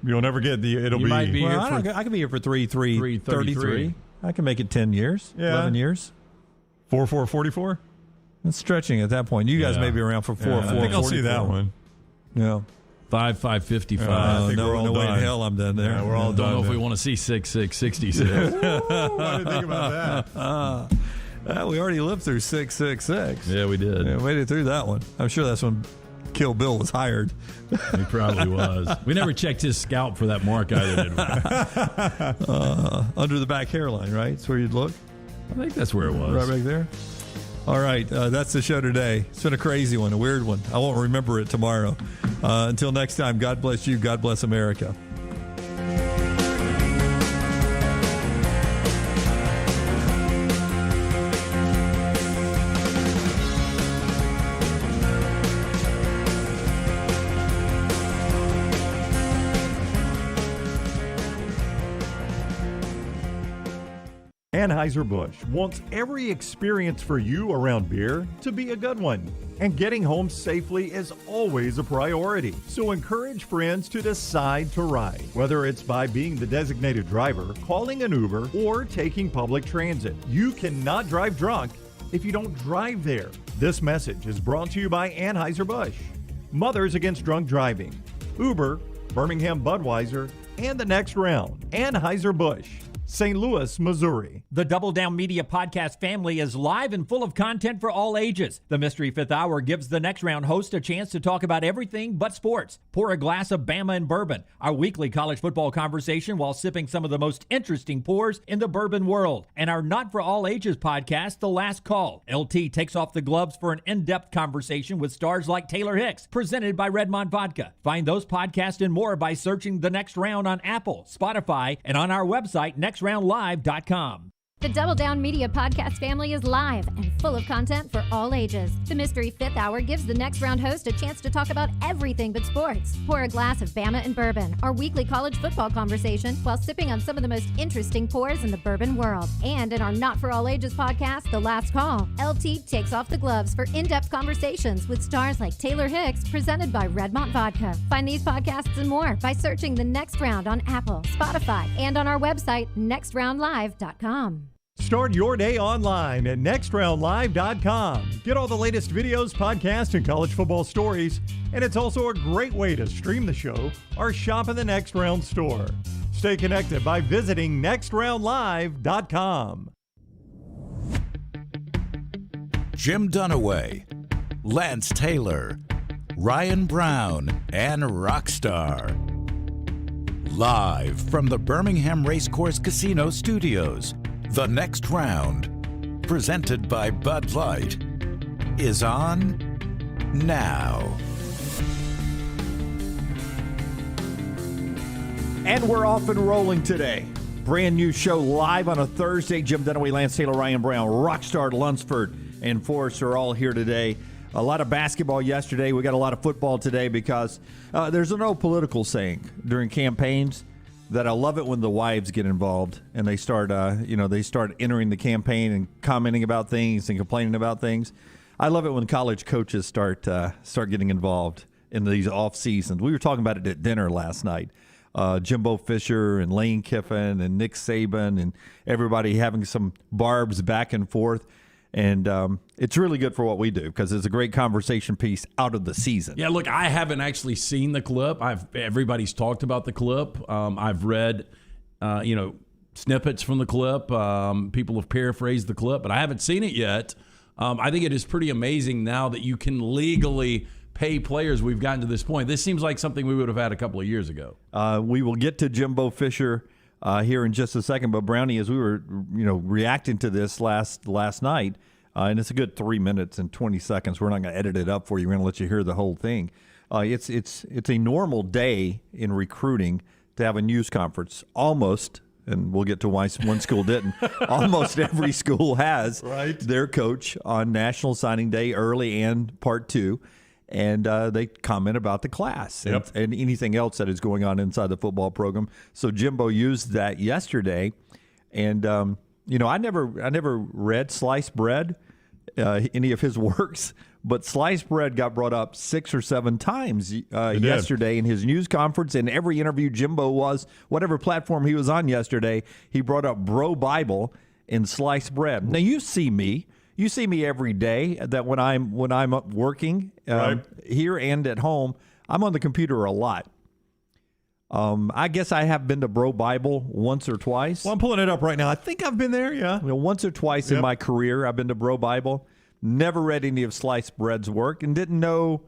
You'll never get the. It'll You be. might be Well, here for I can be here for 333. I can make it 10 years, Yeah. 11 years. 4-4-44. That's stretching at that point. You guys Yeah. may be around for 4-4. I think I'll see that one. Yeah. 5-5-55. I think no, we're all no way in done. hell I'm done there. Yeah, we're all Don't done. know if we then. want to see 6-6-66. I didn't think about that. We already lived through 666. Yeah, we did. Yeah, made it through that one. I'm sure that's when Kill Bill was hired. He probably was. We never checked his scalp for that mark either, did we? Under the back hairline, right? That's where you'd look. I think that's where it was. Right back there. All right, that's the show today. It's been a crazy one, a weird one. I won't remember it tomorrow. Until next time, God bless you. God bless America. Anheuser-Busch wants every experience for you around beer to be a good one. And getting home safely is always a priority. So encourage friends to decide to ride, whether it's by being the designated driver, calling an Uber, or taking public transit. You cannot drive drunk if you don't drive there. This message is brought to you by Anheuser-Busch, Mothers Against Drunk Driving, Uber, Birmingham Budweiser, and the Next Round. Anheuser-Busch, St. Louis, Missouri. The Double Down Media podcast family is live and full of content for all ages. The Mystery Fifth Hour gives the Next Round host a chance to talk about everything but sports. Pour a glass of Bama and bourbon, our weekly college football conversation while sipping some of the most interesting pours in the bourbon world. And our Not For All Ages podcast, The Last Call. LT takes off the gloves for an in-depth conversation with stars like Taylor Hicks, presented by Redmont Vodka. Find those podcasts and more by searching The Next Round on Apple, Spotify, and on our website, nextroundlive.com. The Double Down Media podcast family is live and full of content for all ages. The Mystery Fifth Hour gives the Next Round host a chance to talk about everything but sports. Pour a glass of Bama and bourbon, our weekly college football conversation, while sipping on some of the most interesting pours in the bourbon world. And in our Not For All Ages podcast, The Last Call, LT takes off the gloves for in-depth conversations with stars like Taylor Hicks, presented by Redmont Vodka. Find these podcasts and more by searching The Next Round on Apple, Spotify, and on our website, nextroundlive.com. Start your day online at nextroundlive.com. Get all the latest videos, podcasts, and college football stories. And it's also a great way to stream the show or shop in the Next Round store. Stay connected by visiting nextroundlive.com. Jim Dunaway, Lance Taylor, Ryan Brown, and Rockstar. Live from the Birmingham Racecourse Casino Studios, The Next Round, presented by Bud Light, is on now. And we're off and rolling today. Brand new show live on a Thursday. Jim Dunaway, Lance Taylor, Ryan Brown, Rockstar Lunsford, and Forrest are all here today. A lot of basketball yesterday. We got a lot of football today because there's an old political saying during campaigns that I love it when the wives get involved and they start, they start entering the campaign and commenting about things and complaining about things. I love it when college coaches start getting involved in these off seasons. We were talking about it at dinner last night. Jimbo Fisher and Lane Kiffin and Nick Saban and everybody having some barbs back and forth. And it's really good for what we do because it's a great conversation piece out of the season. Yeah, look, I haven't actually seen the clip. Everybody's talked about the clip. I've read, snippets from the clip. People have paraphrased the clip, but I haven't seen it yet. I think it is pretty amazing now that you can legally pay players. We've gotten to this point. This seems like something we would have had a couple of years ago. We will get to Jimbo Fisher here in just a second, but Brownie, as we were, reacting to this last night, and it's a good 3 minutes and 20 seconds. We're not going to edit it up for you. We're going to let you hear the whole thing. It's a normal day in recruiting to have a news conference. Almost, and we'll get to why one school didn't. Almost every school has their coach on National Signing Day, early and part two. And they comment about the class and anything else that is going on inside the football program. So Jimbo used that yesterday, and I never read sliced bread, any of his works, but sliced bread got brought up 6 or 7 times yesterday in his news conference, and every interview Jimbo was, whatever platform he was on yesterday, he brought up Bro Bible and sliced bread. Now you see me every day that when I'm working here and at home, I'm on the computer a lot. I guess I have been to Bro Bible once or twice. Well, I'm pulling it up right now. I think I've been there, yeah. Once or twice in my career, I've been to Bro Bible. Never read any of Sliced Bread's work and didn't know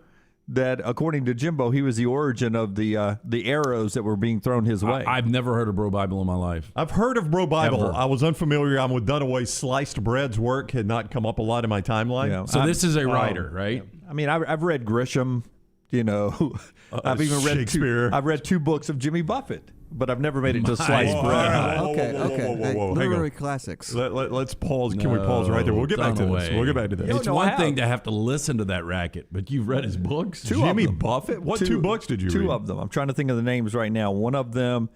that, according to Jimbo, he was the origin of the arrows that were being thrown his way. I've never heard of Bro Bible in my life. I've heard of Bro Bible. Ever. I was unfamiliar. I'm with Dunaway. Sliced Bread's work had not come up a lot in my timeline. Yeah. So this is a writer, right? I mean, I've read Grisham, I've even read Shakespeare. I've read 2 books of Jimmy Buffett, but I've never made it to Sliced Bread. Whoa. Literary classics. Let's pause. Can we pause right there? We'll get back to this. We'll get back to this. It's one thing to have to listen to that racket, but you've read his books? Jimmy Buffett? What 2 books did you read? 2 of them. I'm trying to think of the names right now. One of them...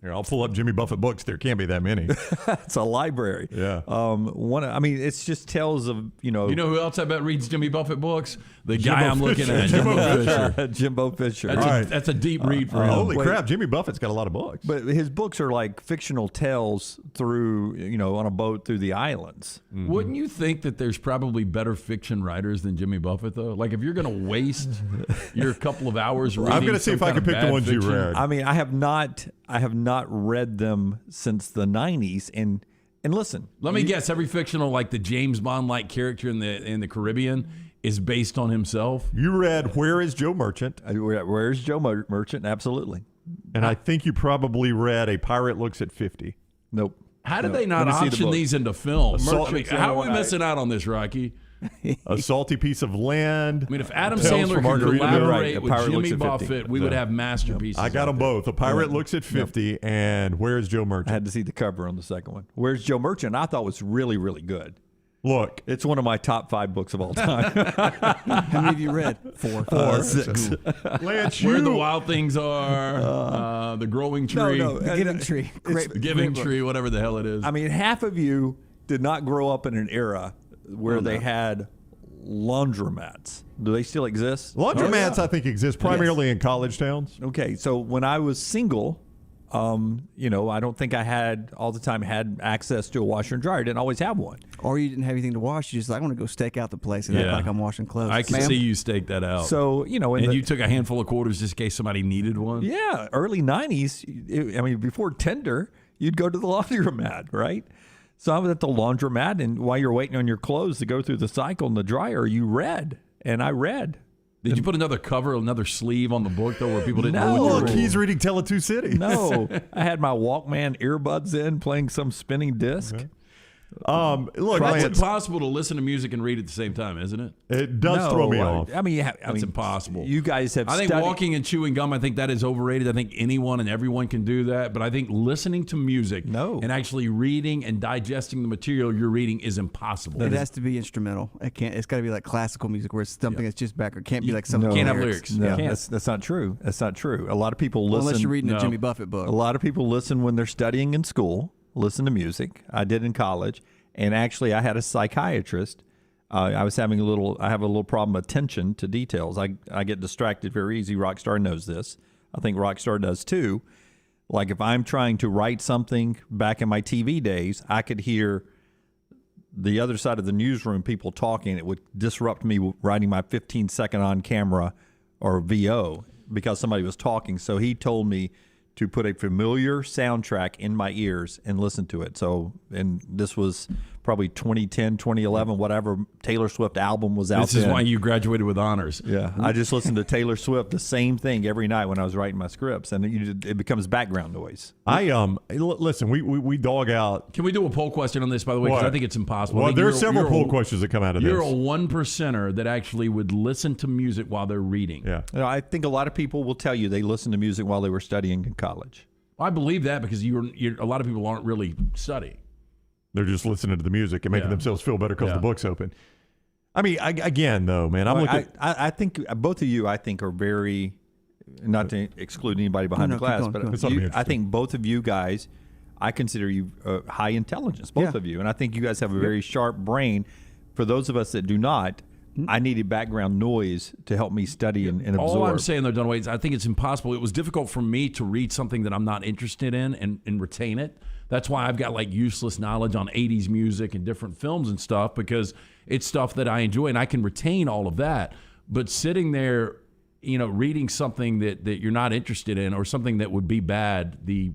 Here, I'll pull up Jimmy Buffett books. There can't be that many. It's a library. Yeah. It's just tales of, You know who else I bet reads Jimmy Buffett books? The guy I'm looking at, Jimbo Fisher. Jimbo Fisher. That's a deep read for him. Holy crap, Jimmy Buffett's got a lot of books. But his books are like fictional tales through, on a boat through the islands. Mm-hmm. Wouldn't you think that there's probably better fiction writers than Jimmy Buffett, though? Like, if you're going to waste your couple of hours reading I'm going to see if I can pick the ones you read. I mean, I have not read them since the 90s. And listen. Let me guess, every fictional, like the James Bond-like character in the Caribbean is based on himself. You read Where is Joe Merchant? Where's Joe Merchant? Absolutely. And I think you probably read A Pirate Looks at 50. Nope. How did they not option these into film? How are we missing out on this, Rocky? A Salty Piece of Land. I mean, if Adam Tales Sandler from could Margaritaville. collaborate with Jimmy Buffett, we would have masterpieces. I got them both. A Pirate Looks at 50 and Where's Joe Merchant? I had to see the cover on the second one. Where's Joe Merchant? I thought was really, really good. Look, it's one of my top 5 books of all time. How many have you read? 4. 6. Lance, Where the Wild Things Are, The Growing Tree. The Giving Tree. The Giving Tree, whatever the hell it is. I mean, half of you did not grow up in an era where they had laundromats. Do they still exist? Laundromats, I think, exist primarily in college towns. Okay, so when I was single, I don't think I had access to a washer and dryer. I didn't always have one. Or you didn't have anything to wash. You just like, I want to go stake out the place and act like I'm washing clothes. I can see you stake that out. So, and you took a handful of quarters just in case somebody needed one? Yeah, early 90s, before Tinder, you'd go to the laundromat, right? So I was at the laundromat, and while you're waiting on your clothes to go through the cycle in the dryer, you read, and I read. Did you put another cover, another sleeve on the book, though, where people didn't know what you were Look, reading? he's reading Tele2 City. No, I had my Walkman earbuds in, playing some spinning disc. Okay. Look, It's impossible to listen to music and read at the same time, isn't it? It does throw me off. It's impossible. You guys have. I think walking and chewing gum. I think that is overrated. I think anyone and everyone can do that. But I think listening to music, and actually reading and digesting the material you're reading is impossible. It has to be instrumental. It's got to be like classical music, where it's something that's just background. Can't be like something. Can't have lyrics. No, that's not true. That's not true. A lot of people listen. Unless you're reading a Jimmy Buffett book. A lot of people listen when they're studying in school. Listen to music. I did in college. And actually, I had a psychiatrist. I have a little problem with attention to details. I get distracted very easy. Rockstar knows this. I think Rockstar does too. Like if I'm trying to write something back in my TV days, I could hear the other side of the newsroom, people talking. It would disrupt me writing my 15-second on camera or VO because somebody was talking. So he told me to put a familiar soundtrack in my ears and listen to it. So, and this was probably 2010, 2011, whatever Taylor Swift album was out. This is why you graduated with honors. Yeah, I just listened to Taylor Swift, the same thing every night when I was writing my scripts, and it becomes background noise. Listen, we dog out. Can we do a poll question on this, by the way? Because I think it's impossible. Well, there are several poll questions that come out of this. You're a 1%er that actually would listen to music while they're reading. Yeah, I think a lot of people will tell you they listened to music while they were studying in college. I believe that because a lot of people aren't really studying. They're just listening to the music and making themselves feel better because the book's open. I mean, again, though, man, I think both of you, are very, not to exclude anybody behind the glass, but I think both of you guys, I consider you high intelligence, both of you. And I think you guys have a very sharp brain. For those of us that do not, I needed background noise to help me study and absorb. All I'm saying, though, Dunaway, is I think it's impossible. It was difficult for me to read something that I'm not interested in and retain it. That's why I've got like useless knowledge on 80s music and different films and stuff, because it's stuff that I enjoy and I can retain all of that. But sitting there, reading something that you're not interested in or something that would be bad, the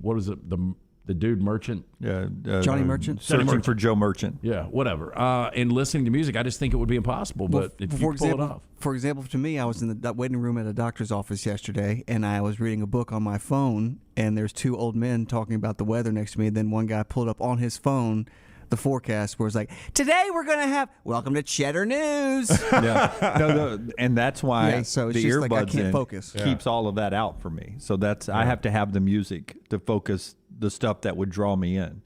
dude Merchant? Yeah, Johnny Merchant? Searching for Joe Merchant. Yeah, whatever. And listening to music, I just think it would be impossible. But if you pull it off. For example, to me, I was in the waiting room at a doctor's office yesterday, and I was reading a book on my phone, and there's two old men talking about the weather next to me. And then one guy pulled up on his phone the forecast where it's like, today we're going to have, welcome to Cheddar News. And that's why so it's the just earbuds like I can't focus. keeps all of that out for me. So I have to have the music to focus the stuff that would draw me in,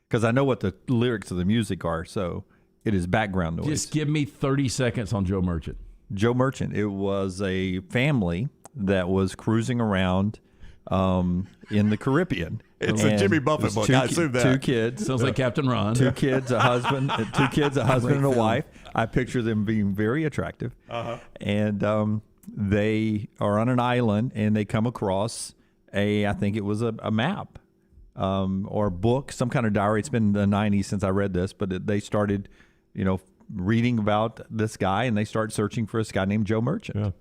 because I know what the lyrics of the music are. So it is background noise. Just give me 30 seconds on Joe Merchant. Joe Merchant. It was a family that was cruising around in the Caribbean. It's a Jimmy Buffett book. I assume that. 2 kids. Sounds like Captain Ron. 2 kids, a husband, and a wife. I picture them being very attractive. And they are on an island, and they come across I think it was a map or a book, some kind of diary. It's been the 90s since I read this, but they started, reading about this guy, and they start searching for this guy named Joe Merchant. Yeah.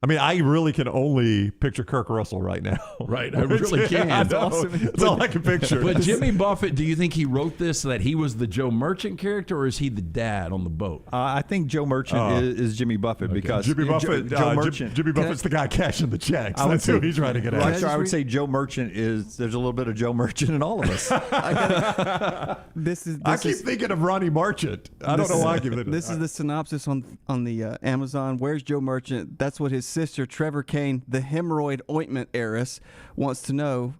I mean, I really can only picture Kirk Russell right now. Right, I really can. That's awesome. That's all I can picture. But Jimmy Buffett, do you think he wrote this so that he was the Joe Merchant character, or is he the dad on the boat? I think Joe Merchant is Jimmy Buffett because Jimmy Buffett, Joe Merchant. Jimmy Buffett's the guy cashing the checks. That's who he's trying to get at. I would say Joe Merchant there's a little bit of Joe Merchant in all of us. I keep thinking of Ronnie Marchant. I don't know why I give it. This is the synopsis on the Amazon. Where's Joe Merchant? That's what his sister Trevor Kane, the hemorrhoid ointment heiress, wants to know.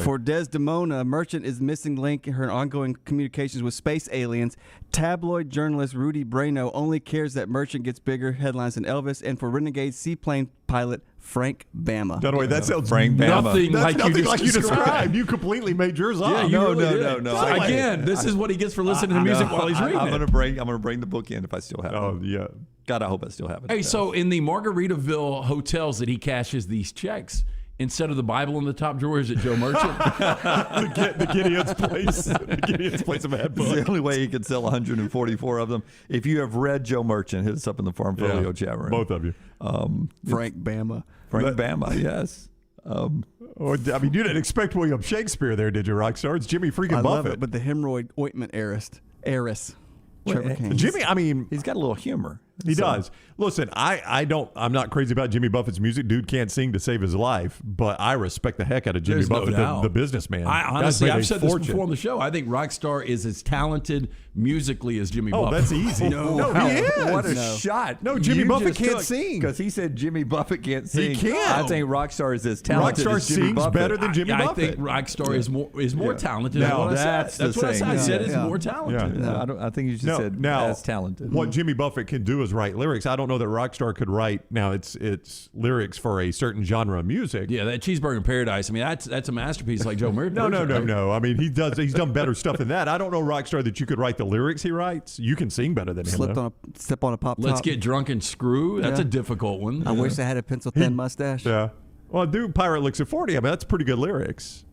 For Desdemona, Merchant is the missing link in her ongoing communications with space aliens. Tabloid journalist Rudy Brano only cares that Merchant gets bigger headlines than Elvis. And for renegade seaplane pilot Frank Bama. By the way, that sounds Frank Bama. Nothing like you described. You completely made yours up. Yeah, No. Again, this is what he gets for listening to music while he's reading I'm it. gonna bring the book in if I still have it. Oh yeah. God, I hope I still have it. Hey, so in the Margaritaville hotels that he cashes these checks, instead of the Bible in the top drawer, is it Joe Merchant? the Gideon's place. The Gideon's place of It's the only way he could sell 144 of them. If you have read Joe Merchant, hit us up in the Farm Folio chat room. Both of you. Frank Bama. Bama, yes. I mean, you didn't expect William Shakespeare there, did you, Rockstar? It's Jimmy freaking I Buffett. love it, but the hemorrhoid ointment heiress. Trevor Kane. Jimmy, I mean, He's got a little humor. he does. Listen, I'm not crazy about Jimmy Buffett's music. Dude can't sing to save his life, but I respect the heck out of Jimmy There's no Buffett, doubt. the businessman. I Guy's honestly, made a I've said this fortune. before on the show. I think Rockstar is as talented musically as Jimmy Oh, Buffett. that's easy. No. he is. What a shot. No, Jimmy Buffett can't sing. Because he said Jimmy Buffett can't sing. can't. I think Rockstar is as talented Rockstar as Jimmy sings Buffett. better than Jimmy I Buffett. think Rockstar is more talented. Now, that's That's what I said. I said is Yeah. more talented. Yeah. No, I think you just said as talented. What Jimmy Buffett can do is write lyrics. I don't know that Rockstar could write. Now it's lyrics for a certain genre of music. Yeah, that Cheeseburger in Paradise. I mean, that's a masterpiece like Joe Merchant. No. I mean, he's done better stuff than that. I don't know Rockstar that you could write the lyrics he writes. You can sing better than him. Step on a pop top. Let's get drunk and screw. That's Yeah. a difficult one. I wish I had a pencil thin mustache. Yeah. Well, dude, Pirate looks at 40. I mean, that's pretty good lyrics.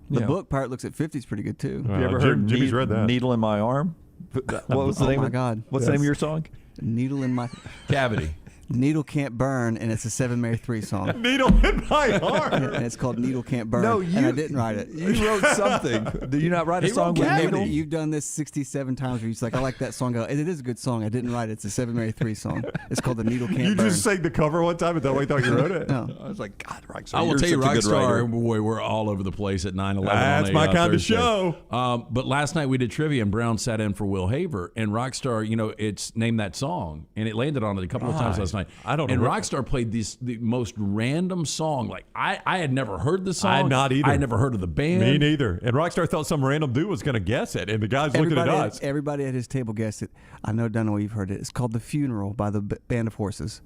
The Yeah. book Pirate Looks at 50 is pretty good too. You ever heard Jimmy's read that. Needle in My Arm? What was the Oh name? my God. What's the name of your song? Needle in my Cavity. Needle Can't Burn, and it's a 7 Mary 3 song. Needle in my arm. And it's called Needle Can't Burn. No, and I didn't write it. You wrote something. Did you not write a He song wrote with Cavity. Needle? You've done this 67 times where you're just like, I like that song. It is a good song. I didn't write it. It's a 7 Mary 3 song. It's called The Needle Can't You Burn. just sang the cover one time, and that way I thought you wrote it. No. I was like, God, Rockstar. I will you're tell you, such a good Rockstar, writer. boy, we're all over the place at 9/11. That's on my kind of Thursday. show. But last night we did trivia, and Brown sat in for Will Haver, and Rockstar, it's named that song, and it landed on it a couple of times last night. I don't know And what- Rockstar played the most random song. Like I had never heard the song. I had not either. I had never heard of the band. Me neither. And Rockstar thought some random dude was going to guess it, and the guy's looking at us. Everybody at his table guessed it. I know you've heard it. It's called The Funeral by the Band of Horses.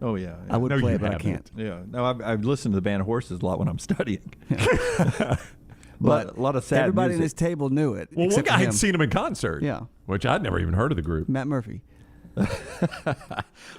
Oh, yeah. I would No, play you it, but I haven't. can't. Yeah. No, I've listened to the Band of Horses a lot when I'm studying. But a lot of sad everybody music. in this table knew it. Well, one except guy for had him. seen him in concert. Yeah. Which I'd never even heard of the group. Matt Murphy.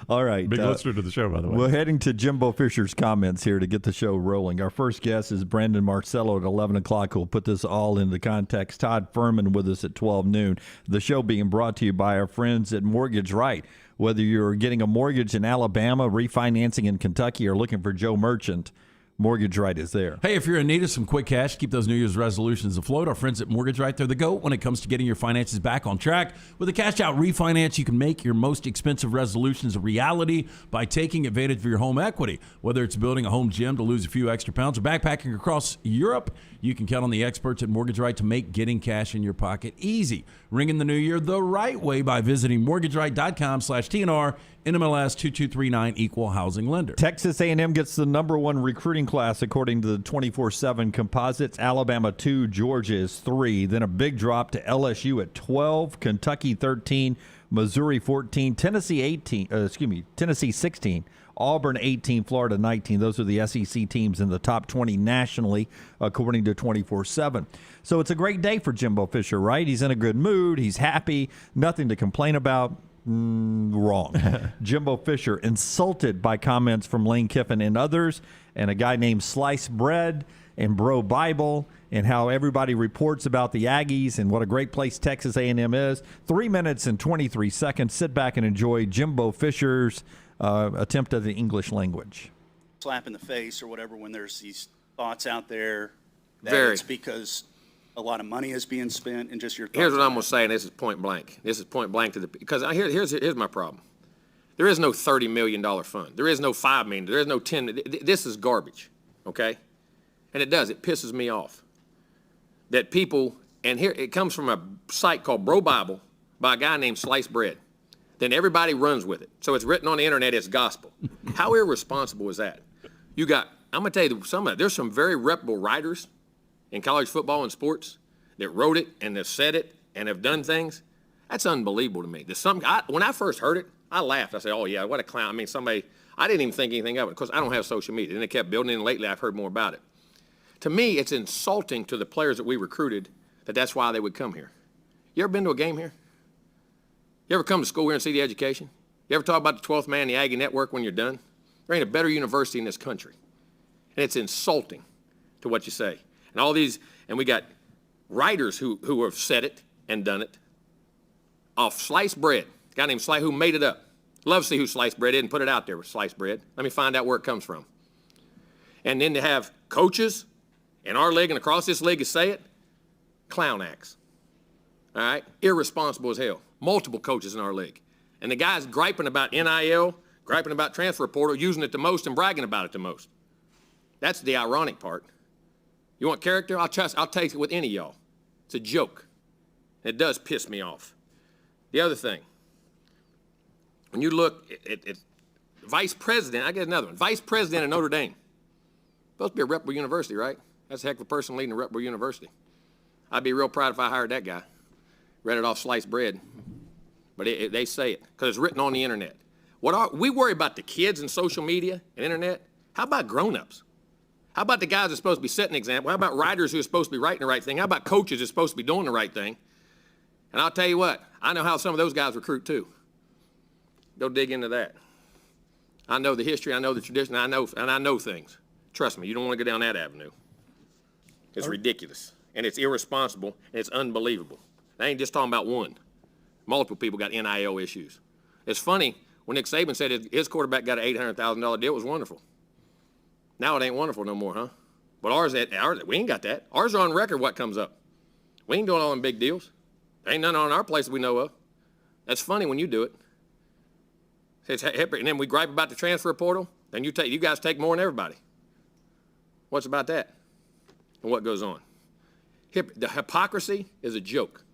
All right. Big listener to the show, by the way. We're heading to Jimbo Fisher's comments here to get the show rolling. Our first guest is Brandon Marcello at 11 o'clock, who will put this all into context. Todd Fuhrman with us at 12 noon. The show being brought to you by our friends at Mortgage Right. Whether you're getting a mortgage in Alabama, refinancing in Kentucky, or looking for Joe Merchant, Mortgage Right is there. Hey, if you're in need of some quick cash, keep those New Year's resolutions afloat. Our friends at Mortgage Right, they're the GOAT when it comes to getting your finances back on track. With a cash-out refinance, you can make your most expensive resolutions a reality by taking advantage of your home equity. Whether it's building a home gym to lose a few extra pounds or backpacking across Europe, you can count on the experts at Mortgage Right to make getting cash in your pocket easy. Ring in the new year the right way by visiting mortgageright.com/TNR, NMLS 2239, Equal Housing Lender. Texas A&M gets the number one recruiting class according to the 24/7 composites. Alabama 2, Georgia is 3. Then a big drop to LSU at 12, Kentucky 13, Missouri 14, Tennessee 16, Auburn 18, Florida 19. Those are the SEC teams in the top 20 nationally, according to 24/7. So it's a great day for Jimbo Fisher, right? He's in a good mood. He's happy. Nothing to complain about. Wrong. Jimbo Fisher insulted by comments from Lane Kiffin and others, and a guy named Slice Bread and Bro Bible, and how everybody reports about the Aggies and what a great place Texas A&M is. 3 minutes and 23 seconds. Sit back and enjoy Jimbo Fisher's attempt at the English language. Slap in the face or whatever when there's these thoughts out there that Very. it's because a lot of money is being spent and just your thoughts. Here's what on I'm that. going to say, and this is point blank. This is point blank to the because here's my problem. There is no $30 million fund. There is no $5 million. There is no 10. This is garbage, okay? And it pisses me off that people. And here it comes from a site called Bro Bible by a guy named Slice Bread. Then everybody runs with it. So it's written on the internet as gospel. How irresponsible is that? I'm going to tell you, there's some very reputable writers in college football and sports that wrote it and have said it and have done things. That's unbelievable to me. When I first heard it, I laughed. I said, oh, yeah, what a clown. I mean, I didn't even think anything of it because I don't have social media. And it kept building, and lately I've heard more about it. To me, it's insulting to the players that we recruited that's why they would come here. You ever been to a game here? You ever come to school here and see the education? You ever talk about the 12th man, the Aggie Network when you're done? There ain't a better university in this country. And it's insulting to what you say. And all these, and we got writers who have said it and done it off Sliced Bread. A guy named Slice who made it up. Love to see who Sliced Bread is and put it out there with Sliced Bread. Let me find out where it comes from. And then to have coaches in our league and across this league to say it, clown acts. All right? Irresponsible as hell. Multiple coaches in our league. And the guy's griping about NIL, griping about transfer portal, using it the most and bragging about it the most. That's the ironic part. You want character? I'll take it with any of y'all. It's a joke. It does piss me off. The other thing, when you look at vice president, I get another one. Vice president of Notre Dame. Supposed to be a reputable university, right? That's a heck of a person leading a reputable university. I'd be real proud if I hired that guy. Read it off Sliced Bread. But they say it because it's written on the internet. We worry about the kids and social media and internet. How about grown-ups? How about the guys that are supposed to be setting an example? How about writers who are supposed to be writing the right thing? How about coaches that are supposed to be doing the right thing? And I'll tell you what, I know how some of those guys recruit too. Go dig into that. I know the history, I know the tradition, I know things. Trust me, you don't want to go down that avenue. It's ridiculous, and it's irresponsible, and it's unbelievable. I ain't just talking about one. Multiple people got NIL issues. It's funny, when Nick Saban said his quarterback got an $800,000 deal, it was wonderful. Now it ain't wonderful no more, huh? But ours, we ain't got that. Ours are on record what comes up. We ain't doing all them big deals. Ain't none on our place that we know of. That's funny when you do it. It's hypocrite. And then we gripe about the transfer portal, then you guys take more than everybody. What's about that? And what goes on? The hypocrisy is a joke.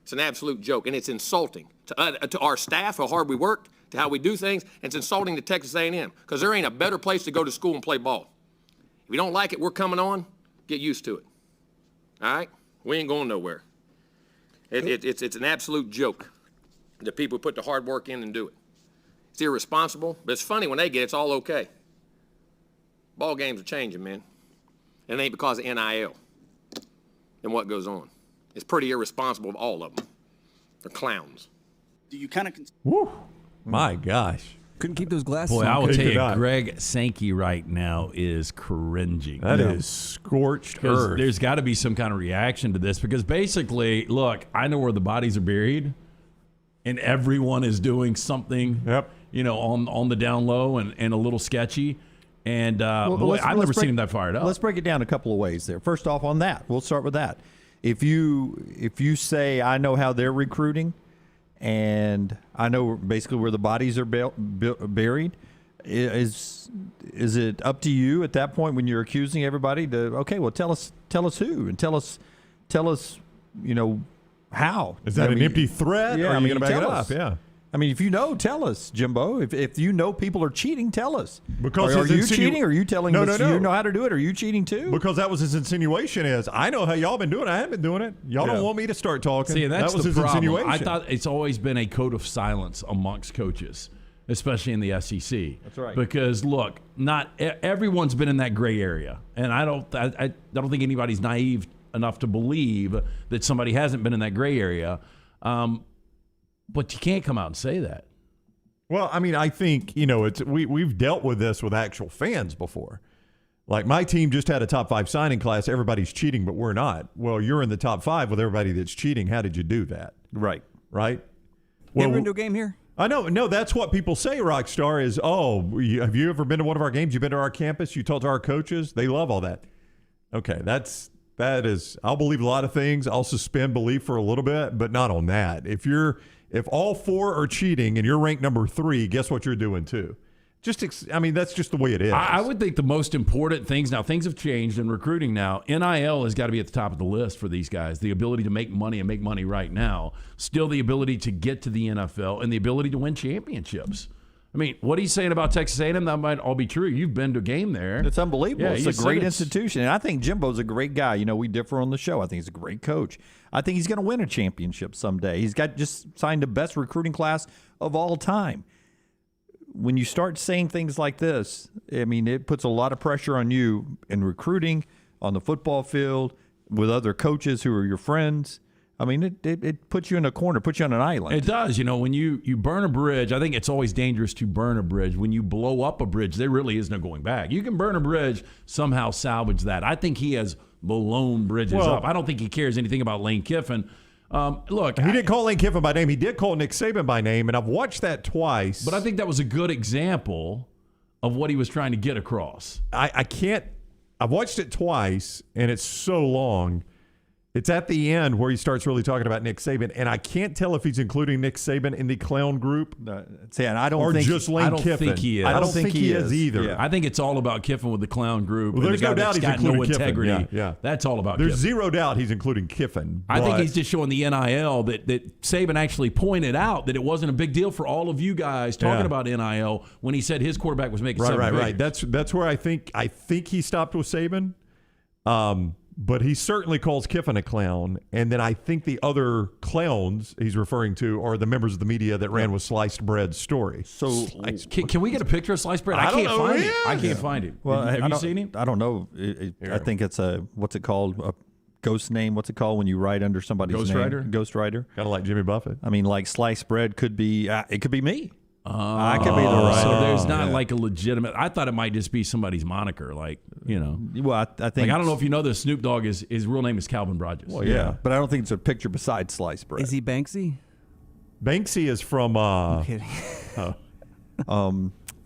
It's an absolute joke, and it's insulting to our staff, how hard we work, to how we do things, and it's insulting to Texas A&M because there ain't a better place to go to school and play ball. If you don't like it, we're coming on. Get used to it. All right? We ain't going nowhere. It's an absolute joke. The people who put the hard work in and do it. It's irresponsible, but it's funny when they get it, it's all okay. Ball games are changing, man. And it ain't because of NIL. than what goes on. It's pretty irresponsible of all of them. They're clowns. Do you kind of Woo. My gosh. Couldn't keep those glasses Boy, on. I will tell you, not. Greg Sankey right now is cringing. That is scorched Because earth. there's got to be some kind of reaction to this. Because basically, look, I know where the bodies are buried, and everyone is doing something, on the down low and a little sketchy. And boy, I've never seen him that fired up. Let's break it down a couple of ways there. First off, on that, we'll start with that. If you say I know how they're recruiting, and I know basically where the bodies are buried, is it up to you at that point when you're accusing everybody to tell us who and tell us how? Is that an empty threat? Yeah, or are you going to back it tell up? us. Yeah. I mean, if you know, tell us, Jimbo. If you know people are cheating, tell us. Because are his you cheating? Or are you telling us No. you know how to do it? Are you cheating too? Because that was his insinuation is, I know how y'all been doing it. I haven't been doing it. Y'all don't want me to start talking. See, that's that was the his problem. insinuation. I thought it's always been a code of silence amongst coaches, especially in the SEC. That's right. Because look, not everyone's been in that gray area, and I don't think anybody's naive enough to believe that somebody hasn't been in that gray area. But you can't come out and say that. Well, I mean, I think, we've dealt with this with actual fans before. Like, my team just had a top 5 signing class. Everybody's cheating, but we're not. Well, you're in the top 5 with everybody that's cheating. How did you do that? Right. Right? You ever been to a game here? I know. No, that's what people say, Rockstar, is, have you ever been to one of our games? You've been to our campus? You talked to our coaches? They love all that. Okay, that is, I'll believe a lot of things. I'll suspend belief for a little bit, but not on that. If all 4 are cheating and you're ranked number 3, guess what you're doing too? That's just the way it is. I would think the most important things have changed in recruiting now. NIL has got to be at the top of the list for these guys. The ability to make money and make money right now. Still the ability to get to the NFL and the ability to win championships. I mean, what he's saying about Texas A&M, that might all be true. You've been to a game there. It's unbelievable. Yeah, it's a great institution. And I think Jimbo's a great guy. We differ on the show. I think he's a great coach. I think he's going to win a championship someday. He's just signed the best recruiting class of all time. When you start saying things like this, I mean, it puts a lot of pressure on you in recruiting, on the football field, with other coaches who are your friends. I mean, it puts you in a corner, puts you on an island. It does. When you burn a bridge, I think it's always dangerous to burn a bridge. When you blow up a bridge, there really is no going back. You can burn a bridge, somehow salvage that. I think he has blown bridges up. I don't think he cares anything about Lane Kiffin. Look, he didn't call Lane Kiffin by name. He did call Nick Saban by name, and I've watched that twice. But I think that was a good example of what he was trying to get across. I've watched it twice, and it's so long. It's at the end where he starts really talking about Nick Saban, and I can't tell if he's including Nick Saban in the clown group. And I don't think just Lane Kiffin. Think he is. I don't think he is either. Yeah. I think it's all about Kiffin with the clown group. Well, there's no doubt he's including Kiffin. Integrity. Yeah. That's all about There's Kiffin. zero doubt he's including Kiffin. I think he's just showing the NIL that Saban actually pointed out that it wasn't a big deal for all of you guys talking about NIL when he said his quarterback was making right. That's where I think he stopped with Saban. But he certainly calls Kiffin a clown. And then I think the other clowns he's referring to are the members of the media that ran with Sliced Bread's story. So can we get a picture of Sliced Bread? I can't find him. I can't find him. Well, have you seen him? I don't know. I think it's what's it called? A ghost name? What's it called when you write under somebody's name? Ghostwriter? Kind of like Jimmy Buffett. I mean, like Sliced Bread could be, it could be me. I could be the writer. So there's not like a legitimate. I thought it might just be somebody's moniker, Well, I think I don't know if you know this. Snoop Dogg his real name is Calvin Brodges. Well, yeah, but I don't think it's a picture besides Sliced Bread. Is he Banksy? Banksy is from. I'm kidding.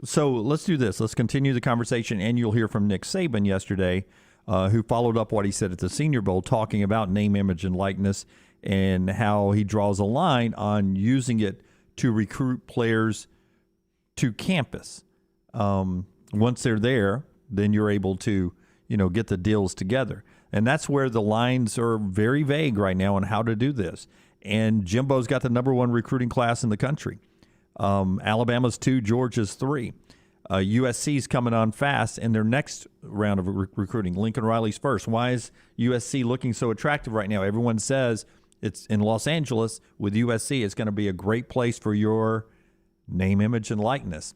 So let's do this. Let's continue the conversation, and you'll hear from Nick Saban yesterday, who followed up what he said at the Senior Bowl, talking about name, image, and likeness, and how he draws a line on using it to recruit players to campus. Once they're there, then you're able to, get the deals together. And that's where the lines are very vague right now on how to do this. And Jimbo's got the number 1 recruiting class in the country. Alabama's 2, Georgia's 3. USC's coming on fast in their next round of recruiting. Lincoln Riley's first. Why is USC looking so attractive right now? Everyone says it's in Los Angeles with USC. It's going to be a great place for your name, image, and likeness.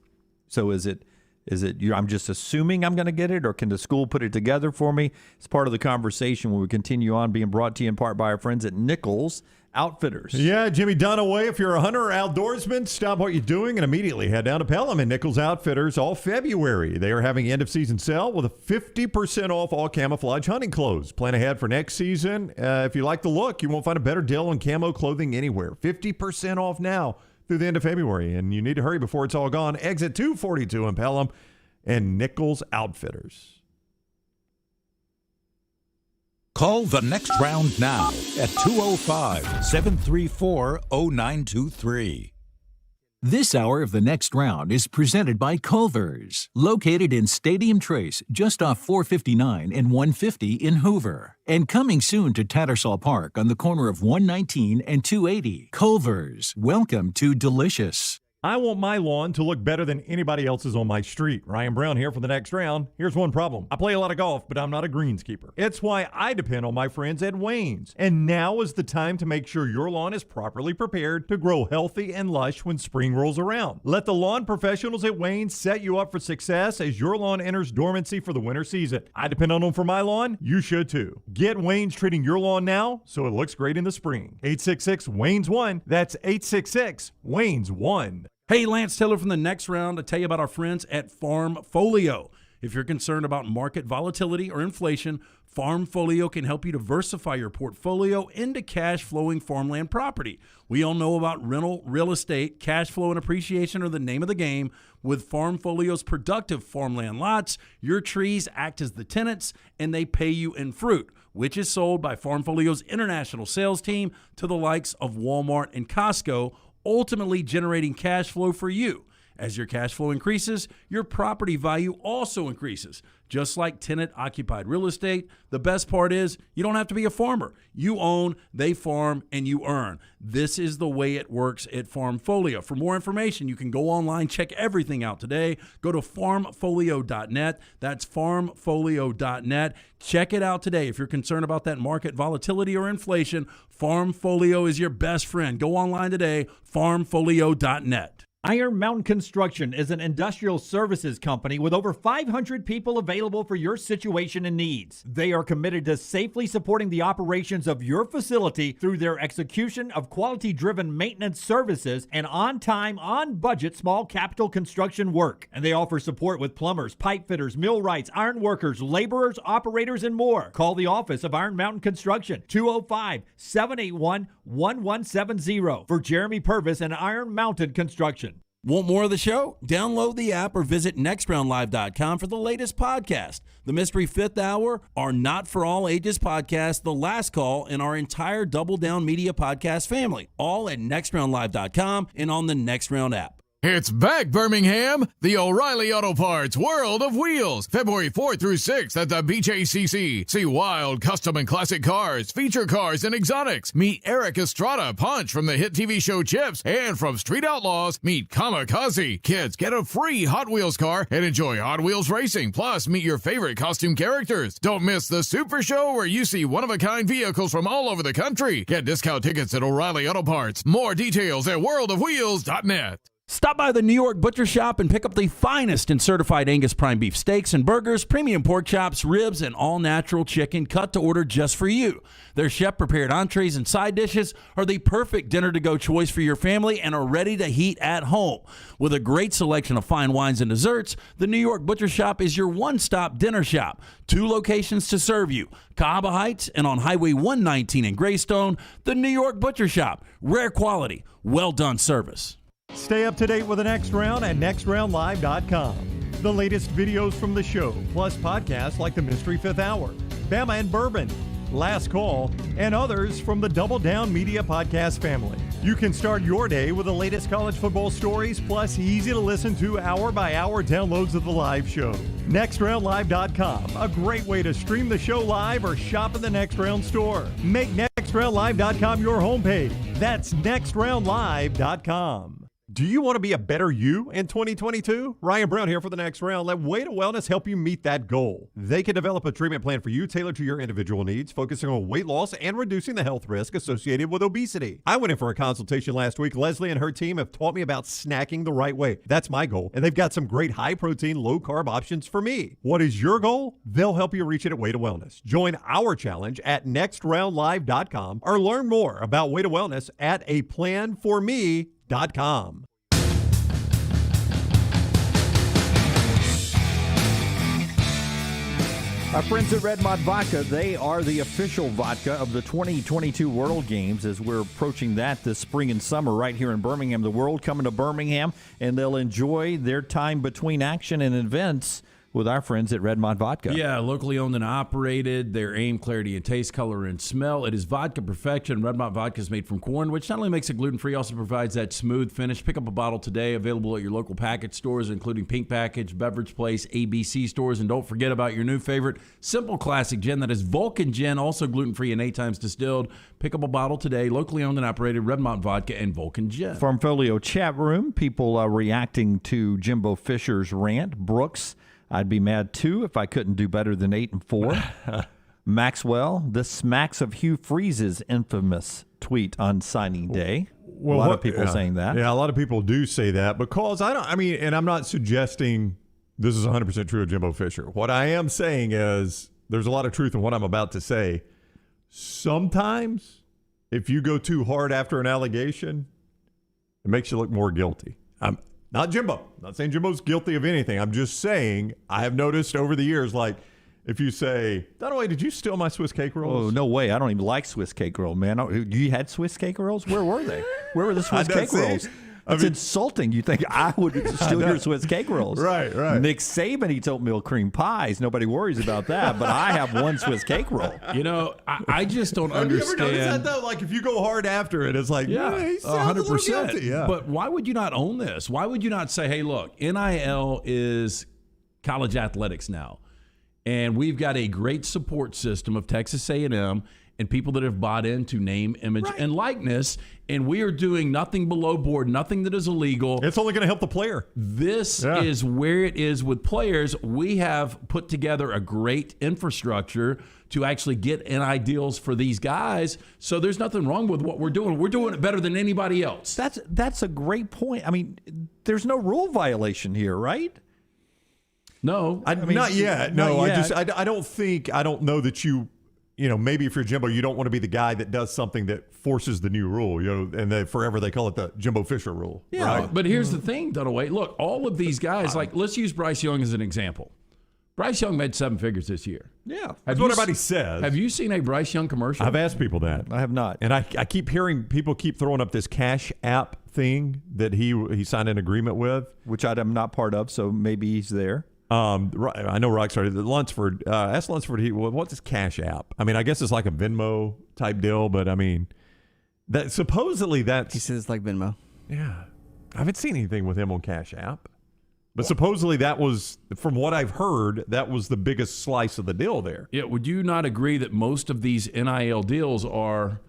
So is it Is it I'm just assuming I'm going to get it, or can the school put it together for me? It's part of the conversation when we continue on, being brought to you in part by our friends at Nichols Outfitters. Yeah, Jimmy Dunaway. If you're a hunter or outdoorsman, stop what you're doing and immediately head down to Pelham and Nichols Outfitters all February. They are having end-of-season sale with a 50% off all camouflage hunting clothes. Plan ahead for next season. If you like the look, you won't find a better deal on camo clothing anywhere. 50% off now through the end of February, and you need to hurry before it's all gone. Exit 242 in Pelham and Nichols Outfitters. Call the Next Round now at 205-734-0923. This hour of the Next Round is presented by Culver's, located in Stadium Trace, just off 459 and 150 in Hoover. And coming soon to Tattersall Park on the corner of 119 and 280. Culver's, welcome to delicious. I want my lawn to look better than anybody else's on my street. Ryan Brown here for the Next Round. Here's one problem. I play a lot of golf, but I'm not a greenskeeper. It's why I depend on my friends at Wayne's. And now is the time to make sure your lawn is properly prepared to grow healthy and lush when spring rolls around. Let the lawn professionals at Wayne's set you up for success as your lawn enters dormancy for the winter season. I depend on them for my lawn. You should too. Get Wayne's treating your lawn now so it looks great in the spring. 866-WAYNES-1. That's 866-WAYNES-1. Hey, Lance Taylor from the Next Round to tell you about our friends at Farmfolio. If you're concerned about market volatility or inflation, Farmfolio can help you diversify your portfolio into cash-flowing farmland property. We all know about rental real estate. Cash flow and appreciation are the name of the game. With Farmfolio's productive farmland lots, your trees act as the tenants, and they pay you in fruit, which is sold by Farmfolio's international sales team to the likes of Walmart and Costco, ultimately generating cash flow for you. As your cash flow increases, your property value also increases. Just like tenant-occupied real estate, the best part is you don't have to be a farmer. You own, they farm, and you earn. This is the way it works at Farmfolio. For more information, you can go online, check everything out today. Go to farmfolio.net. That's farmfolio.net. Check it out today. If you're concerned about that market volatility or inflation, Farmfolio is your best friend. Go online today, farmfolio.net. Iron Mountain Construction is an industrial services company with over 500 people available for your situation and needs. They are committed to safely supporting the operations of your facility through their execution of quality-driven maintenance services and on-time, on-budget small capital construction work. And they offer support with plumbers, pipe fitters, millwrights, iron workers, laborers, operators, and more. Call the office of Iron Mountain Construction, 205-781-1170 for Jeremy Purvis and Iron Mountain Construction. Want more of the show? Download the app or visit nextroundlive.com for the latest podcast. The Mystery Fifth Hour, our Not For All Ages podcast, The Last Call, and our entire Double Down Media podcast family. All at nextroundlive.com and on the Next Round app. It's back, Birmingham! The O'Reilly Auto Parts World of Wheels, February 4th through 6th at the BJCC. See wild, custom, and classic cars, feature cars, and exotics. Meet Eric Estrada, Punch from the hit TV show Chips, and from Street Outlaws, meet Kamikaze. Kids, get a free Hot Wheels car and enjoy Hot Wheels racing. Plus, meet your favorite costume characters. Don't miss the Super Show where you see one-of-a-kind vehicles from all over the country. Get discount tickets at O'Reilly Auto Parts. More details at worldofwheels.net. Stop by the New York Butcher Shop and pick up the finest in certified Angus prime beef steaks and burgers, premium pork chops, ribs, and all-natural chicken cut to order just for you. Their chef-prepared entrees and side dishes are the perfect dinner-to-go choice for your family and are ready to heat at home. With a great selection of fine wines and desserts, the New York Butcher Shop is your one-stop dinner shop. 2 locations to serve you, Cahaba Heights and on Highway 119 in Greystone. The New York Butcher Shop. Rare quality, well-done service. Stay up to date with the Next Round at nextroundlive.com. The latest videos from the show, plus podcasts like the Mystery Fifth Hour, Bama and Bourbon, Last Call, and others from the Double Down Media podcast family. You can start your day with the latest college football stories, plus easy to listen to hour-by-hour downloads of the live show. NextRoundLive.com, a great way to stream the show live or shop in the Next Round store. Make NextRoundLive.com your homepage. That's NextRoundLive.com. Do you want to be a better you in 2022? Ryan Brown here for the next round. Let Weight of Wellness help you meet that goal. They can develop a treatment plan for you tailored to your individual needs, focusing on weight loss and reducing the health risk associated with obesity. I went in for a consultation last week. Leslie and her team have taught me about snacking the right way. That's my goal. And they've got some great high-protein, low-carb options for me. What is your goal? They'll help you reach it at Weight of Wellness. Join our challenge at nextroundlive.com or learn more about Weight of Wellness at aplanforme.com. Our friends at Redmont Vodka, they are the official vodka of the 2022 World Games as we're approaching that this spring and summer right here in Birmingham. The World coming to Birmingham, and they'll enjoy their time between action and events with our friends at Redmont Vodka. Yeah, locally owned and operated. Their aim, clarity, and taste, color, and smell. It is vodka perfection. Redmont Vodka is made from corn, which not only makes it gluten-free, also provides that smooth finish. Pick up a bottle today, available at your local package stores, including Pink Package, Beverage Place, ABC stores. And don't forget about your new favorite, Simple Classic Gin. That is Vulcan Gin, also gluten-free and 8 times distilled. Pick up a bottle today, locally owned and operated, Redmont Vodka and Vulcan Gin. Farmfolio chat room, people reacting to Jimbo Fisher's rant. Brooks, I'd be mad, too, if I couldn't do better than 8 and 4. Maxwell, this smacks of Hugh Freeze's infamous tweet on signing day. Well, a lot of people saying that. Yeah, a lot of people do say that because and I'm not suggesting this is 100% true of Jimbo Fisher. What I am saying is there's a lot of truth in what I'm about to say. Sometimes if you go too hard after an allegation, it makes you look more guilty. Not Jimbo. I'm not saying Jimbo's guilty of anything. I'm just saying I have noticed over the years, like if you say, Dunaway, did you steal my Swiss cake rolls? Oh, no way. I don't even like Swiss cake roll, man. You had Swiss cake rolls? Where were they? Where were the Swiss cake rolls? It's insulting. You think I would steal your Swiss cake rolls. Right. Nick Saban eats oatmeal cream pies. Nobody worries about that, but I have one Swiss cake roll. You know, I just don't understand. Have you ever noticed that, though? Like, if you go hard after it, it's like, yeah, he sounds 100%. A little guilty. Yeah. But why would you not own this? Why would you not say, hey, look, NIL is college athletics now, and we've got a great support system of Texas A&M and people that have bought into name, image, and likeness, and we are doing nothing below board, nothing that is illegal. It's only going to help the player. This is where it is with players. We have put together a great infrastructure to actually get NI deals for these guys, so there's nothing wrong with what we're doing. We're doing it better than anybody else. That's a great point. I mean, there's no rule violation here, right? No. Not yet. No, I don't know that you know, maybe if you're Jimbo, you don't want to be the guy that does something that forces the new rule, you know, and forever they call it the Jimbo Fisher rule. Yeah, right? But here's the thing, Dunaway. Look, all of these guys, like, let's use Bryce Young as an example. Bryce Young made 7 figures this year. Yeah, that's what everybody says. Have you seen a Bryce Young commercial? I've asked people that. I have not. And I keep hearing people keep throwing up this Cash App thing that he signed an agreement with. Which I'm not part of, so maybe he's there. I know Rockstar. Lunsford, ask Lunsford, what's his Cash App? I mean, I guess it's like a Venmo type deal, but I mean, that supposedly that's... He says it's like Venmo. Yeah. I haven't seen anything with him on Cash App. But supposedly that was, from what I've heard, that was the biggest slice of the deal there. Yeah, would you not agree that most of these NIL deals are,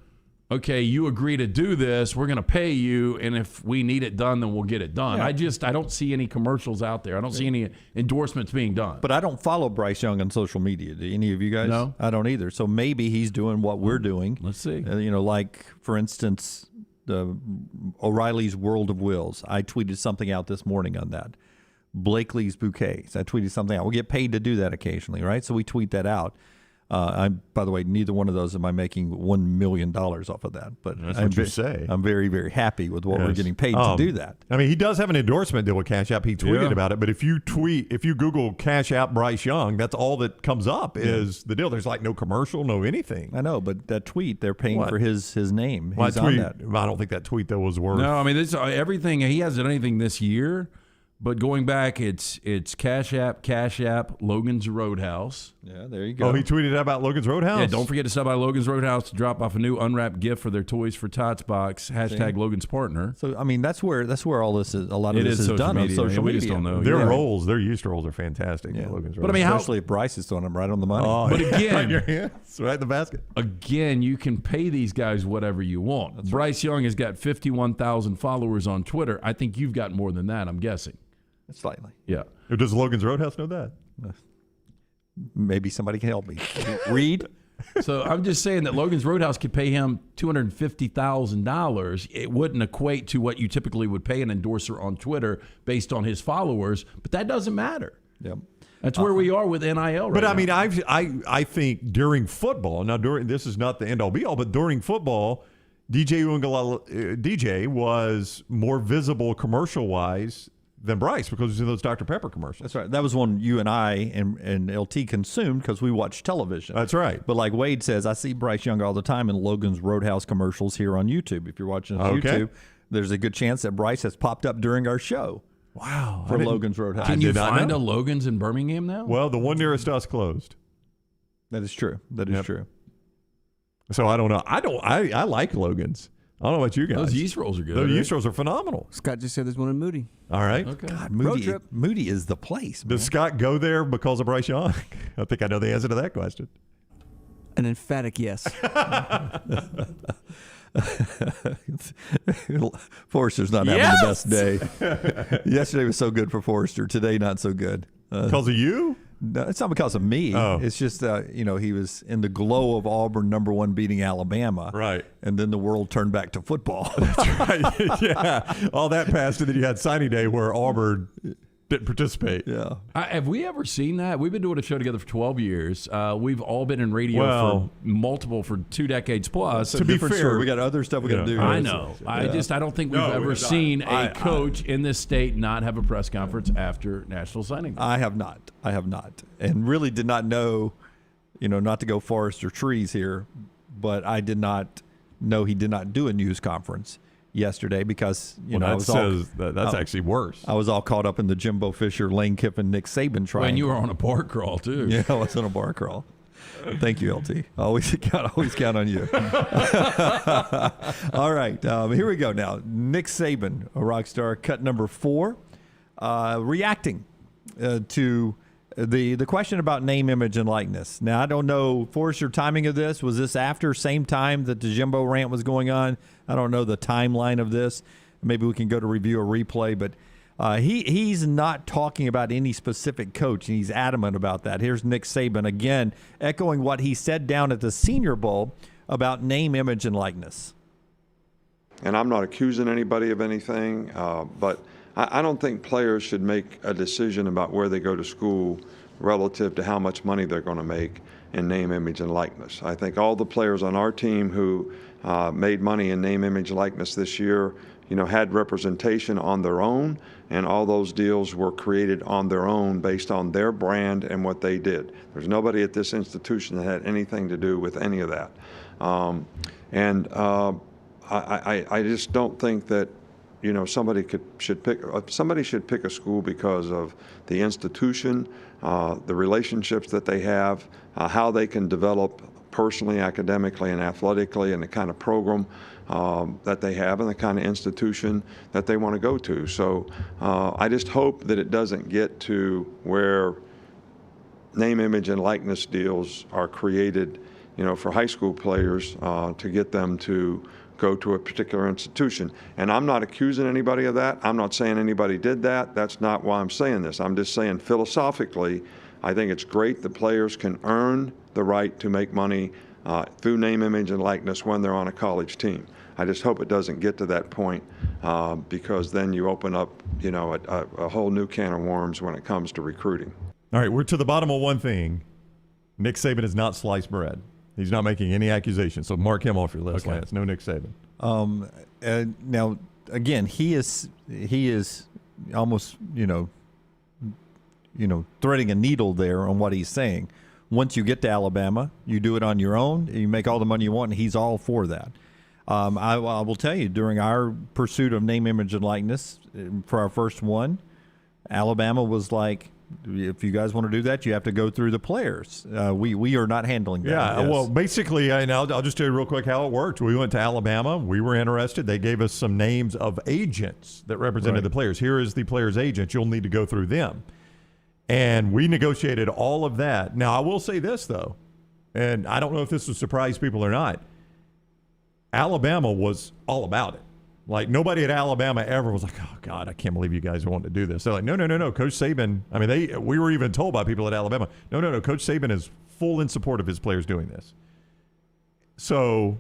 okay, you agree to do this, we're going to pay you, and if we need it done, then we'll get it done. Yeah. I don't see any commercials out there. I don't see any endorsements being done. But I don't follow Bryce Young on social media. Do any of you guys? No. I don't either. So maybe he's doing what we're doing. Let's see. Like, for instance, O'Reilly's World of Wills. I tweeted something out this morning on that. Blakely's Bouquets. I tweeted something out. We get paid to do that occasionally, right? So we tweet that out. By the way, neither one of those am I making $1 million off of that. But that's what you say. I'm very, very happy with what we're getting paid to do that. I mean, he does have an endorsement deal with Cash App. He tweeted about it. But if you Google Cash App Bryce Young, that's all that comes up is the deal. There's like no commercial, no anything. I know, but that tweet, they're paying for his name. Well, He's on that. I don't think that tweet though was worth. No, I mean, this everything. He hasn't done anything this year. But going back, it's Cash App, Logan's Roadhouse. Yeah, there you go. Oh, he tweeted about Logan's Roadhouse? Yeah, don't forget to stop by Logan's Roadhouse to drop off a new unwrapped gift for their Toys for Tots box. # Logan's Partner. So, I mean, that's where all this is. A lot of this is done on social We media. just don't know. Their rolls, their yeast rolls are fantastic. Yeah. Logan's But I mean, especially if Bryce is throwing them right on the money. Oh, but again, it's right in the basket. Again, you can pay these guys whatever you want. That's Bryce Young has got 51,000 followers on Twitter. I think you've got more than that, I'm guessing. Slightly. Yeah. Does Logan's Roadhouse know that? Maybe somebody can help me. Read. So I'm just saying that Logan's Roadhouse could pay him $250,000. It wouldn't equate to what you typically would pay an endorser on Twitter based on his followers, but that doesn't matter. Yep. That's where we are with NIL right But I now. mean, I think during football, this is not the end all be all, but during football, DJ was more visible commercial wise than Bryce because he was in those Dr. Pepper commercials. That's right. That was one you and I and LT consumed because we watched television. That's right. But like Wade says, I see Bryce Young all the time in Logan's Roadhouse commercials here on YouTube. If you're watching on YouTube, there's a good chance that Bryce has popped up during our show. Wow. For Logan's Roadhouse. Can you find a Logan's in Birmingham now? Well, the one nearest us closed. That is true. That is true. So I don't know. I like Logan's. I don't know about you guys. Those yeast rolls are good. Those yeast rolls are phenomenal. Scott just said there's one in Moody. All right. Okay. God, Road trip. Moody is the place. Man. Does Scott go there because of Bryce Young? I think I know the answer to that question. An emphatic yes. Forrester's not having the best day. Yesterday was so good for Forrester. Today, not so good. Because of you? No, it's not because of me. Oh. It's just, he was in the glow of Auburn #1 beating Alabama. Right. And then the world turned back to football. That's right. Yeah. All that passed, and then you had signing day where Auburn didn't participate. Yeah. Have we ever seen that? We've been doing a show together for 12 years. We've all been in radio for 2 decades plus. To be fair, we got other stuff we got to do. I know. I don't think we've ever seen a coach in this state not have a press conference after National Signing Day. I have not. And really did not know, not to go forest or trees here, but I did not know he did not do a news conference yesterday because, that's actually worse. I was all caught up in the Jimbo Fisher, Lane Kiffin, Nick Saban triangle. And you were on a bar crawl, too. Yeah, I was on a bar crawl. Thank you, LT. Always count on you. All right, here we go now. Nick Saban, a rock star, cut number 4, reacting to the question about name, image, and likeness. Now, I don't know, Forrest, your timing of this. Was this after, same time that the Jimbo rant was going on? I don't know the timeline of this. Maybe we can go to review a replay, but he's not talking about any specific coach, and he's adamant about that. Here's Nick Saban, again, echoing what he said down at the Senior Bowl about name, image, and likeness. And I'm not accusing anybody of anything, but I don't think players should make a decision about where they go to school relative to how much money they're going to make in name, image, and likeness. I think all the players on our team who made money in name, image, likeness this year, had representation on their own, and all those deals were created on their own based on their brand and what they did. There's nobody at this institution that had anything to do with any of that. I just don't think that somebody should pick a school because of the institution, the relationships that they have, how they can develop personally, academically, and athletically, and the kind of program that they have and the kind of institution that they want to go to. So I just hope that it doesn't get to where name, image, and likeness deals are created, for high school players to get them to go to a particular institution. And I'm not accusing anybody of that. I'm not saying anybody did that. That's not why I'm saying this. I'm just saying philosophically, I think it's great that players can earn the right to make money through name, image, and likeness when they're on a college team. I just hope it doesn't get to that point because then you open up, a whole new can of worms when it comes to recruiting. All right, we're to the bottom of one thing. Nick Saban is not sliced bread. He's not making any accusations, so mark him off your list. Okay. Lance. No Nick Saban. Now, again, he is almost threading a needle there on what he's saying. Once you get to Alabama, you do it on your own. You make all the money you want, and he's all for that. I will tell you, during our pursuit of name, image, and likeness for our first one, Alabama was like if you guys want to do that, you have to go through the players. We are not handling that. Yeah, Yes. well, basically, I'll just tell you real quick how it worked. We went to Alabama. We were interested. They gave us some names of agents that represented the players. Here is the player's agent. You'll need to go through them. And we negotiated all of that. Now, I will say this, though, and I don't know if this will surprise people or not. Alabama was all about it. Like, nobody at Alabama ever was like, oh, God, I can't believe you guys are wanting to do this. They're like, no. Coach Saban, I mean, we were even told by people at Alabama, no. Coach Saban is full in support of his players doing this. So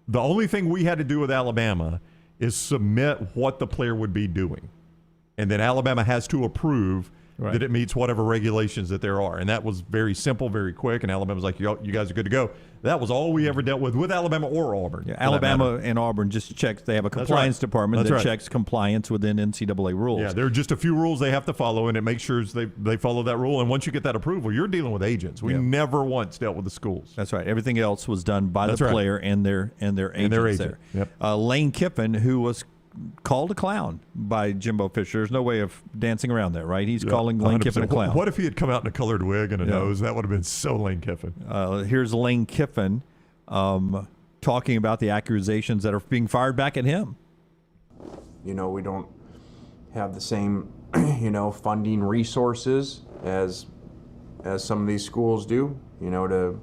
the only thing we had to do with Alabama is submit what the player would be doing. And then Alabama has to approve that it meets whatever regulations that there are. And that was very simple, very quick. And Alabama's like, you guys are good to go. That was all we ever dealt with Alabama or Auburn. Yeah, Alabama and Auburn just checks. They have a compliance department that checks compliance within NCAA rules. Yeah, there are just a few rules they have to follow, and it makes sure they follow that rule. And once you get that approval, you're dealing with agents. We never once dealt with the schools. That's right. Everything else was done by the player and their agents there. Yep. Lane Kiffin, who was called a clown by Jimbo Fisher. There's no way of dancing around that, right? He's calling Lane 100%. Kiffin a clown. What if he had come out in a colored wig and a nose? That would have been so Lane Kiffin. Here's Lane Kiffin talking about the accusations that are being fired back at him. We don't have the same, funding resources as some of these schools do, for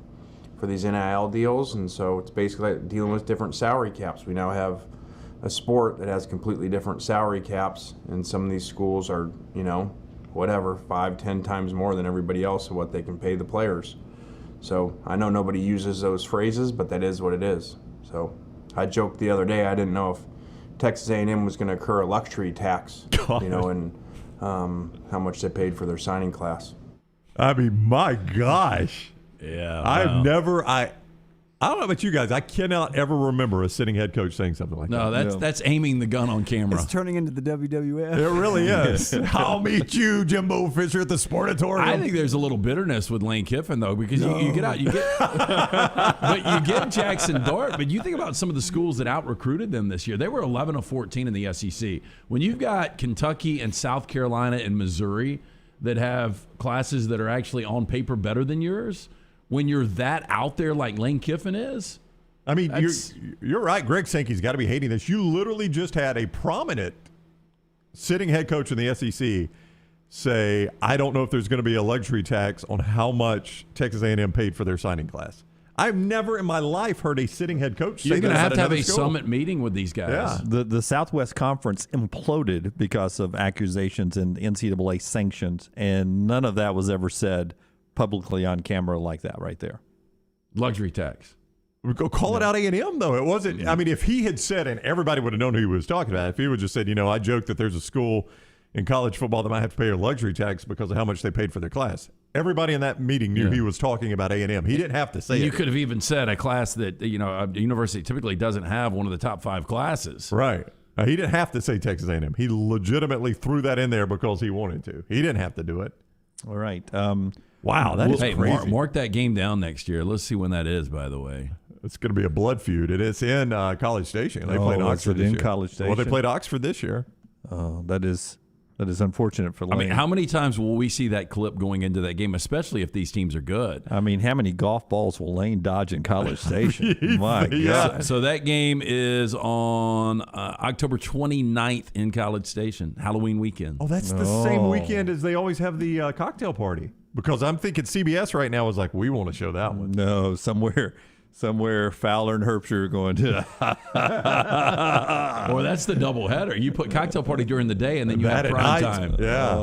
these NIL deals. And so it's basically like dealing with different salary caps. We now have a sport that has completely different salary caps, and some of these schools are, 5-10 times more than everybody else of what they can pay the players. So I know nobody uses those phrases, but that is what it is. So I joked the other day, I didn't know if Texas A&M was going to incur a luxury tax, and how much they paid for their signing class. I mean, my gosh. Yeah. I don't know about you guys. I cannot ever remember a sitting head coach saying something like that. No, that's aiming the gun on camera. It's turning into the WWF. It really is. I'll meet you, Jimbo Fisher, at the Sportatorium. I think there's a little bitterness with Lane Kiffin, though, because you get out, but you get Jackson Dart. But you think about some of the schools that out-recruited them this year. They were 11 of 14 in the SEC. When you've got Kentucky and South Carolina and Missouri that have classes that are actually on paper better than yours, when you're that out there like Lane Kiffin is? I mean, you're right. Greg Sankey's got to be hating this. You literally just had a prominent sitting head coach in the SEC say, I don't know if there's going to be a luxury tax on how much Texas A&M paid for their signing class. I've never in my life heard a sitting head coach say that. You're going to have a summit meeting with these guys. Yeah. The Southwest Conference imploded because of accusations and NCAA sanctions, and none of that was ever said publicly on camera like that right there. Luxury tax. We go call it out A&M, though. It wasn't. I mean, if he had said, and everybody would have known who he was talking about, if he would just said, I joked that there's a school in college football that might have to pay a luxury tax because of how much they paid for their class. Everybody in that meeting knew he was talking about A&M. He didn't have to say it. You could have even said a class that, a university typically doesn't have one of the top 5 classes. Right. He didn't have to say Texas A&M. He legitimately threw that in there because he wanted to. He didn't have to do it. All right. Wow, that is crazy. Mark that game down next year. Let's see when that is, by the way. It's going to be a blood feud. It is in College Station. They played Oxford this year. College Station. Well, they played Oxford this year. That is unfortunate for Lane. I mean, how many times will we see that clip going into that game, especially if these teams are good? I mean, how many golf balls will Lane dodge in College Station? My God. So that game is on October 29th in College Station, Halloween weekend. Oh, that's the same weekend as they always have the cocktail party. Because I'm thinking CBS right now is like, we want to show that one. No, somewhere Fowler and Herbster are going to. Or that's the doubleheader. You put cocktail party during the day, and then you have prime time. Yeah.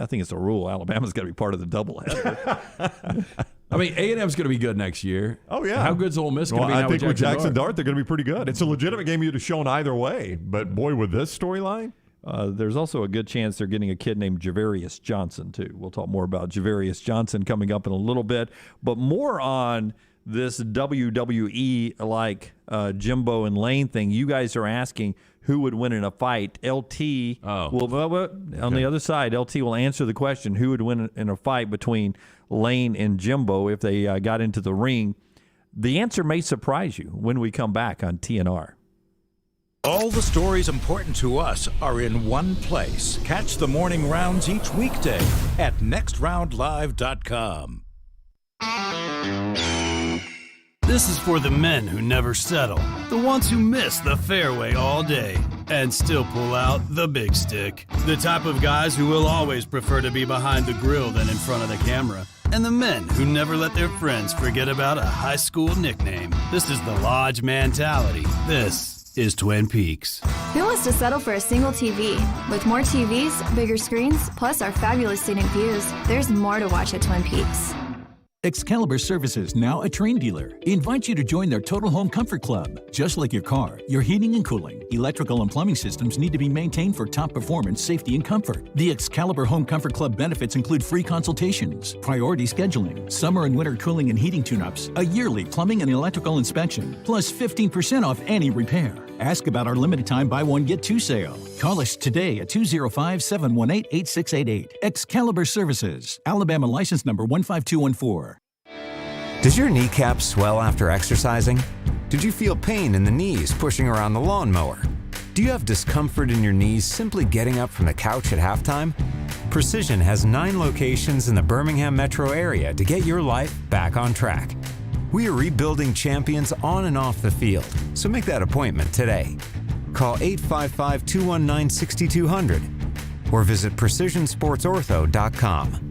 I think it's a rule. Alabama's got to be part of the doubleheader. I mean, A&M's going to be good next year. Oh, yeah. How good's Ole Miss going to be now I think with Jackson Dart? Dart, they're going to be pretty good. It's a legitimate game you'd have shown either way. But, boy, with this storyline. There's also a good chance they're getting a kid named Javarius Johnson, too. We'll talk more about Javarius Johnson coming up in a little bit. But more on this WWE-like Jimbo and Lane thing. You guys are asking who would win in a fight. LT on the other side, LT will answer the question, who would win in a fight between Lane and Jimbo if they got into the ring. The answer may surprise you when we come back on TNR. All the stories important to us are in one place. Catch the morning rounds each weekday at nextroundlive.com. This is for the men who never settle, the ones who miss the fairway all day and still pull out the big stick, the type of guys who will always prefer to be behind the grill than in front of the camera, and the men who never let their friends forget about a high school nickname. This is the Lodge mentality. This is Twin Peaks. Who wants to settle for a single TV? With more TVs, bigger screens, plus our fabulous scenic views, there's more to watch at Twin Peaks. Excalibur Services, now a Train dealer, invites you to join their Total Home Comfort Club. Just like your car, your heating and cooling, electrical and plumbing systems need to be maintained for top performance, safety, and comfort. The Excalibur Home Comfort Club benefits include free consultations, priority scheduling, summer and winter cooling and heating tune-ups, a yearly plumbing and electrical inspection, plus 15% off any repair. Ask about our limited time buy one, get two sale. Call us today at 205-718-8688. Excalibur Services, Alabama license number 15214. Does your kneecap swell after exercising? Did you feel pain in the knees pushing around the lawnmower? Do you have discomfort in your knees simply getting up from the couch at halftime? Precision has 9 locations in the Birmingham metro area to get your life back on track. We are rebuilding champions on and off the field, so make that appointment today. Call 855-219-6200 or visit precisionsportsortho.com.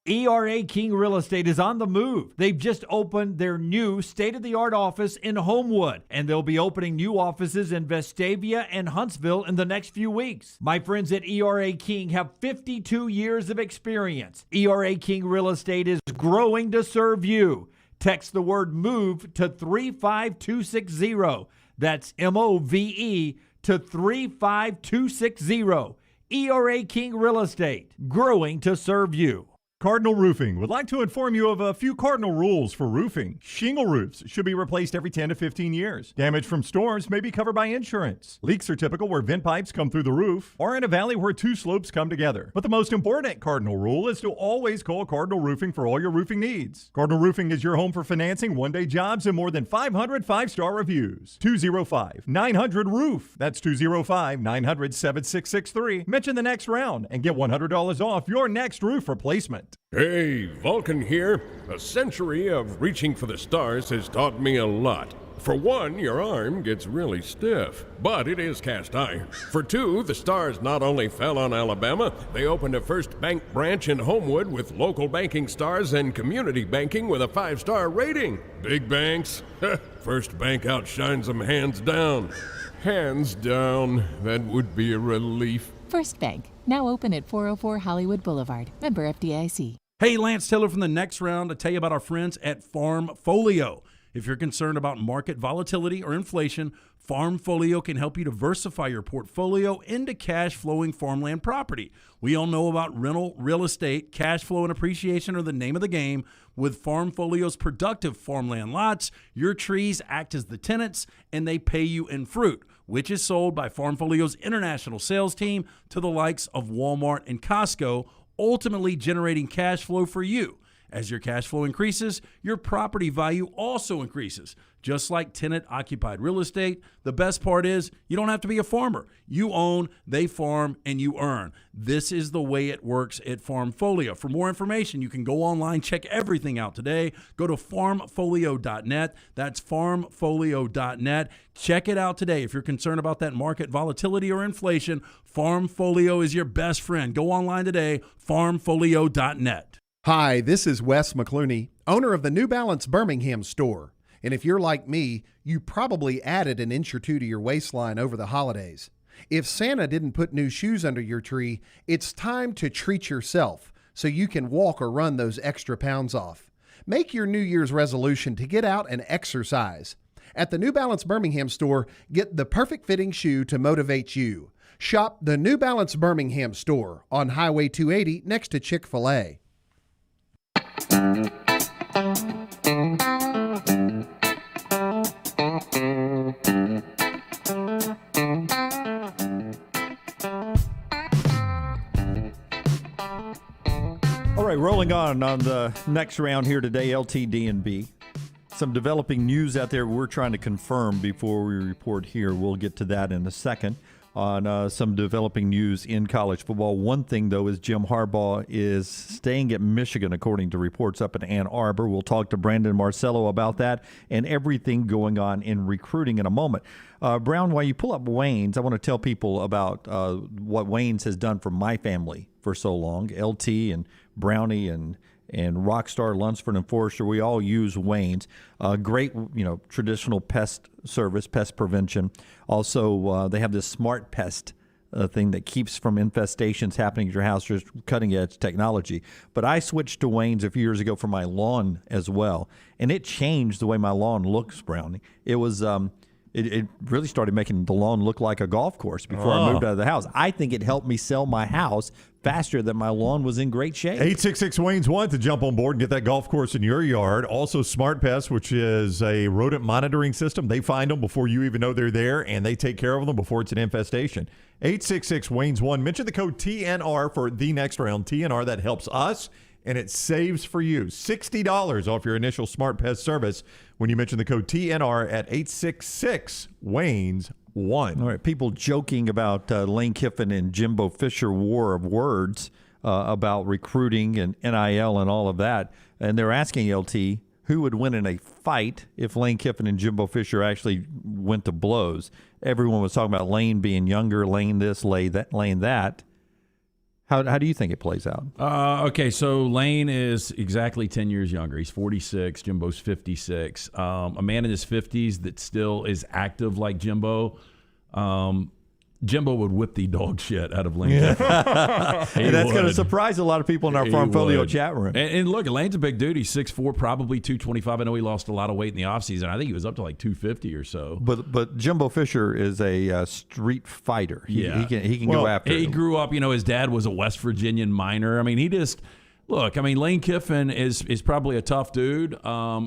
ERA King Real Estate is on the move. They've just opened their new state-of-the-art office in Homewood, and they'll be opening new offices in Vestavia and Huntsville in the next few weeks. My friends at ERA King have 52 years of experience. ERA King Real Estate is growing to serve you. Text the word MOVE to 35260. That's MOVE to 35260. ERA King Real Estate, growing to serve you. Cardinal Roofing would like to inform you of a few cardinal rules for roofing. Shingle roofs should be replaced every 10 to 15 years. Damage from storms may be covered by insurance. Leaks are typical where vent pipes come through the roof or in a valley where 2 slopes come together. But the most important cardinal rule is to always call Cardinal Roofing for all your roofing needs. Cardinal Roofing is your home for financing, one-day jobs, and more than 500 5-star reviews. 205-900-ROOF. That's 205-900-7663. Mention the next round and get $100 off your next roof replacement. Hey, Vulcan here. A century of reaching for the stars has taught me a lot. For one, your arm gets really stiff, but it is cast iron. For two, the stars not only fell on Alabama, they opened a First Bank branch in Homewood with local banking stars and community banking with a 5-star rating. Big banks? First Bank outshines them hands down. Hands down. That would be a relief. First Bank, now open at 404 Hollywood Boulevard. Member FDIC. Hey, Lance Taylor from the Next Round to tell you about our friends at Farmfolio. If you're concerned about market volatility or inflation, Farmfolio can help you diversify your portfolio into cash-flowing farmland property. We all know about rental real estate. Cash flow and appreciation are the name of the game. With Farmfolio's productive farmland lots, your trees act as the tenants, and they pay you in fruit, which is sold by Farmfolio's international sales team to the likes of Walmart and Costco, ultimately generating cash flow for you. As your cash flow increases, your property value also increases. Just like tenant-occupied real estate, the best part is you don't have to be a farmer. You own, they farm, and you earn. This is the way it works at Farmfolio. For more information, you can go online, check everything out today. Go to farmfolio.net. That's farmfolio.net. Check it out today. If you're concerned about that market volatility or inflation, Farmfolio is your best friend. Go online today, farmfolio.net. Hi, this is Wes McClooney, owner of the New Balance Birmingham store. And if you're like me, you probably added an inch or two to your waistline over the holidays. If Santa didn't put new shoes under your tree, it's time to treat yourself so you can walk or run those extra pounds off. Make your New Year's resolution to get out and exercise. At the New Balance Birmingham store, get the perfect fitting shoe to motivate you. Shop the New Balance Birmingham store on Highway 280 next to Chick-fil-A. All right, rolling on the next round here today, LTD&B. Some developing news out there we're trying to confirm before we report here. We'll get to that in a second on some developing news in college football. One thing, though, is Jim Harbaugh is staying at Michigan, according to reports up in Ann Arbor. We'll talk to Brandon Marcello about that and everything going on in recruiting in a moment. Brown, while you pull up Wayne's, I want to tell people about what Wayne's has done for my family for so long. LT and Brownie and Rockstar, Lunsford, and Forrester, we all use Wayne's. Great, traditional pest service, pest prevention. Also, they have this smart pest thing that keeps from infestations happening at your house, just cutting-edge technology. But I switched to Wayne's a few years ago for my lawn as well, and it changed the way my lawn looks, Brownie. It was... It really started making the lawn look like a golf course before I moved out of the house. I think it helped me sell my house faster than my lawn was in great shape. 866 Wayne's 1 to jump on board and get that golf course in your yard. Also, Smart Pest, which is a rodent monitoring system. They find them before you even know they're there, and they take care of them before it's an infestation. 866 Wayne's 1. Mention the code TNR for the next round. TNR, that helps us, and it saves for you $60 off your initial Smart Pest service when you mention the code TNR at 866 Wayne's 1. All right, people joking about Lane Kiffin and Jimbo Fisher war of words about recruiting and NIL and all of that. And they're asking LT who would win in a fight if Lane Kiffin and Jimbo Fisher actually went to blows. Everyone was talking about Lane being younger, Lane this, Lane that. How do you think it plays out? Okay, so Lane is exactly 10 years younger. He's 46. Jimbo's 56. A man in his 50s that still is active like Jimbo. Jimbo would whip the dog shit out of Lane. And that's going to surprise a lot of people in our Farmfolio chat room. And look, Lane's a big dude. He's 6'4", probably 225. I know he lost a lot of weight in the offseason. I think he was up to like 250 or so. But Jimbo Fisher is a street fighter. He can go after it. He grew up, his dad was a West Virginian miner. I mean, Lane Kiffin is probably a tough dude.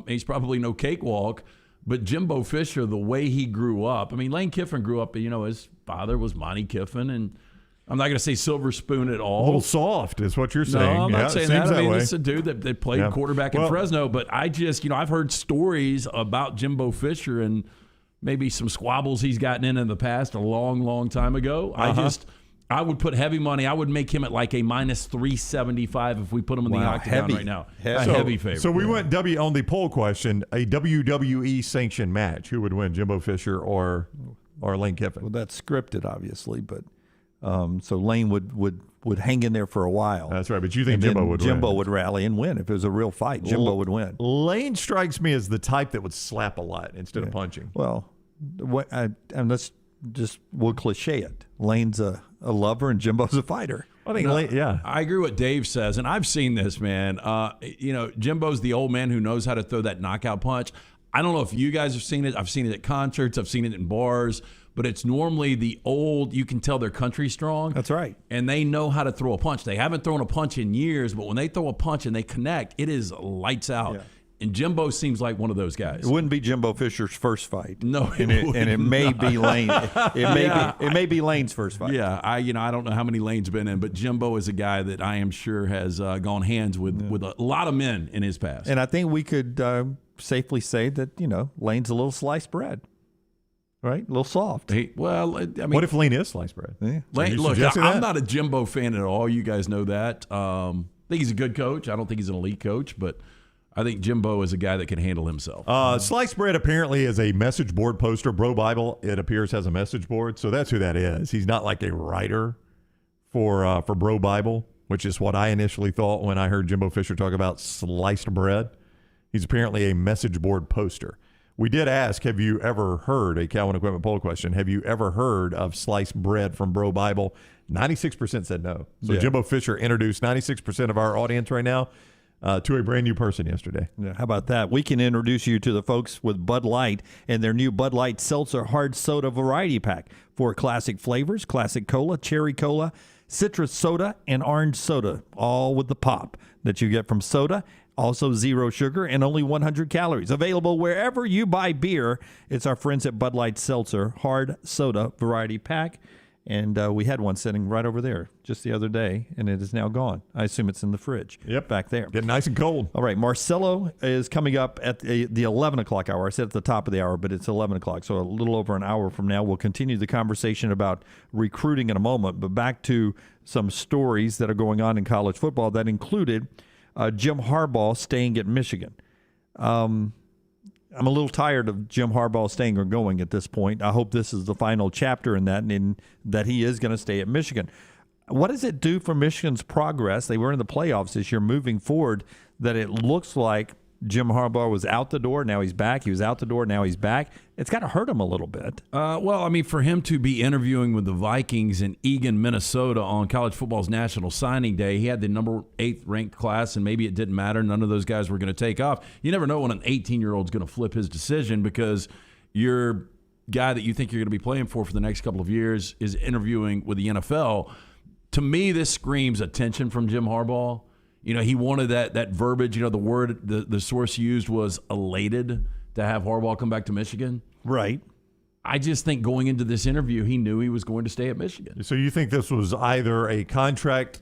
He's probably no cakewalk. But Jimbo Fisher, the way he grew up, Lane Kiffin grew up, his father was Monty Kiffin, and I'm not going to say silver spoon at all. A little soft is what you're saying. No, I'm not saying that. It's a dude that played quarterback in Well, Fresno, but I just, I've heard stories about Jimbo Fisher and maybe some squabbles he's gotten in the past a long, long time ago. I would put heavy money. I would make him at like a minus 375 if we put him in the octagon right now. Heavy favorite. So we went on the poll question, a WWE sanctioned match. Who would win, Jimbo Fisher or Lane Kiffin? Well, that's scripted, obviously, but so Lane would hang in there for a while. That's right, but you think Jimbo would win? Jimbo would rally and win. If it was a real fight, Jimbo would win. Lane strikes me as the type that would slap a lot instead of punching. Well, we'll cliche it. Lane's a lover and Jimbo's a fighter. I think I agree with what Dave says, and I've seen this, man. Jimbo's the old man who knows how to throw that knockout punch. I don't know if you guys have seen it. I've seen it at concerts. I've seen it in bars. But it's normally the old, you can tell they're country strong. That's right. And they know how to throw a punch. They haven't thrown a punch in years, but when they throw a punch and they connect, it is lights out. Yeah. And Jimbo seems like one of those guys. It wouldn't be Jimbo Fisher's first fight. No, it may be Lane. It may be Lane's first fight. Yeah, I don't know how many Lane's been in, but Jimbo is a guy that I am sure has gone hands with a lot of men in his past. And I think we could safely say that Lane's a little sliced bread. Right, a little soft. What if Lane is sliced bread? Yeah. Lane, look, I'm not a Jimbo fan at all. You guys know that. I think he's a good coach. I don't think he's an elite coach, but I think Jimbo is a guy that can handle himself. Sliced bread apparently is a message board poster. Bro Bible, it appears, has a message board, so that's who that is. He's not like a writer for Bro Bible, which is what I initially thought when I heard Jimbo Fisher talk about sliced bread. He's apparently a message board poster. We did ask, have you ever heard, a Cowan Equipment poll question, have you ever heard of sliced bread from Bro Bible? 96% said no. So Jimbo Fisher introduced 96% of our audience right now to a brand new person yesterday. Yeah, how about that? We can introduce you to the folks with Bud Light and their new Bud Light Seltzer Hard Soda Variety Pack. 4 classic flavors, classic cola, cherry cola, citrus soda, and orange soda, all with the pop that you get from soda. Also 0 sugar and only 100 calories. Available wherever you buy beer. It's our friends at Bud Light Seltzer Hard Soda Variety Pack. And we had one sitting right over there just the other day, and it is now gone. I assume it's in the fridge. Yep. Back there. Getting nice and cold. All right. Marcello is coming up at the 11 o'clock hour. I said at the top of the hour, but it's 11 o'clock. So a little over an hour from now, we'll continue the conversation about recruiting in a moment. But back to some stories that are going on in college football that included Jim Harbaugh staying at Michigan. I'm a little tired of Jim Harbaugh staying or going at this point. I hope this is the final chapter in that, and in that he is going to stay at Michigan. What does it do for Michigan's progress? They were in the playoffs this year moving forward, that it looks like Jim Harbaugh was out the door, now he's back. He was out the door, now he's back. It's got to hurt him a little bit. Well, I mean, for him to be interviewing with the Vikings in Eagan, Minnesota on college football's National Signing Day, he had the number 8th ranked class, and maybe it didn't matter. None of those guys were going to take off. You never know when an 18-year-old's going to flip his decision, because your guy that you think you're going to be playing for the next couple of years is interviewing with the NFL. To me, this screams attention from Jim Harbaugh. You know, he wanted that verbiage. You know, the word the source used was elated to have Harbaugh come back to Michigan. Right. I just think going into this interview, he knew he was going to stay at Michigan. So you think this was either a contract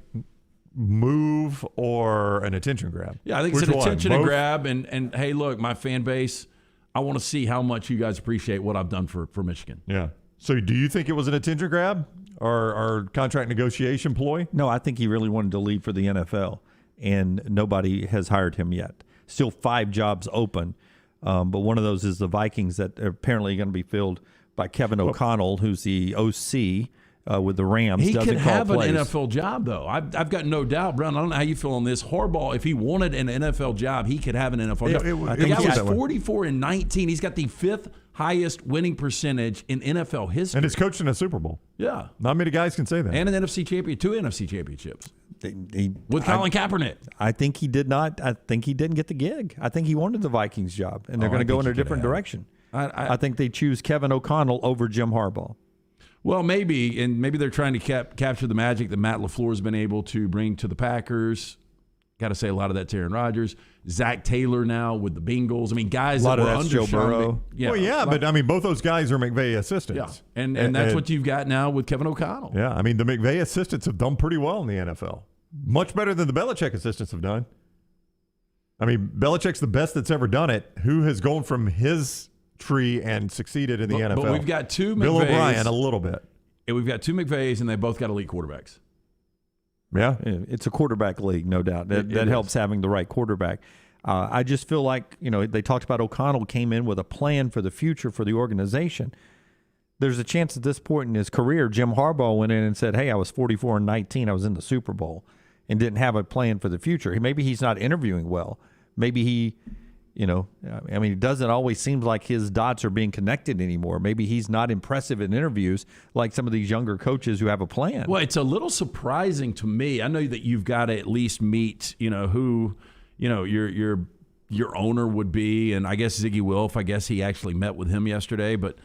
move or an attention grab? Yeah, I think it's an attention grab. And hey, look, my fan base, I want to see how much you guys appreciate what I've done for Michigan. Yeah. So do you think it was an attention grab or contract negotiation ploy? No, I think he really wanted to leave for the NFL. And nobody has hired him yet. Still 5 jobs open, but one of those is the Vikings that are apparently going to be filled by Kevin O'Connell, who's the OC with the Rams. He could have plays. an NFL job, though. I've got no doubt, Brown. I don't know how you feel on this. Harbaugh, if he wanted an NFL job, he could have an NFL job. The guy was 44-19. He's got the 5th highest winning percentage in NFL history. And he's coached in a Super Bowl. Yeah. Not many guys can say that. And an NFC champion, 2 NFC championships. With Colin Kaepernick. I think he did not. I think he didn't get the gig. I think he wanted the Vikings job, and they're going to go in a different direction. I think they choose Kevin O'Connell over Jim Harbaugh. Well, maybe, and maybe they're trying to capture the magic that Matt LaFleur has been able to bring to the Packers. Got to say a lot of that to Aaron Rodgers. Zach Taylor now with the Bengals. I mean, guys that were under Joe Burrow. Yeah, well, yeah, but I mean, both those guys are McVay assistants. Yeah, and that's what you've got now with Kevin O'Connell. Yeah, I mean, the McVay assistants have done pretty well in the NFL. Much better than the Belichick assistants have done. I mean, Belichick's the best that's ever done it. Who has gone from his tree and succeeded in the NFL? But we've got 2 McVays. Bill O'Brien, a little bit. And we've got 2 McVays, and they both got elite quarterbacks. Yeah. It's a quarterback league, no doubt. That helps having the right quarterback. I just feel like, they talked about O'Connell came in with a plan for the future for the organization. There's a chance at this point in his career, Jim Harbaugh went in and said, hey, I was 44-19. I was in the Super Bowl and didn't have a plan for the future. Maybe he's not interviewing well. Maybe he, it doesn't always seem like his dots are being connected anymore. Maybe he's not impressive in interviews like some of these younger coaches who have a plan. Well, it's a little surprising to me. I know that you've got to at least meet, who, your owner would be, and I guess Ziggy Wilf. I guess he actually met with him yesterday, but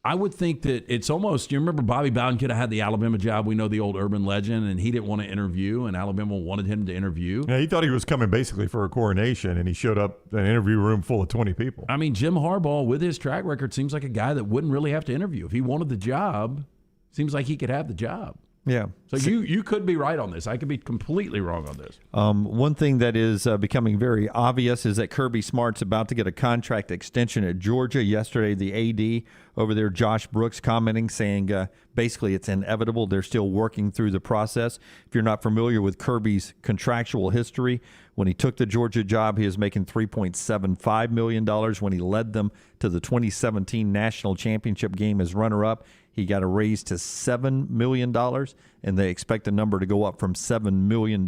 I would think that it's almost, you remember Bobby Bowden could have had the Alabama job. We know the old urban legend, and he didn't want to interview, and Alabama wanted him to interview. Yeah, he thought he was coming basically for a coronation, and he showed up in an interview room full of 20 people. I mean, Jim Harbaugh, with his track record, seems like a guy that wouldn't really have to interview. If he wanted the job, seems like he could have the job. Yeah. So you could be right on this. I could be completely wrong on this. One thing that is becoming very obvious is that Kirby Smart's about to get a contract extension at Georgia. Yesterday, the AD over there, Josh Brooks, commenting, saying basically it's inevitable. They're still working through the process. If you're not familiar with Kirby's contractual history, when he took the Georgia job, he was making $3.75 million. When he led them to the 2017 national championship game as runner-up, he got a raise to $7 million, and they expect the number to go up from $7 million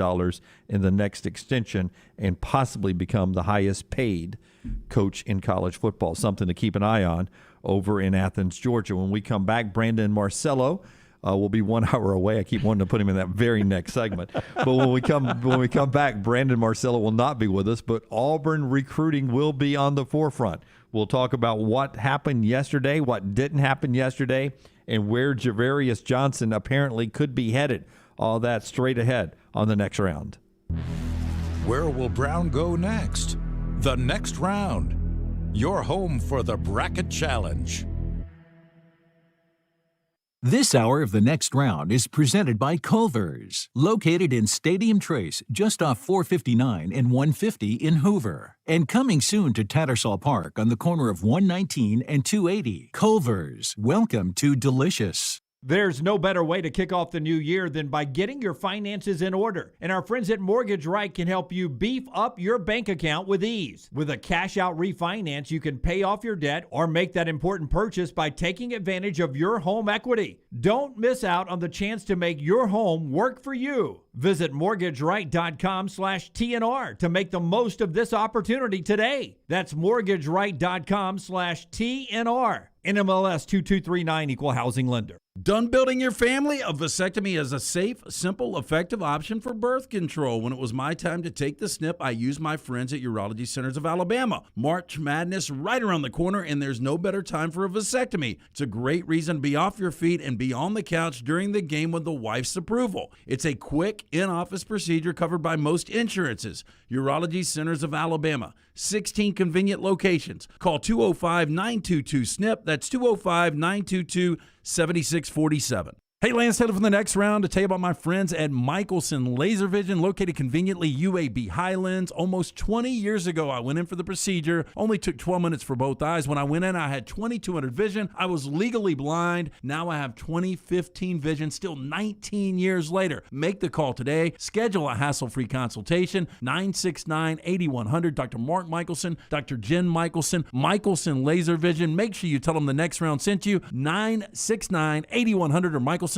in the next extension and possibly become the highest paid coach in college football, something to keep an eye on over in Athens, Georgia. When we come back, Brandon Marcello will be 1 hour away. I keep wanting to put him in that very next segment. But when we come back, Brandon Marcello will not be with us, but Auburn recruiting will be on the forefront. We'll talk about what happened yesterday, what didn't happen yesterday, and where Javarius Johnson apparently could be headed. All that straight ahead on the next round. Where will Brown go next? The next round. Your home for the Bracket Challenge. This hour of the next round is presented by Culver's, located in Stadium Trace, just off 459 and 150 in Hoover. And coming soon to Tattersall Park on the corner of 119 and 280. Culver's, welcome to delicious. There's no better way to kick off the new year than by getting your finances in order. And our friends at Mortgage Right can help you beef up your bank account with ease. With a cash-out refinance, you can pay off your debt or make that important purchase by taking advantage of your home equity. Don't miss out on the chance to make your home work for you. Visit mortgageright.com/TNR to make the most of this opportunity today. That's mortgageright.com/TNR. NMLS 2239, Equal Housing Lender. Done building your family? A vasectomy is a safe, simple, effective option for birth control. When it was my time to take the snip, I used my friends at Urology Centers of Alabama. March Madness right around the corner, and there's no better time for a vasectomy. It's a great reason to be off your feet and be on the couch during the game with the wife's approval. It's a quick, in-office procedure covered by most insurances. Urology Centers of Alabama, 16 convenient locations. Call 205-922-SNP. That's 205-922-7647. Hey, Lance Taylor from the next round to tell you about my friends at Michelson Laser Vision, located conveniently UAB Highlands. Almost 20 years ago, I went in for the procedure. Only took 12 minutes for both eyes. When I went in, I had 2200 vision. I was legally blind. Now I have 20/15 vision, still 19 years later. Make the call today. Schedule a hassle-free consultation. 969-8100. Dr. Mark Michelson, Dr. Jen Michelson, Michelson Laser Vision. Make sure you tell them the next round sent you. 969-8100 or MichelsonLaserVision.com.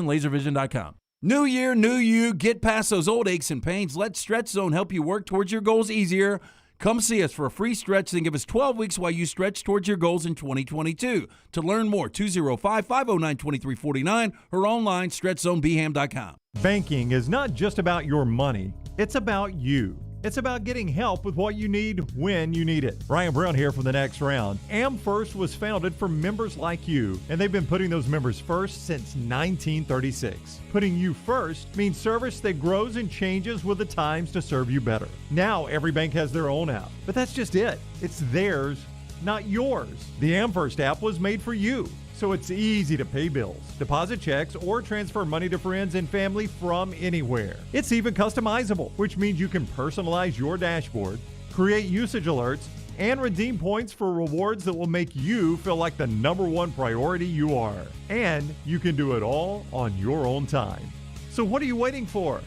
New year, new you. Get past those old aches and pains. Let Stretch Zone help you work towards your goals easier. Come see us for a free stretch, then give us 12 weeks while you stretch towards your goals in 2022. To learn more, 205-509-2349 or online, stretchzonebham.com. Banking is not just about your money. It's about you. It's about getting help with what you need when you need it. Ryan Brown here from the next round. AmFirst was founded for members like you, and they've been putting those members first since 1936. Putting you first means service that grows and changes with the times to serve you better. Now every bank has their own app, but that's just it. It's theirs, not yours. The AmFirst app was made for you, so it's easy to pay bills, deposit checks, or transfer money to friends and family from anywhere. It's even customizable, which means you can personalize your dashboard, create usage alerts, and redeem points for rewards that will make you feel like the number one priority you are. And you can do it all on your own time. So what are you waiting for?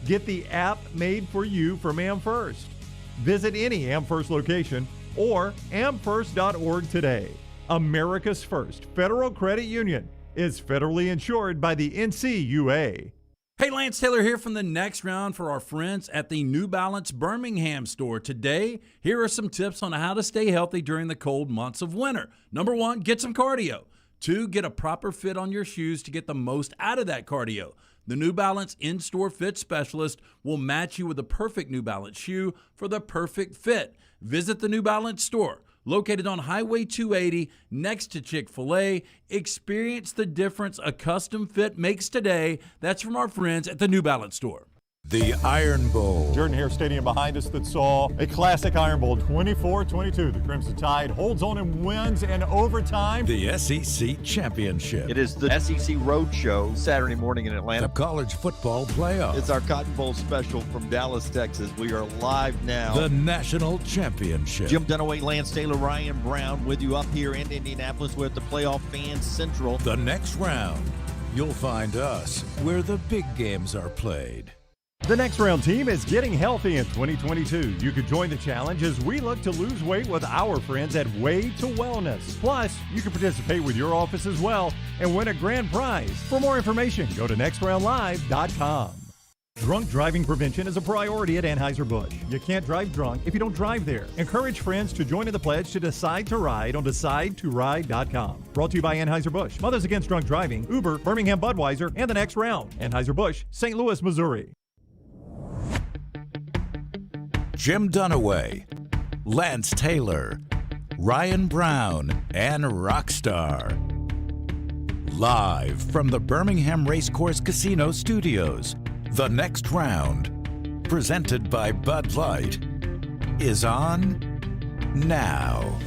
Get the app made for you from AmFirst. Visit any AmFirst location or amfirst.org today. America's first federal credit union is federally insured by the NCUA. Hey, Lance Taylor here from the next round for our friends at the New Balance Birmingham store. Today, here are some tips on how to stay healthy during the cold months of winter. Number 1, get some cardio. 2, get a proper fit on your shoes to get the most out of that cardio. The New Balance in-store fit specialist will match you with the perfect New Balance shoe for the perfect fit. Visit the New Balance store, located on Highway 280 next to Chick-fil-A. Experience the difference a custom fit makes today. That's from our friends at the New Balance store. The Iron Bowl. Jordan Hare Stadium behind us that saw a classic Iron Bowl, 24-22. The Crimson Tide holds on and wins in overtime. The SEC Championship. It is the SEC Roadshow Saturday morning in Atlanta. The College Football Playoff. It's our Cotton Bowl special from Dallas, Texas. We are live now. The National Championship. Jim Dunaway, Lance Taylor, Ryan Brown with you up here in Indianapolis. We're at the Playoff Fan Central. The next round. You'll find us where the big games are played. The next round team is getting healthy in 2022. You could join the challenge as we look to lose weight with our friends at Way to Wellness. Plus, you can participate with your office as well and win a grand prize. For more information, go to nextroundlive.com. Drunk driving prevention is a priority at Anheuser-Busch. You can't drive drunk if you don't drive there. Encourage friends to join in the pledge to Decide to Ride on DecideToRide.com. Brought to you by Anheuser-Busch, Mothers Against Drunk Driving, Uber, Birmingham Budweiser, and the next round. Anheuser-Busch, St. Louis, Missouri. Jim Dunaway, Lance Taylor, Ryan Brown, and Rockstar. Live from the Birmingham Racecourse Casino Studios, the next round, presented by Bud Light, is on now.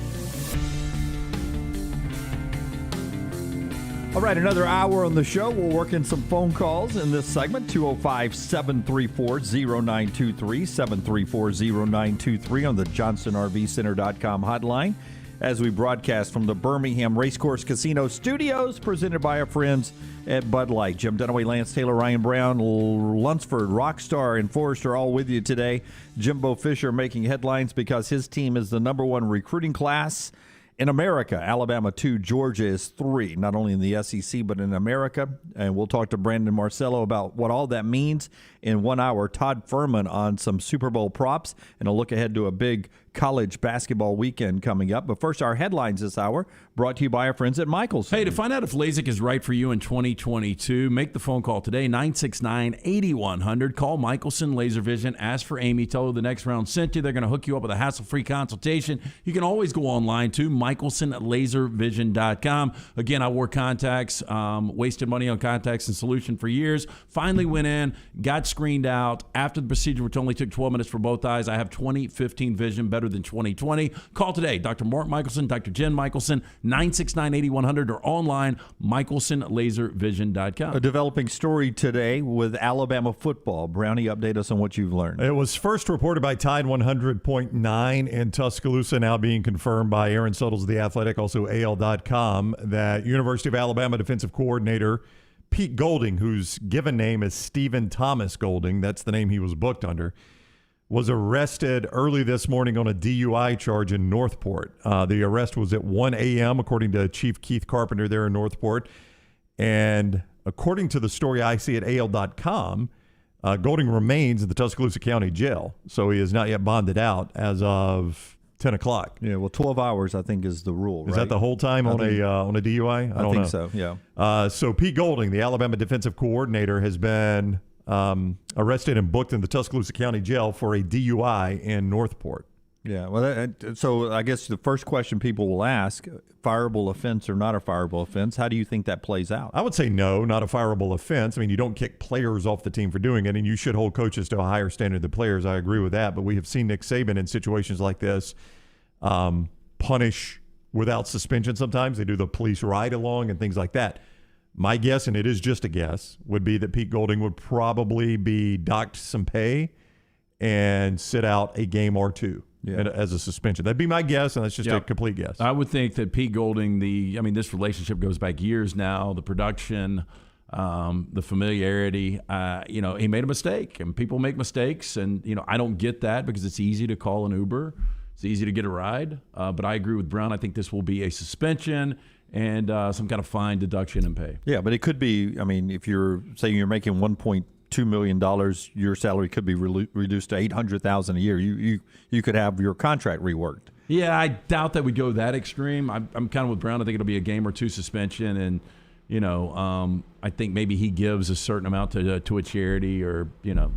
All right, another hour on the show. We'll work in some phone calls in this segment. 205-734-0923, 734-0923 on the JohnsonRVCenter.com hotline as we broadcast from the Birmingham Racecourse Casino Studios, presented by our friends at Bud Light. Jim Dunaway, Lance Taylor, Ryan Brown, Lunsford, Rockstar, and Forrester all with you today. Jimbo Fisher making headlines because his team is the number one recruiting class in America. Alabama 2, Georgia is 3, not only in the SEC but in America. And we'll talk to Brandon Marcello about what all that means in 1 hour. Todd Fuhrman on some Super Bowl props and a look ahead to a big college basketball weekend coming up. But first, our headlines this hour brought to you by our friends at Michelson. Hey, to find out if LASIK is right for you in 2022, make the phone call today, 969-8100. Call Michelson Laser Vision. Ask for Amy. Tell her the next round sent you. They're going to hook you up with a hassle-free consultation. You can always go online to MichelsonLaserVision.com. Again, I wore contacts, wasted money on contacts and solution for years. Finally went in, got screened out. After the procedure, which only took 12 minutes for both eyes, I have 20/15 vision, better than 20/20. Call today, Dr. Mark Michelson, Dr. Jen Michelson, 969-8100, or online, MichelsonLaserVision.com. A developing story today with Alabama football. Brownie, update us on what you've learned. It was first reported by Tide 100.9 in Tuscaloosa, now being confirmed by Aaron Suttles of The Athletic, also AL.com, that University of Alabama defensive coordinator Pete Golding, whose given name is Stephen Thomas Golding, that's the name he was booked under, was arrested early this morning on a DUI charge in Northport. The arrest was at 1 a.m., according to Chief Keith Carpenter there in Northport. And according to the story I see at AL.com, Golding remains in the Tuscaloosa County Jail. So he is not yet bonded out as of 10 o'clock. Yeah, well, 12 hours, I think, is the rule, right? Is that the whole time on a DUI? I don't think know. so, yeah. So Pete Golding, the Alabama defensive coordinator, has been arrested and booked in the Tuscaloosa County Jail for a DUI in Northport. Yeah, well, so I guess the first question people will ask, fireable offense or not a fireable offense, how do you think that plays out? I would say no, not a fireable offense. I mean, you don't kick players off the team for doing it, and you should hold coaches to a higher standard than players. I agree with that, but we have seen Nick Saban in situations like this punish without suspension sometimes. They do the police ride-along and things like that. My guess, and it is just a guess, would be that Pete Golding would probably be docked some pay and sit out a game or two as a suspension. That'd be my guess, and that's just a complete guess. I would think that Pete Golding, this relationship goes back years now, the production, the familiarity, he made a mistake, and people make mistakes, and, I don't get that because it's easy to call an Uber. It's easy to get a ride, but I agree with Brown. I think this will be a suspension and some kind of fine, deduction, and pay. Yeah, but it could be, if you're saying you're making $1.2 million, your salary could be reduced to $800,000 a year. You could have your contract reworked. Yeah, I doubt that we go that extreme. I'm kind of with Brown. I think it'll be a game or two suspension, and I think maybe he gives a certain amount to a charity, or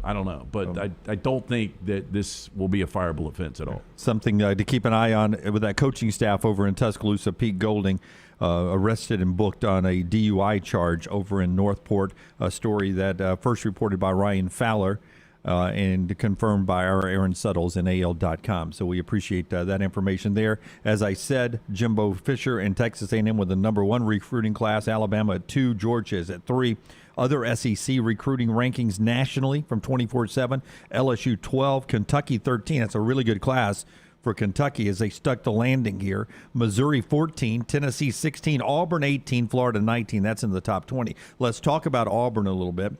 I don't know, but I don't think that this will be a fireable offense at all. Something to keep an eye on with that coaching staff over in Tuscaloosa. Pete Golding arrested and booked on a DUI charge over in Northport, a story that first reported by Ryan Fowler and confirmed by our Aaron Suttles in AL.com. So we appreciate that information there. As I said, Jimbo Fisher and Texas A&M with the number one recruiting class, Alabama at 2, Georgia is at 3. Other SEC recruiting rankings nationally from 24/7, LSU 12, Kentucky 13. That's a really good class for Kentucky as they stuck the landing here. Missouri 14, Tennessee 16, Auburn 18, Florida 19. That's in the top 20. Let's talk about Auburn a little bit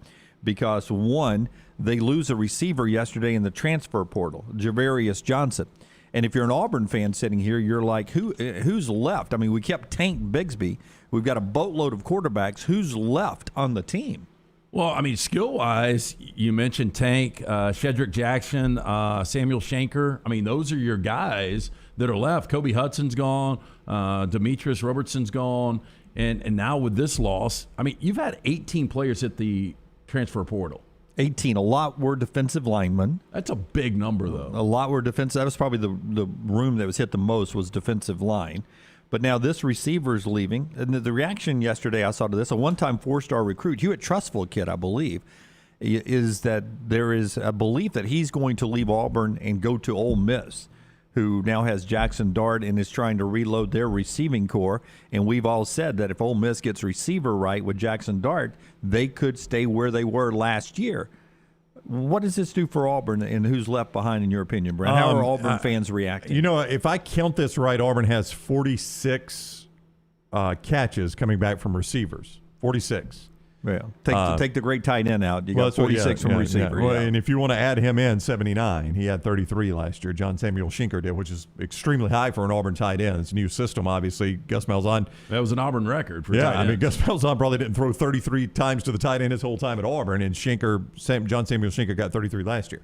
because, one, they lose a receiver yesterday in the transfer portal, Javarius Johnson. And if you're an Auburn fan sitting here, you're like, who's left? I mean, we kept Tank Bigsby. We've got a boatload of quarterbacks. Who's left on the team? Well, skill-wise, you mentioned Tank, Shedrick Jackson, Samuel Shanker. Those are your guys that are left. Kobe Hudson's gone. Demetrius Robertson's gone. And now with this loss, you've had 18 players hit the transfer portal. 18. A lot were defensive linemen. That's a big number, though. A lot were defensive. That was probably the room that was hit the most was defensive line. But now this receiver's leaving. And the reaction yesterday I saw to this, a one-time 4-star recruit, Hewitt Trustful kid, I believe, is that there is a belief that he's going to leave Auburn and go to Ole Miss, who now has Jackson Dart and is trying to reload their receiving core. And we've all said that if Ole Miss gets receiver right with Jackson Dart, they could stay where they were last year. What does this do for Auburn, and who's left behind in your opinion, Brent? How are Auburn fans reacting? You know, if I count this right, Auburn has 46 catches coming back from receivers. 46. Well, take the great tight end out. You got 46 from receiver. Yeah. Well, and if you want to add him in, 79. He had 33 last year. John Samuel Schinker did, which is extremely high for an Auburn tight end. It's a new system, obviously. Gus Malzahn. That was an Auburn record for tight ends. I mean, Gus Malzahn probably didn't throw 33 times to the tight end his whole time at Auburn, and John Samuel Schinker got 33 last year.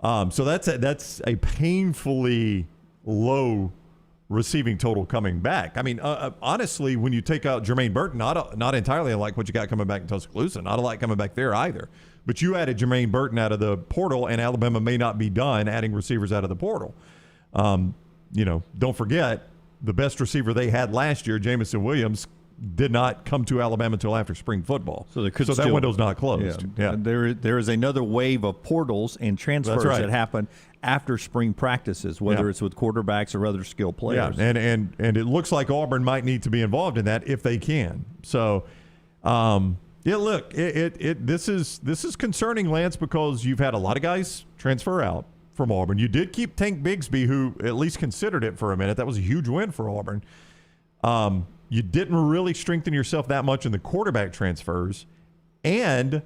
So that's a painfully low receiving total coming back. I mean, honestly, when you take out Jermaine Burton, not entirely unlike what you got coming back in Tuscaloosa, not a lot coming back there either. But you added Jermaine Burton out of the portal, and Alabama may not be done adding receivers out of the portal. Don't forget, the best receiver they had last year, Jamison Williams, did not come to Alabama until after spring football. So that window's not closed. Yeah. There is another wave of portals and transfers that happen after spring practices, whether it's with quarterbacks or other skilled players. Yeah, and it looks like Auburn might need to be involved in that if they can. So, look, this is concerning, Lance, because you've had a lot of guys transfer out from Auburn. You did keep Tank Bigsby, who at least considered it for a minute. That was a huge win for Auburn. You didn't really strengthen yourself that much in the quarterback transfers, and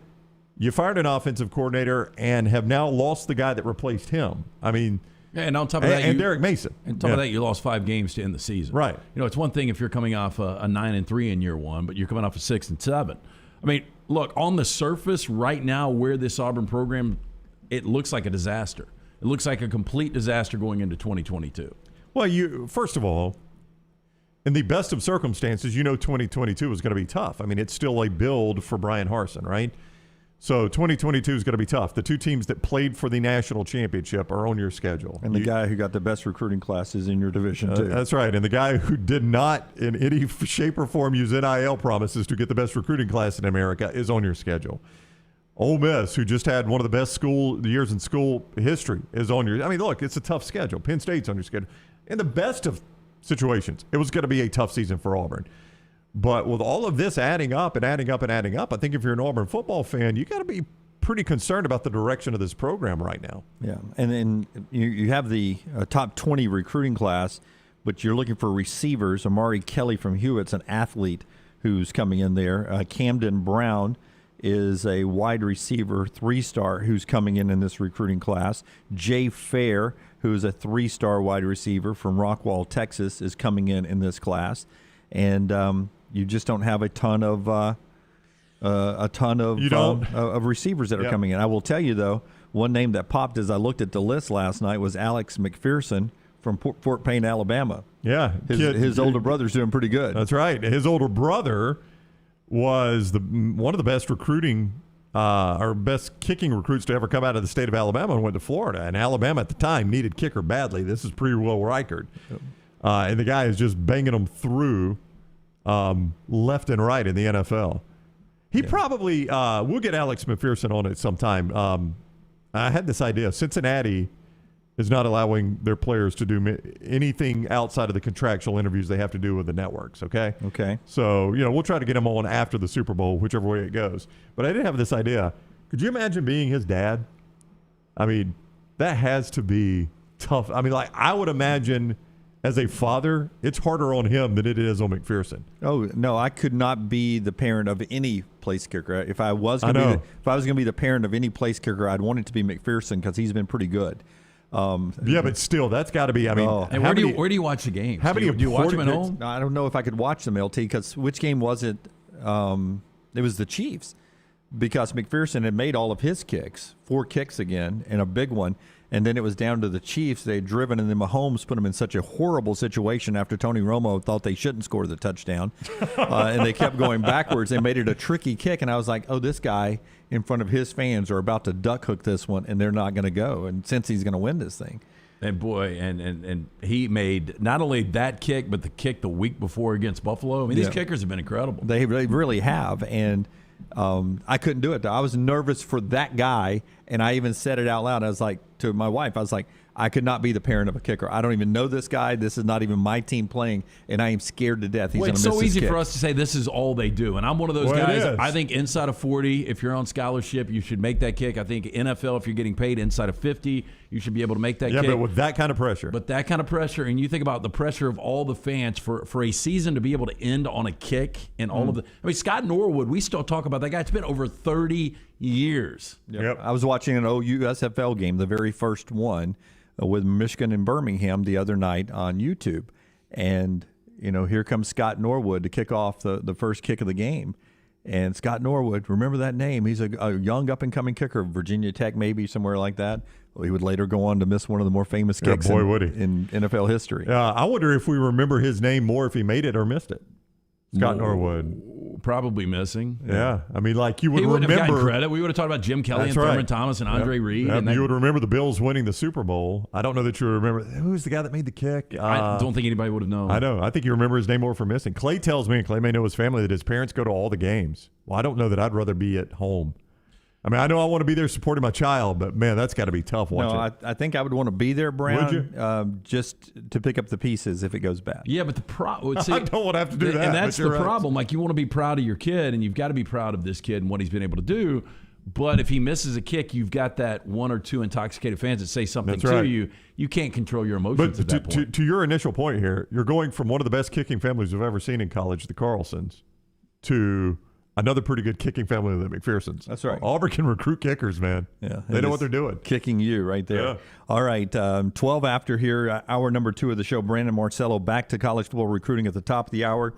you fired an offensive coordinator and have now lost the guy that replaced him. I mean, and on top of that, and Derek Mason. On top of that, you lost 5 games to end the season. Right. It's one thing if you're coming off a 9-3 in year one, but you're coming off a 6-7. I mean, look, on the surface right now, where this Auburn program, it looks like a disaster. It looks like a complete disaster going into 2022. Well, first of all, in the best of circumstances, 2022 is going to be tough. I mean, it's still a build for Brian Harsin, right? So 2022 is going to be tough. The 2 teams that played for the national championship are on your schedule. And the guy who got the best recruiting class is in your division, too. That's right. And the guy who did not in any shape or form use NIL promises to get the best recruiting class in America is on your schedule. Ole Miss, who just had one of the best years in school history, is on your – I mean, look, it's a tough schedule. Penn State's on your schedule. In the best of situations, it was going to be a tough season for Auburn. But with all of this adding up and adding up and adding up, I think if you're an Auburn football fan, you got to be pretty concerned about the direction of this program right now. Yeah, and then you have the top 20 recruiting class, but you're looking for receivers. Amari Kelly from Hewitt's an athlete who's coming in there. Camden Brown is a wide receiver, 3-star, who's coming in this recruiting class. Jay Fair, who is a 3-star wide receiver from Rockwall, Texas, is coming in this class. And you just don't have a ton of receivers that are coming in. I will tell you, though, one name that popped as I looked at the list last night was Alex McPherson from Fort Payne, Alabama. Yeah. His older brother's doing pretty good. That's right. His older brother was one of the best recruiting or best kicking recruits to ever come out of the state of Alabama and went to Florida. And Alabama at the time needed kicker badly. This is pretty Will Reichard. Yep. And the guy is just banging them through left and right in the NFL. He probably we'll get Alex McPherson on it sometime. I had this idea. Cincinnati is not allowing their players to do anything outside of the contractual interviews they have to do with the networks, okay? Okay. So, we'll try to get him on after the Super Bowl, whichever way it goes. But I did have this idea. Could you imagine being his dad? I mean, that has to be tough. I mean, I would imagine as a father, it's harder on him than it is on McPherson. Oh, no, I could not be the parent of any place kicker. If I was going to be the parent of any place kicker, I'd want it to be McPherson because he's been pretty good. Yeah, but still, that's got to be. I mean, and where do you watch the games? How many do you watch them at home? I don't know if I could watch them, LT, because which game was it? It was the Chiefs, because McPherson had made all of his kicks, 4 kicks again, and a big one. And then it was down to the Chiefs. They had driven, and then Mahomes put them in such a horrible situation after Tony Romo thought they shouldn't score the touchdown. And they kept going backwards. They made it a tricky kick, and I was like, oh, this guy in front of his fans are about to duck hook this one, and they're not going to go. And since he's going to win this thing. And boy, and he made not only that kick, but the kick the week before against Buffalo. I mean, these kickers have been incredible. They really have, and I couldn't do it. I was nervous for that guy, and I even said it out loud. I was like, to my wife, I was like, I could not be the parent of a kicker. I don't even know this guy. This is not even my team playing, and I am scared to death he's going to miss It's so this easy kick. for us to say this is all they do, and I'm one of those guys. I think inside of 40, if you're on scholarship, you should make that kick. I think NFL, if you're getting paid inside of 50, you should be able to make that kick. Yeah, but with that kind of pressure. And you think about the pressure of all the fans for a season to be able to end on a kick and all of the. I mean, Scott Norwood, we still talk about that guy. It's been over 30 years. Yep. I was watching an OU SFL game, the very first one, with Michigan and Birmingham the other night on YouTube. And, here comes Scott Norwood to kick off the first kick of the game. And Scott Norwood, remember that name. He's a young up-and-coming kicker, Virginia Tech maybe, somewhere like that. Well, he would later go on to miss one of the more famous kicks in NFL history. I wonder if we remember his name more if he made it or missed it. Scott Norwood. Probably missing. Yeah. I mean, like you would he wouldn't remember. have gotten credit. We would have talked about Jim Kelly and Thurman Thomas and Andre Reed. Yep. And You would remember the Bills winning the Super Bowl. I don't know that you remember. Who's the guy that made the kick? I don't think anybody would have known. I know. I think you remember his name more for missing. Clay tells me, and Clay may know his family, that his parents go to all the games. Well, I don't know that I'd rather be at home. I mean, I know I want to be there supporting my child, but, man, that's got to be tough watching. No, I think I would want to be there, Brown, Would you? just to pick up the pieces if it goes bad. Yeah, but I don't want to have to do that. And that's but the problem. Like, you want to be proud of your kid, and you've got to be proud of this kid and what he's been able to do. But if he misses a kick, you've got that one or two intoxicated fans that say something to you. You can't control your emotions at that point. To your initial point here, you're going from one of the best kicking families we've ever seen in college, the Carlsons, to another pretty good kicking family, the McPhersons. That's right. Auburn can recruit kickers, man. Yeah, they know what they're doing. Kicking you right there. Yeah. All right, 12 after here, hour number 2 of the show. Brandon Marcello back to college football recruiting at the top of the hour.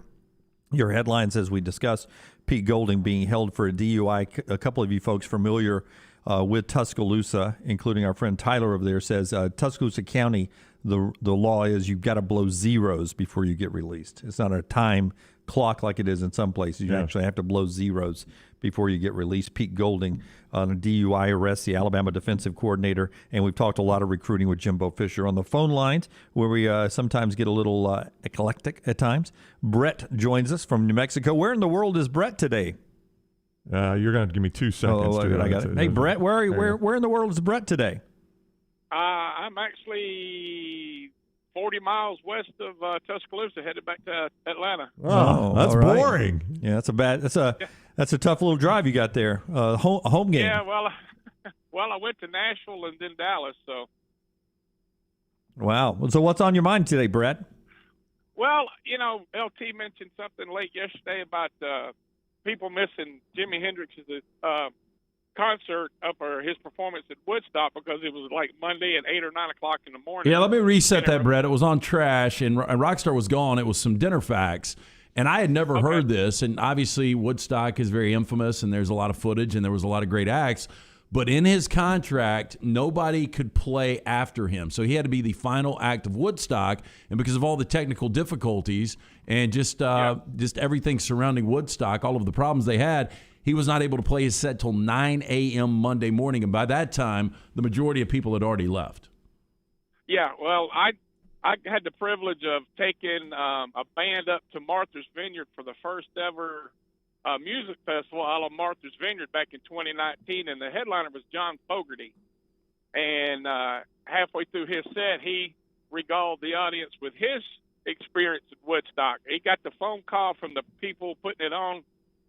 Your headlines, as we discussed, Pete Golding being held for a DUI. A couple of you folks familiar with Tuscaloosa, including our friend Tyler over there, says Tuscaloosa County, the law is you've got to blow zeros before you get released. It's not a time clock like it is in some places. You actually have to blow zeros before you get released. Pete Golding on a DUI arrest, the Alabama defensive coordinator, and we've talked a lot of recruiting with Jimbo Fisher on the phone lines, where we sometimes get a little eclectic at times. Brett joins us from New Mexico. Where in the world is Brett today? You're going to give me 2 seconds. I got it. Hey, Brett, where in the world is Brett today? I'm actually 40 miles west of Tuscaloosa, headed back to Atlanta. Oh, that's boring. Yeah, that's a tough little drive you got there. Home game. Yeah, well, I went to Nashville and then Dallas. So. Wow. So what's on your mind today, Brett? Well, LT mentioned something late yesterday about people missing Jimi Hendrix's concert or his performance at Woodstock because it was like Monday at 8 or 9 o'clock in the morning. Yeah, let me reset that, Brett. It was on Trash, and Rockstar was gone. It was some dinner facts. And I had never heard this, and obviously Woodstock is very infamous, and there's a lot of footage, and there was a lot of great acts. But in his contract, nobody could play after him. So he had to be the final act of Woodstock, and because of all the technical difficulties and just everything surrounding Woodstock, all of the problems they had, he was not able to play his set till 9 a.m. Monday morning, and by that time, the majority of people had already left. Yeah, well, I had the privilege of taking a band up to Martha's Vineyard for the first ever music festival out of Martha's Vineyard back in 2019, and the headliner was John Fogerty. And halfway through his set, he regaled the audience with his experience at Woodstock. He got the phone call from the people putting it on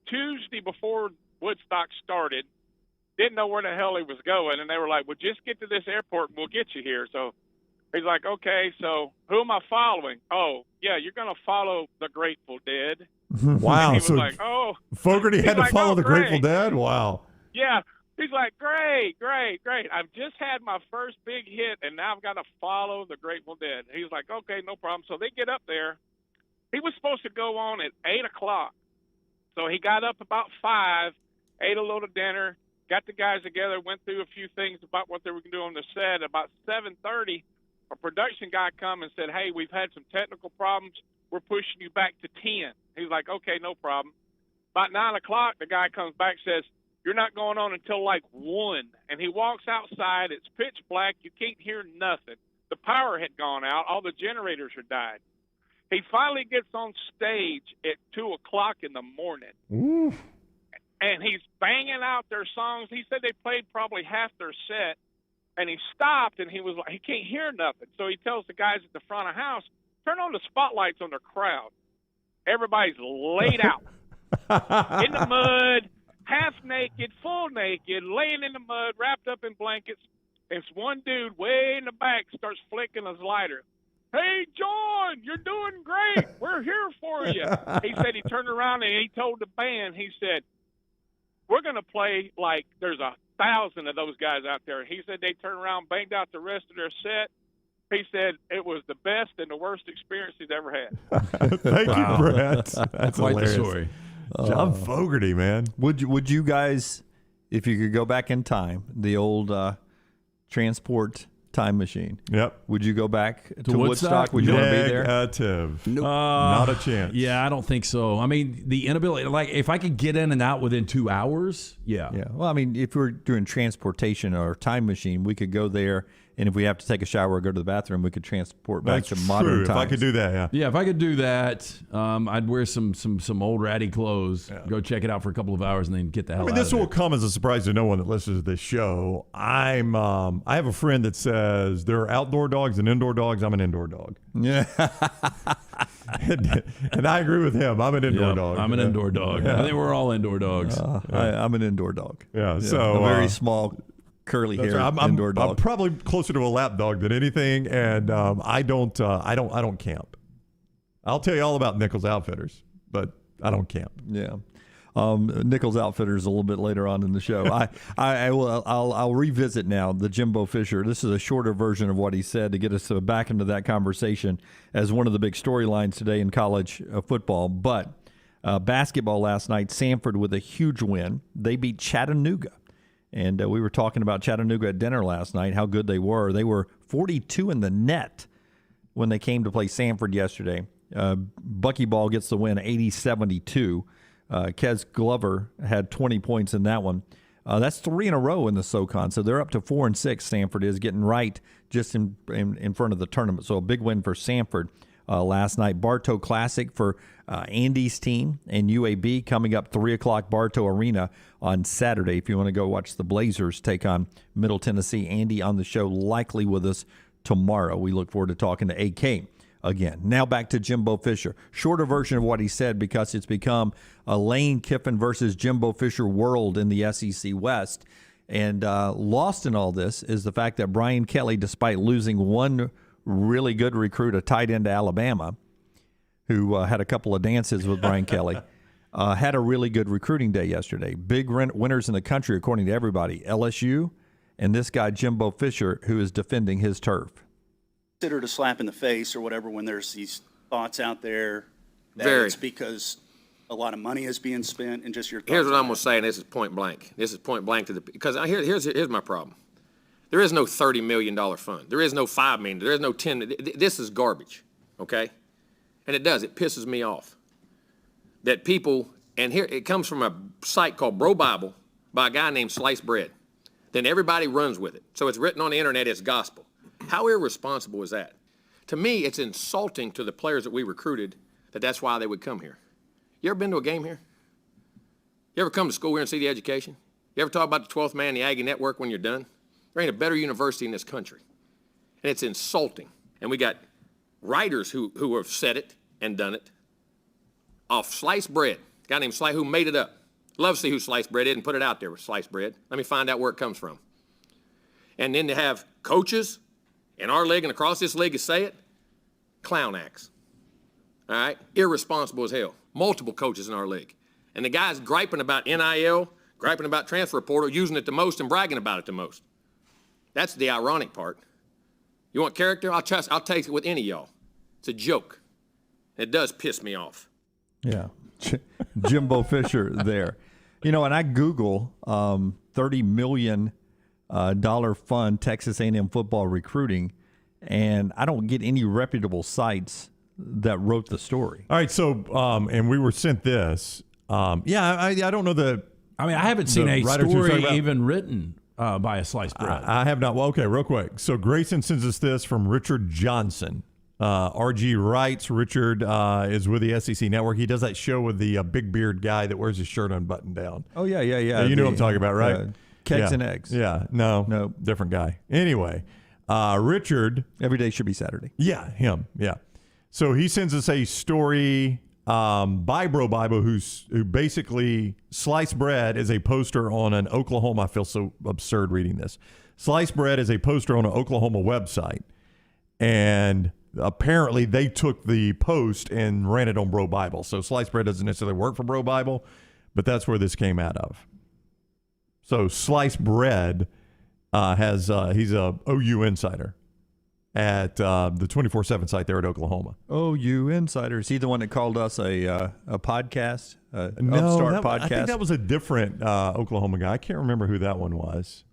Tuesday before Woodstock started, didn't know where the hell he was going, and they were like, well, just get to this airport and we'll get you here. So he's like, okay, so who am I following? Oh, yeah, you're going to follow the Grateful Dead. Wow. He was So like, oh. Fogerty had to like, follow oh, the Grateful great. Dead? Wow. Yeah. He's like, great. I've just had my first big hit, and now I've got to follow the Grateful Dead. He's like, okay, no problem. So they get up there. He was supposed to go on at 8 o'clock. So he got up about 5, ate a little dinner, got the guys together, went through a few things about what they were going to do on the set. About 7:30, a production guy come and said, hey, we've had some technical problems. We're pushing you back to 10. He's like, okay, no problem. About 9 o'clock, the guy comes back and says, you're not going on until like 1. And he walks outside. It's pitch black. You can't hear nothing. The power had gone out. All the generators had died. He finally gets on stage at 2 o'clock in the morning. Ooh. And he's banging out their songs. He said they played probably half their set. And he stopped, and he was like, he can't hear nothing. So he tells the guys at the front of the house, turn on the spotlights on the crowd. Everybody's laid out in the mud, half naked, full naked, laying in the mud, wrapped up in blankets. This one dude way in the back starts flicking his lighter. Hey, John, you're doing great. We're here for you. He said he turned around and he told the band, he said, we're going to play like there's 1,000 of those guys out there. He said they turned around, banged out the rest of their set. He said it was the best and the worst experience he's ever had. Thank you, Brett. That's quite hilarious. the story. John Fogerty, man. Would you guys, if you could go back in time, the old transport time machine? Yep. Would you go back to Woodstock? Woodstock? Would you want to be there? Negative. Nope. Not a chance. Yeah, I don't think so. I mean, the inability, like if I could get in and out within 2 hours, yeah. Yeah. Well, I mean, if we're doing transportation or time machine, we could go there, and if we have to take a shower or go to the bathroom, we could transport back That's to modern true. times. If I could do that, yeah. Yeah, if I could do that, I'd wear some old ratty clothes, go check it out for a couple of hours, and then get the hell I mean, out this of will there. come as a surprise to no one that listens to this show. I have a friend that says there are outdoor dogs and indoor dogs. I'm an indoor dog. Yeah. and I agree with him. I'm an indoor dog. I'm an indoor dog. Yeah. I think we're all indoor dogs. I'm an indoor dog. Yeah. So a very small, curly hair indoor dog. I'm probably closer to a lap dog than anything, and I don't camp. I'll tell you all about Nichols Outfitters, but I don't camp. Yeah. Nichols Outfitters a little bit later on in the show. I'll revisit now the Jimbo Fisher. This is a shorter version of what he said to get us back into that conversation as one of the big storylines today in college football. But basketball last night, Samford with a huge win. They beat Chattanooga. And we were talking about Chattanooga at dinner last night, how good they were. They were 42 in the net when they came to play Samford yesterday. Buckyball gets the win 80-72. Kez Glover had 20 points in that one. That's 3 in a row in the SoCon, so they're up to 4-6. Samford is getting right just in front of the tournament. So a big win for Samford last night. Bartow Classic for Andy's team and UAB coming up 3 o'clock Bartow Arena on Saturday. If you want to go watch the Blazers take on Middle Tennessee, Andy on the show, likely with us tomorrow. We look forward to talking to AK again. Now back to Jimbo Fisher. Shorter version of what he said because it's become a Lane Kiffin versus Jimbo Fisher world in the SEC West. And lost in all this is the fact that Brian Kelly, despite losing one really good recruit, a tight end to Alabama, who had a couple of dances with Brian Kelly, had a really good recruiting day yesterday. Big winners in the country, according to everybody. LSU and this guy, Jimbo Fisher, who is defending his turf. Considered a slap in the face or whatever when there's these thoughts out there that it's because a lot of money is being spent and just your thoughts. Here's what I'm going to say, and this is point blank. This is point blank to the because here's my problem. There is no $30 million fund. There is no $5 million. There is no $10 million. This is garbage, okay? And it pisses me off that people, and here it comes from a site called Bro Bible by a guy named Sliced Bread. Then everybody runs with it. So it's written on the internet as gospel. How irresponsible is that? To me, it's insulting to the players that we recruited that's why they would come here. You ever been to a game here? You ever come to school here and see the education? You ever talk about the 12th man, the Aggie Network when you're done? There ain't a better university in this country. And it's insulting. And we got writers who have said it and done it off Sliced Bread. A guy named Slice who made it up. Love to see who Sliced Bread is and put it out there with Sliced Bread. Let me find out where it comes from. And then to have coaches in our league and across this league to say it, clown acts. All right? Irresponsible as hell. Multiple coaches in our league. And the guy's griping about NIL, griping about transfer portal, using it the most and bragging about it the most. That's the ironic part. You want character? I'll take it with any of y'all. It's a joke. It does piss me off. Yeah. Jimbo Fisher there. You know, and I Google $30 million fund Texas A&M football recruiting, and I don't get any reputable sites that wrote the story. All right, so and we were sent this. I don't know I haven't seen a story even written by a Sliced Bread. I have not. Well, okay, real quick. So Grayson sends us this from Richard Johnson. RG writes, Richard is with the SEC Network. He does that show with the big beard guy that wears his shirt unbuttoned down. Oh, yeah. You know what I'm talking about, right? Kegs and eggs. Yeah, no, different guy. Anyway, Richard. Every day should be Saturday. Yeah, him. Yeah. So he sends us a story by Bro Bible, who basically sliced bread is a poster on an Oklahoma. I feel so absurd reading this. Sliced bread is a poster on an Oklahoma website, and apparently they took the post and ran it on Bro Bible. So sliced bread doesn't necessarily work for Bro Bible, but that's where this came out of. So sliced bread he's a OU insider at the 24/7 site there at Oklahoma. OU insider. Is he the one that called us a podcast? No, Upstart podcast? I think that was a different Oklahoma guy. I can't remember who that one was.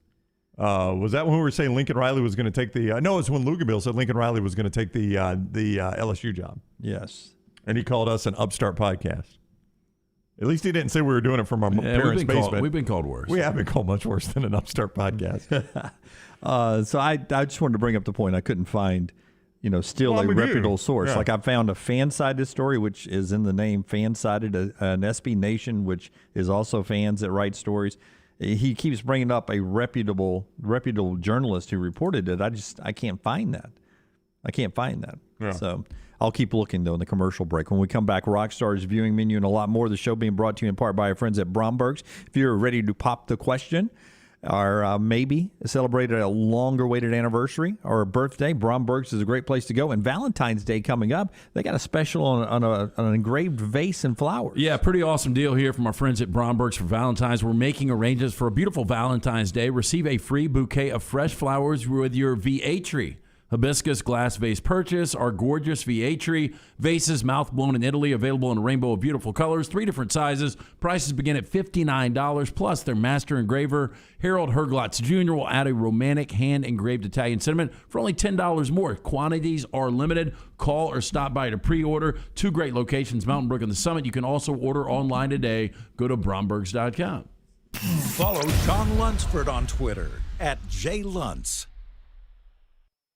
Was that when we were saying Lincoln Riley was going to take the? No, it was when Luganville said Lincoln Riley was going to take the LSU job. Yes, and he called us an upstart podcast. At least he didn't say we were doing it from our parents' basement. We've been called worse. We have been called much worse than an upstart podcast. So I just wanted to bring up the point. I couldn't find, still a reputable source. Yeah. Like I found a fan-sided story, which is in the name, fan-sided, an SB Nation, which is also fans that write stories. He keeps bringing up a reputable journalist who reported it. I can't find that. Yeah. So I'll keep looking, though, in the commercial break. When we come back, Rockstar's viewing menu and a lot more. The show being brought to you in part by our friends at Bromberg's. If you're ready to pop the question or maybe celebrated a longer-waited anniversary or a birthday, Bromberg's is a great place to go. And Valentine's Day coming up, they got a special on an engraved vase and flowers. Yeah, pretty awesome deal here from our friends at Bromberg's for Valentine's. We're making arrangements for a beautiful Valentine's Day. Receive a free bouquet of fresh flowers with your VA tree. Hibiscus glass vase purchase. Our gorgeous VA tree vases, mouth blown in Italy, available in a rainbow of beautiful colors, 3 different sizes. Prices begin at $59. Plus, their master engraver, Harold Herglotz Jr., will add a romantic hand-engraved Italian sentiment for only $10 more. Quantities are limited. Call or stop by to pre-order. 2 great locations, Mountain Brook and the Summit. You can also order online today. Go to brombergs.com. Follow Sean Lunsford on Twitter @JLuntz.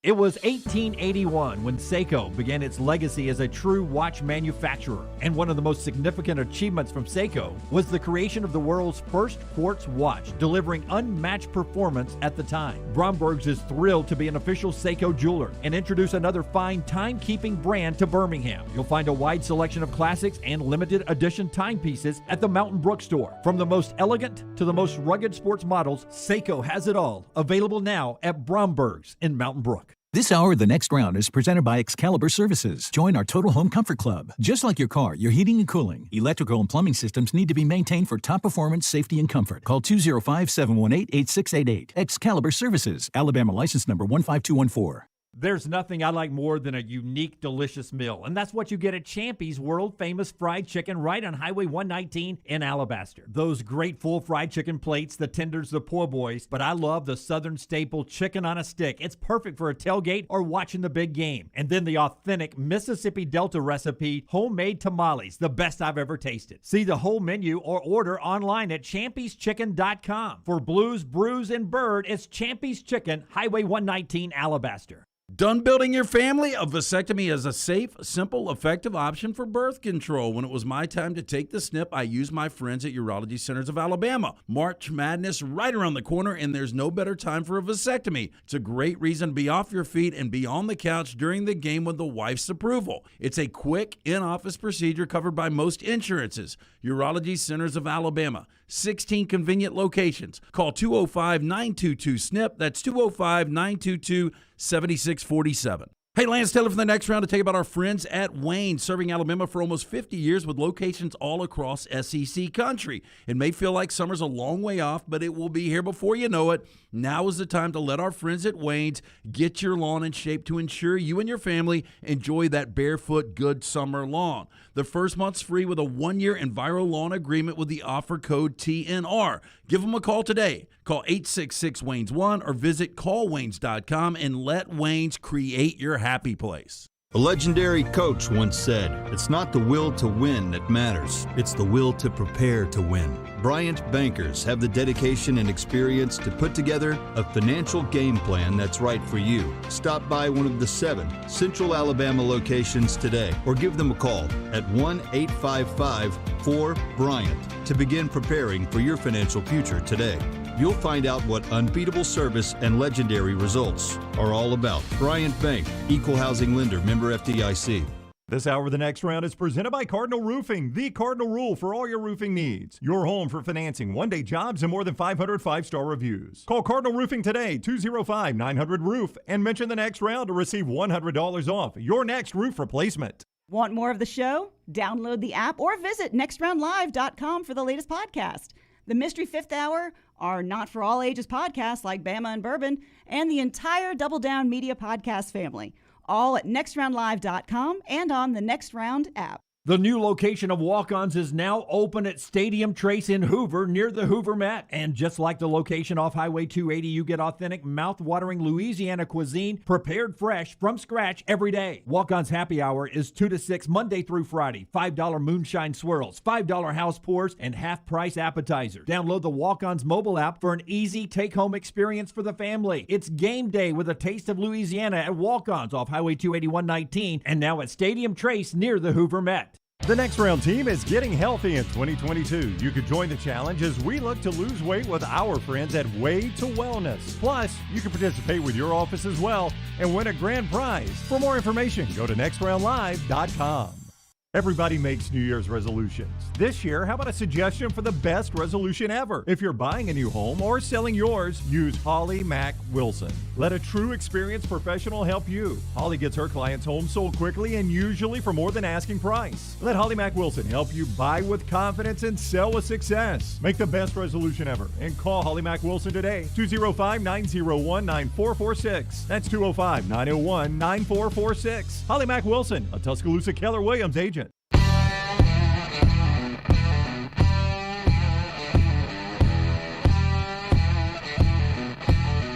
It was 1881 when Seiko began its legacy as a true watch manufacturer. And one of the most significant achievements from Seiko was the creation of the world's first quartz watch, delivering unmatched performance at the time. Bromberg's is thrilled to be an official Seiko jeweler and introduce another fine timekeeping brand to Birmingham. You'll find a wide selection of classics and limited edition timepieces at the Mountain Brook store. From the most elegant to the most rugged sports models, Seiko has it all. Available now at Bromberg's in Mountain Brook. This hour of The Next Round is presented by Excalibur Services. Join our Total Home Comfort Club. Just like your car, your heating and cooling, electrical and plumbing systems need to be maintained for top performance, safety, and comfort. Call 205-718-8688. Excalibur Services. Alabama license number 15214. There's nothing I like more than a unique, delicious meal, and that's what you get at Champy's world-famous fried chicken right on Highway 119 in Alabaster. Those great full fried chicken plates, the tenders, the po' boys, but I love the Southern staple chicken on a stick. It's perfect for a tailgate or watching the big game. And then the authentic Mississippi Delta recipe, homemade tamales, the best I've ever tasted. See the whole menu or order online at champyschicken.com. For Blues, Brews, and Bird, it's Champy's Chicken, Highway 119, Alabaster. Done building your family? A vasectomy is a safe, simple, effective option for birth control. When it was my time to take the snip, I used my friends at Urology Centers of Alabama. March Madness right around the corner, and there's no better time for a vasectomy. It's a great reason to be off your feet and be on the couch during the game with the wife's approval. It's a quick, in-office procedure covered by most insurances. Urology Centers of Alabama. 16 convenient locations. Call 205-922-SNP. That's 205-922-7647. Hey, Lance Taylor from The Next Round to tell you about our friends at Wayne, serving Alabama for almost 50 years with locations all across SEC country. It may feel like summer's a long way off, but it will be here before you know it. Now is the time to let our friends at Wayne's get your lawn in shape to ensure you and your family enjoy that barefoot good summer lawn. The first month's free with a 1-year EnviroLawn agreement with the offer code TNR. Give them a call today. Call 866-WAYNES1 or visit callwaynes.com and let Wayne's create your happy place. A legendary coach once said, "It's not the will to win that matters, it's the will to prepare to win." Bryant bankers have the dedication and experience to put together a financial game plan that's right for you. Stop by one of the 7 Central Alabama locations today or give them a call at 1-855-4-BRYANT to begin preparing for your financial future today. you'll find out what unbeatable service and legendary results are all about. Bryant Bank, Equal Housing Lender, member FDIC. This hour of The Next Round is presented by Cardinal Roofing, the Cardinal rule for all your roofing needs. Your home for financing, one-day jobs, and more than 500 five-star reviews. Call Cardinal Roofing today, 205-900-ROOF, and mention The Next Round to receive $100 off your next roof replacement. Want more of the show? Download the app or visit nextroundlive.com for the latest podcast. The Mystery Fifth Hour, our not-for-all-ages podcasts like Bama and Bourbon, and the entire Double Down Media podcast family. All at nextroundlive.com and on the Next Round app. The new location of Walk-Ons is now open at Stadium Trace in Hoover near the Hoover Met. And just like the location off Highway 280, you get authentic, mouth-watering Louisiana cuisine prepared fresh from scratch every day. Walk-Ons happy hour is 2 to 6 Monday through Friday. $5 moonshine swirls, $5 house pours, and half-price appetizers. Download the Walk-Ons mobile app for an easy take-home experience for the family. It's game day with a taste of Louisiana at Walk-Ons off Highway 281-19 and now at Stadium Trace near the Hoover Met. The Next Round team is getting healthy in 2022. You could join the challenge as we look to lose weight with our friends at Way to Wellness. Plus, you can participate with your office as well and win a grand prize. For more information, go to nextroundlive.com. Everybody makes New Year's resolutions. This year, how about a suggestion for the best resolution ever? If you're buying a new home or selling yours, use Holly Mack Wilson. Let a true experienced professional help you. Holly gets her clients' homes sold quickly and usually for more than asking price. Let Holly Mack Wilson help you buy with confidence and sell with success. Make the best resolution ever and call Holly Mack Wilson today, 205-901-9446. That's 205-901-9446. Holly Mack Wilson, a Tuscaloosa Keller Williams agent.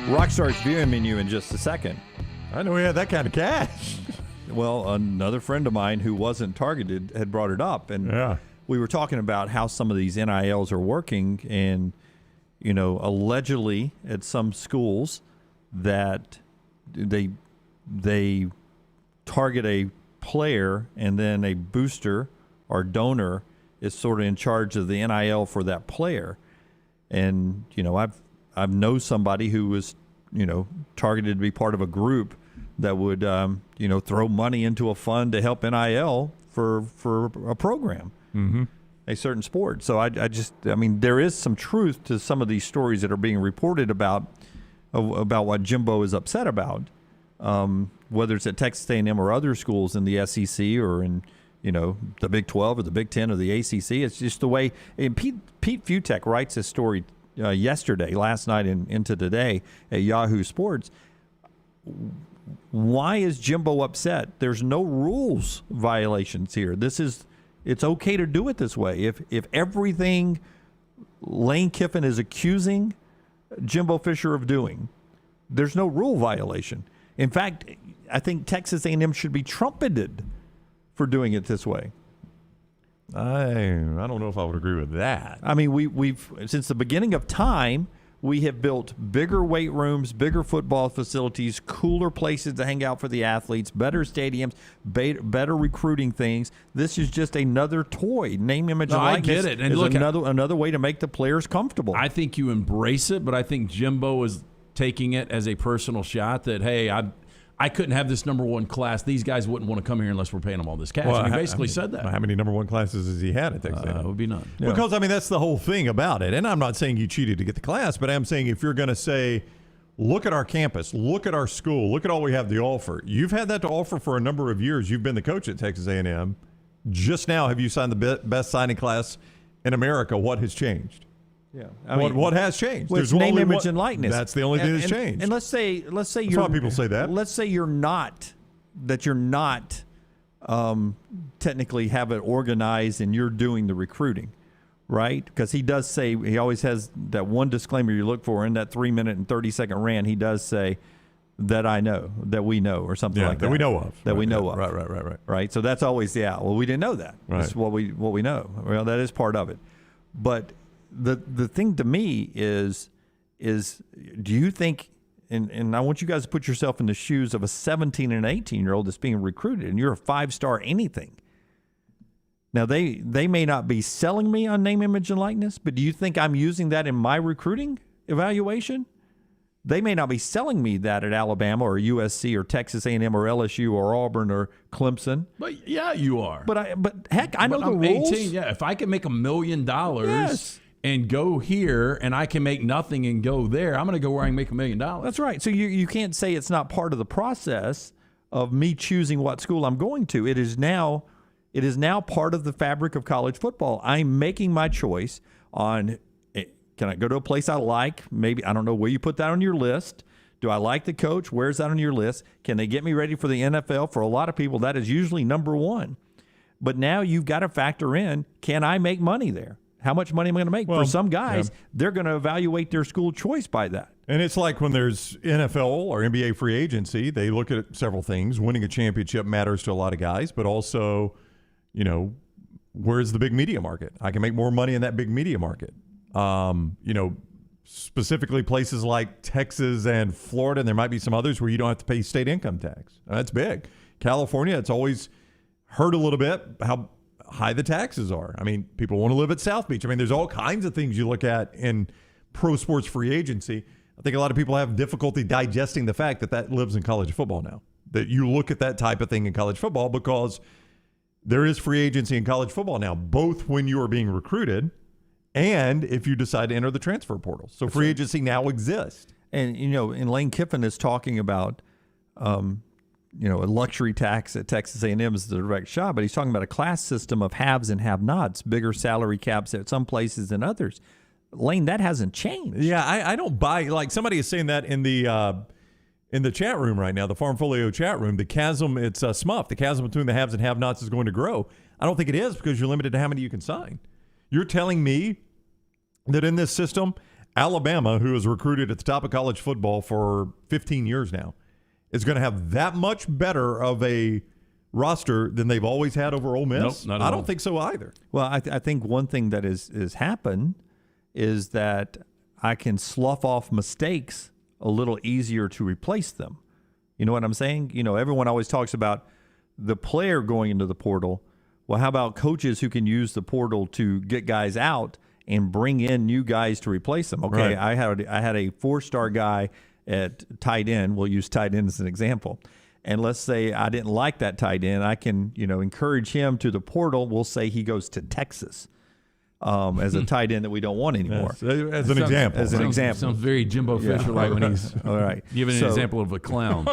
Rockstar's viewing menu in just a second. I know we had that kind of cash. Well, another friend of mine who wasn't targeted had brought it up, and we were talking about how some of these NILs are working, and allegedly at some schools that they target a player and then a booster or donor is sort of in charge of the NIL for that player. And I've known somebody who was, targeted to be part of a group that would, throw money into a fund to help NIL for a program, a certain sport. So I mean, there is some truth to some of these stories that are being reported about what Jimbo is upset about, whether it's at Texas A&M or other schools in the SEC or in, the Big 12 or the Big 10 or the ACC. It's just the way. And Pete Futek writes this story last night and into today at Yahoo Sports. Why is Jimbo upset? There's no rules violations here. It's okay to do it this way. If everything Lane Kiffin is accusing Jimbo Fisher of doing, there's no rule violation. In fact, I think Texas A&M should be trumpeted for doing it this way. I don't know if I would agree with that. I mean, we've since the beginning of time, we have built bigger weight rooms, bigger football facilities, cooler places to hang out for the athletes, better stadiums, better recruiting things. This is just another toy. Name, image, and likeness. I get it. And is look, another way to make the players comfortable. I think you embrace it, but I think Jimbo is taking it as a personal shot that, hey, I couldn't have this number one class. These guys wouldn't want to come here unless we're paying them all this cash. Well, he basically said that. How many number one classes has he had at Texas A&M? It would be none. Because, I mean, that's the whole thing about it. And I'm not saying you cheated to get the class, but I'm saying if you're going to say, look at our campus, look at our school, look at all we have to offer. You've had that to offer for a number of years. You've been the coach at Texas A&M. Just now have you signed the best signing class in America. What has changed? Yeah, what has changed? Well, There's name, image, and likeness. That's the only thing that's changed. And let's say that's why people say that. Let's say you're not technically have it organized and you're doing the recruiting, right? Because he does say, he always has that one disclaimer you look for in that 3-minute and 30-second rant. He does say that I know, that we know, or something like that. That we know of. That we know of. Right. Right. So that's always well, we didn't know that. Right. That's what we know. Well, that is part of it. But the thing to me is do you think, and I want you guys to put yourself in the shoes of a 17 and 18-year-old that's being recruited, and you're a 5-star anything. Now, they may not be selling me on name, image, and likeness, but do you think I'm using that in my recruiting? evaluation, they may not be selling me that at Alabama or USC or Texas A&M or LSU or Auburn or Clemson. But yeah, you are. But heck, I know the I'm rules. 18. Yeah, if I can make $1 million Yes. and go here, and I can make nothing and go there, I'm going to go where I can make $1 million. That's right. So you can't say it's not part of the process of me choosing what school I'm going to. It is now part of the fabric of college football. I'm making my choice on, can I go to a place I like? Maybe, I don't know where you put that on your list. Do I like the coach? Where's that on your list? Can they get me ready for the NFL? For a lot of people, that is usually number one. But now you've got to factor in, can I make money there? How much money am I going to make? For some guys, they're going to evaluate their school choice by that. And it's like when there's NFL or NBA free agency, they look at several things. Winning a championship matters to a lot of guys, but also, where's the big media market? I can make more money in that big media market. Specifically places like Texas and Florida, and there might be some others where you don't have to pay state income tax. That's big. California, it's always hurt a little bit how high the taxes are. I mean, people want to live at South Beach. I mean, there's all kinds of things you look at in pro sports free agency. I think a lot of people have difficulty digesting the fact that lives in college football now, that you look at that type of thing in college football, because there is free agency in college football now, both when you are being recruited and if you decide to enter the transfer portal. So free agency now exists. And, and Lane Kiffin is talking about, a luxury tax at Texas A&M is the direct shot, but he's talking about a class system of haves and have-nots, bigger salary caps at some places than others. Lane, that hasn't changed. Yeah, I don't buy, like somebody is saying that in the chat room right now, the Farm Folio chat room, the chasm, it's Smuff, the chasm between the haves and have-nots is going to grow. I don't think it is, because you're limited to how many you can sign. You're telling me that in this system, Alabama, who has recruited at the top of college football for 15 years now, is going to have that much better of a roster than they've always had over Ole Miss? Nope, not at all. I don't think so either. Well, I think one thing that is happened is that I can slough off mistakes a little easier to replace them. You know what I'm saying? Everyone always talks about the player going into the portal. Well, how about coaches who can use the portal to get guys out and bring in new guys to replace them? Okay, right. I had a 4-star guy at tight end. We'll use tight end as an example. And let's say I didn't like that tight end. I can, encourage him to the portal. We'll say he goes to Texas as a tight end that we don't want anymore. As an example. Sounds very Jimbo Fisher-like when he's all right. giving an example of a clown.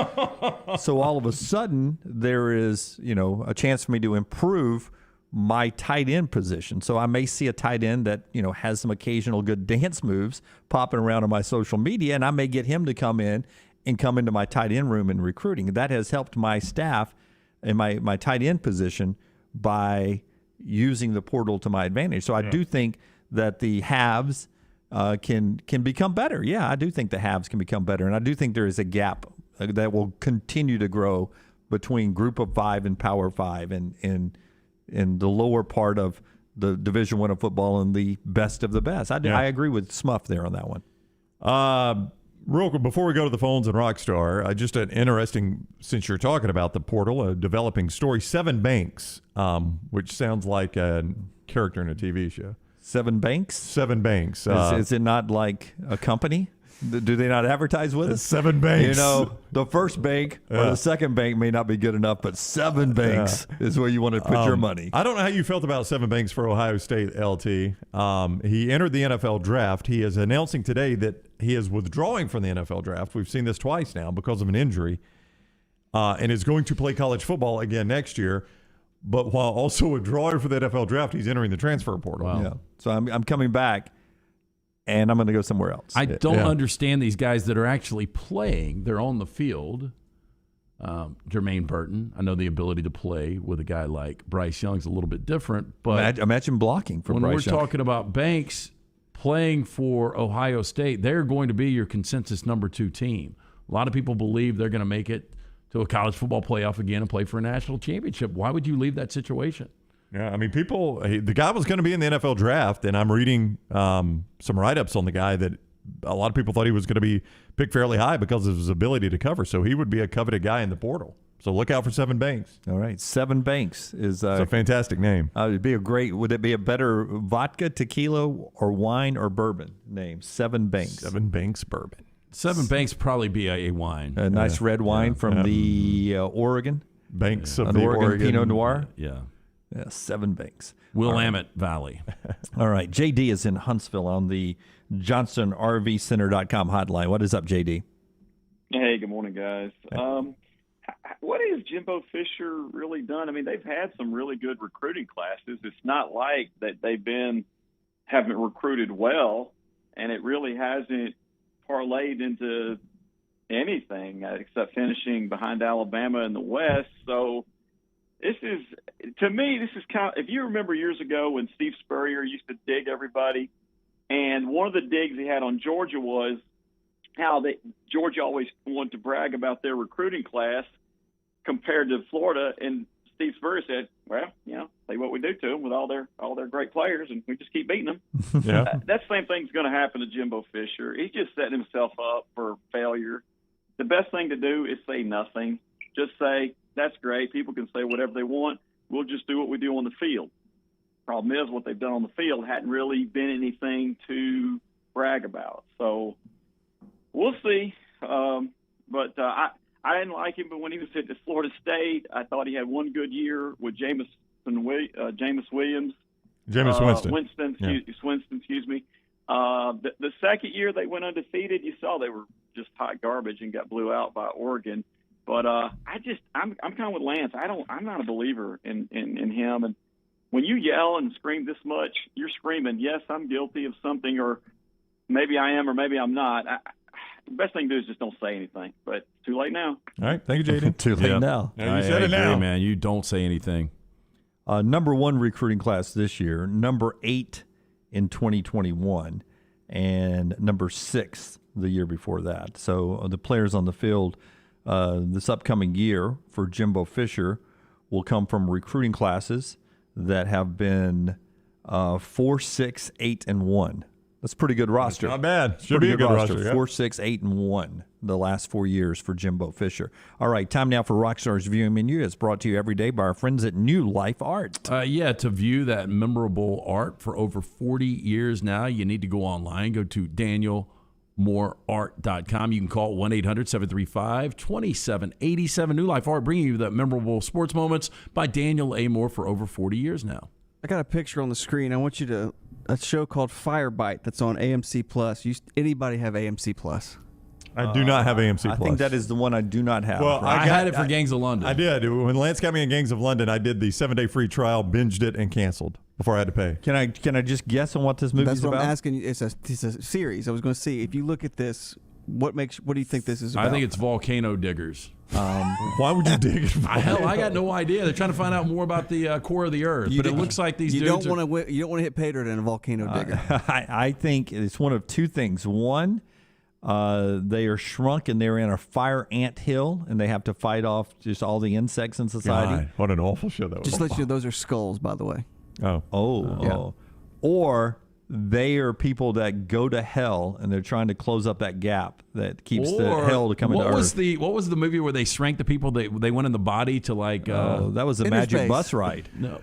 So all of a sudden, there is, a chance for me to improve my tight end position. So I may see a tight end that, has some occasional good dance moves popping around on my social media, and I may get him to come into my tight end room and recruiting. That has helped my staff in my tight end position by using the portal to my advantage. So I do think that the halves can become better. Yeah, I do think the halves can become better, and I do think there is a gap that will continue to grow between Group of 5 and Power 5 and in the lower part of the Division I of football and the best of the best. I agree with Smuff there on that one. Real quick, before we go to the phones and Rockstar, just an interesting, since you're talking about the portal, a developing story, Seven Banks, which sounds like a character in a TV show. Seven Banks? Seven Banks. Is it not like a company? Do they not advertise with us? Seven Banks. The first bank or the second bank may not be good enough, but Seven Banks is where you want to put your money. I don't know how you felt about Seven Banks for Ohio State, LT. He entered the NFL draft. He is announcing today that he is withdrawing from the NFL draft. We've seen this twice now because of an injury, and is going to play college football again next year. But while also withdrawing from the NFL draft, he's entering the transfer portal. Wow. Yeah. So I'm coming back. And I'm going to go somewhere else. I don't understand these guys that are actually playing. They're on the field. Jermaine Burton, I know the ability to play with a guy like Bryce Young's a little bit different. But imagine blocking for when Bryce we're Young. talking about Banks playing for Ohio State, they're going to be your consensus number 2 team. A lot of people believe they're going to make it to a college football playoff again and play for a national championship. Why would you leave that situation? Yeah, I mean, the guy was going to be in the NFL draft, and I'm reading some write-ups on the guy that a lot of people thought he was going to be picked fairly high because of his ability to cover. So he would be a coveted guy in the portal. So look out for Seven Banks. All right, Seven Banks is it's a fantastic name. It'd be would it be a better vodka, tequila, or wine or bourbon name? Seven Banks. Seven Banks bourbon. Seven Banks probably be a wine. A nice red wine from the Oregon. Banks of the Oregon Oregon. Pinot Noir. Yeah. Seven Banks. Willamette Valley. All right. JD is in Huntsville on the JohnsonRVCenter.com hotline. What is up, JD? Hey, good morning, guys. What has Jimbo Fisher really done? I mean, they've had some really good recruiting classes. It's not like that haven't recruited well, and it really hasn't parlayed into anything except finishing behind Alabama in the West. So this is kind of, if you remember years ago when Steve Spurrier used to dig everybody, and one of the digs he had on Georgia was how Georgia always wanted to brag about their recruiting class compared to Florida, and Steve Spurrier said, well, say what we do to them with all their great players, and we just keep beating them. Yeah. That same thing's going to happen to Jimbo Fisher. He's just setting himself up for failure. The best thing to do is say nothing. Just say, that's great. People can say whatever they want. We'll just do what we do on the field. Problem is, what they've done on the field hadn't really been anything to brag about. So we'll see. But I didn't like him, but when he was at Florida State, I thought he had one good year with Jameis Williams. Winston. Winston, excuse me. The second year they went undefeated, you saw they were just hot garbage and got blew out by Oregon. But I'm kind of with Lance. I'm not a believer in him. And when you yell and scream this much, you're screaming, yes, I'm guilty of something, or maybe I am, or maybe I'm not. The best thing to do is just don't say anything. But it's too late now. All right, thank you, JD. Too late now. Yeah, you said it now, man. You don't say anything. Number 1 recruiting class this year, number 8 in 2021, and number 6 the year before that. So the players on the field this upcoming year for Jimbo Fisher will come from recruiting classes that have been 4, 6, 8, and 1. That's a pretty good roster. Not bad. Should be a good roster. Yeah. 4, 6, 8, and 1 the last 4 years for Jimbo Fisher. All right, time now for Rockstar's Viewing Menu. It's brought to you every day by our friends at New Life Art. To view that memorable art for over 40 years now, you need to go online. Go to DanielMooreArt.com. You can call 1-800-735-2787. New Life Art, bringing you the memorable sports moments by Daniel A. Moore for over 40 years now. I got a picture on the screen. I want you to a show called Firebite that's on AMC Plus. Anybody have AMC Plus? I do not have AMC Plus. I think that is the one I do not have. Well, I had it for Gangs of London. I did. When Lance got me in Gangs of London, I did the 7-day free trial, binged it, and canceled before I had to pay. Can I just guess on what this movie is about? That's what I'm asking you. It's a series. I was going to see if you look at this. What do you think this is about? I think it's volcano diggers. Why would you dig it? I got no idea. They're trying to find out more about the core of the earth. But it looks like these dudes you don't want to hit pay dirt in a volcano digger. I think it's one of two things. One, they are shrunk and they're in a fire ant hill and they have to fight off just all the insects in society. God, what an awful show that was. Just let you know, those are skulls, by the way. Oh. Or they are people that go to hell and they're trying to close up that gap that keeps the hell to come into earth. What was the movie where they shrank the people? They went in the body to like. That was the Magic Bus Ride. No,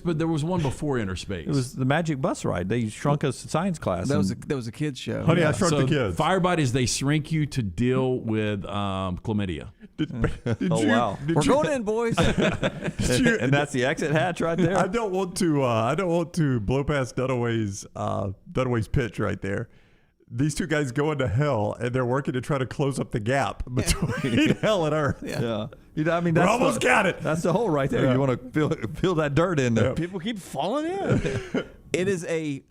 but there was one before Interspace. It was the Magic Bus Ride. They shrunk a science class. That was a kids show. Honey, I Shrunk the Kids. Firebite is they shrink you to deal with chlamydia. Wow! We're going in, boys. And that's the exit hatch right there. I don't want to blow past Dunaway's pitch right there. These two guys go into hell and they're working to try to close up the gap between hell and earth. Yeah. I mean, we almost got it. That's the hole right there. Yeah. You want to feel that dirt in there. People keep falling in. It is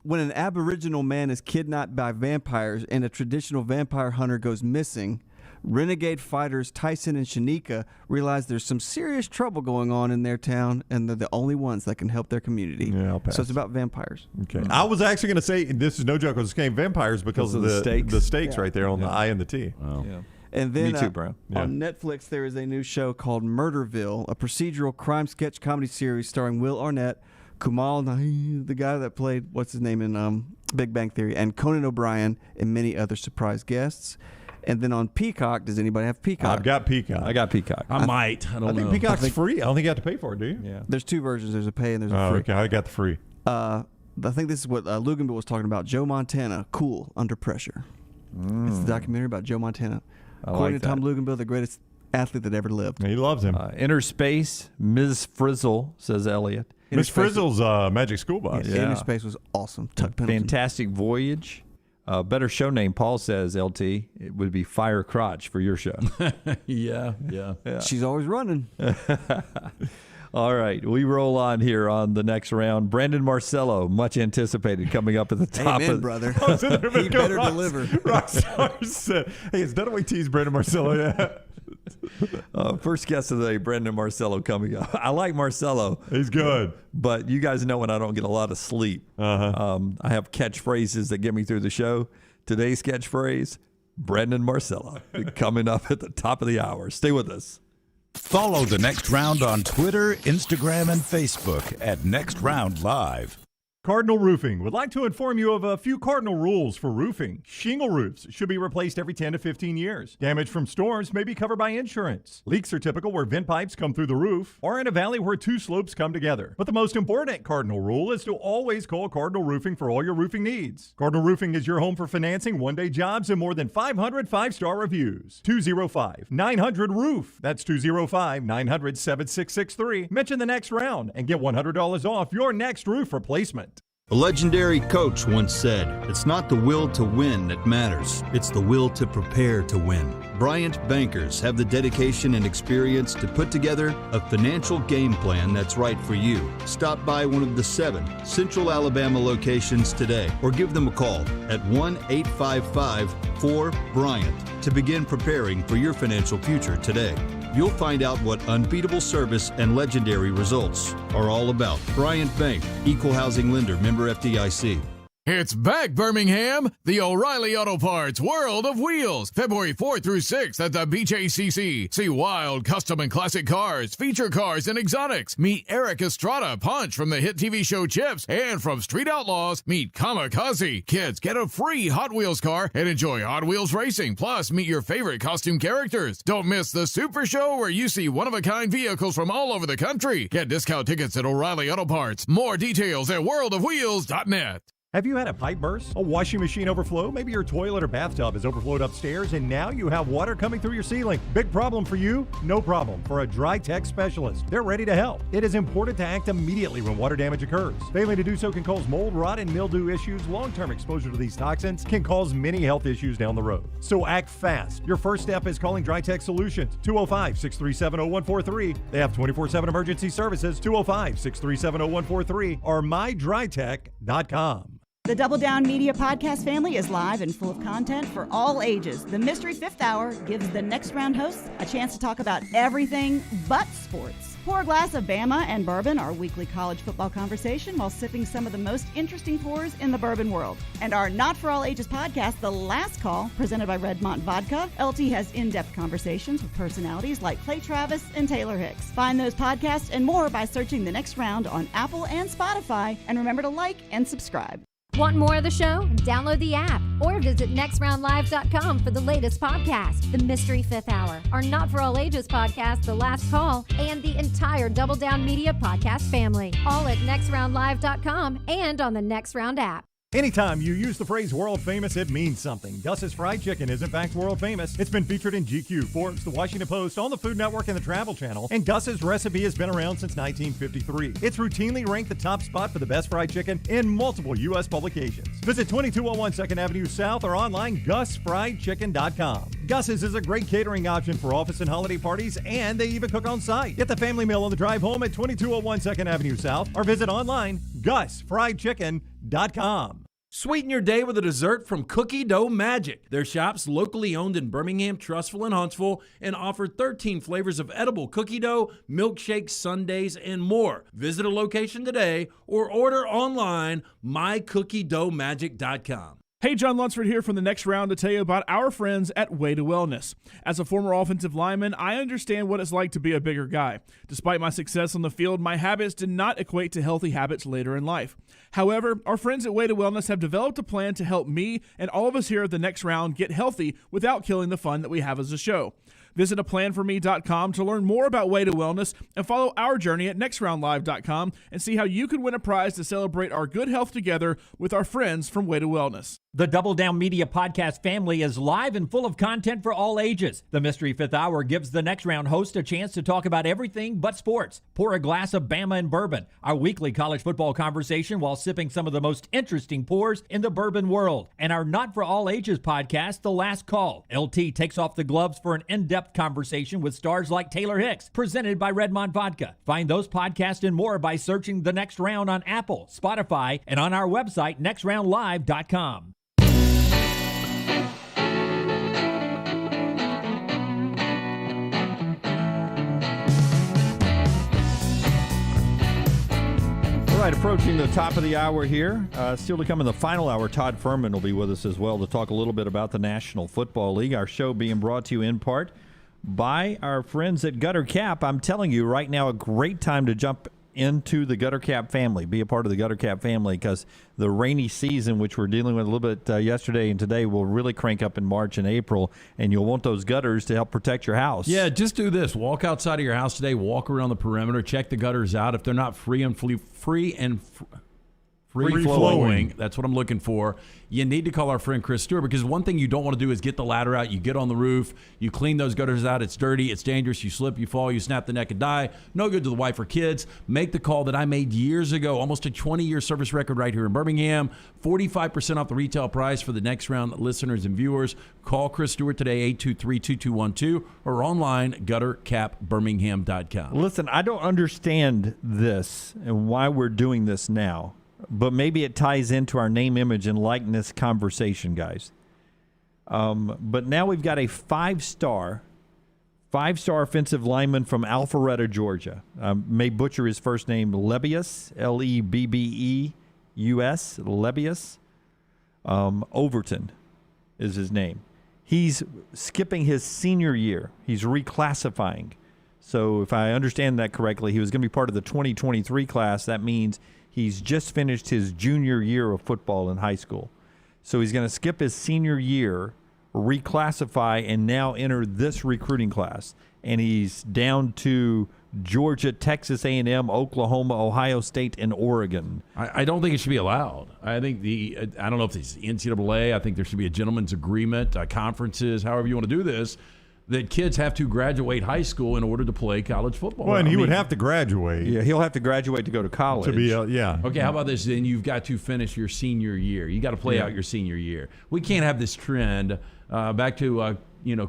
when an Aboriginal man is kidnapped by vampires and a traditional vampire hunter goes missing. Renegade fighters Tyson and Shanika realize there's some serious trouble going on in their town, and they're the only ones that can help their community. Yeah, I'll pass. So it's about vampires. Okay. I was actually going to say, this is no joke, it was game vampires because of the stakes right there on the I and the T. Wow. Yeah. And then Me too, Brown. On Netflix, there is a new show called Murderville, a procedural crime sketch comedy series starring Will Arnett, Kumail Nanjiani, the guy that played, what's his name in Big Bang Theory, and Conan O'Brien, and many other surprise guests. And then on Peacock, does anybody have Peacock? I've got Peacock. I got Peacock. I might. I don't know. think Peacock's free. I don't think you have to pay for it, do you? Yeah. There's two versions. There's a pay and there's a free. Okay. I got the free. I think this is what Luganville was talking about. Joe Montana, Cool Under Pressure. It's a documentary about Joe Montana. According to Tom Luganville, the greatest athlete that ever lived. He loves him. Inner Space, Ms. Frizzle, says Elliot. Miss Frizzle's Magic School Bus. Yeah. Inner Space was awesome. Tuck Pendleton. Fantastic Voyage. Better show name, Paul says, LT. It would be Fire Crotch for your show. Yeah. She's always running. All right, we roll on here on the next round. Brandon Marcello, much anticipated, coming up at the top. Amen, brother. He better deliver. Rockstar said, hey, it's Dunaway T's Brandon Marcello. Yeah. First guest of the day, Brandon Marcello coming up. I like Marcello. He's good. But you guys know when I don't get a lot of sleep. I have catchphrases that get me through the show. Today's catchphrase, Brandon Marcello, coming up at the top of the hour. Stay with us. Follow the Next Round on Twitter, Instagram, and Facebook at Next Round Live. Cardinal Roofing would like to inform you of a few cardinal rules for roofing. Shingle roofs should be replaced every 10 to 15 years. Damage from storms may be covered by insurance. Leaks are typical where vent pipes come through the roof or in a valley where two slopes come together. But the most important cardinal rule is to always call Cardinal Roofing for all your roofing needs. Cardinal Roofing is your home for financing, one-day jobs, and more than 500 five-star reviews. 205-900-ROOF. That's 205-900-7663. Mention the Next Round and get $100 off your next roof replacement. A legendary coach once said, "It's not the will to win that matters, it's the will to prepare to win." Bryant bankers have the dedication and experience to put together a financial game plan that's right for you. Stop by one of the 7 Central Alabama locations today or give them a call at 1-855-4-BRYANT to begin preparing for your financial future today. You'll find out what unbeatable service and legendary results are all about. Bryant Bank, Equal Housing Lender, member FDIC. It's back, Birmingham! The O'Reilly Auto Parts World of Wheels, February 4th through 6th at the BJCC. See wild custom and classic cars, feature cars, and exotics. Meet Eric Estrada, Punch from the hit TV show Chips, and from Street Outlaws, meet Kamikaze. Kids, get a free Hot Wheels car and enjoy Hot Wheels racing. Plus, meet your favorite costume characters. Don't miss the Super Show where you see one-of-a-kind vehicles from all over the country. Get discount tickets at O'Reilly Auto Parts. More details at worldofwheels.net. Have you had a pipe burst, a washing machine overflow? Maybe your toilet or bathtub has overflowed upstairs and now you have water coming through your ceiling. Big problem for you? No problem for a Dry Tech specialist. They're ready to help. It is important to act immediately when water damage occurs. Failing to do so can cause mold, rot, and mildew issues. Long-term exposure to these toxins can cause many health issues down the road. So act fast. Your first step is calling Dry Tech Solutions, 205-637-0143. They have 24/7 emergency services, 205-637-0143 or mydrytech.com. The Double Down Media podcast family is live and full of content for all ages. The Mystery Fifth Hour gives the Next Round hosts a chance to talk about everything but sports. Pour a glass of Bama and bourbon, our weekly college football conversation, while sipping some of the most interesting pours in the bourbon world. And our Not For All Ages podcast, The Last Call, presented by Redmont Vodka. LT has in-depth conversations with personalities like Clay Travis and Taylor Hicks. Find those podcasts and more by searching The Next Round on Apple and Spotify. And remember to like and subscribe. Want more of the show? Download the app or visit nextroundlive.com for the latest podcast, The Mystery Fifth Hour, our Not For All Ages podcast, The Last Call, and the entire Double Down Media podcast family. All at nextroundlive.com and on the Next Round app. Anytime you use the phrase world famous, it means something. Gus's Fried Chicken is in fact world famous. It's been featured in GQ, Forbes, The Washington Post, on the Food Network, and the Travel Channel. And Gus's recipe has been around since 1953. It's routinely ranked the top spot for the best fried chicken in multiple U.S. publications. Visit 2201 2nd Avenue South or online GusFriedChicken.com. Gus's is a great catering option for office and holiday parties, and they even cook on site. Get the family meal on the drive home at 2201 2nd Avenue South or visit online GusFriedChicken.com. Sweeten your day with a dessert from Cookie Dough Magic. Their shop's locally owned in Birmingham, Trussville, and Huntsville and offer 13 flavors of edible cookie dough, milkshakes, sundaes, and more. Visit a location today or order online mycookiedoughmagic.com. Hey, John Lunsford here from the Next Round to tell you about our friends at Way to Wellness. As a former offensive lineman, I understand what it's like to be a bigger guy. Despite my success on the field, my habits did not equate to healthy habits later in life. However, our friends at Way to Wellness have developed a plan to help me and all of us here at the Next Round get healthy without killing the fun that we have as a show. Visit aplanforme.com to learn more about Way to Wellness and follow our journey at nextroundlive.com and see how you can win a prize to celebrate our good health together with our friends from Way to Wellness. The Double Down Media podcast family is live and full of content for all ages. The Mystery Fifth Hour gives the Next Round host a chance to talk about everything but sports. Pour a glass of Bama and bourbon, our weekly college football conversation while sipping some of the most interesting pours in the bourbon world. And our Not For All Ages podcast, The Last Call. LT takes off the gloves for an in-depth conversation with stars like Taylor Hicks, presented by Redmond Vodka. Find those podcasts and more by searching The Next Round on Apple, Spotify, and on our website, nextroundlive.com. All right, approaching the top of the hour here. Still to come in the final hour, Todd Fuhrman will be with us as well to talk a little bit about the National Football League. Our show being brought to you in part by our friends at Gutter Cap. I'm telling you right now, a great time to jump into the Gutter Cap family, be a part of the Gutter Cap family, because the rainy season, which we're dealing with a little bit yesterday and today, will really crank up in March and April, and you'll want those gutters to help protect your house. Yeah, just do this. Walk outside of your house today, walk around the perimeter, check the gutters out. If they're not free flowing, that's what I'm looking for. You need to call our friend Chris Stewart, because one thing you don't want to do is get the ladder out. You get on the roof, you clean those gutters out. It's dirty, it's dangerous. You slip, you fall, you snap the neck and die. No good to the wife or kids. Make the call that I made years ago, almost a 20-year service record right here in Birmingham. 45% off the retail price for the Next Round listeners and viewers. Call Chris Stewart today, 823-2212, or online, guttercapbirmingham.com. Listen, I don't understand this and why we're doing this now, but maybe it ties into our name, image, and likeness conversation, guys. But now we've got a five-star offensive lineman from Alpharetta, Georgia. May butcher his first name, Lebbeus, Lebbeus. Lebbeus. Overton is his name. He's skipping his senior year. He's reclassifying. So if I understand that correctly, he was going to be part of the 2023 class. That means he's just finished his junior year of football in high school. So he's going to skip his senior year, reclassify, and now enter this recruiting class. And he's down to Georgia, Texas A&M, Oklahoma, Ohio State, and Oregon. I don't think it should be allowed. I think I don't know if it's NCAA. I think there should be a gentleman's agreement, conferences, however you want to do this, that kids have to graduate high school in order to play college football. Well, and he would have to graduate. Yeah, he'll have to graduate to go to college. To be, yeah. Okay, how about this? Then you've got to finish your senior year. You got to play out your senior year. We can't have this trend back to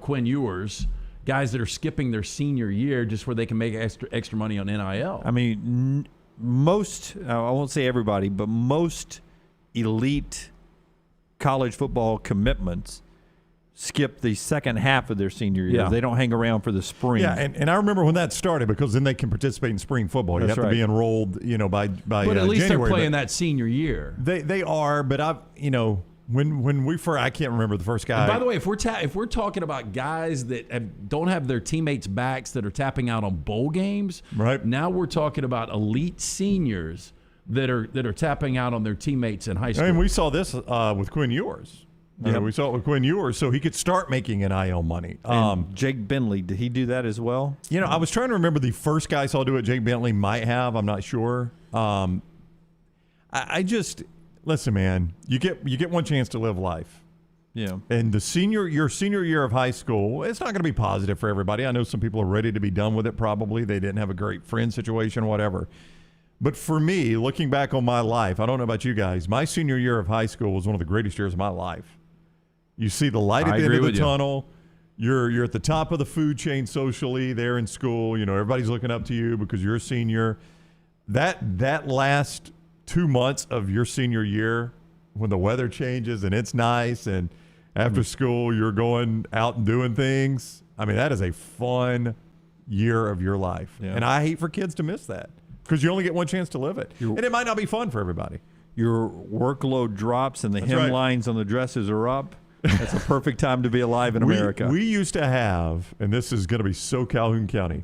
Quinn Ewers, guys that are skipping their senior year just where they can make extra money on NIL. I mean, most, I won't say everybody, but most elite college football commitments skip the second half of their senior year. Yeah. They don't hang around for the spring. Yeah, and I remember when that started, because then they can participate in spring football. You That's have to be right. enrolled, by But at least January. they're playing that senior year. They are, but when we first, I can't remember the first guy. And by the way, if we're talking about guys that don't have their teammates' backs that are tapping out on bowl games, right? Now we're talking about elite seniors that are tapping out on their teammates in high school. And we saw this with Quinn Ewers. We saw it with Quinn Ewers, so he could start making NIL money. Jake Bentley, did he do that as well? I was trying to remember the first guy I saw do it. Jake Bentley might have. I'm not sure. I just listen, man. You get one chance to live life. Yeah. And your senior year of high school, it's not going to be positive for everybody. I know some people are ready to be done with it. Probably they didn't have a great friend situation, whatever. But for me, looking back on my life, I don't know about you guys. My senior year of high school was one of the greatest years of my life. You see the light at the end of the tunnel. You're at the top of the food chain socially there in school. Everybody's looking up to you because you're a senior. That last 2 months of your senior year, when the weather changes and it's nice, and after school you're going out and doing things. I mean, that is a fun year of your life. Yeah. And I hate for kids to miss that, because you only get one chance to live it. And it might not be fun for everybody. your workload drops and the That's hemlines on the dresses are up, that's a perfect time to be alive in America. We used to have, and this is going to be so Calhoun County,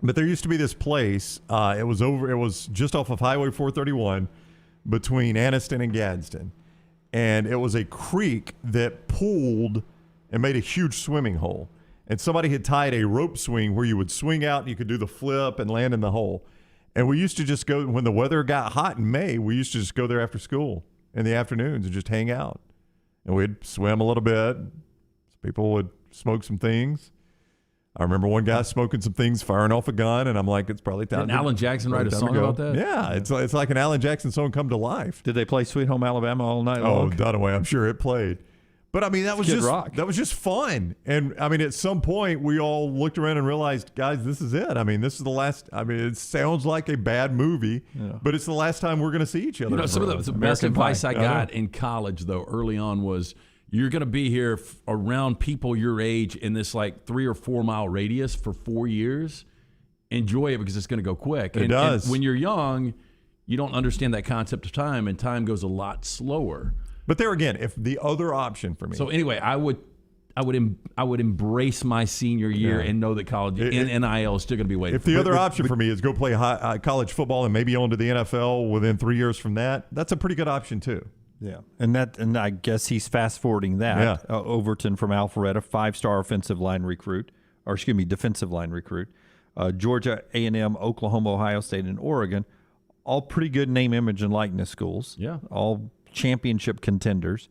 but there used to be this place. It was just off of Highway 431 between Anniston and Gadsden, and it was a creek that pooled and made a huge swimming hole. And somebody had tied a rope swing where you would swing out and you could do the flip and land in the hole. And we used to just go, when the weather got hot in May, we used to just go there after school in the afternoons and just hang out. And we'd swim a little bit. People would smoke some things. I remember one guy smoking some things, firing off a gun, and I'm like, it's probably time. Didn't Alan Jackson write a song about that? Yeah, it's like an Alan Jackson song come to life. Did they play Sweet Home Alabama all night long? Oh, Dunaway, I'm sure it played. But I mean, that was just fun. And I mean, at some point, we all looked around and realized, guys, this is it. I mean, this is the last. I mean, it sounds like a bad movie, but it's the last time we're going to see each other. You know, some of the best advice I got in college, though, early on was, you're going to be here around people your age in this like 3 or 4 mile radius for 4 years. Enjoy it because it's going to go quick. It does. And when you're young, you don't understand that concept of time, and time goes a lot slower. But there again, if the other option for me. So anyway, I would embrace my senior year and know that college NIL is still going to be waiting. If the other option for me is go play college football and maybe on to the NFL within 3 years from that, that's a pretty good option too. Yeah, and I guess he's fast forwarding that. Yeah. Overton from Alpharetta, 5-star defensive line recruit. Georgia A&M, Oklahoma, Ohio State, and Oregon, all pretty good name, image, and likeness schools. Yeah, all championship contenders.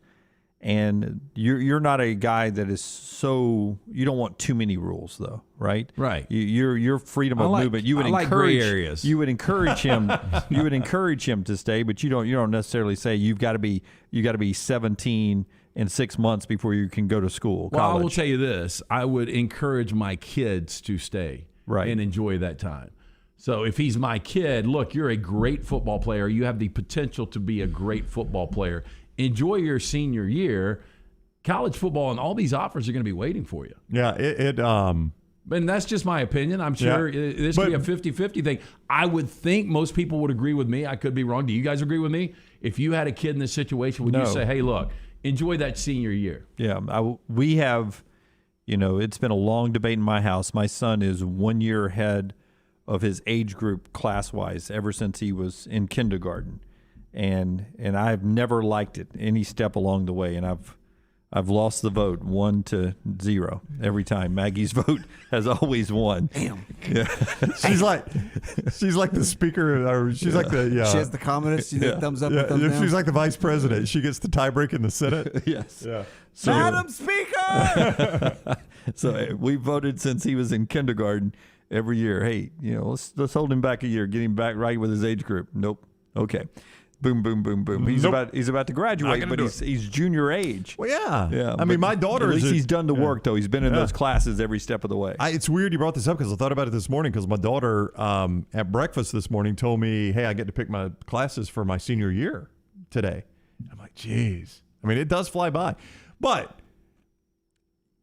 And you're not a guy that is so, you don't want too many rules though, right? Right. Your freedom of movement. You would encourage gray areas. You would encourage him. You would encourage him to stay, but you don't necessarily say you got to be 17 in 6 months before you can go to school. Well, college. I will tell you this: I would encourage my kids to stay and enjoy that time. So if he's my kid, look, you're a great football player. You have the potential to be a great football player. Enjoy your senior year. College football and all these offers are going to be waiting for you. Yeah, and that's just my opinion. I'm sure this could be a 50-50 thing. I would think most people would agree with me. I could be wrong. Do you guys agree with me? If you had a kid in this situation, would you say, hey, look, enjoy that senior year? Yeah, we have, it's been a long debate in my house. My son is 1 year ahead of his age group class-wise ever since he was in kindergarten. And I've never liked it any step along the way, and I've lost the vote 1-0 every time. Maggie's vote has always won. Damn. Yeah. she's like the speaker, or she's like the She has the comments. She did thumbs up. Or thumbs down. She's like the vice president. She gets the tiebreak in the Senate. Yes. Yeah. So, Madam Speaker. So we voted since he was in kindergarten every year. Hey, let's hold him back a year, get him back right with his age group. Nope. Okay. Boom, boom, boom, boom. He's about to graduate, but he's junior age. Well, yeah. Yeah. I mean, my daughter at least he's done the work, though. He's been in those classes every step of the way. It's weird you brought this up because I thought about it this morning because my daughter at breakfast this morning told me, hey, I get to pick my classes for my senior year today. I'm like, geez. I mean, it does fly by. But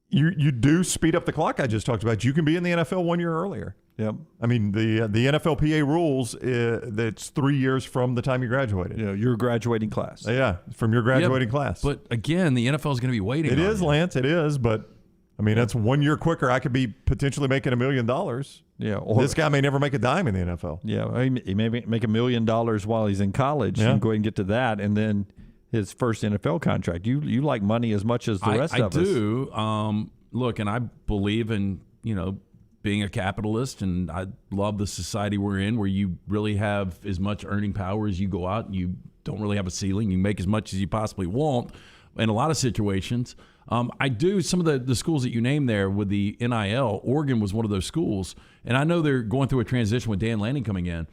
you do speed up the clock I just talked about. You can be in the NFL 1 year earlier. Yep. I mean, the NFLPA rules, that's 3 years from the time you graduated. Your graduating class. Yeah, from your graduating class. But again, the NFL is going to be waiting It on is, you. Lance. It is. But, I mean, that's 1 year quicker. I could be potentially making $1 million. Yeah. This guy may never make a dime in the NFL. Yeah. He may make $1 million while he's in college and go ahead and get to that. And then his first NFL contract. You like money as much as the rest of us. I do. Look, and I believe in, being a capitalist, and I love the society we're in where you really have as much earning power as you go out, and you don't really have a ceiling. You make as much as you possibly want in a lot of situations. I do some of the schools that you named there with the NIL. Oregon was one of those schools, and I know they're going through a transition with Dan Lanning coming in.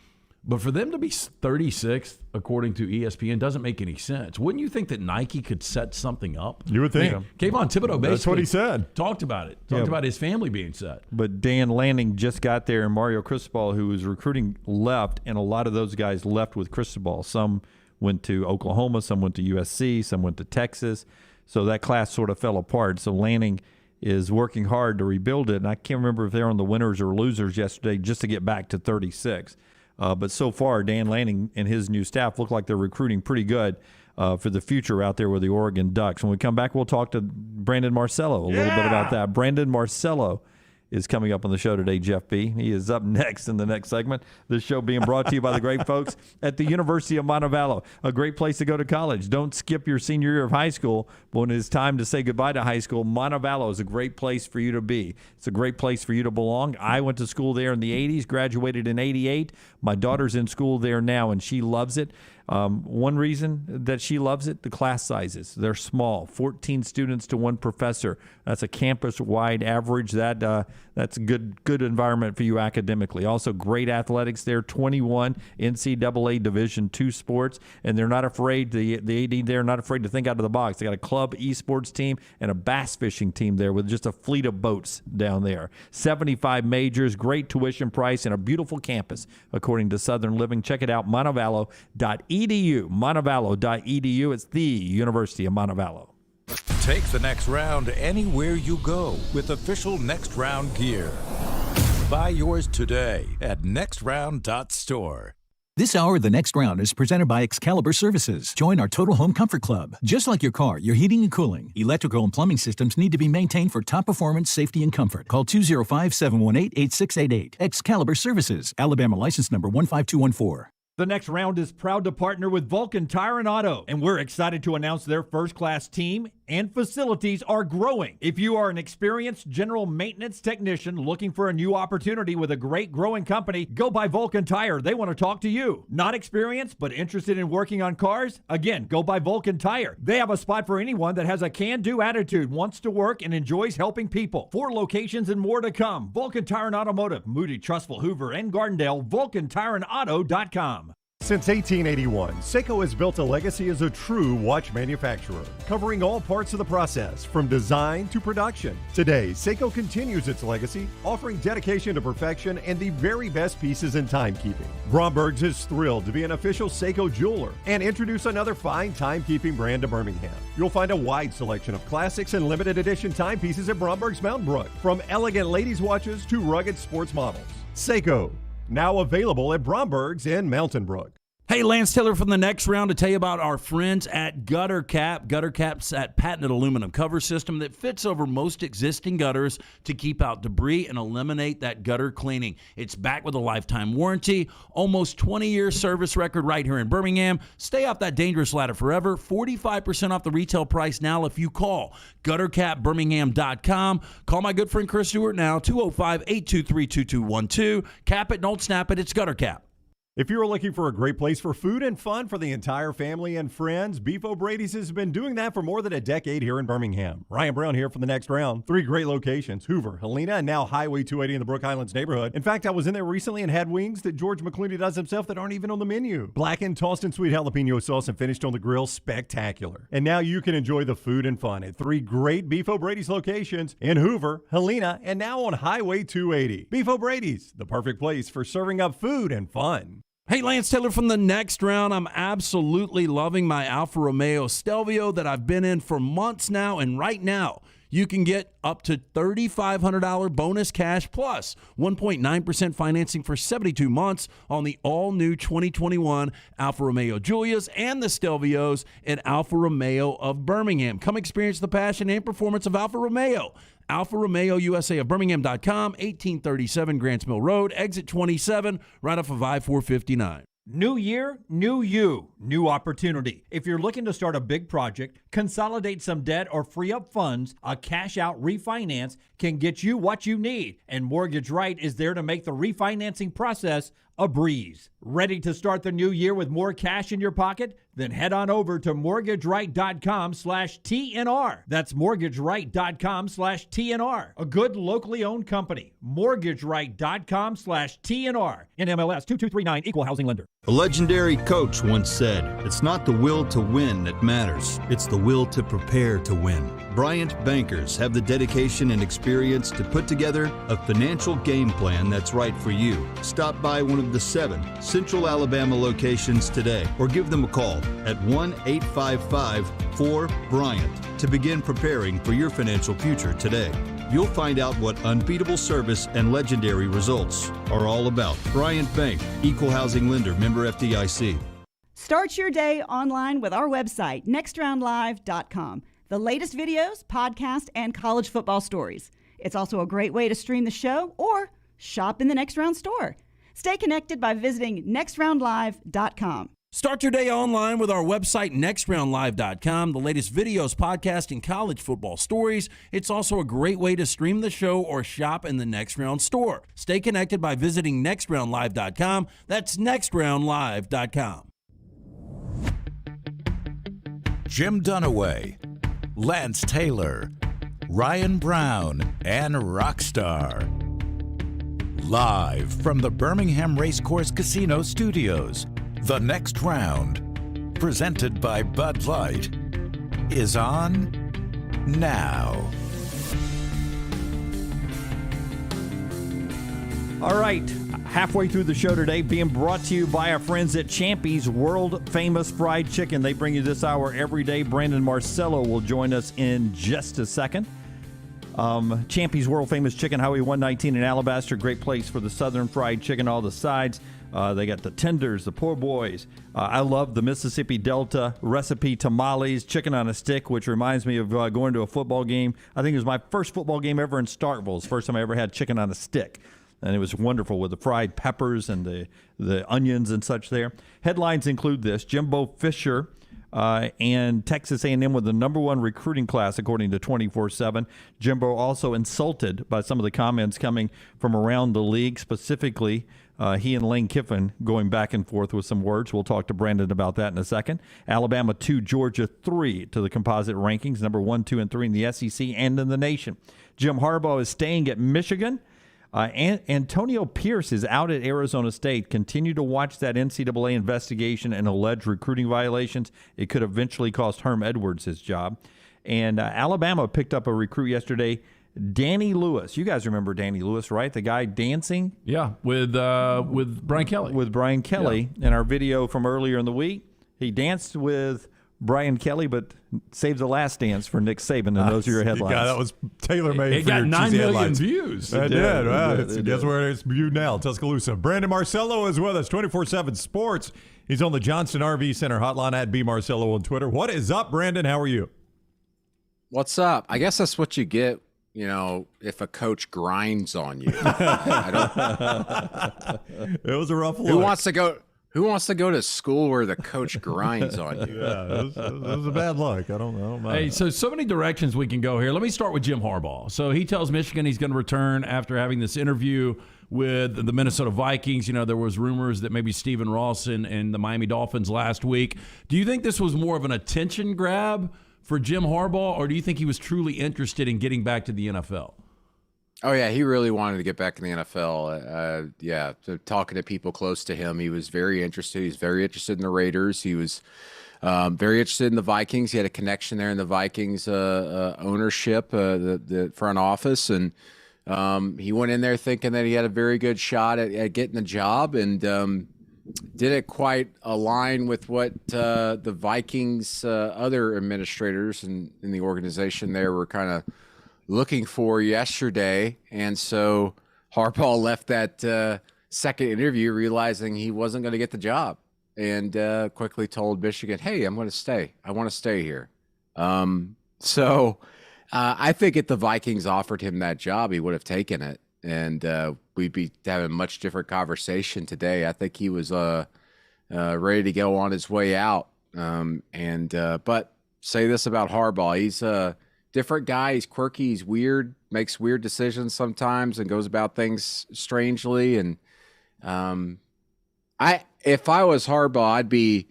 But for them to be 36th, according to ESPN, doesn't make any sense. Wouldn't you think that Nike could set something up? You would think. Kayvon Thibodeau basically That's what he said. Talked about it. Talked about his family being set. But Dan Lanning just got there, and Mario Cristobal, who was recruiting, left, and a lot of those guys left with Cristobal. Some went to Oklahoma, some went to USC, some went to Texas. So that class sort of fell apart. So Lanning is working hard to rebuild it, and I can't remember if they're on the winners or losers yesterday just to get back to 36. But so far, Dan Lanning and his new staff look like they're recruiting pretty good for the future out there with the Oregon Ducks. When we come back, we'll talk to Brandon Marcello a little bit about that. Brandon Marcello is coming up on the show today, Jeff B. He is up next in the next segment. This show being brought to you by the great folks at the University of Montevallo, a great place to go to college. Don't skip your senior year of high school, but when it's time to say goodbye to high school, Montevallo is a great place for you to be. It's a great place for you to belong. I went to school there in the 80s, graduated in 88. My daughter's in school there now, and she loves it. One reason that she loves it, the class sizes. They're small, 14 students to one professor. That's a campus-wide average. That's a good environment for you academically. Also, great athletics there, 21 NCAA Division II sports, and they're not afraid, the AD there, not afraid to think out of the box. They got a club esports team and a bass fishing team there with just a fleet of boats down there. 75 majors, great tuition price, and a beautiful campus, according to Southern Living. Check it out, montevallo.edu. Montevallo.edu. It's the University of Montevallo. Take the next round anywhere you go with official Next Round gear. Buy yours today at nextround.store. This hour of The Next Round is presented by Excalibur Services. Join our Total Home Comfort Club. Just like your car, your heating and cooling, electrical and plumbing systems need to be maintained for top performance, safety, and comfort. Call 205-718-8688. Excalibur Services. Alabama license number 15214. The Next Round is proud to partner with Vulcan Tire and Auto, and we're excited to announce their first-class team and facilities are growing. If you are an experienced general maintenance technician looking for a new opportunity with a great growing company, go by Vulcan Tire. They want to talk to you. Not experienced, but interested in working on cars? Again, go by Vulcan Tire. They have a spot for anyone that has a can-do attitude, wants to work, and enjoys helping people. 4 locations and more to come. Vulcan Tire and Automotive, Moody, Trussville, Hoover, and Gardendale, VulcanTireandAuto.com. Since 1881, Seiko has built a legacy as a true watch manufacturer, covering all parts of the process, from design to production. Today, Seiko continues its legacy, offering dedication to perfection and the very best pieces in timekeeping. Bromberg's is thrilled to be an official Seiko jeweler and introduce another fine timekeeping brand to Birmingham. You'll find a wide selection of classics and limited edition timepieces at Bromberg's Mountain Brook, from elegant ladies' watches to rugged sports models. Seiko, now available at Bromberg's in Mountain Brook. Hey, Lance Taylor from The Next Round to tell you about our friends at Gutter Cap. Gutter Cap's that patented aluminum cover system that fits over most existing gutters to keep out debris and eliminate that gutter cleaning. It's backed with a lifetime warranty, almost 20-year service record right here in Birmingham. Stay off that dangerous ladder forever. 45% off the retail price now if you call GutterCapBirmingham.com. Call my good friend Chris Stewart now, 205-823-2212. Cap it, don't snap it. It's Gutter Cap. If you're looking for a great place for food and fun for the entire family and friends, Beef O'Brady's has been doing that for more than a decade here in Birmingham. Ryan Brown here for The Next Round. 3 great locations, Hoover, Helena, and now Highway 280 in the Brook Highlands neighborhood. In fact, I was in there recently and had wings that George McClooney does himself that aren't even on the menu. Blackened, tossed in sweet jalapeno sauce and finished on the grill, spectacular. And now you can enjoy the food and fun at 3 great Beef O'Brady's locations in Hoover, Helena, and now on Highway 280. Beef O'Brady's, the perfect place for serving up food and fun. Hey, Lance Taylor from The Next Round. I'm absolutely loving my Alfa Romeo Stelvio that I've been in for months now, and right now you can get up to $3,500 bonus cash plus 1.9% financing for 72 months on the all-new 2021 Alfa Romeo Giulias and the Stelvios at Alfa Romeo of Birmingham. Come experience the passion and performance of Alfa Romeo. Alfa Romeo USA of Birmingham.com, 1837 Grants Mill Road, exit 27, right off of I-459. New year, new you, new opportunity. If you're looking to start a big project, consolidate some debt, or free up funds, a cash-out refinance can get you what you need. And Mortgage Right is there to make the refinancing process a breeze. Ready to start the new year with more cash in your pocket? Then head on over to mortgageright.com/TNR. That's mortgageright.com/TNR. A good locally owned company. mortgageright.com/TNR. NMLS 2239, Equal Housing Lender. A legendary coach once said, "It's not the will to win that matters. It's the will to prepare to win." Bryant bankers have the dedication and experience to put together a financial game plan that's right for you. Stop by one of the 7 Central Alabama locations today or give them a call at 1-855-4-BRYANT to begin preparing for your financial future today. you'll find out what unbeatable service and legendary results are all about. Bryant Bank, Equal Housing Lender, member FDIC. Start your day online with our website, nextroundlive.com. The latest videos, podcasts, and college football stories. It's also a great way to stream the show or shop in the Next Round store. Stay connected by visiting nextroundlive.com. Start your day online with our website, nextroundlive.com. The latest videos, podcasts, and college football stories. It's also a great way to stream the show or shop in the Next Round store. Stay connected by visiting nextroundlive.com. That's nextroundlive.com. Jim Dunaway, Lance Taylor, Ryan Brown, and Rockstar. Live from the Birmingham Racecourse Casino Studios, The Next Round, presented by Bud Light, is on now. All right, halfway through the show today, being brought to you by our friends at Champy's World Famous Fried Chicken. They bring you this hour every day. Brandon Marcello will join us in just a second. Champy's World Famous Chicken, Highway 119 in Alabaster. Great place for the Southern fried chicken, all the sides. They got the tenders, the poor boys. I love the Mississippi Delta recipe tamales, chicken on a stick, which reminds me of going to a football game. I think it was my first football game ever in Starkville. It was the first time I ever had chicken on a stick. And it was wonderful with the fried peppers and the onions and such there. Headlines include this. Jimbo Fisher and Texas A&M with the #1 recruiting class, according to 24/7. Jimbo also insulted by some of the comments coming from around the league, specifically he and Lane Kiffin going back and forth with some words. We'll talk to Brandon about that in a second. Alabama 2, Georgia 3 to the composite rankings, #1, 2, and 3 in the SEC and in the nation. Jim Harbaugh is staying at Michigan. Antonio Pierce is out at Arizona State. Continue to watch that NCAA investigation and alleged recruiting violations. It could eventually cost Herm Edwards his job. And Alabama picked up a recruit yesterday, Danny Lewis. You guys remember Danny Lewis, right? The guy dancing? Yeah, with Brian Kelly. With Brian Kelly. Yeah. In our video from earlier in the week, he danced with Brian Kelly, but saved the last dance for Nick Saban, and those are your headlines. Yeah, that was tailor-made. It got 9 million headlines. views. It did. Well, guess where it's viewed now? Tuscaloosa. Brandon Marcello is with us, 24/7 Sports. He's on the Johnston RV Center hotline at @BMarcello on Twitter. What is up, Brandon? How are you? What's up? I guess that's what you get, if a coach grinds on you. It was a rough look. Who wants to go to school where the coach grinds on you? Yeah, it was a bad look. I don't know. Hey, so many directions we can go here. Let me start with Jim Harbaugh. So he tells Michigan he's going to return after having this interview with the Minnesota Vikings. There was rumors that maybe Stephen Ross and the Miami Dolphins last week. Do you think this was more of an attention grab for Jim Harbaugh, or do you think he was truly interested in getting back to the NFL? Oh, yeah, he really wanted to get back in the NFL. So talking to people close to him, he was very interested. He was very interested in the Raiders. He was very interested in the Vikings. He had a connection there in the Vikings ownership, the front office. And he went in there thinking that he had a very good shot at getting the job, and didn't quite align with what the Vikings other administrators in the organization there were kind of looking for yesterday. And so Harbaugh left that second interview realizing he wasn't going to get the job, and quickly told Michigan, hey, I'm going to stay. I want to stay here. So I think if the Vikings offered him that job, he would have taken it, and we'd be having a much different conversation today. I think he was ready to go on his way out. But say this about Harbaugh. He's a different guy. He's quirky. He's weird, makes weird decisions sometimes, and goes about things strangely. And if I was Harbaugh, I'd be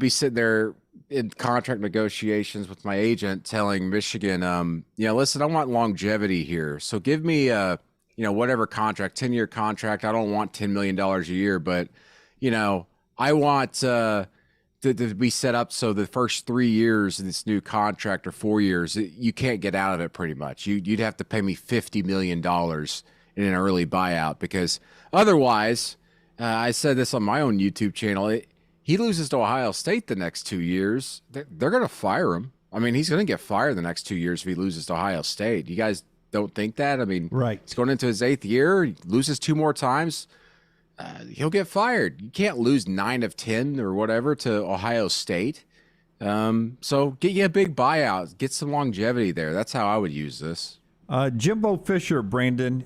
sitting there in contract negotiations with my agent telling Michigan, listen, I want longevity here. So give me whatever contract, 10-year contract. I don't want $10 million a year, but, I want to be set up so the first 3 years of this new contract, or 4 years, you can't get out of it pretty much. You'd have to pay me $50 million in an early buyout, because otherwise, I said this on my own YouTube channel, he loses to Ohio State the next 2 years, they're going to fire him. I mean, he's going to get fired the next 2 years if he loses to Ohio State. You guys don't think that? I mean, right. He's going into his 8th year. He loses 2 more times. He'll get fired. You can't lose 9 of 10 or whatever to Ohio State. So get you a big buyout. Get some longevity there. That's how I would use this. Jimbo Fisher, Brandon,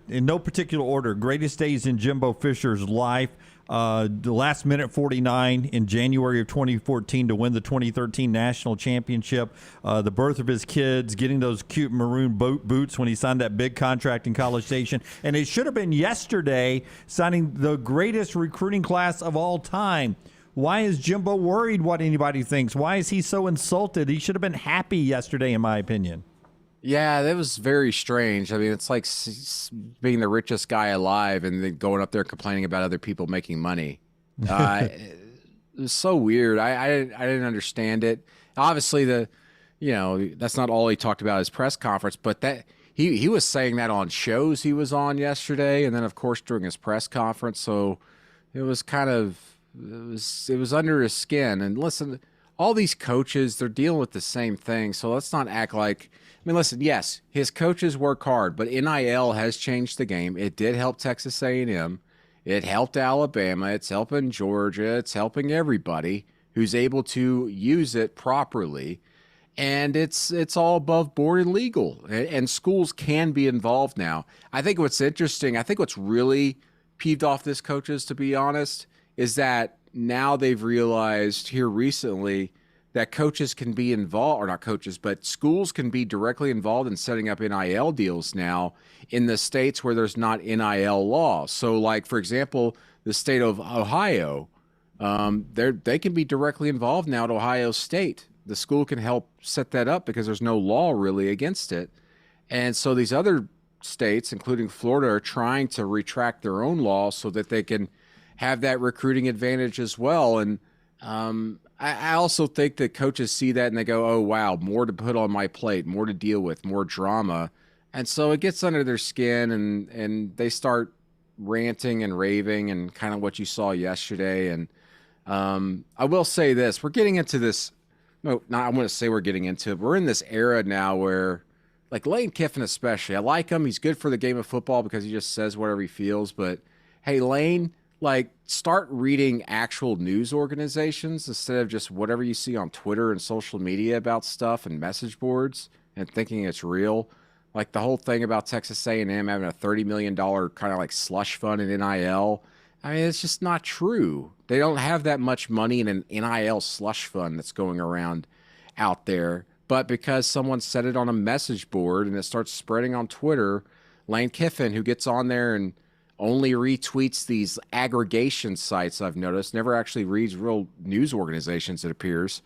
in no particular order, greatest days in Jimbo Fisher's life. The last minute 49 in January of 2014 to win the 2013 national championship. The birth of his kids, getting those cute maroon boots when he signed that big contract in College Station. And it should have been yesterday, signing the greatest recruiting class of all time. Why is Jimbo worried what anybody thinks? Why is he so insulted? He should have been happy yesterday, in my opinion. Yeah, that was very strange. I mean, it's like being the richest guy alive and then going up there complaining about other people making money. It was so weird. I didn't understand it. Obviously, that's not all he talked about at his press conference, but that he was saying that on shows he was on yesterday, and then of course during his press conference. So it was kind of it was under his skin. And listen, all these coaches, they're dealing with the same thing. So let's not act like. I mean, listen, yes, his coaches work hard, but NIL has changed the game. It did help Texas A&M. It helped Alabama. It's helping Georgia. It's helping everybody who's able to use it properly. And it's all above board and legal. And schools can be involved now. I think what's interesting, I think what's really peeved off this coaches, to be honest, is that now they've realized here recently that coaches can be involved, or not coaches, but schools can be directly involved in setting up NIL deals now in the states where there's not NIL law. So, like, for example, the state of Ohio, they can be directly involved now at Ohio State. The school can help set that up because there's no law really against it. And so these other states, including Florida, are trying to retract their own law so that they can have that recruiting advantage as well. And I also think that coaches see that and they go, oh, wow, more to put on my plate, more to deal with, more drama. And so it gets under their skin and they start ranting and raving and kind of what you saw yesterday. And I will say this, we're getting into this. No, not, I want to say we're getting into it. We're in this era now where, like Lane Kiffin especially, I like him. He's good for the game of football because he just says whatever he feels. But, hey, Lane, like, start reading actual news organizations instead of just whatever you see on Twitter and social media about stuff and message boards and thinking it's real. Like the whole thing about Texas A&M having a $30 million kind of like slush fund in NIL. I mean, it's just not true. They don't have that much money in an NIL slush fund that's going around out there. But because someone said it on a message board and it starts spreading on Twitter, Lane Kiffin, who gets on there and only retweets these aggregation sites, I've noticed, never actually reads real news organizations, it appears,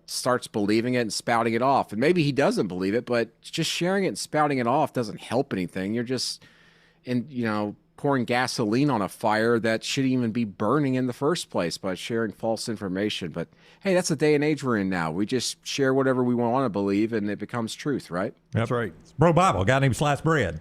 starts believing it and spouting it off. And maybe he doesn't believe it, but just sharing it and spouting it off doesn't help anything. You're just, pouring gasoline on a fire that shouldn't even be burning in the first place by sharing false information. But hey, that's the day and age we're in now. We just share whatever we want to believe and it becomes truth, right? That's right. It's Bro Bible, a guy named Slice Bread.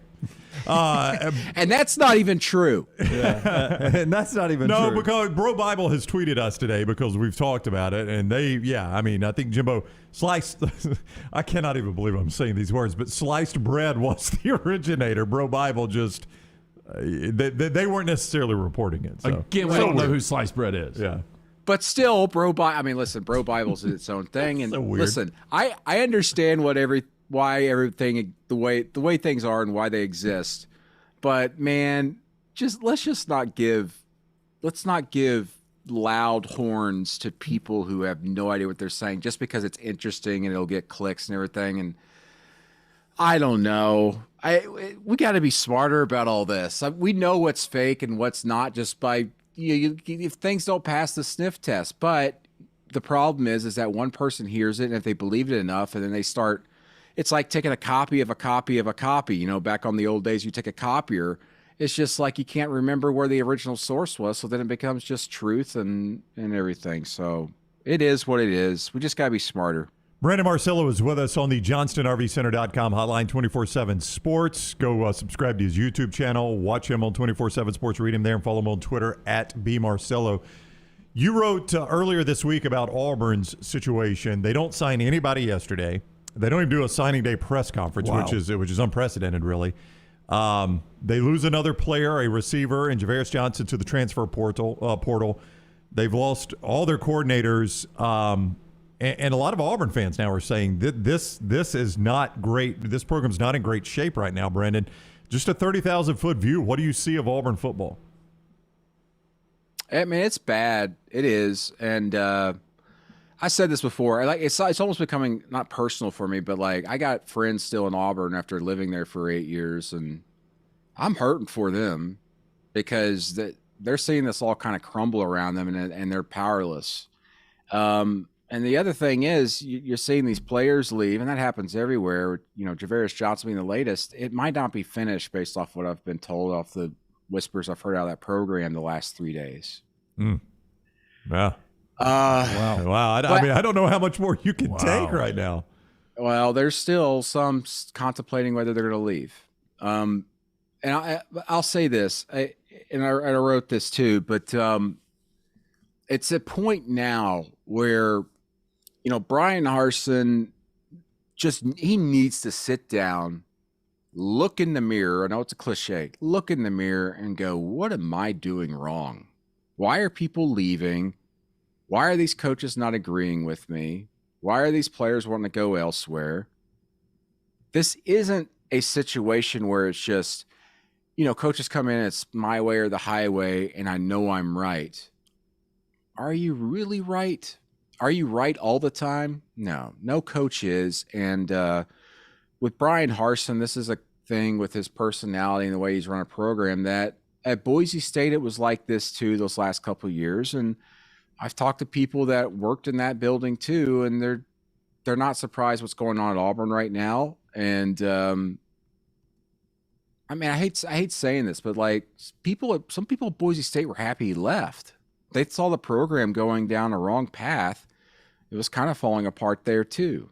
And that's not even true. And that's not even true. No, because Bro Bible has tweeted us today because we've talked about it. And I think Jimbo sliced, I cannot even believe I'm saying these words, but sliced bread was the originator. Bro Bible just, they weren't necessarily reporting it. So. Again, we don't know who sliced bread is. Yeah. But still, Bro Bible's its own thing. And listen, I understand why everything, the way things are and why they exist. But man, let's not give loud horns to people who have no idea what they're saying just because it's interesting and it'll get clicks and everything. And I don't know. We got to be smarter about all this. We know what's fake and what's not just by if things don't pass the sniff test. But the problem is that one person hears it and if they believe it enough, and then they start. It's like taking a copy of a copy of a copy. Back on the old days, you take a copier. It's just like you can't remember where the original source was, so then it becomes just truth and everything. So it is what it is. We just got to be smarter. Brandon Marcello is with us on the JohnstonRVCenter.com hotline, 24/7 Sports. Go subscribe to his YouTube channel. Watch him on 24/7 Sports. Read him there and follow him on Twitter at @BMarcello. You wrote earlier this week about Auburn's situation. They don't sign anybody yesterday. They don't even do a signing day press conference, which is unprecedented, really. They lose another player, a receiver, and Javaris Johnson to the transfer portal. They've lost all their coordinators, and a lot of Auburn fans now are saying that this is not great. This program's not in great shape right now, Brendan. Just a 30,000-foot view. What do you see of Auburn football? I mean, it's bad. It is, and I said this before. Like it's almost becoming not personal for me, but like I got friends still in Auburn after living there for 8 years, and I'm hurting for them because they're seeing this all kind of crumble around them, and they're powerless. And the other thing is you're seeing these players leave, and that happens everywhere. You know, Javaris Johnson being the latest. It might not be finished based off what I've been told off the whispers I've heard out of that program the last 3 days. Yeah. Wow. I mean, I don't know how much more you can take right now. Well, there's still some contemplating whether they're going to leave. And I'll say this, I wrote this too, but it's a point now where, you know, Brian Harsin he needs to sit down, look in the mirror. I know it's a cliche. Look in the mirror and go, what am I doing wrong? Why are people leaving? Why are these coaches not agreeing with me? Why are these players wanting to go elsewhere? This isn't a situation where it's just, you know, coaches come in, it's my way or the highway, and I know I'm right. Are you really right? Are you right all the time? No coach is. And with Brian Harsin, this is a thing with his personality and the way he's run a program that at Boise State, it was like this too those last couple of years. And I've talked to people that worked in that building too, and they're not surprised what's going on at Auburn right now. And I mean, I hate saying this, but like some people at Boise State were happy he left. They saw the program going down a wrong path. It was kind of falling apart there too.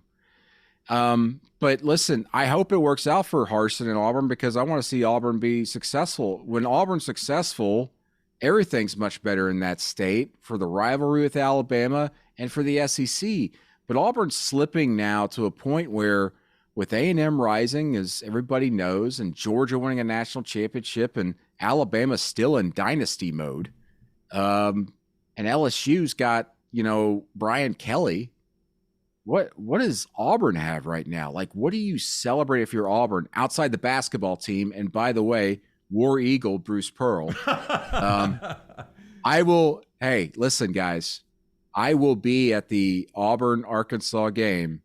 But listen, I hope it works out for Harsin and Auburn because I want to see Auburn be successful. When Auburn's successful, everything's much better in that state for the rivalry with Alabama and for the SEC. But Auburn's slipping now to a point where with A&M rising, as everybody knows, and Georgia winning a national championship and Alabama still in dynasty mode, and LSU's got, you know, Brian Kelly. What does Auburn have right now? Like, what do you celebrate if you're Auburn outside the basketball team? And by the way, War Eagle Bruce Pearl. Hey, listen, guys. I will be at the Auburn-Arkansas game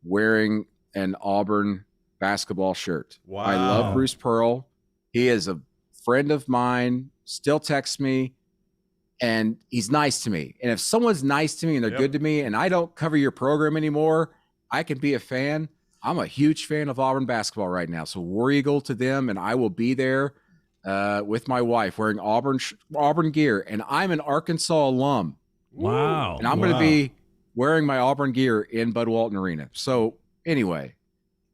wearing an Auburn basketball shirt. Wow. I love Bruce Pearl. He is a friend of mine, still texts me, and he's nice to me. And if someone's nice to me and they're good to me and I don't cover your program anymore, I can be a fan. I'm a huge fan of Auburn basketball right now. So War Eagle to them, and I will be there with my wife wearing Auburn gear. And I'm an Arkansas alum. Wow. And I'm going to be wearing my Auburn gear in Bud Walton Arena. So anyway,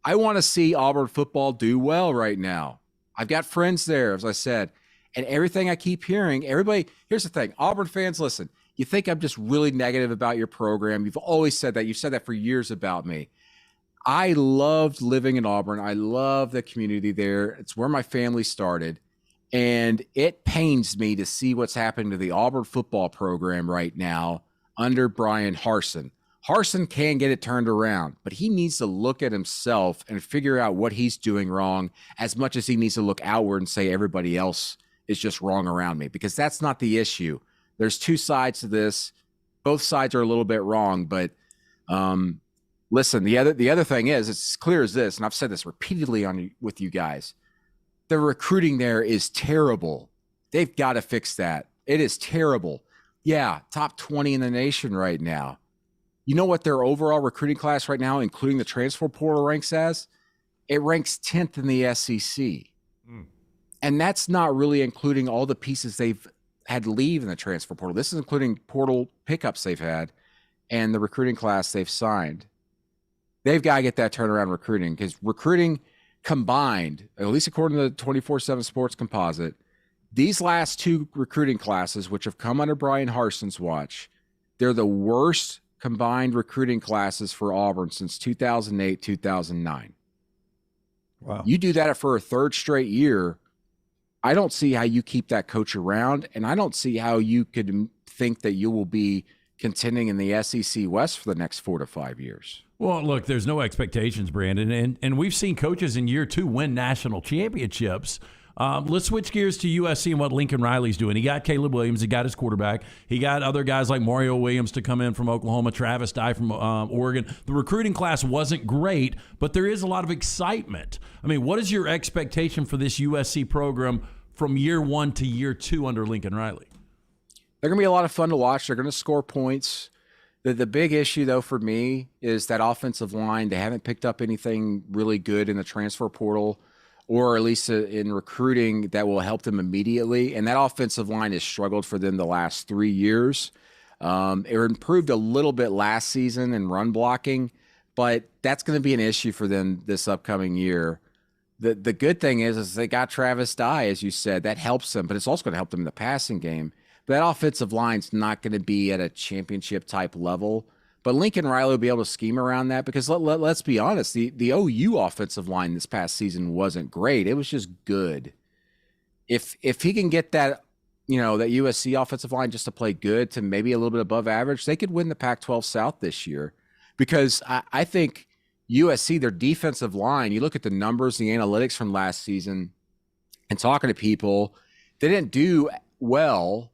I want to see Auburn football do well right now. I've got friends there, as I said. And everything I keep hearing, everybody, here's the thing. Auburn fans, listen, you think I'm just really negative about your program. You've always said that. You've said that for years about me. I loved living in Auburn. I love the community there. It's where my family started. And it pains me to see what's happening to the Auburn football program right now under Brian Harsin. Harsin can get it turned around, but he needs to look at himself and figure out what he's doing wrong as much as he needs to look outward and say everybody else is just wrong around me, because that's not the issue. There's two sides to this. Both sides are a little bit wrong, but listen, the other thing is, it's as clear as this, and I've said this repeatedly with you guys. The recruiting there is terrible. They've got to fix that. It is terrible. Yeah, top 20 in the nation right now. You know what their overall recruiting class right now, including the transfer portal, ranks as? It ranks 10th in the SEC. And that's not really including all the pieces they've had leave in the transfer portal. This is including portal pickups they've had and the recruiting class they've signed. They've got to get that turnaround recruiting, because recruiting combined, at least according to the 24/7 Sports Composite, These last two recruiting classes, which have come under Brian Harson's watch, they're the worst combined recruiting classes for Auburn since 2008, 2009. Wow. You do that for a third straight year, I don't see how you keep that coach around, and I don't see how you could think that you will be contending in the SEC West for the next 4 to 5 years. Well, look, there's no expectations, Brandon, and we've seen coaches in year 2 win national championships. Let's switch gears to USC and what Lincoln Riley's doing. He got Caleb Williams. He got his quarterback. He got other guys like Mario Williams to come in from Oklahoma, Travis Dye from Oregon. The recruiting class wasn't great, but there is a lot of excitement. I mean, what is your expectation for this USC program from year 1 to year 2 under Lincoln Riley? They're going to be a lot of fun to watch. They're going to score points. The big issue, though, for me is that offensive line. They haven't picked up anything really good in the transfer portal, or at least in recruiting that will help them immediately. And that offensive line has struggled for them the last 3 years. It improved a little bit last season in run blocking, but that's going to be an issue for them this upcoming year. The good thing is they got Travis Dye, as you said. That helps them, but it's also going to help them in the passing game. But that offensive line's not going to be at a championship-type level. But Lincoln Riley will be able to scheme around that because let's be honest, the OU offensive line this past season wasn't great. It was just good. If he can get that, that USC offensive line just to play good to maybe a little bit above average, they could win the Pac-12 South this year. Because I think USC, their defensive line, you look at the numbers, the analytics from last season, and talking to people, they didn't do well,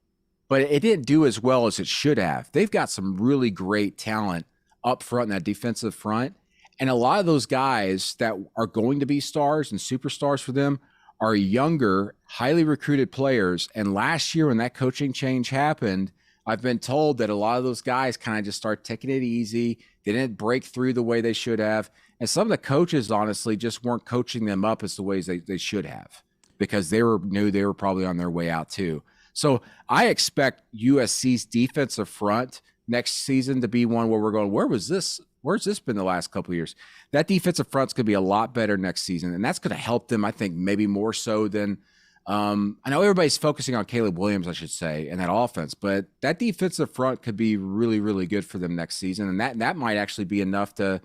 but it didn't do as well as it should have. They've got some really great talent up front in that defensive front. And a lot of those guys that are going to be stars and superstars for them are younger, highly recruited players. And last year when that coaching change happened, I've been told that a lot of those guys kind of just start taking it easy. They didn't break through the way they should have. And some of the coaches, honestly, just weren't coaching them up as the ways they should have because they knew they were probably on their way out too. So I expect USC's defensive front next season to be one where we're going, where's this been the last couple of years? That defensive front's going to be a lot better next season, and that's going to help them, I think, maybe more so than I know everybody's focusing on Caleb Williams, I should say, and that offense, but that defensive front could be really, really good for them next season, and that might actually be enough to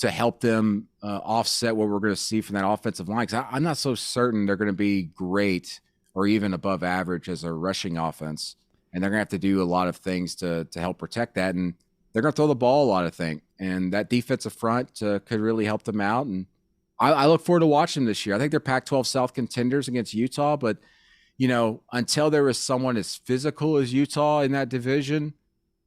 help them offset what we're going to see from that offensive line, because I'm not so certain they're going to be great or even above average as a rushing offense. And they're going to have to do a lot of things to help protect that. And they're going to throw the ball a lot, I think. And that defensive front could really help them out. And I look forward to watching them this year. I think they're Pac-12 South contenders against Utah. But, until there was someone as physical as Utah in that division,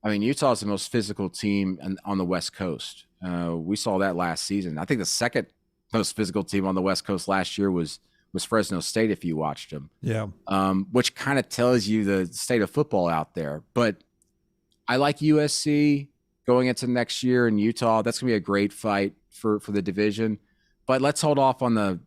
I mean, Utah is the most physical team on the West Coast. We saw that last season. I think the second most physical team on the West Coast last year was Fresno State, if you watched them. Yeah. Which kind of tells you the state of football out there. But I like USC going into next year in Utah. That's going to be a great fight for the division. But let's hold off on the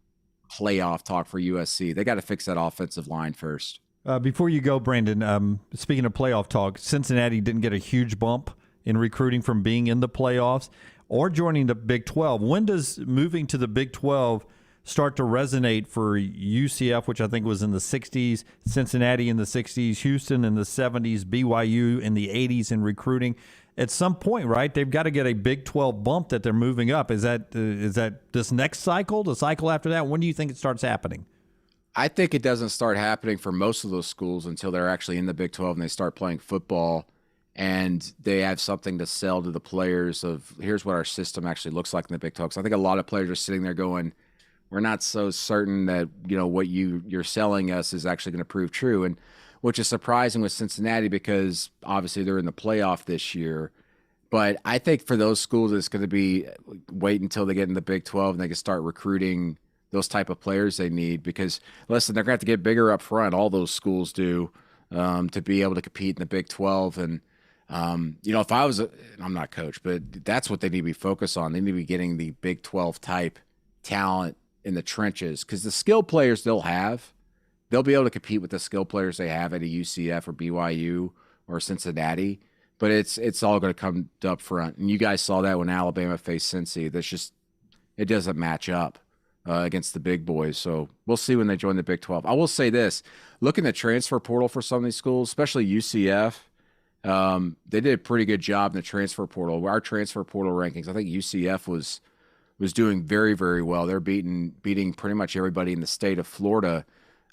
playoff talk for USC. They got to fix that offensive line first. Before you go, Brandon, speaking of playoff talk, Cincinnati didn't get a huge bump in recruiting from being in the playoffs or joining the Big 12. When does moving to the Big 12 start to resonate for UCF, which I think was in the 60s, Cincinnati in the 60s, Houston in the 70s, BYU in the 80s in recruiting? At some point, right, they've got to get a Big 12 bump that they're moving up. Is that this next cycle, the cycle after that? When do you think it starts happening? I think it doesn't start happening for most of those schools until they're actually in the Big 12 and they start playing football and they have something to sell to the players of here's what our system actually looks like in the Big 12. So I think a lot of players are sitting there going, we're not so certain that, what you're selling us is actually going to prove true. And which is surprising with Cincinnati because obviously they're in the playoff this year. But I think for those schools, it's going to be wait until they get in the Big 12 and they can start recruiting those type of players they need because, listen, they're going to have to get bigger up front. All those schools do to be able to compete in the Big 12. And, if I was I'm not a coach, but that's what they need to be focused on. They need to be getting the Big 12 type talent in the trenches because the skill players they'll be able to compete with the skill players they have at a UCF or BYU or Cincinnati, but it's all going to come up front. And you guys saw that when Alabama faced Cincy. It doesn't match up. against the big boys. So we'll see when they join the Big 12. I will say this, looking at the transfer portal for some of these schools, especially UCF, they did a pretty good job in the transfer portal. Our transfer portal rankings, I think UCF was doing very, very well. They're beating pretty much everybody in the state of Florida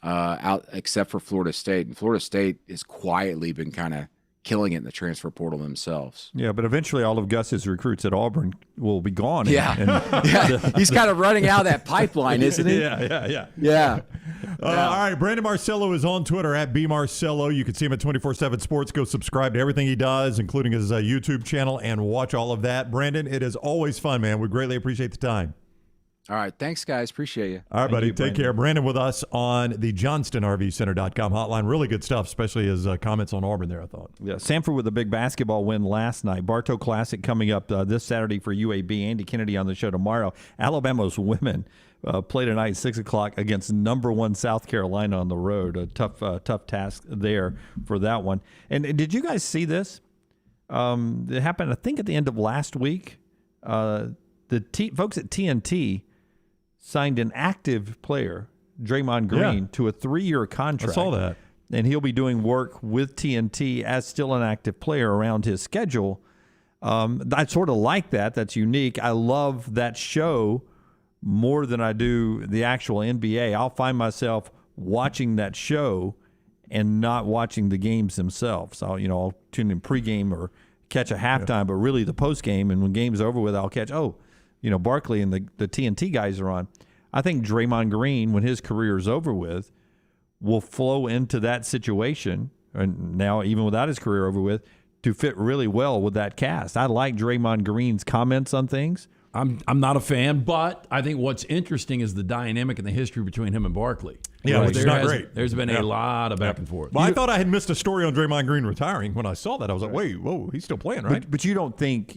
out except for Florida State. And Florida State has quietly been kind of killing it in the transfer portal themselves. Yeah, but eventually all of Gus's recruits at Auburn will be gone. He's kind of running out of that pipeline, isn't he? Yeah. All right, Brandon Marcello is on Twitter at @BMarcello. You can see him at 24/7 Sports. Go subscribe to everything he does, including his YouTube channel, and watch all of that. Brandon, it is always fun, man. We greatly appreciate the time. All right. Thanks, guys. Appreciate you. All right, buddy. Take care. Brandon with us on the JohnstonRVCenter.com hotline. Really good stuff, especially his comments on Auburn there, I thought. Yeah, Samford with a big basketball win last night. Bartow Classic coming up this Saturday for UAB. Andy Kennedy on the show tomorrow. Alabama's women play tonight 6 o'clock against #1 South Carolina on the road. A tough task there for that one. And did you guys see this? It happened, I think, at the end of last week. The folks at TNT signed an active player, Draymond Green, to a 3-year contract. I saw that. And he'll be doing work with TNT as still an active player around his schedule. I sort of like that. That's unique. I love that show more than I do the actual NBA. I'll find myself watching that show and not watching the games themselves. I'll tune in pregame or catch a halftime, but really the postgame. And when game's over with, I'll catch, Barkley and the TNT guys are on. I think Draymond Green, when his career is over with, will flow into that situation, and now even without his career over with, to fit really well with that cast. I like Draymond Green's comments on things. I'm not a fan, but I think what's interesting is the dynamic and the history between him and Barkley. Yeah, which is not great. There's been a lot of back and forth. Well, I thought I had missed a story on Draymond Green retiring. When I saw that, I was like, "Wait, whoa, he's still playing, right?" But you don't think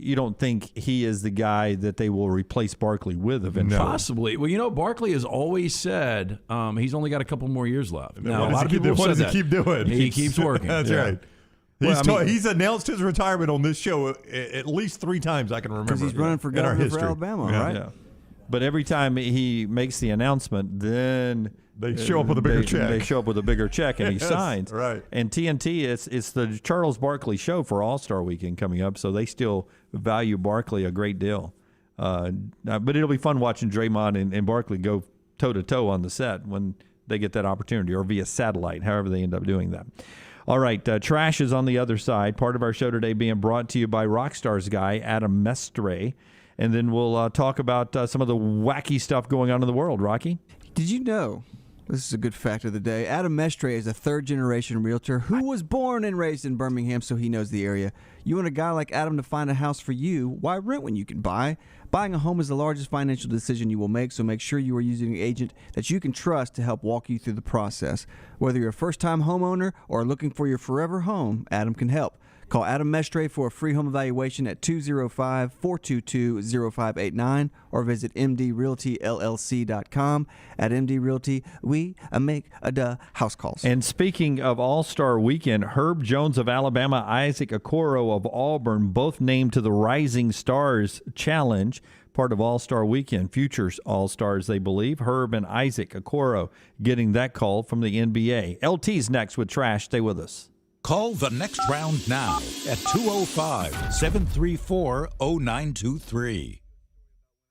he is the guy that they will replace Barkley with eventually? Possibly. Well, Barkley has always said he's only got a couple more years left. Now, a lot of people what does he keep doing? He keeps working. That's right. He's announced his retirement on this show at least 3 times I can remember. Because he's running for governor for Alabama, right? Yeah. But every time he makes the announcement, then they show up with a bigger check. They show up with a bigger check, and he signs. Right. And TNT, it's the Charles Barkley show for All-Star Weekend coming up, so they still value Barkley a great deal. But it'll be fun watching Draymond and Barkley go toe-to-toe on the set when they get that opportunity, or via satellite, however they end up doing that. All right, trash is on the other side. Part of our show today being brought to you by Rockstars guy Adam Mestre. And then we'll talk about some of the wacky stuff going on in the world. Rocky? Did you know, this is a good fact of the day, Adam Mestre is a third-generation realtor who was born and raised in Birmingham, so he knows the area. You want a guy like Adam to find a house for you, why rent when you can buy? Buying a home is the largest financial decision you will make, so make sure you are using an agent that you can trust to help walk you through the process. Whether you're a first-time homeowner or looking for your forever home, Adam can help. Call Adam Mestre for a free home evaluation at 205-422-0589 or visit mdrealtyllc.com. At MD Realty, we make house calls. And speaking of All-Star Weekend, Herb Jones of Alabama, Isaac Okoro of Auburn, both named to the Rising Stars Challenge, part of All-Star Weekend. Future All-Stars, they believe. Herb and Isaac Okoro getting that call from the NBA. LT's next with Trash. Stay with us. Call the next round now at 205-734-0923.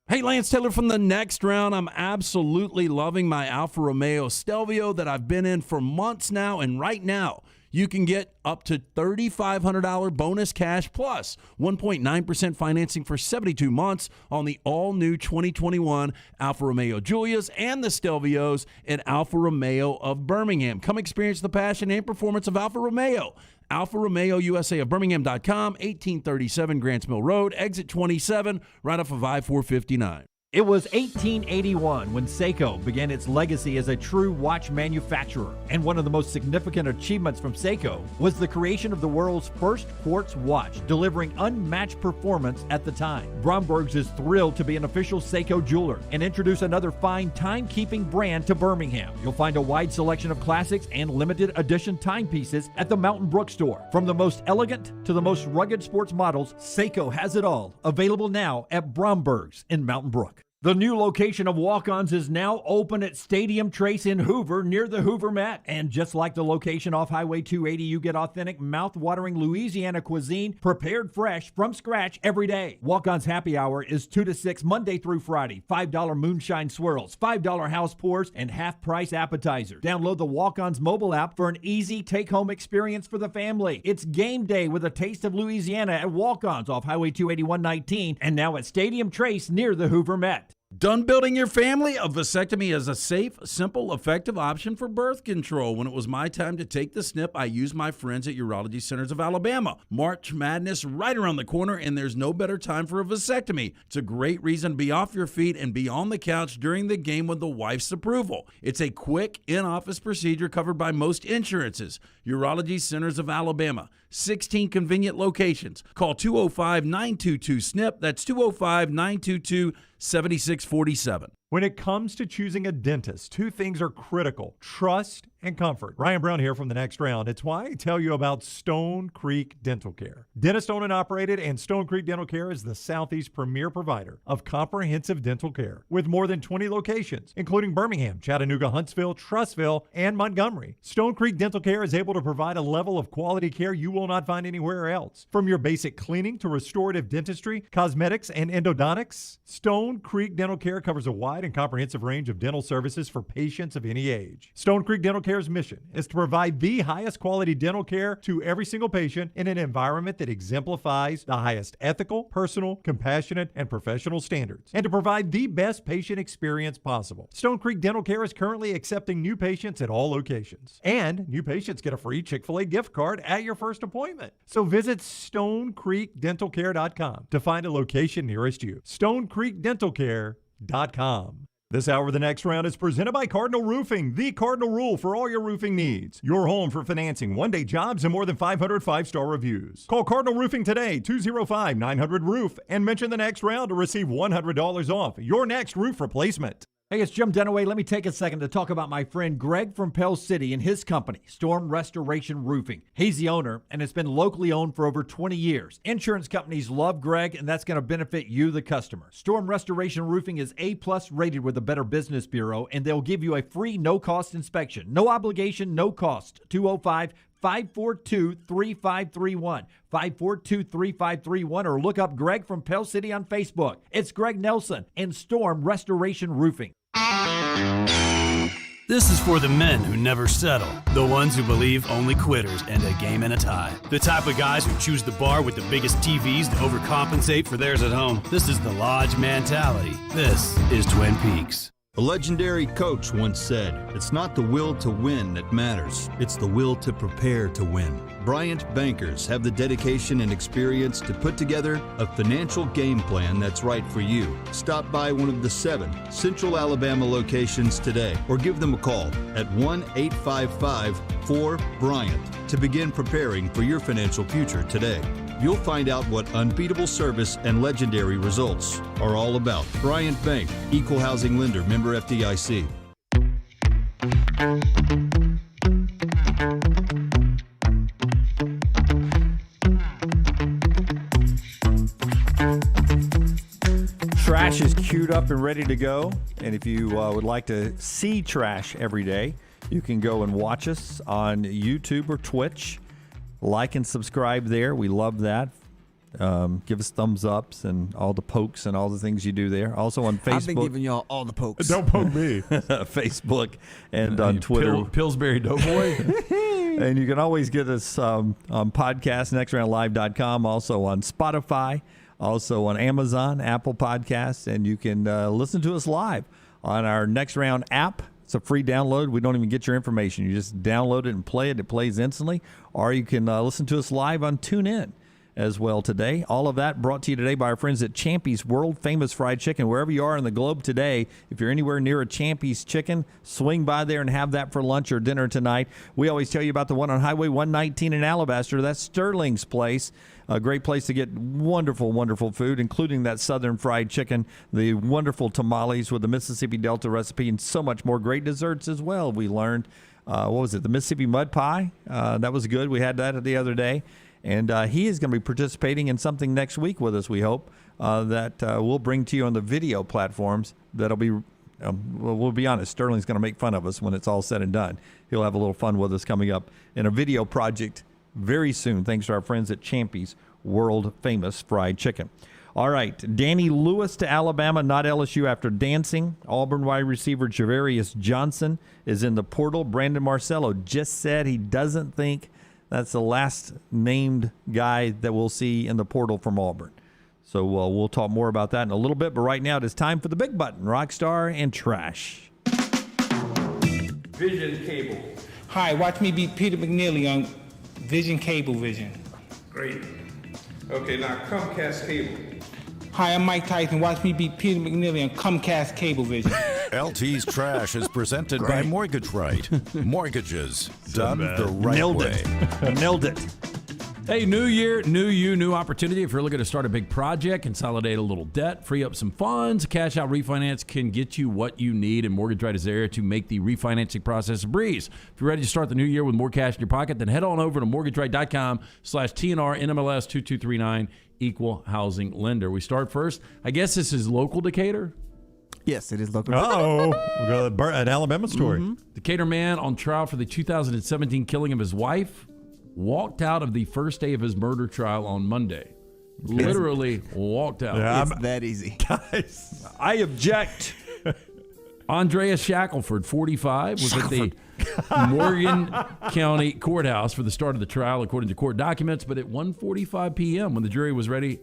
Hey, Lance Taylor from the next round. I'm absolutely loving my Alfa Romeo Stelvio that I've been in for months now, and right now you can get up to $3,500 bonus cash plus 1.9% financing for 72 months on the all-new 2021 Alfa Romeo Giulias and the Stelvios at Alfa Romeo of Birmingham. Come experience the passion and performance of Alfa Romeo. Alfa Romeo USA of Birmingham.com, 1837 Grants Mill Road, exit 27, right off of I-459. It was 1881 when Seiko began its legacy as a true watch manufacturer. And one of the most significant achievements from Seiko was the creation of the world's first quartz watch, delivering unmatched performance at the time. Bromberg's is thrilled to be an official Seiko jeweler and introduce another fine timekeeping brand to Birmingham. You'll find a wide selection of classics and limited edition timepieces at the Mountain Brook store. From the most elegant to the most rugged sports models, Seiko has it all. Available now at Bromberg's in Mountain Brook. The new location of Walk-Ons is now open at Stadium Trace in Hoover near the Hoover Met. And just like the location off Highway 280, you get authentic, mouth-watering Louisiana cuisine prepared fresh from scratch every day. Walk-Ons Happy Hour is 2 to 6 Monday through Friday. $5 moonshine swirls, $5 house pours, and half-price appetizers. Download the Walk-Ons mobile app for an easy take-home experience for the family. It's game day with a taste of Louisiana at Walk-Ons off Highway 281-19 and now at Stadium Trace near the Hoover Met. Done building your family? A vasectomy is a safe, simple, effective option for birth control. When it was my time to take the snip, I used my friends at Urology Centers of Alabama. March Madness right around the corner, and there's no better time for a vasectomy. It's a great reason to be off your feet and be on the couch during the game with the wife's approval. It's a quick, in-office procedure covered by most insurances. Urology Centers of Alabama. 16 convenient locations. Call 205-922-SNP. That's 205-922-7647. When it comes to choosing a dentist, two things are critical: trust and comfort. Ryan Brown here from The Next Round. It's why I tell you about Stone Creek Dental Care. Dentist owned and operated, and Stone Creek Dental Care is the Southeast premier provider of comprehensive dental care with more than 20 locations, including Birmingham, Chattanooga, Huntsville, Trussville, and Montgomery. Stone Creek Dental Care is able to provide a level of quality care you will not find anywhere else. From your basic cleaning to restorative dentistry, cosmetics, and endodontics, Stone Creek Dental Care covers a wide and comprehensive range of dental services for patients of any age. Stone Creek Dental Care's mission is to provide the highest quality dental care to every single patient in an environment that exemplifies the highest ethical, personal, compassionate, and professional standards, and to provide the best patient experience possible. Stone Creek Dental Care is currently accepting new patients at all locations, and new patients get a free Chick-fil-A gift card at your first appointment. So visit StoneCreekDentalCare.com to find a location nearest you. StoneCreekDentalCare.com. This hour of The Next Round is presented by Cardinal Roofing, the cardinal rule for all your roofing needs. Your home for financing, one-day jobs, and more than 500 five-star reviews. Call Cardinal Roofing today, 205-900-ROOF, and mention The Next Round to receive $100 off your next roof replacement. Hey, it's Jim Dunaway. Let me take a second to talk about my friend Greg from Pell City and his company, Storm Restoration Roofing. He's the owner, and it's been locally owned for over 20 years. Insurance companies love Greg, and that's going to benefit you, the customer. Storm Restoration Roofing is A+ rated with the Better Business Bureau, and they'll give you a free no-cost inspection. No obligation, no cost. 205-542-3531. 542-3531, or look up Greg from Pell City on Facebook. It's Greg Nelson and Storm Restoration Roofing. This is for the men who never settle, the ones who believe only quitters end a game in a tie, the type of guys who choose the bar with the biggest TVs to overcompensate for theirs at home. This is the Lodge mentality. This is Twin Peaks. A legendary coach once said, "It's not the will to win that matters, it's the will to prepare to win." Bryant bankers have the dedication and experience to put together a financial game plan that's right for you. Stop by one of the 7 Central Alabama locations today or give them a call at 1-855-4-BRYANT to begin preparing for your financial future today. You'll find out what unbeatable service and legendary results are all about. Bryant Bank, Equal Housing Lender, member FDIC. Trash is queued up and ready to go. And if you would like to see Trash every day, you can go and watch us on YouTube or Twitch. Like and subscribe there. We love that. Give us thumbs ups and all the pokes and all the things you do there. Also on Facebook. I've been giving y'all all the pokes. Don't poke me. Facebook and on Twitter. Pillsbury Doughboy. And you can always get us on podcast, nextroundlive.com, also on Spotify, also on Amazon, Apple Podcasts, and you can listen to us live on our Next Round app. It's a free download. We don't even get your information. You just download it and play it. It plays instantly. Or you can listen to us live on TuneIn as well today. All of that brought to you today by our friends at Champy's World Famous Fried Chicken. Wherever you are in the globe today, if you're anywhere near a Champy's Chicken, swing by there and have that for lunch or dinner tonight. We always tell you about the one on Highway 119 in Alabaster. That's Sterling's Place. A great place to get wonderful, wonderful food, including that Southern fried chicken, the wonderful tamales with the Mississippi Delta recipe, and so much more. Great desserts as well, we learned. What was it? The Mississippi Mud Pie. That was good. We had that the other day. And he is going to be participating in something next week with us, we hope, that we'll bring to you on the video platforms. That'll be, we'll be honest, Sterling's going to make fun of us when it's all said and done. He'll have a little fun with us coming up in a video project very soon, thanks to our friends at Champy's World Famous Fried Chicken. All right, Danny Lewis to Alabama, not LSU after dancing. Auburn wide receiver Javarius Johnson is in the portal. Brandon Marcello just said he doesn't think that's the last named guy that we'll see in the portal from Auburn. So we'll talk more about that in a little bit. But right now it is time for the big button, Rockstar and Trash. Vision Cable. Hi, watch me beat Peter McNeely on Vision Cable Vision. Great. Okay, now Comcast Cable. Hi, I'm Mike Tyson. Watch me beat Peter McNeely on Comcast Cable Vision. LT's Trash is presented by Mortgage Right. Mortgages done the right way. Nailed it. Hey, new year, new you, new opportunity. If you're looking to start a big project, consolidate a little debt, free up some funds, cash out refinance can get you what you need, and Mortgage Right is there to make the refinancing process a breeze. If you're ready to start the new year with more cash in your pocket, then head on over to mortgageright.com/TNR NMLS 2239 Equal Housing Lender. We start first. I guess this is local Decatur. Yes, it is local. Oh, we got an Alabama story. Mm-hmm. Decatur man on trial for the 2017 killing of his wife walked out of the first day of his murder trial on Monday. Literally walked out. Yeah, it's that easy. Guys, I object. Andrea Shackelford, 45, was at the Morgan County Courthouse for the start of the trial, according to court documents. But at 1:45 p.m., when the jury was ready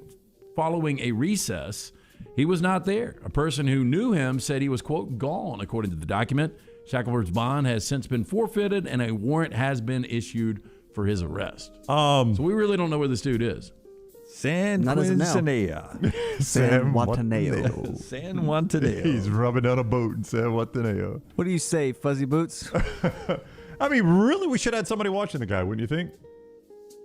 following a recess, he was not there. A person who knew him said he was, quote, gone, according to the document. Shackelford's bond has since been forfeited, and a warrant has been issued for his arrest. So we really don't know where this dude is. San Quintanilla. San Juantaneo. San Juantaneo. He's rubbing down a boat in San Juantaneo. What do you say, Fuzzy Boots? I mean, really, we should have had somebody watching the guy, wouldn't you think?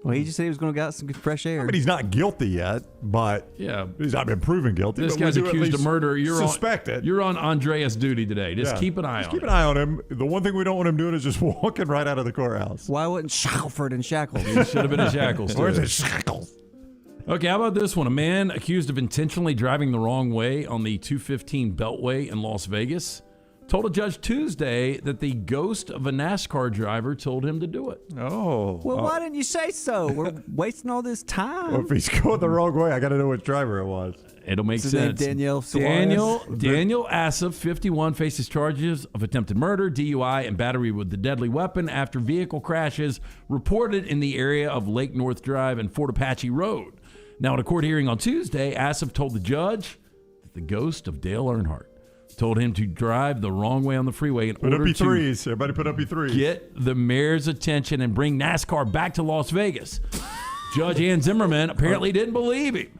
Well, he just said he was going to get some fresh air. I mean, he's not guilty yet, but he's not been proven guilty. This guy's accused of murder. You're suspected. You're on Andreas duty today. Just keep an eye on him. Keep an eye on him. The one thing we don't want him doing is just walking right out of the courthouse. Why wasn't Shackelford in shackles? He should have been in shackles. Where's his shackles? Okay, how about this one? A man accused of intentionally driving the wrong way on the 215 Beltway in Las Vegas told a judge Tuesday that the ghost of a NASCAR driver told him to do it. Oh. Well, why didn't you say so? We're wasting all this time. Well, if he's going the wrong way, I got to know which driver it was. It'll make His name sense. Daniel Suarez. Daniel Assaf, 51, faces charges of attempted murder, DUI, and battery with a deadly weapon after vehicle crashes reported in the area of Lake North Drive and Fort Apache Road. Now, at a court hearing on Tuesday, Assaf told the judge that the ghost of Dale Earnhardt told him to drive the wrong way on the freeway in order to threes. Everybody put up your threes. Get the mayor's attention and bring NASCAR back to Las Vegas. Judge Ann Zimmerman apparently didn't believe him.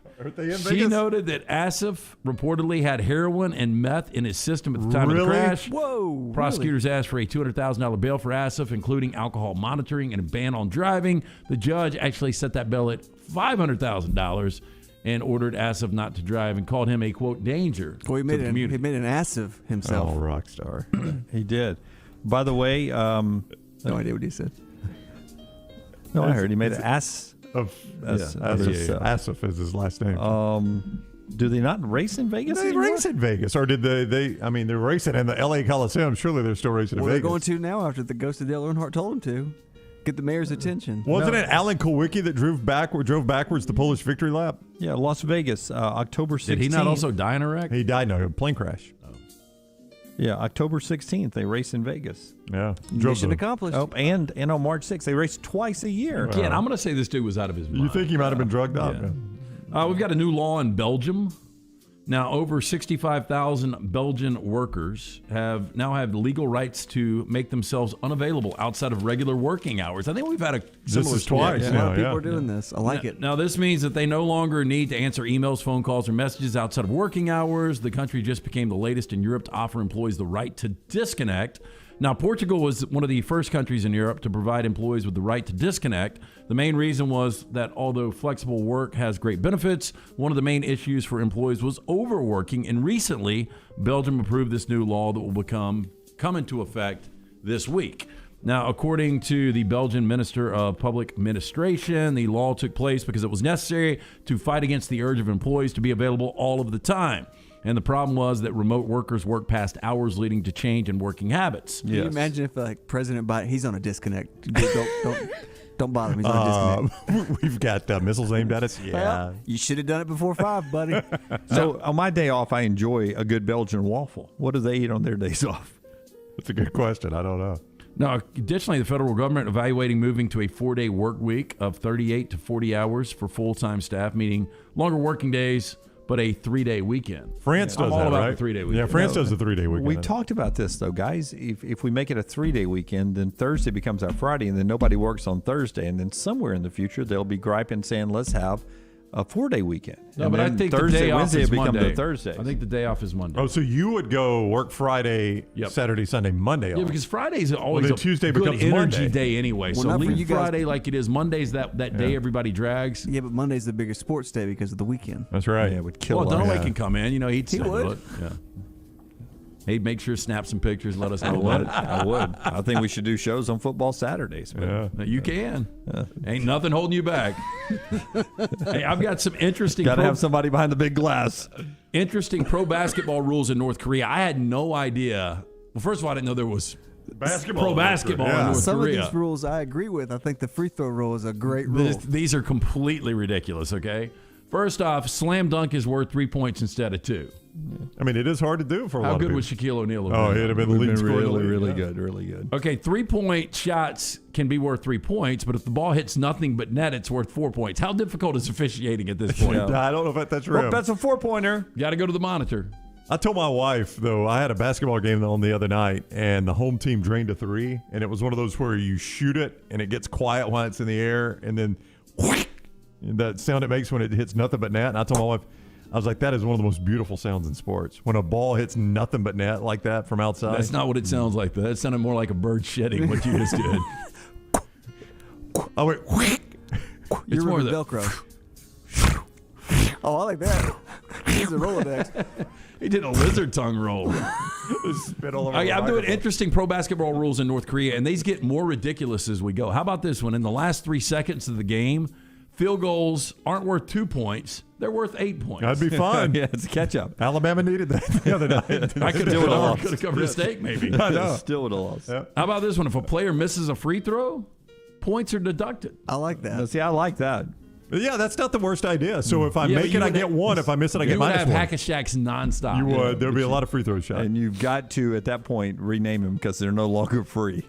She noted that Assaf reportedly had heroin and meth in his system at the time of the crash. Whoa. Prosecutors asked for a $200,000 bail for Assaf, including alcohol monitoring and a ban on driving. The judge actually set that bail at $500,000 and ordered Assaf not to drive and called him a, quote, danger Well, he to made the community. He made an ass of himself. Oh, rock star. He did. By the way, no idea what he said. No, I heard he made an ass of himself. Assaf is his last name. Do they not race in Vegas They anymore? race in Vegas, or did they? I mean, they're racing in the L.A. Coliseum. Surely they're still racing in Well, they're Vegas. going to now after the ghost of Dale Earnhardt told him to. Get the mayor's attention. Wasn't it Alan Kulwicki that drove backwards the Polish victory lap? Yeah, Las Vegas, October 16th. Did he not also die in a wreck? He died in a plane crash. Yeah, October 16th, they race in Vegas. Yeah. Mission accomplished. Oh, and on March 6th, they race twice a year. Again, I'm going to say this dude was out of his mind. You think he might have been drugged up? Yeah. We've got a new law in Belgium. Now, over 65,000 Belgian workers now have legal rights to make themselves unavailable outside of regular working hours. I think we've had a similar story. Twice. A lot of people are doing this. I like it. Now, this means that they no longer need to answer emails, phone calls, or messages outside of working hours. The country just became the latest in Europe to offer employees the right to disconnect. Now, Portugal was one of the first countries in Europe to provide employees with the right to disconnect. The main reason was that although flexible work has great benefits, one of the main issues for employees was overworking. And recently, Belgium approved this new law that will come into effect this week. Now, according to the Belgian Minister of Public Administration, the law took place because it was necessary to fight against the urge of employees to be available all of the time. And the problem was that remote workers work past hours, leading to change in working habits. Can you imagine if President Biden, he's on a disconnect. Don't bother him. He's on a disconnect. We've got missiles aimed at us. Yeah. Well, you should have done it before 5, buddy. So on my day off, I enjoy a good Belgian waffle. What do they eat on their days off? That's a good question. I don't know. Now, additionally, the federal government evaluating moving to a 4-day work week of 38 to 40 hours for full-time staff, meaning longer working days, but a 3-day weekend. France does I'm all that, about right? the 3-day weekend. Yeah, France does the 3-day weekend. We talked about this, though, guys. If we make it a 3-day weekend, then Thursday becomes our Friday, and then nobody works on Thursday. And then somewhere in the future, they'll be griping saying, let's have a 4-day weekend. No, and but I then think Thursday, the day off Wednesday is become Monday. the Thursday. I think the day off is Monday. Oh, so you would go work Friday, Saturday, Sunday, Monday off. Yeah, because Friday's always then a Tuesday good becomes energy Monday. day anyway. Well, so not for leave you guys. Friday like it is. Monday's that day everybody drags. Yeah, but Monday's the biggest sports day because of the weekend. That's right. Yeah, it would kill Well, us. Dunaway can come in. He'd He would. It. Yeah. He'd make sure to snap some pictures, let us know. I would. I think we should do shows on football Saturdays. Yeah. You can. Ain't nothing holding you back. Hey, I've got some interesting. Got to have somebody behind the big glass. Interesting pro basketball rules in North Korea. I had no idea. Well, first of all, I didn't know there was pro basketball in North Some Korea. of these rules I agree with. I think the free throw rule is a great rule. These are completely ridiculous. Okay. First off, slam dunk is worth 3 points instead of 2. I mean, it is hard to do for a lot How of good people. would Shaquille O'Neal have been? Oh, he'd have been the leading scorer in the league. Really good, really good. Okay, 3-point shots can be worth 3 points, but if the ball hits nothing but net, it's worth 4 points. How difficult is officiating at this point? I don't know if that's real. Well, that's a 4-pointer. Got to go to the monitor. I told my wife, though, I had a basketball game on the other night, and the home team drained a 3, and it was one of those where you shoot it, and it gets quiet while it's in the air, and then that sound it makes when it hits nothing but net. And I told my wife, I was like, that is one of the most beautiful sounds in sports. When a ball hits nothing but net like that from outside. That's not what it sounds like, though. That sounded more like a bird shedding, what you just did. I went, You're more more the- Velcro. Oh, I like that. He's a Rolodex. He did a lizard tongue roll. Spit all over I'm the doing microphone. interesting pro basketball rules in North Korea, and these get more ridiculous as we go. How about this one? In the last 3 seconds of the game, field goals aren't worth 2 points. They're worth 8 points. That'd be fun. Yeah, it's a catch-up. Alabama needed that the other night. I could have covered a steak, maybe. I know. Still would have lost. Yeah. How about this one? If a player misses a free throw, points are deducted. I like that. See, I like that. Yeah, that's not the worst idea. So if I Yeah, but make you it, I would get have- 1. If I miss it, I You get would minus have 1. hack-a-shacks nonstop. You would. There'd be a lot of free throw shots. And you've got to, at that point, rename them because they're no longer free.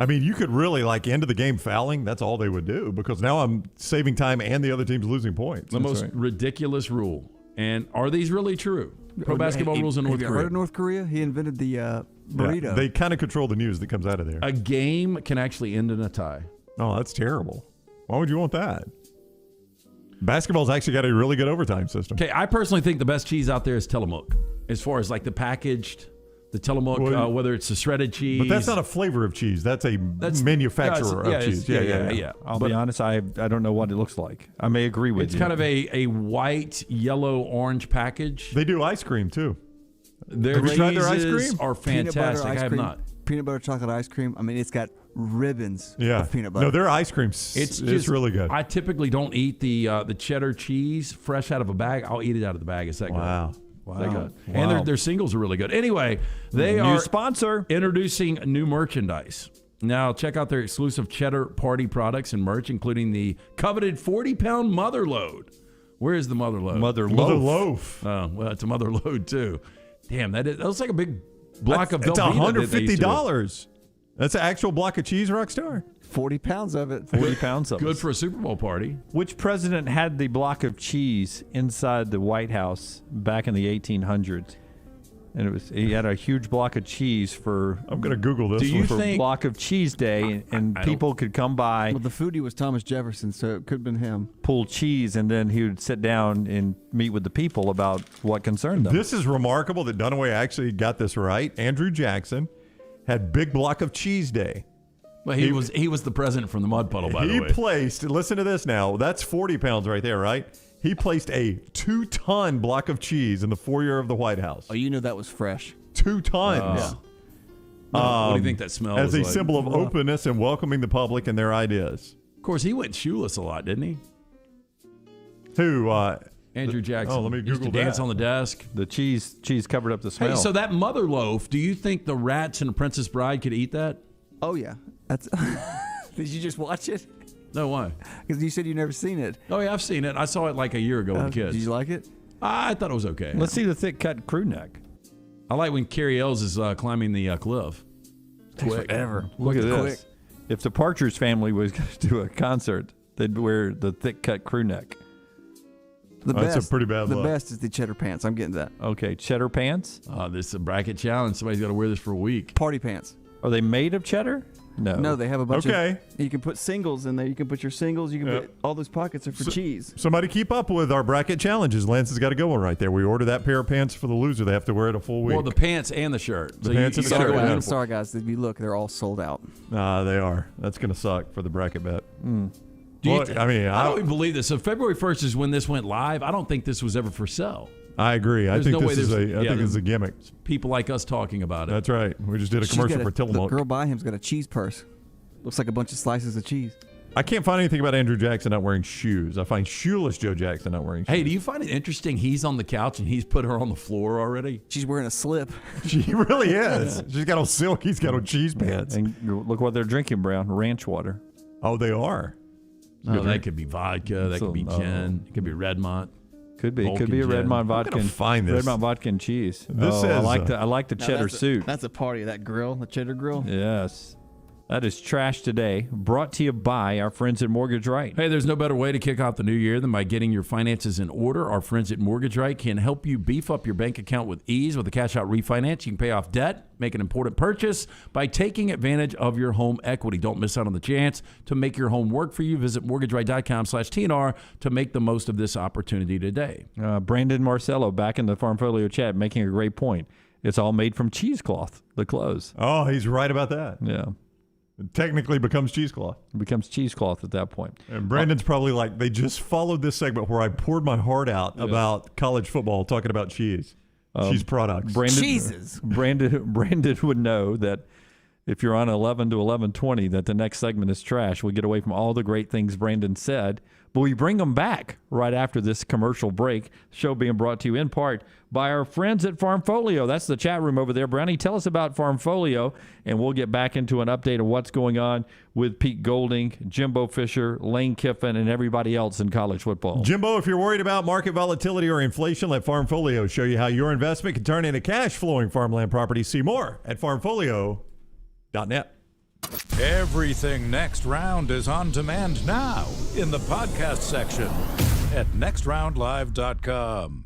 I mean, you could really, like, end of the game fouling. That's all they would do because now I'm saving time and the other team's losing points. The most ridiculous rule. And are these really true? Pro basketball rules in North Have you Korea. heard of North Korea? He invented the burrito. Yeah, they kind of control the news that comes out of there. A game can actually end in a tie. Oh, that's terrible. Why would you want that? Basketball's actually got a really good overtime system. Okay, I personally think the best cheese out there is Tillamook. As far as like the packaged, the Tillamook, whether it's the shredded cheese. But that's not a flavor of cheese. That's a manufacturer of cheese. Yeah. I'll be honest, I don't know what it looks like. I may agree with It's you. kind of a white, yellow, orange package. They do ice cream, too. Their Have you tried their ice cheeses cream? are Peanut butter fantastic. ice I have cream, not. Peanut butter chocolate ice cream. I mean, it's got ribbons Yeah. of peanut butter. No, their ice cream's it's really good. I typically don't eat the cheddar cheese fresh out of a bag. I'll eat it out of the bag. It's that good. Wow. It's that good. And their singles are really good. Anyway, they New are sponsor introducing new merchandise. Now, check out their exclusive Cheddar Party products and merch, including the coveted 40-pound Mother Load. Where is the Mother Load? Mother Loaf. Oh, well, it's a Mother Load, too. Damn, that looks like a big block of It's Velveeta that they used to do. $150. That's an actual block of cheese, Rockstar. 40 pounds of it. 40 pounds of Good it. for a Super Bowl party. Which president had the block of cheese inside the White House back in the 1800s? And he had a huge block of cheese for. I'm going to Google this. Do you for think Block of Cheese Day, and people could come by, Well, the foodie was Thomas Jefferson, so it could have been him. pull cheese, and then he would sit down and meet with the people about what concerned them. This is remarkable that Dunaway actually got this right. Andrew Jackson had Big Block of Cheese Day. Well, he was the president from the Mud Puddle, by the way. He placed, listen to this now, that's 40 pounds right there, right? He placed a 2-ton block of cheese in the foyer of the White House. Oh, you know that was fresh. 2 tons. What do you think that smell as was a like? symbol of openness and welcoming the public and their ideas. Of course, he went shoeless a lot, didn't he? Who? Andrew Jackson. Oh, let me He used to Google dance that. on the desk. The cheese covered up the smell. Hey, so that mother loaf, do you think the rats in The Princess Bride could eat that? Oh yeah, that's. Did you just watch it? No, why? Because you said you've never seen it. Oh, yeah, I've seen it. I saw it like a year ago with the kids. Did you like it? I thought it was okay. Let's see the thick cut crew neck. I like when Carrie Ells is climbing the cliff. Quick. Forever. Look at this. Quick. If the Partridge Family was going to do a concert, they'd wear the thick cut crew neck. That's a pretty bad look. look. The best is the cheddar pants. I'm getting that. Okay, cheddar pants? This is a bracket challenge. Somebody's got to wear this for a week. Party pants. Are they made of cheddar? No. No, they have a bunch Okay. of... You can put singles in there. You can put your singles. You can put... All those pockets are for cheese. Somebody keep up with our bracket challenges. Lance has got a good one right there. We order that pair of pants for the loser. They have to wear it a full week. Well, the pants and the shirt. The pants and the shirt. I'm sorry, guys. If you look, they're all sold out. They are. That's going to suck for the bracket bet. I don't even believe this. So February 1st is when this went live. I don't think this was ever for sale. I agree. I think this is a gimmick. People like us talking about it. That's right. We just did a commercial for Tillamook. The girl by him's got a cheese purse. Looks like a bunch of slices of cheese. I can't find anything about Andrew Jackson not wearing shoes. I find shoeless Joe Jackson not wearing shoes. Hey, do you find it interesting he's on the couch and he's put her on the floor already? She's wearing a slip. She really is. She's got on silk. He's got on cheese pants. And look what they're drinking, Brown. Ranch water. Oh, they are. No, that could be vodka. That could be gin. It could be Redmont. Could be. Vulcan Could be a gin. Redmont vodka. I'm gonna find this. Redmont vodka and cheese. This says, I like the cheddar suit. That's a party of that grill, the cheddar grill. Yes. That is Trash Today, brought to you by our friends at Mortgage Right. Hey, there's no better way to kick off the new year than by getting your finances in order. Our friends at Mortgage Right can help you beef up your bank account with ease. With a cash-out refinance, you can pay off debt, make an important purchase by taking advantage of your home equity. Don't miss out on the chance to make your home work for you. Visit mortgageright.com/TNR to make the most of this opportunity today. Brandon Marcello back in the Farmfolio chat making a great point. It's all made from cheesecloth, the clothes. Oh, he's right about that. Yeah. It technically becomes cheesecloth. It becomes cheesecloth at that point. And Brandon's probably like, they just followed this segment where I poured my heart out about college football, talking about cheese. Cheese products. Brandon would know that if you're on 11 to 11:20, that the next segment is trash. We get away from all the great things Brandon said, but we bring them back right after this commercial break. Show being brought to you in part by our friends at Farmfolio. That's the chat room over there. Brownie, tell us about Farmfolio, and we'll get back into an update of what's going on with Pete Golding, Jimbo Fisher, Lane Kiffin, and everybody else in college football. Jimbo, if you're worried about market volatility or inflation, let Farmfolio show you how your investment can turn into cash-flowing farmland property. See more at farmfolio.net. Everything Next Round is on demand now in the podcast section at nextroundlive.com.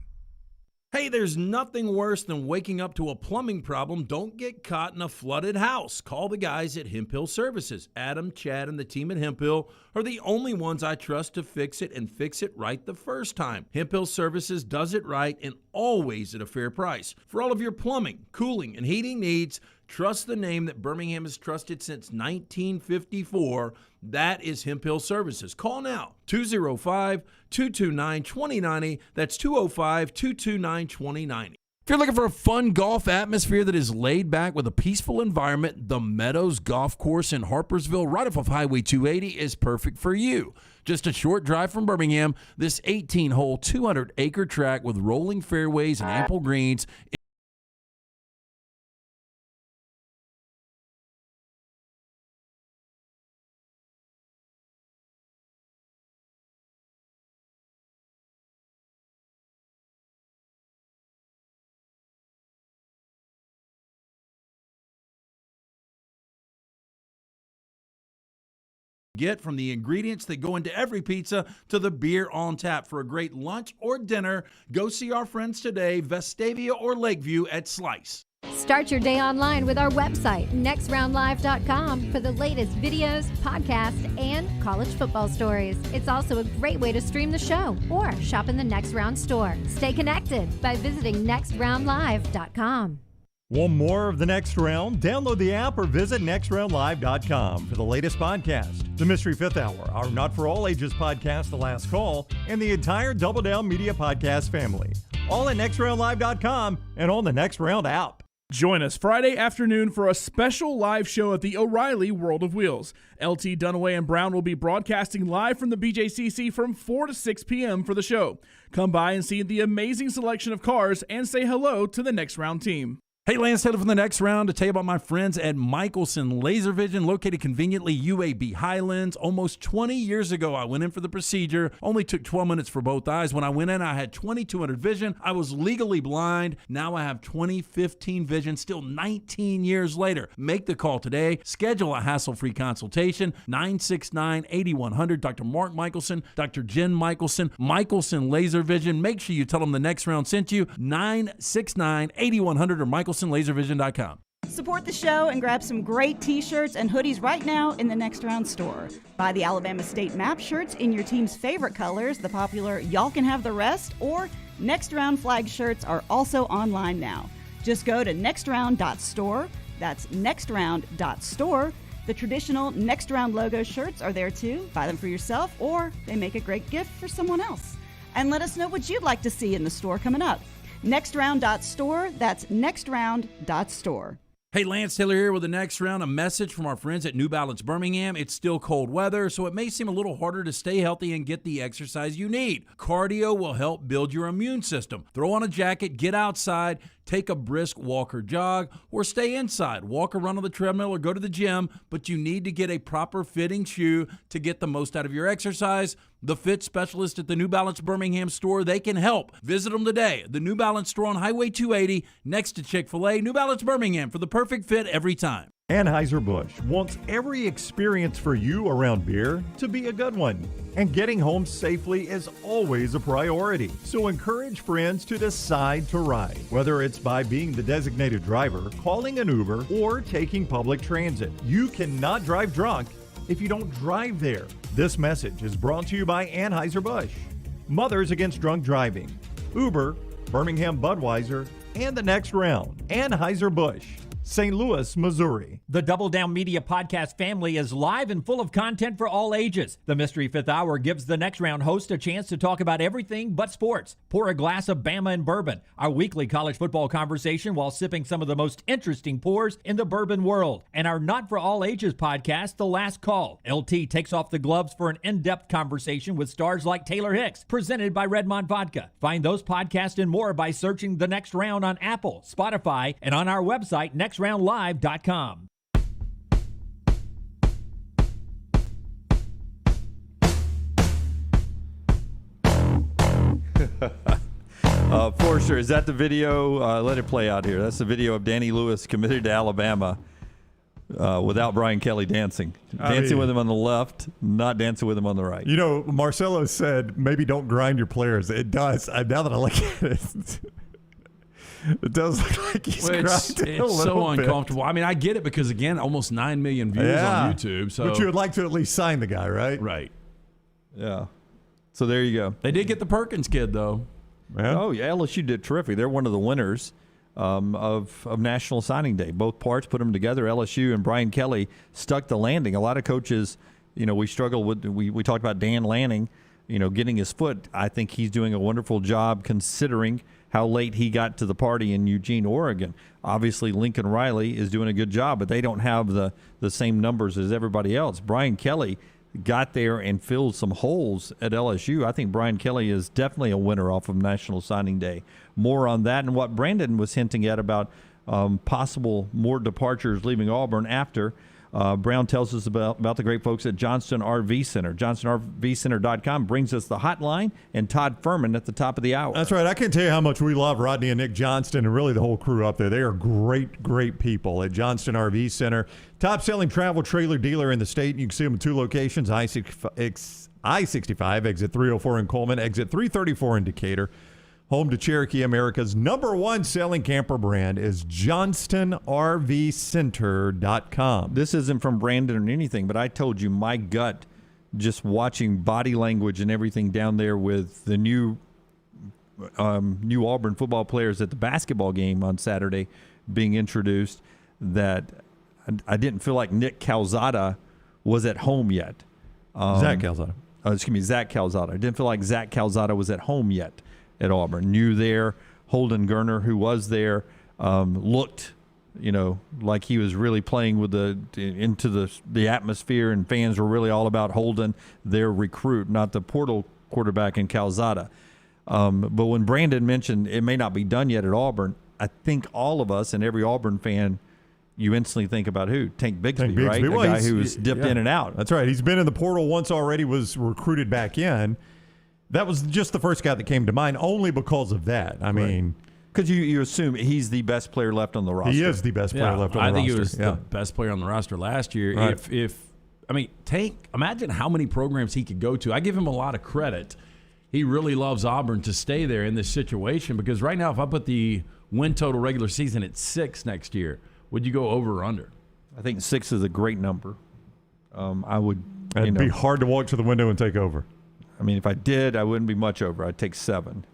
Hey, there's nothing worse than waking up to a plumbing problem. Don't get caught in a flooded house. Call the guys at Hemp Hill Services. Adam, Chad, and the team at Hemp Hill are the only ones I trust to fix it and fix it right the first time. Hemp Hill Services does it right and always at a fair price. For all of your plumbing, cooling, and heating needs, trust the name that Birmingham has trusted since 1954. That is Hemp Hill Services. Call now, 205-229-2090. That's 205-229-2090. If you're looking for a fun golf atmosphere that is laid back with a peaceful environment, the Meadows Golf Course in Harpersville, right off of Highway 280, is perfect for you. Just a short drive from Birmingham, this 18-hole, 200-acre track with rolling fairways and ample greens get from the ingredients that go into every pizza to the beer on tap. For a great lunch or dinner, go see our friends today, Vestavia or Lakeview at Slice. Start your day online with our website, nextroundlive.com, for the latest videos, podcasts, and college football stories. It's also a great way to stream the show or shop in the Next Round store. Stay connected by visiting nextroundlive.com. Want more of The Next Round? Download the app or visit nextroundlive.com for the latest podcast, The Mystery Fifth Hour, our Not For All Ages podcast, The Last Call, and the entire Double Down Media podcast family. All at nextroundlive.com and on the Next Round app. Join us Friday afternoon for a special live show at the O'Reilly World of Wheels. LT, Dunaway, and Brown will be broadcasting live from the BJCC from 4 to 6 p.m. for the show. Come by and see the amazing selection of cars and say hello to the Next Round team. Hey, Lance Taylor from the Next Round to tell you about my friends at Michelson Laser Vision, located conveniently UAB Highlands. Almost 20 years ago, I went in for the procedure. Only took 12 minutes for both eyes. When I went in, I had 2200 vision. I was legally blind. Now I have 20/15 vision, still 19 years later. Make the call today. Schedule a hassle-free consultation, 969-8100. Dr. Mark Michelson, Dr. Jen Michelson, Michelson Laser Vision. Make sure you tell them the Next Round sent you, 969-8100 or MichelsonLaserVision.com. Support the show and grab some great t-shirts and hoodies right now in the Next Round store. Buy the Alabama State Map shirts in your team's favorite colors, the popular Y'all Can Have the Rest, or Next Round flag shirts are also online now. Just go to nextround.store. That's nextround.store. The traditional Next Round logo shirts are there too. Buy them for yourself, or they make a great gift for someone else. And let us know what you'd like to see in the store coming up. Nextround.store. That's nextround.store. Hey, Lance Taylor here with the Next Round. A message from our friends at New Balance Birmingham. It's still cold weather, so it may seem a little harder to stay healthy and get the exercise you need. Cardio will help build your immune system. Throw on a jacket, get outside, take a brisk walk or jog, or stay inside. Walk or run on the treadmill or go to the gym, but you need to get a proper fitting shoe to get the most out of your exercise. The fit specialist at the New Balance Birmingham store, they can help. Visit them today. The New Balance store on Highway 280 next to Chick-fil-A. New Balance Birmingham for the perfect fit every time. Anheuser-Busch wants every experience for you around beer to be a good one. And getting home safely is always a priority. So encourage friends to decide to ride, whether it's by being the designated driver, calling an Uber, or taking public transit. You cannot drive drunk if you don't drive there. This message is brought to you by Anheuser-Busch, Mothers Against Drunk Driving, Uber, Birmingham Budweiser, and the Next Round. Anheuser-Busch, St. Louis, Missouri. The Double Down Media podcast family is live and full of content for all ages. The Mystery Fifth Hour gives the Next Round host a chance to talk about everything but sports. Pour a glass of Bama and bourbon, our weekly college football conversation while sipping some of the most interesting pours in the bourbon world. And our Not For All Ages podcast, The Last Call. LT takes off the gloves for an in-depth conversation with stars like Taylor Hicks, presented by Redmond Vodka. Find those podcasts and more by searching The Next Round on Apple, Spotify, and on our website, nextroundlive.com. Forster, is that the video? Let it play out here. That's the video of Danny Lewis committed to Alabama without Brian Kelly dancing. Dancing with him on the left, not dancing with him on the right. You know, Marcello said maybe don't grind your players. It does. Now that I look at it, it does look like he's grinding it's so uncomfortable. I mean, I get it because, again, almost 9 million views on YouTube. So. But you would like to at least sign the guy, right? Right. Yeah. So there you go. They did get the Perkins kid, though. Yeah. Oh, yeah. LSU did terrific. They're one of the winners of National Signing Day. Both parts put them together. LSU and Brian Kelly stuck the landing. A lot of coaches, we struggle with. We talked about Dan Lanning, getting his foot. I think he's doing a wonderful job considering how late he got to the party in Eugene, Oregon. Obviously, Lincoln Riley is doing a good job, but they don't have the same numbers as everybody else. Brian Kelly got there and filled some holes at LSU. I think Brian Kelly is definitely a winner off of National Signing Day. More on that and what Brandon was hinting at about possible more departures leaving Auburn after. Brown tells us about the great folks at Johnston RV Center. JohnstonRVCenter.com brings us the hotline and Todd Fuhrman at the top of the hour. That's right. I can't tell you how much we love Rodney and Nick Johnston and really the whole crew up there. They are great, great people at Johnston RV Center. Top-selling travel trailer dealer in the state. You can see them in 2 locations, I-65, exit 304 in Coleman, exit 334 in Decatur. Home to Cherokee America's #1 selling camper brand is JohnstonRVCenter.com. This isn't from Brandon or anything, but I told you my gut just watching body language and everything down there with the new Auburn football players at the basketball game on Saturday being introduced that I didn't feel like Nick Calzada was at home yet. Zach Calzada. Zach Calzada. I didn't feel like Zach Calzada was at home yet at Auburn. New there. Holden Gerner, who was there, looked like he was really playing with into the atmosphere, and fans were really all about holding their recruit, not the portal quarterback in Calzada. But when Brandon mentioned it may not be done yet at Auburn, I think all of us and every Auburn fan, you instantly think about who? Tank Bigsby, right? Well, a guy who was dipped in and out. That's right. He's been in the portal once already, was recruited back in. That was just the first guy that came to mind, only because of that. I mean, because you assume he's the best player left on the roster. He is the best player left on the roster. I think he was the best player on the roster last year. Right. Tank, imagine how many programs he could go to. I give him a lot of credit. He really loves Auburn to stay there in this situation, because right now, if I put the win total regular season at 6 next year, would you go over or under? I think 6 is a great number. I would. It'd be hard to walk to the window and take over. I mean, if I did, I wouldn't be much over. I'd take 7.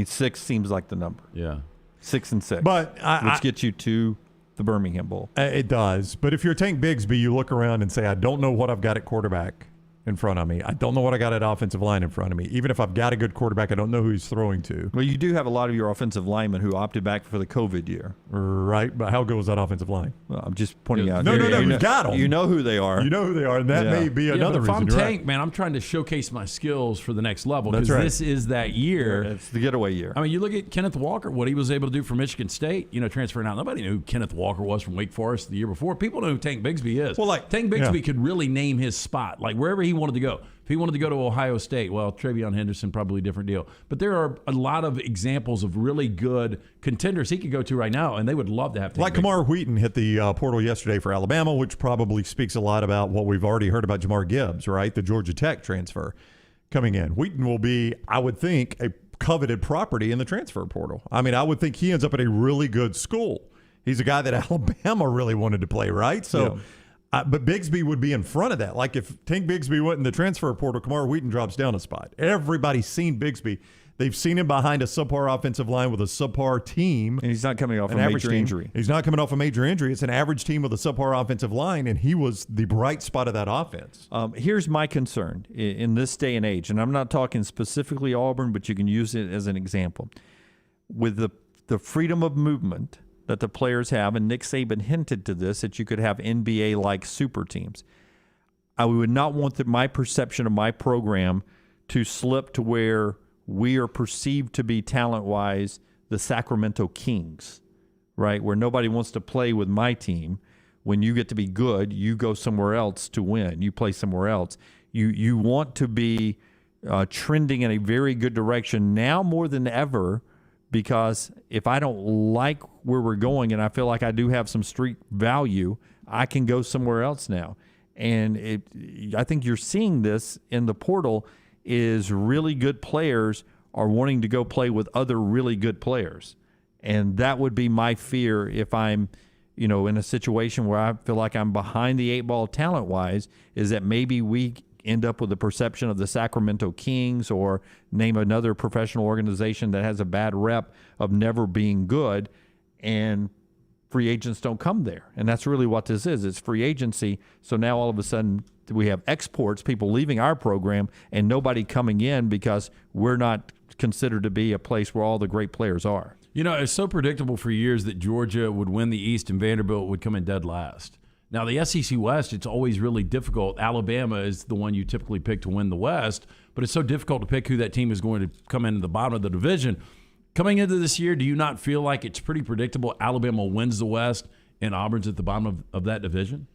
6 seems like the number. Yeah. 6 and 6. But which gets you to the Birmingham Bowl. It does. But if you're Tank Bigsby, you look around and say, I don't know what I've got at quarterback in front of me. I don't know what I got at offensive line in front of me. Even if I've got a good quarterback, I don't know who he's throwing to. Well, you do have a lot of your offensive linemen who opted back for the COVID year. Right, but how good was that offensive line? Well, I'm just pointing out. No, you've got them. You know who they are. You know who they are, and that may be another reason. reason. If I'm Tank, man, I'm trying to showcase my skills for the next level, because this is that year. It's the getaway year. I mean, you look at Kenneth Walker, what he was able to do for Michigan State, transferring out. Nobody knew who Kenneth Walker was from Wake Forest the year before. People know who Tank Bigsby is. Well, Tank Bigsby could really name his spot, like wherever he wanted to go. If he wanted to go to Ohio State, well, Travion Henderson, probably a different deal. But there are a lot of examples of really good contenders he could go to right now, and they would love to have Tank Like Kamar Wheaton hit the portal yesterday for Alabama, which probably speaks a lot about what we've already heard about Jamar Gibbs, right? The Georgia Tech transfer coming in. Wheaton will be, I would think, a coveted property in the transfer portal. I mean, I would think he ends up at a really good school. He's a guy that Alabama really wanted to play, right? So. Yeah. But Bigsby would be in front of that. Like if Tank Bigsby went in the transfer portal, Kamar Wheaton drops down a spot. Everybody's seen Bigsby. They've seen him behind a subpar offensive line with a subpar team. And he's not coming off a major injury. He's not coming off a major injury. It's an average team with a subpar offensive line, and he was the bright spot of that offense. Here's my concern in this day and age, and I'm not talking specifically Auburn, but you can use it as an example. With the freedom of movement that the players have, and Nick Saban hinted to this, that you could have NBA-like super teams. I would not want my perception of my program to slip to where we are perceived to be talent-wise the Sacramento Kings, right? Where nobody wants to play with my team. When you get to be good, you go somewhere else to win. You play somewhere else. You want to be trending in a very good direction now more than ever, because if I don't like where we're going and I feel like I do have some street value, I can go somewhere else now. And I think you're seeing this in the portal is really good players are wanting to go play with other really good players. And that would be my fear if I'm, in a situation where I feel like I'm behind the 8-ball talent-wise, is that maybe we end up with the perception of the Sacramento Kings, or name another professional organization that has a bad rep of never being good, and free agents don't come there. And that's really what this is. It's free agency. So now all of a sudden we have exports, people leaving our program, and nobody coming in because we're not considered to be a place where all the great players are. It's so predictable for years that Georgia would win the East and Vanderbilt would come in dead last. Now, the SEC West, it's always really difficult. Alabama is the one you typically pick to win the West, but it's so difficult to pick who that team is going to come into the bottom of the division. Coming into this year, do you not feel like it's pretty predictable Alabama wins the West and Auburn's at the bottom of that division?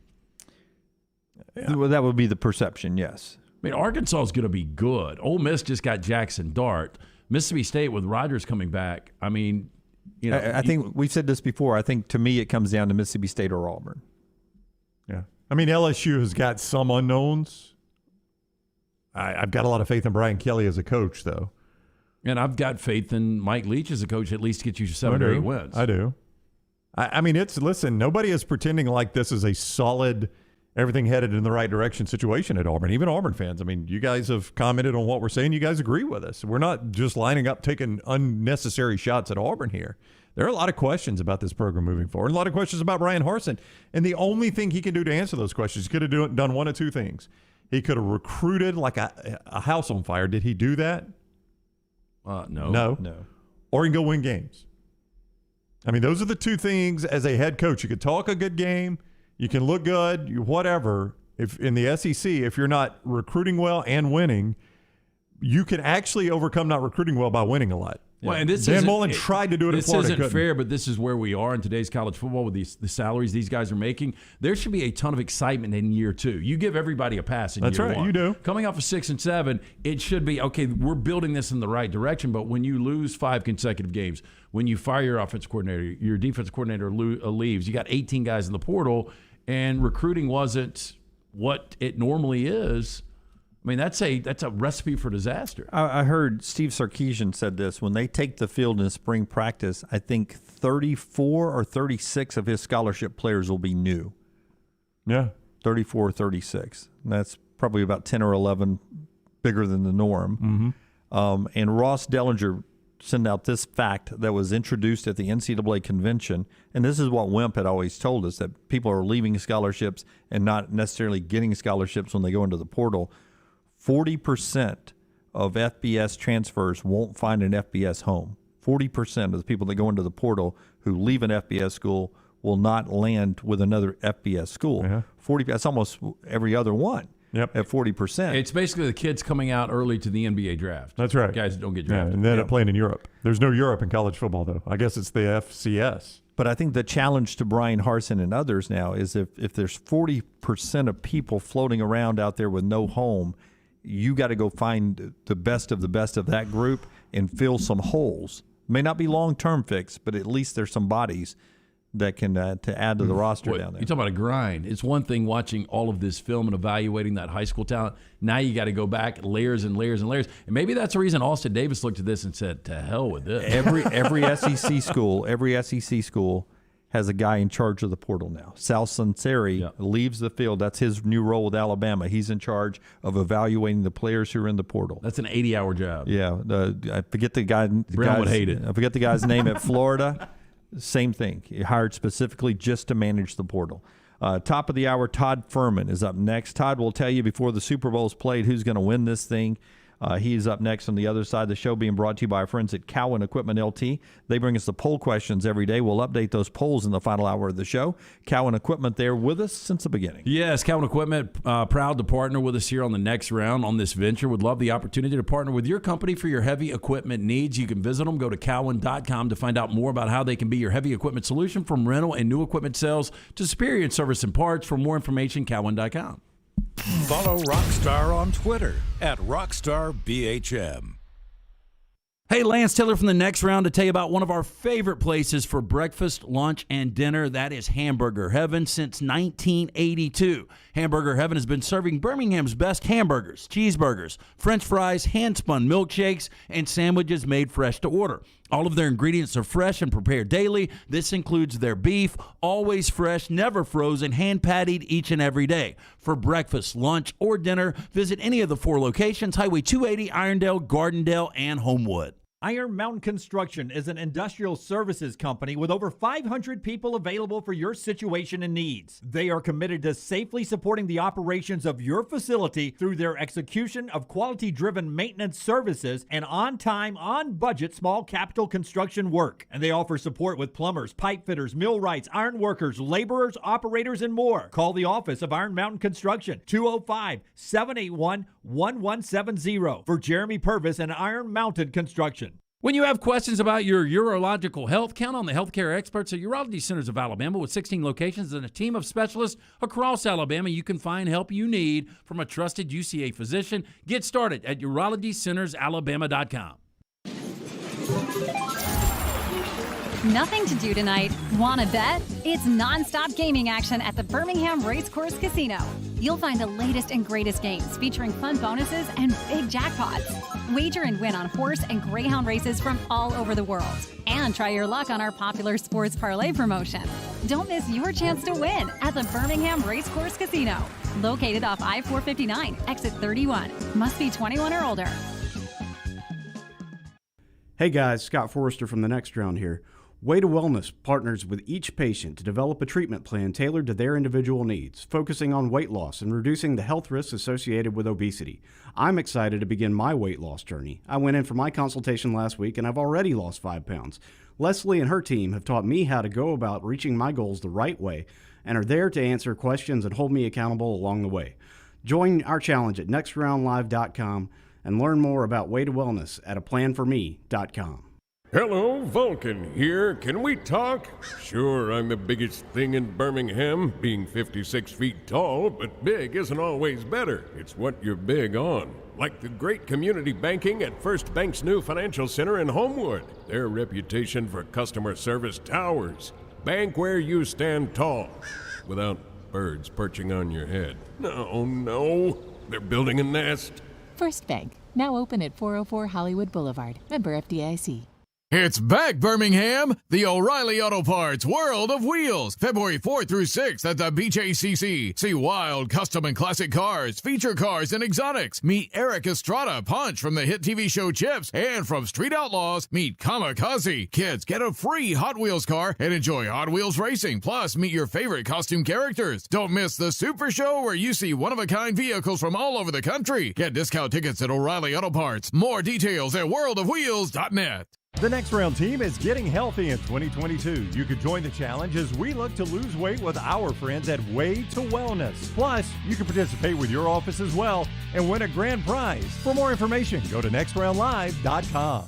Yeah. Well, that would be the perception, yes. I mean, Arkansas is going to be good. Ole Miss just got Jackson Dart. Mississippi State with Rodgers coming back. I mean, I think we've said this before. I think to me it comes down to Mississippi State or Auburn. Yeah. I mean, LSU has got some unknowns. I've got a lot of faith in Brian Kelly as a coach, though. And I've got faith in Mike Leach as a coach, at least to get you 7 or 8 wins. I do. I mean, listen, nobody is pretending like this is a solid, everything headed in the right direction situation at Auburn. Even Auburn fans. I mean, you guys have commented on what we're saying. You guys agree with us. We're not just lining up, taking unnecessary shots at Auburn here. There are a lot of questions about this program moving forward, a lot of questions about Brian Harsin. And the only thing he can do to answer those questions, he could have done one of two things. He could have recruited like a house on fire. Did he do that? No. Or he can go win games. I mean, those are the two things as a head coach. You can talk a good game, you can look good, whatever. If in the SEC, if you're not recruiting well and winning, you can actually overcome not recruiting well by winning a lot. Well, and this Dan Mullen tried to do it in Florida. This isn't fair, but this is where we are in today's college football with the salaries these guys are making. There should be a ton of excitement in year 2. You give everybody a pass in year 1. That's right, you do. Coming off of 6 and 7, it should be, okay, we're building this in the right direction, but when you lose 5 consecutive games, when you fire your offensive coordinator, your defensive coordinator leaves, you got 18 guys in the portal, and recruiting wasn't what it normally is. I mean, that's a recipe for disaster. I heard Steve Sarkisian said this. When they take the field in spring practice, I think 34 or 36 of his scholarship players will be new. Yeah. 34 or 36. And that's probably about 10 or 11 bigger than the norm. Mm-hmm. And Ross Dellinger sent out this fact that was introduced at the NCAA convention. And this is what Wimp had always told us, that people are leaving scholarships and not necessarily getting scholarships when they go into the portal. 40% of FBS transfers won't find an FBS home. 40% of the people that go into the portal who leave an FBS school will not land with another FBS school. Yeah. 40. That's almost every other one. Yep. At 40%. It's basically the kids coming out early to the NBA draft. That's right. Guys that don't get Yeah, drafted. and then end up playing in Europe. There's no Europe in college football, though. I guess it's the FCS. But I think the challenge to Brian Harsin and others now is if there's 40% of people floating around out there with no home, you got to go find the best of that group and fill some holes. May not be long-term fix, but at least there's some bodies that can to add to the roster down there. You're talking about a grind. It's one thing watching all of this film and evaluating that high school talent. Now you got to go back layers and layers and layers. And maybe that's the reason Austin Davis looked at this and said, "To hell with this." Every SEC school has a guy in charge of the portal now. Sal Sunseri leaves the field. That's his new role with Alabama. He's in charge of evaluating the players who are in the portal. That's an 80-hour job. Yeah. I forget the guy. Brown would hate it. I forget the guy's name at Florida. Same thing. He hired specifically just to manage the portal. Top of the hour, Todd Fuhrman is up next. Todd will tell you before the Super Bowl's played who's going to win this thing. He's up next on the other side of the show, being brought to you by our friends at Cowan Equipment LT. They bring us the poll questions every day. We'll update those polls in the final hour of the show. Cowan Equipment there with us since the beginning. Yes, Cowan Equipment, proud to partner with us here on the next round on this venture. Would love the opportunity to partner with your company for your heavy equipment needs. You can visit them. Go to cowan.com to find out more about how they can be your heavy equipment solution, from rental and new equipment sales to superior service and parts. For more information, cowan.com. Follow Rockstar on Twitter at RockstarBHM. Hey, Lance Taylor from the next round to tell you about one of our favorite places for breakfast, lunch, and dinner. That is Hamburger Heaven since 1982. Hamburger Heaven has been serving Birmingham's best hamburgers, cheeseburgers, French fries, hand-spun milkshakes, and sandwiches made fresh to order. All of their ingredients are fresh and prepared daily. This includes their beef, always fresh, never frozen, hand-pattied each and every day. For breakfast, lunch, or dinner, visit any of the 4 locations: Highway 280, Irondale, Gardendale, and Homewood. Iron Mountain Construction is an industrial services company with over 500 people available for your situation and needs. They are committed to safely supporting the operations of your facility through their execution of quality-driven maintenance services and on-time, on-budget small capital construction work. And they offer support with plumbers, pipe fitters, millwrights, iron workers, laborers, operators, and more. Call the office of Iron Mountain Construction, 205-781-1170 for Jeremy Purvis and Iron Mountain Construction. When you have questions about your urological health, count on the healthcare experts at Urology Centers of Alabama. With 16 locations and a team of specialists across Alabama, you can find help you need from a trusted UCA physician. Get started at urologycentersalabama.com. Nothing to do tonight? Want to bet? It's nonstop gaming action at the Birmingham Racecourse Casino. You'll find the latest and greatest games featuring fun bonuses and big jackpots. Wager and win on horse and greyhound races from all over the world. And try your luck on our popular sports parlay promotion. Don't miss your chance to win at the Birmingham Racecourse Casino. Located off I-459, exit 31. Must be 21 or older. Hey guys, Scott Forrester from the Next Round here. Way to Wellness partners with each patient to develop a treatment plan tailored to their individual needs, focusing on weight loss and reducing the health risks associated with obesity. I'm excited to begin my weight loss journey. I went in for my consultation last week and I've already lost 5 pounds. Leslie and her team have taught me how to go about reaching my goals the right way and are there to answer questions and hold me accountable along the way. Join our challenge at nextroundlive.com and learn more about Way to Wellness at aplanforme.com. Hello, Vulcan here. Can we talk? Sure, I'm the biggest thing in Birmingham, being 56 feet tall, but big isn't always better. It's what you're big on. Like the great community banking at First Bank's new financial center in Homewood. Their reputation for customer service towers. Bank where you stand tall, without birds perching on your head. No, they're building a nest. First Bank, now open at 404 Hollywood Boulevard. Member FDIC. It's back, Birmingham! The O'Reilly Auto Parts World of Wheels, February 4th through 6th at the BJCC. See wild custom and classic cars, feature cars, and exotics. Meet Eric Estrada, Punch from the hit TV show Chips, and from Street Outlaws, meet Kamikaze. Kids, get a free Hot Wheels car and enjoy Hot Wheels racing. Plus, meet your favorite costume characters. Don't miss the Super Show where you see one-of-a-kind vehicles from all over the country. Get discount tickets at O'Reilly Auto Parts. More details at worldofwheels.net. The Next Round team is getting healthy in 2022. You could join the challenge as we look to lose weight with our friends at Way to Wellness. Plus, you can participate with your office as well and win a grand prize. For more information, go to nextroundlive.com.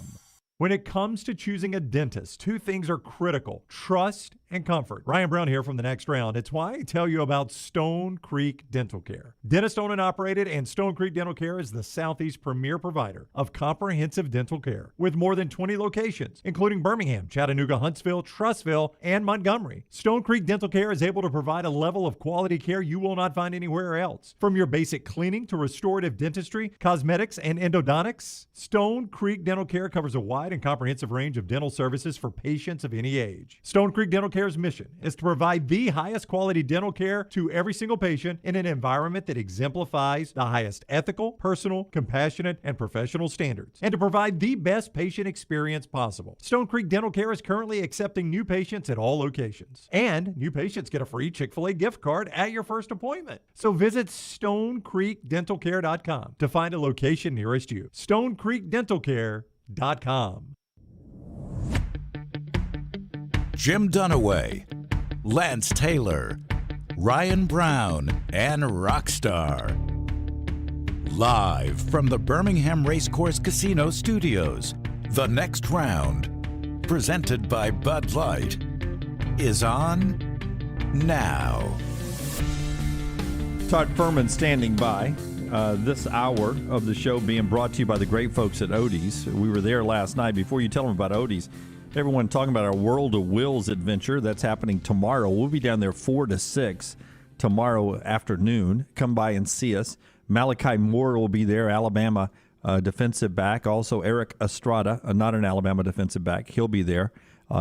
When it comes to choosing a dentist, two things are critical: trust and comfort. Ryan Brown here from The Next Round. It's why I tell you about Stone Creek Dental Care. Dentist owned and operated, and Stone Creek Dental Care is the Southeast premier provider of comprehensive dental care with more than 20 locations, including Birmingham, Chattanooga, Huntsville, Trussville, and Montgomery. Stone Creek Dental Care is able to provide a level of quality care you will not find anywhere else. From your basic cleaning to restorative dentistry, cosmetics, and endodontics, Stone Creek Dental Care covers a wide and comprehensive range of dental services for patients of any age. Stone Creek Dental Care's mission is to provide the highest quality dental care to every single patient in an environment that exemplifies the highest ethical, personal, compassionate, and professional standards, and to provide the best patient experience possible. Stone Creek Dental Care is currently accepting new patients at all locations, and new patients get a free Chick-fil-A gift card at your first appointment. So visit StoneCreekDentalCare.com to find a location nearest you. StoneCreekDentalCare.com. Jim Dunaway, Lance Taylor, Ryan Brown, and Rockstar. Live from the Birmingham Racecourse Casino Studios, The Next Round, presented by Bud Light, is on now. Todd Fuhrman standing by. This hour of the show being brought to you by the great folks at Odie's. We were there last night. Before you tell them about Odie's, everyone talking about our World of Wills adventure that's happening tomorrow. We'll be down there 4 to 6 tomorrow afternoon. Come by and see us. Malachi Moore will be there, Alabama defensive back. Also Eric Estrada, not an Alabama defensive back. He'll be there.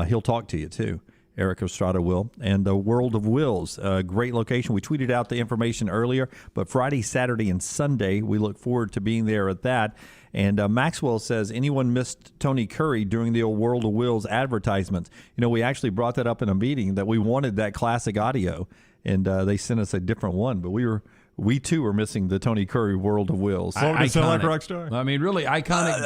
He'll talk to you too. Eric Estrada will. And the World of Wills, great location. We tweeted out the information earlier, but Friday, Saturday, and Sunday, we look forward to being there at that. And Maxwell says, anyone missed Tony Curry during the old World of Wills advertisements? You know, we actually brought that up in a meeting that we wanted that classic audio, and they sent us a different one. But we too are missing the Tony Curry World of Wills. What would it sound like, Rockstar? I mean, really iconic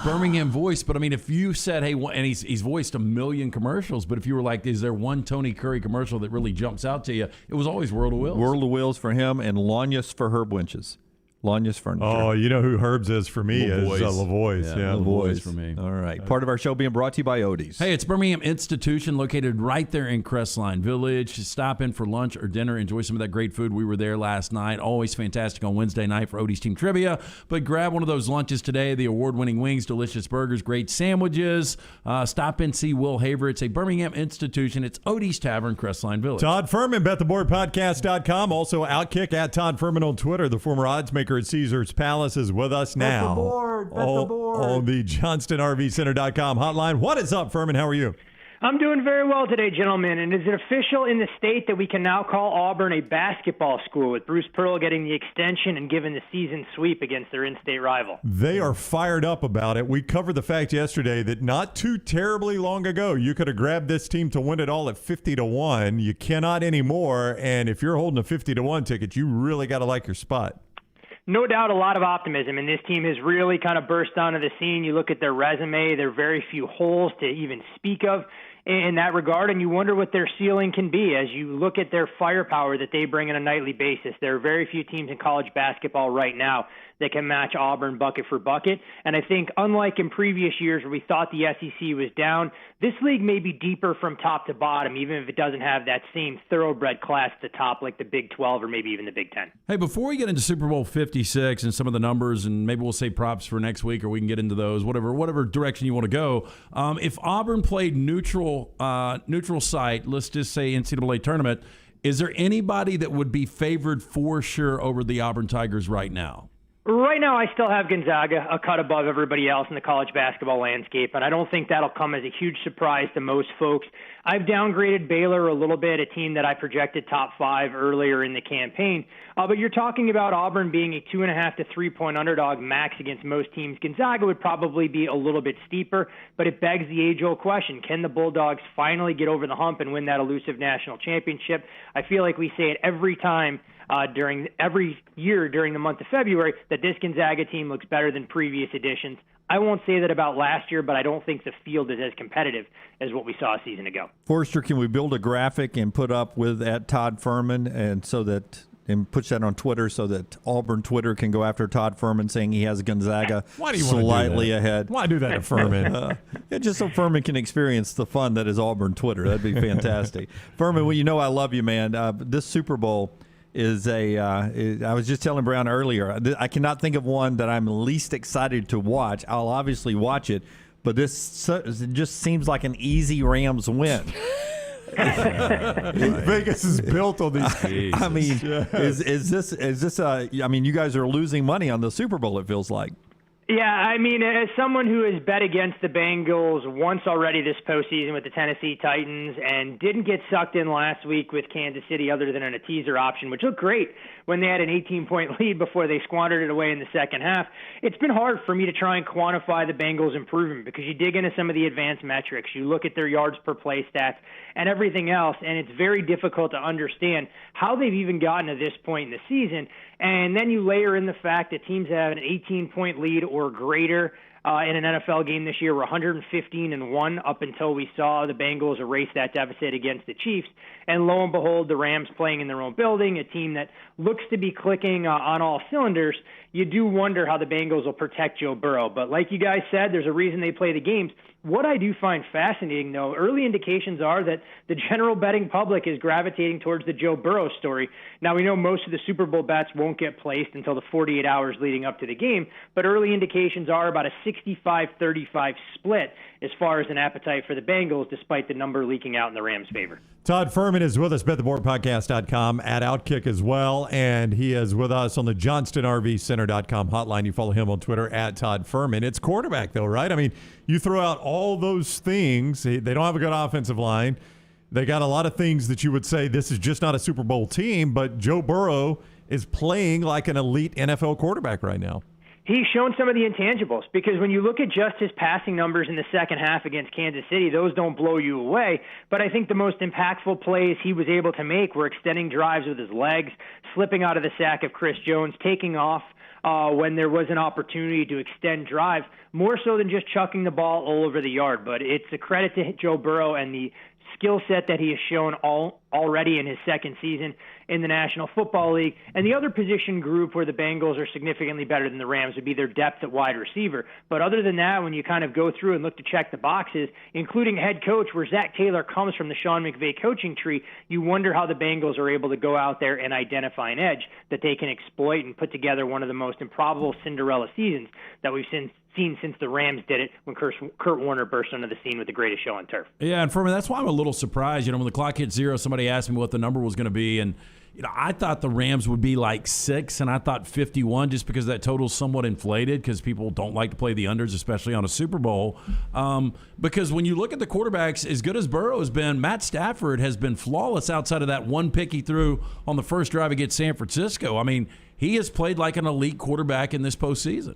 Birmingham voice. But I mean, if you said, hey, and he's voiced a million commercials, but if you were like, is there one Tony Curry commercial that really jumps out to you? It was always World of Wills. World of Wills for him, and Lanyas for Herb Winches. Lanyas Furniture. Oh, you know who Herb's is for me is Lavoie's. Yeah, Lavoie's for me. All right. Part of our show being brought to you by Odie's. Hey, it's Birmingham Institution located right there in Crestline Village. Stop in for lunch or dinner. Enjoy some of that great food. We were there last night. Always fantastic on Wednesday night for Odie's Team Trivia. But grab one of those lunches today. The award-winning wings, delicious burgers, great sandwiches. Stop in, see Will Haver. It's a Birmingham Institution. It's Odie's Tavern, Crestline Village. Todd Fuhrman, BetTheBoardPodcast.com. Also Outkick at Todd Fuhrman on Twitter. The former odds maker at Caesars Palace is with us now. Bet the board. On the JohnstonRVCenter.com hotline. What is up, Fuhrman? How are you? I'm doing very well today, gentlemen. And is it official in the state that we can now call Auburn a basketball school, with Bruce Pearl getting the extension and given the season sweep against their in-state rival? They are fired up about it. We covered the fact yesterday that not too terribly long ago, you could have grabbed this team to win it all at 50-1. You cannot anymore. And if you're holding a 50-1 ticket, you really got to like your spot. No doubt a lot of optimism, and this team has really kind of burst onto the scene. You look at their resume, there are very few holes to even speak of in that regard, and you wonder what their ceiling can be as you look at their firepower that they bring on a nightly basis. There are very few teams in college basketball right now that can match Auburn bucket for bucket, and I think unlike in previous years where we thought the SEC was down, this league may be deeper from top to bottom, even if it doesn't have that same thoroughbred class at the top like the Big 12 or maybe even the Big 10. Hey, before we get into Super Bowl 56 and some of the numbers, and maybe we'll say props for next week, or we can get into those, whatever direction you want to go. If Auburn played neutral site, let's just say NCAA tournament, is there anybody that would be favored for sure over the Auburn Tigers right now? Right now, I still have Gonzaga a cut above everybody else in the college basketball landscape, and I don't think that'll come as a huge surprise to most folks. I've downgraded Baylor a little bit, a team that I projected top 5 earlier in the campaign. But you're talking about Auburn being a 2.5 to 3 point underdog max against most teams. Gonzaga would probably be a little bit steeper, but it begs the age-old question: can the Bulldogs finally get over the hump and win that elusive national championship? I feel like we say it every time. Every year during the month of February, that this Gonzaga team looks better than previous editions. I won't say that about last year, but I don't think the field is as competitive as what we saw a season ago. Forrester, can we build a graphic and put up with at Todd Fuhrman and push that on Twitter so that Auburn Twitter can go after Todd Fuhrman saying he has Gonzaga slightly ahead? Why do that to Fuhrman? Just so Fuhrman can experience the fun that is Auburn Twitter. That'd be fantastic. Fuhrman, well, you know I love you, man. This Super Bowl is I was just telling Brown earlier, I cannot think of one that I'm least excited to watch. I'll obviously watch it, but this just seems like an easy Rams win. Vegas is built on these. I mean, is this I mean, you guys are losing money on the Super Bowl, it feels like. Yeah, I mean, as someone who has bet against the Bengals once already this postseason with the Tennessee Titans and didn't get sucked in last week with Kansas City other than in a teaser option, which looked great when they had an 18-point lead before they squandered it away in the second half, it's been hard for me to try and quantify the Bengals' improvement because you dig into some of the advanced metrics, you look at their yards per play stats and everything else, and it's very difficult to understand how they've even gotten to this point in the season. And then you layer in the fact that teams have an 18-point lead or greater in an NFL game this year. We're 115-1 up until we saw the Bengals erase that deficit against the Chiefs. And lo and behold, the Rams playing in their own building, a team that looks to be clicking on all cylinders. You do wonder how the Bengals will protect Joe Burrow. But like you guys said, there's a reason they play the games. What I do find fascinating, though, early indications are that the general betting public is gravitating towards the Joe Burrow story. Now, we know most of the Super Bowl bets won't get placed until the 48 hours leading up to the game, but early indications are about a 65-35 split as far as an appetite for the Bengals, despite the number leaking out in the Rams' favor. Todd Fuhrman is with us, bettheboardpodcast.com, at Outkick as well, and he is with us on the JohnstonRVCenter.com hotline. You follow him on Twitter, at Todd Fuhrman. It's quarterback, though, right? I mean, you throw out all those things. They don't have a good offensive line. They got a lot of things that you would say this is just not a Super Bowl team, but Joe Burrow is playing like an elite NFL quarterback right now. He's shown some of the intangibles because when you look at just his passing numbers in the second half against Kansas City, those don't blow you away. But I think the most impactful plays he was able to make were extending drives with his legs, slipping out of the sack of Chris Jones, taking off when there was an opportunity to extend drives, more so than just chucking the ball all over the yard. But it's a credit to Joe Burrow and the skill set that he has shown already in his second season in the National Football League. And the other position group where the Bengals are significantly better than the Rams would be their depth at wide receiver. But other than that, when you kind of go through and look to check the boxes, including head coach, where Zach Taylor comes from the Sean McVay coaching tree, you wonder how the Bengals are able to go out there and identify an edge that they can exploit and put together one of the most improbable Cinderella seasons that we've seen since the Rams did it when Kurt Warner burst onto the scene with the greatest show on turf. Yeah, and for me, that's why I'm a little surprised. You know, when the clock hit zero, somebody asked me what the number was going to be, and you know, I thought the Rams would be like 6, and I thought 51 just because that total's somewhat inflated because people don't like to play the unders, especially on a Super Bowl. Because when you look at the quarterbacks, as good as Burrow has been, Matt Stafford has been flawless outside of that one pick he threw on the first drive against San Francisco. I mean, he has played like an elite quarterback in this postseason.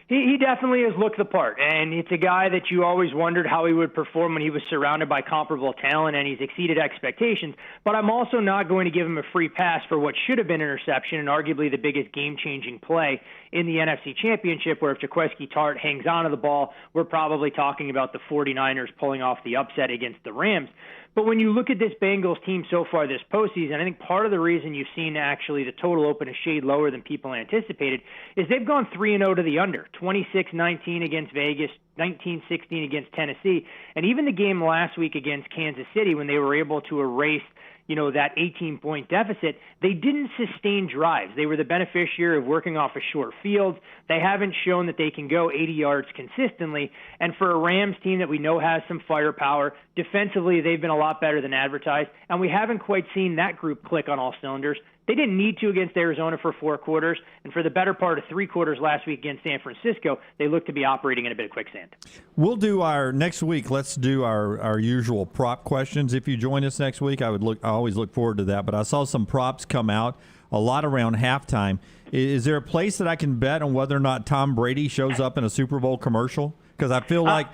He definitely has looked the part, and it's a guy that you always wondered how he would perform when he was surrounded by comparable talent, and he's exceeded expectations. But I'm also not going to give him a free pass for what should have been an interception and arguably the biggest game-changing play in the NFC Championship, where if Jaquiski Tartt hangs onto the ball, we're probably talking about the 49ers pulling off the upset against the Rams. But when you look at this Bengals team so far this postseason, I think part of the reason you've seen actually the total open a shade lower than people anticipated is they've gone 3-0 to the under, 26-19 against Vegas, 19-16 against Tennessee, and even the game last week against Kansas City when they were able to erase that 18-point deficit, they didn't sustain drives. They were the beneficiary of working off a short field. They haven't shown that they can go 80 yards consistently. And for a Rams team that we know has some firepower, defensively they've been a lot better than advertised, and we haven't quite seen that group click on all cylinders. They didn't need to against Arizona for 4 quarters, and for the better part of 3 quarters last week against San Francisco, they look to be operating in a bit of quicksand. We'll do our next week. Let's do our usual prop questions. If you join us next week, I always look forward to that. But I saw some props come out, a lot around halftime. Is there a place that I can bet on whether or not Tom Brady shows up in a Super Bowl commercial? Because I feel like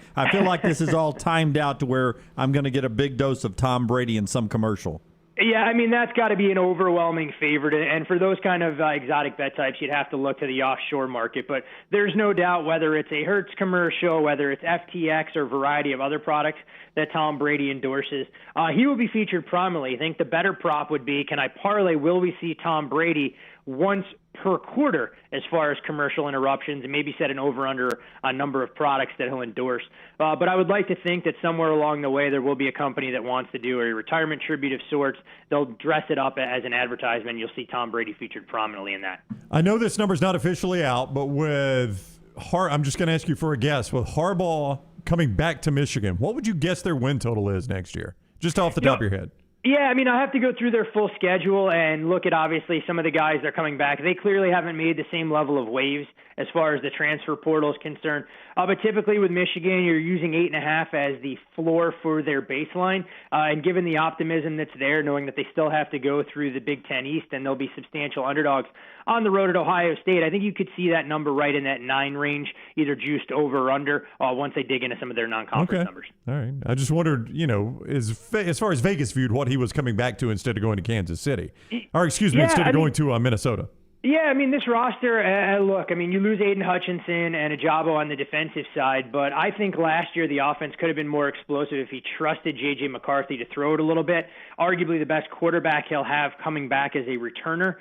this is all timed out to where I'm going to get a big dose of Tom Brady in some commercial. Yeah, I mean, that's got to be an overwhelming favorite. And for those kind of exotic bet types, you'd have to look to the offshore market. But there's no doubt whether it's a Hertz commercial, whether it's FTX or a variety of other products that Tom Brady endorses, he will be featured prominently. I think the better prop would be, can I parlay, will we see Tom Brady once per quarter as far as commercial interruptions, and maybe set an over-under a number of products that he'll endorse. But I would like to think that somewhere along the way there will be a company that wants to do a retirement tribute of sorts. They'll dress it up as an advertisement. You'll see Tom Brady featured prominently in that. I know this number's not officially out, but with I'm just going to ask you for a guess. With Harbaugh coming back to Michigan, what would you guess their win total is next year? Just off the top of your head. Yeah, I mean, I have to go through their full schedule and look at, obviously, some of the guys that are coming back. They clearly haven't made the same level of waves as far as the transfer portal is concerned. But typically with Michigan, you're using 8.5 as the floor for their baseline. And given the optimism that's there, knowing that they still have to go through the Big Ten East and they'll be substantial underdogs on the road at Ohio State, I think you could see that number right in that 9 range, either juiced over or under, once they dig into some of their non-conference numbers. All right. I just wondered, as far as Vegas viewed what he was coming back to instead of going to Kansas City. Or, instead of going to Minnesota. Yeah, I mean, this roster, look, I mean, you lose Aiden Hutchinson and Ajabo on the defensive side, but I think last year the offense could have been more explosive if he trusted J.J. McCarthy to throw it a little bit. Arguably the best quarterback he'll have coming back as a returner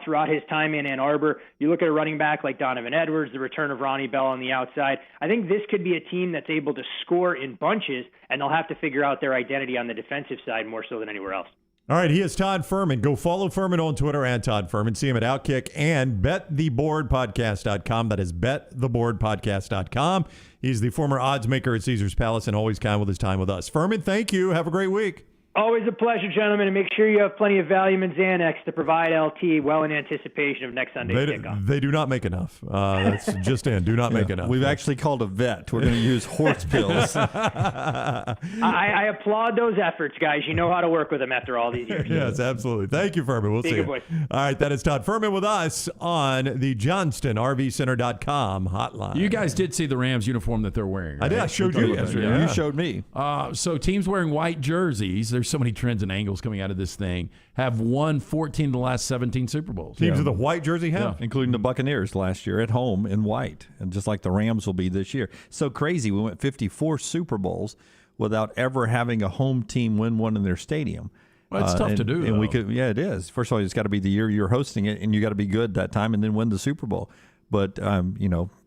throughout his time in Ann Arbor. You look at a running back like Donovan Edwards, the return of Ronnie Bell on the outside. I think this could be a team that's able to score in bunches, and they'll have to figure out their identity on the defensive side more so than anywhere else. All right, he is Todd Fuhrman. Go follow Fuhrman on Twitter at Todd Fuhrman. See him at Outkick and bettheboardpodcast.com. That is bettheboardpodcast.com. He's the former odds maker at Caesars Palace and always kind with his time with us. Fuhrman, thank you. Have a great week. Always a pleasure, gentlemen, and make sure you have plenty of Valium and Xanax to provide LT well in anticipation of next Sunday's kickoff. They do not make enough. That's just in. Do not make enough. We've actually called a vet. We're going to use horse pills. I applaud those efforts, guys. You know how to work with them after all these years. Yes, absolutely. Thank you, Fuhrman. We'll see you. Boys. All right, that is Todd Fuhrman with us on the JohnstonRVCenter.com hotline. You guys did see the Rams uniform that they're wearing, right? I did. I showed you yesterday. Yeah. You showed me. So teams wearing white jerseys, there's so many trends and angles coming out of this thing, have won 14 of the last 17 Super Bowls. Teams with a white jersey have? Yeah. Including the Buccaneers last year at home in white, and just like the Rams will be this year. So crazy. We went 54 Super Bowls without ever having a home team win one in their stadium. Well, it's tough to do. And we could, it is. First of all, it's got to be the year you're hosting it, and you got to be good that time, and then win the Super Bowl. But a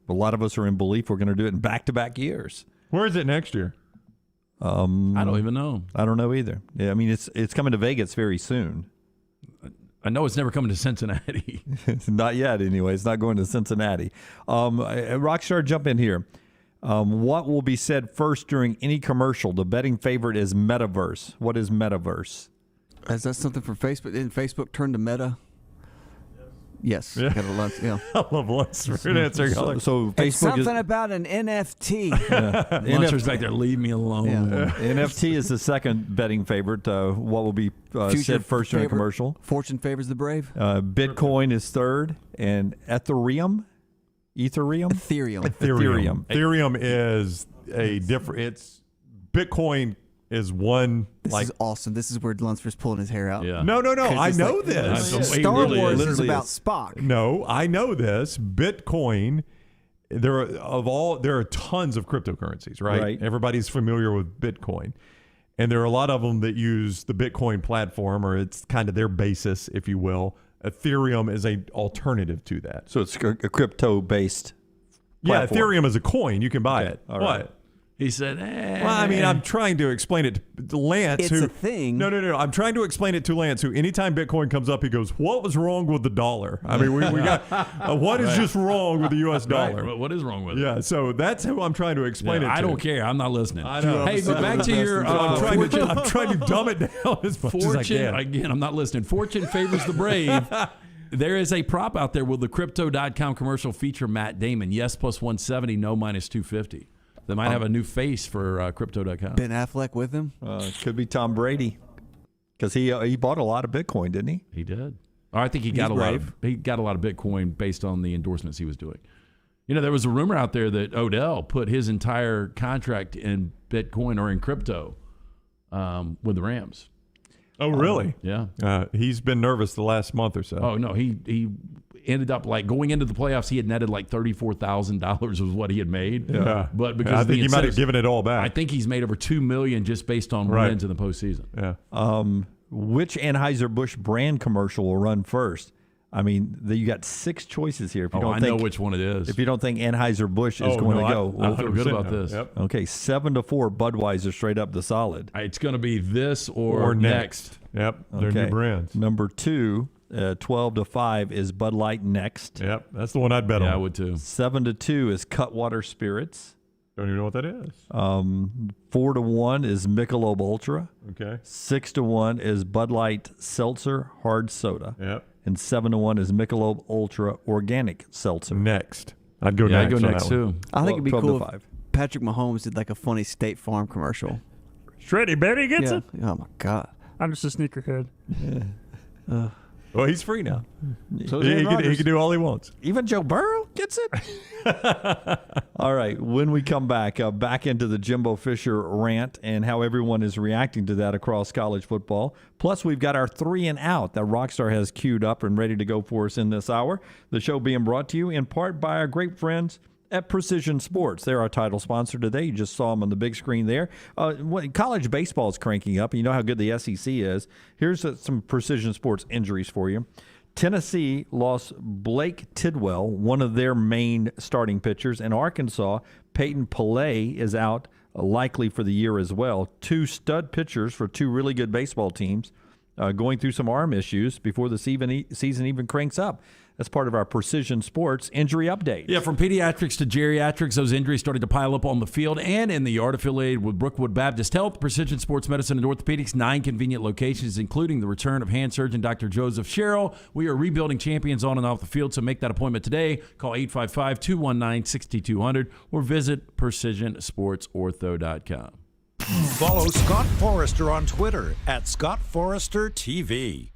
lot of us are in belief we're going to do it in back-to-back years. Where is it next year? I don't even know. I don't know either. Yeah, I mean, it's coming to Vegas very soon. I know it's never coming to Cincinnati. Not yet, anyway. It's not going to Cincinnati. Rockstar, jump in here. What will be said first during any commercial? The betting favorite is metaverse. What is metaverse? Is that something for Facebook? Didn't Facebook turn to Meta? Yes. Yeah. Yeah. I love Lunsford answering. So Facebook it's something about an NFT. Lunsford's back there, leave me alone. Yeah. NFT is the second betting favorite. What will be said first during a commercial? Fortune favors the brave. Bitcoin is third, and Ethereum Ethereum? Ethereum is a different. It's Bitcoin is one. This is awesome. This is where Lunsford's pulling his hair out. Yeah. No. I know this. Star Wars is about Spock. No, I know this. Bitcoin. There are tons of cryptocurrencies, right? Everybody's familiar with Bitcoin. And there are a lot of them that use the Bitcoin platform, or it's kind of their basis, if you will. Ethereum is an alternative to that. So it's a crypto-based Yeah, platform. Ethereum is a coin. You can buy it. All what? right. He said, Well, I mean, I'm trying to explain it to Lance. It's a thing. No. I'm trying to explain it to Lance, who anytime Bitcoin comes up, he goes, what was wrong with the dollar? I mean, we got, what is just wrong with the U.S. dollar? Right. What is wrong with it? Yeah, so that's who I'm trying to explain it to. I don't care. I'm not listening. I know. Hey, but back to your... I'm trying to dumb it down as much as I can. Again, I'm not listening. Fortune favors the brave. There is a prop out there. Will the Crypto.com commercial feature Matt Damon? Yes, plus 170, no, minus 250. They might have a new face for Crypto.com. Ben Affleck with him? Could be Tom Brady, because he bought a lot of Bitcoin, didn't he? He did. Or I think he got a lot of Bitcoin based on the endorsements he was doing. You know, there was a rumor out there that Odell put his entire contract in Bitcoin or in crypto with the Rams. Oh, really? Yeah. He's been nervous the last month or so. Oh, no. He ended up, like, going into the playoffs, he had netted like $34,000 was what he had made. Yeah. But because I think he might have given it all back. I think he's made over $2 million just based on wins in the postseason. Yeah. Which Anheuser-Busch brand commercial will run first? I mean, you got 6 choices here. If you don't I know which one it is. If you don't think Anheuser-Busch is going to go. I feel good about this. Yep. Okay, 7-4 Budweiser straight up the solid. It's going to be this or next. Yep, they're new brands. Number 2, 12-5 is Bud Light Next. Yep, that's the one I'd bet on. Yeah, I would too. 7-2 is Cutwater Spirits. Don't even know what that is. 4-1 is Michelob Ultra. Okay. 6-1 is Bud Light Seltzer Hard Soda. Yep. And 7-1 is Michelob Ultra Organic Seltzer. Next. I'd go next. I'd go next too. I think it'd be cool 12-5. if Patrick Mahomes did like a funny State Farm commercial. Shreddy Betty gets it? Oh, my God. I'm just a sneakerhead. Well, he's free now. So he can do all he wants. Even Joe Burrow gets it? All right. When we come back into the Jimbo Fisher rant and how everyone is reacting to that across college football. Plus, we've got our 3 and Out that Rockstar has queued up and ready to go for us in this hour. The show being brought to you in part by our great friends at Precision Sports. They're our title sponsor today. You just saw them on the big screen there. College baseball is cranking up. You know how good the SEC is. Here's some Precision Sports injuries for you. Tennessee lost Blake Tidwell, one of their main starting pitchers. In Arkansas, Peyton Pillay is out, likely for the year as well. 2 stud pitchers for 2 really good baseball teams going through some arm issues before the season even cranks up. That's part of our Precision Sports injury update. Yeah, from pediatrics to geriatrics, those injuries started to pile up on the field and in the yard. Affiliated with Brookwood Baptist Health, Precision Sports Medicine and Orthopedics, 9 convenient locations, including the return of hand surgeon Dr. Joseph Sherrill. We are rebuilding champions on and off the field, so make that appointment today. Call 855-219-6200 or visit precisionsportsortho.com. Follow Scott Forrester on Twitter at ScottForresterTV.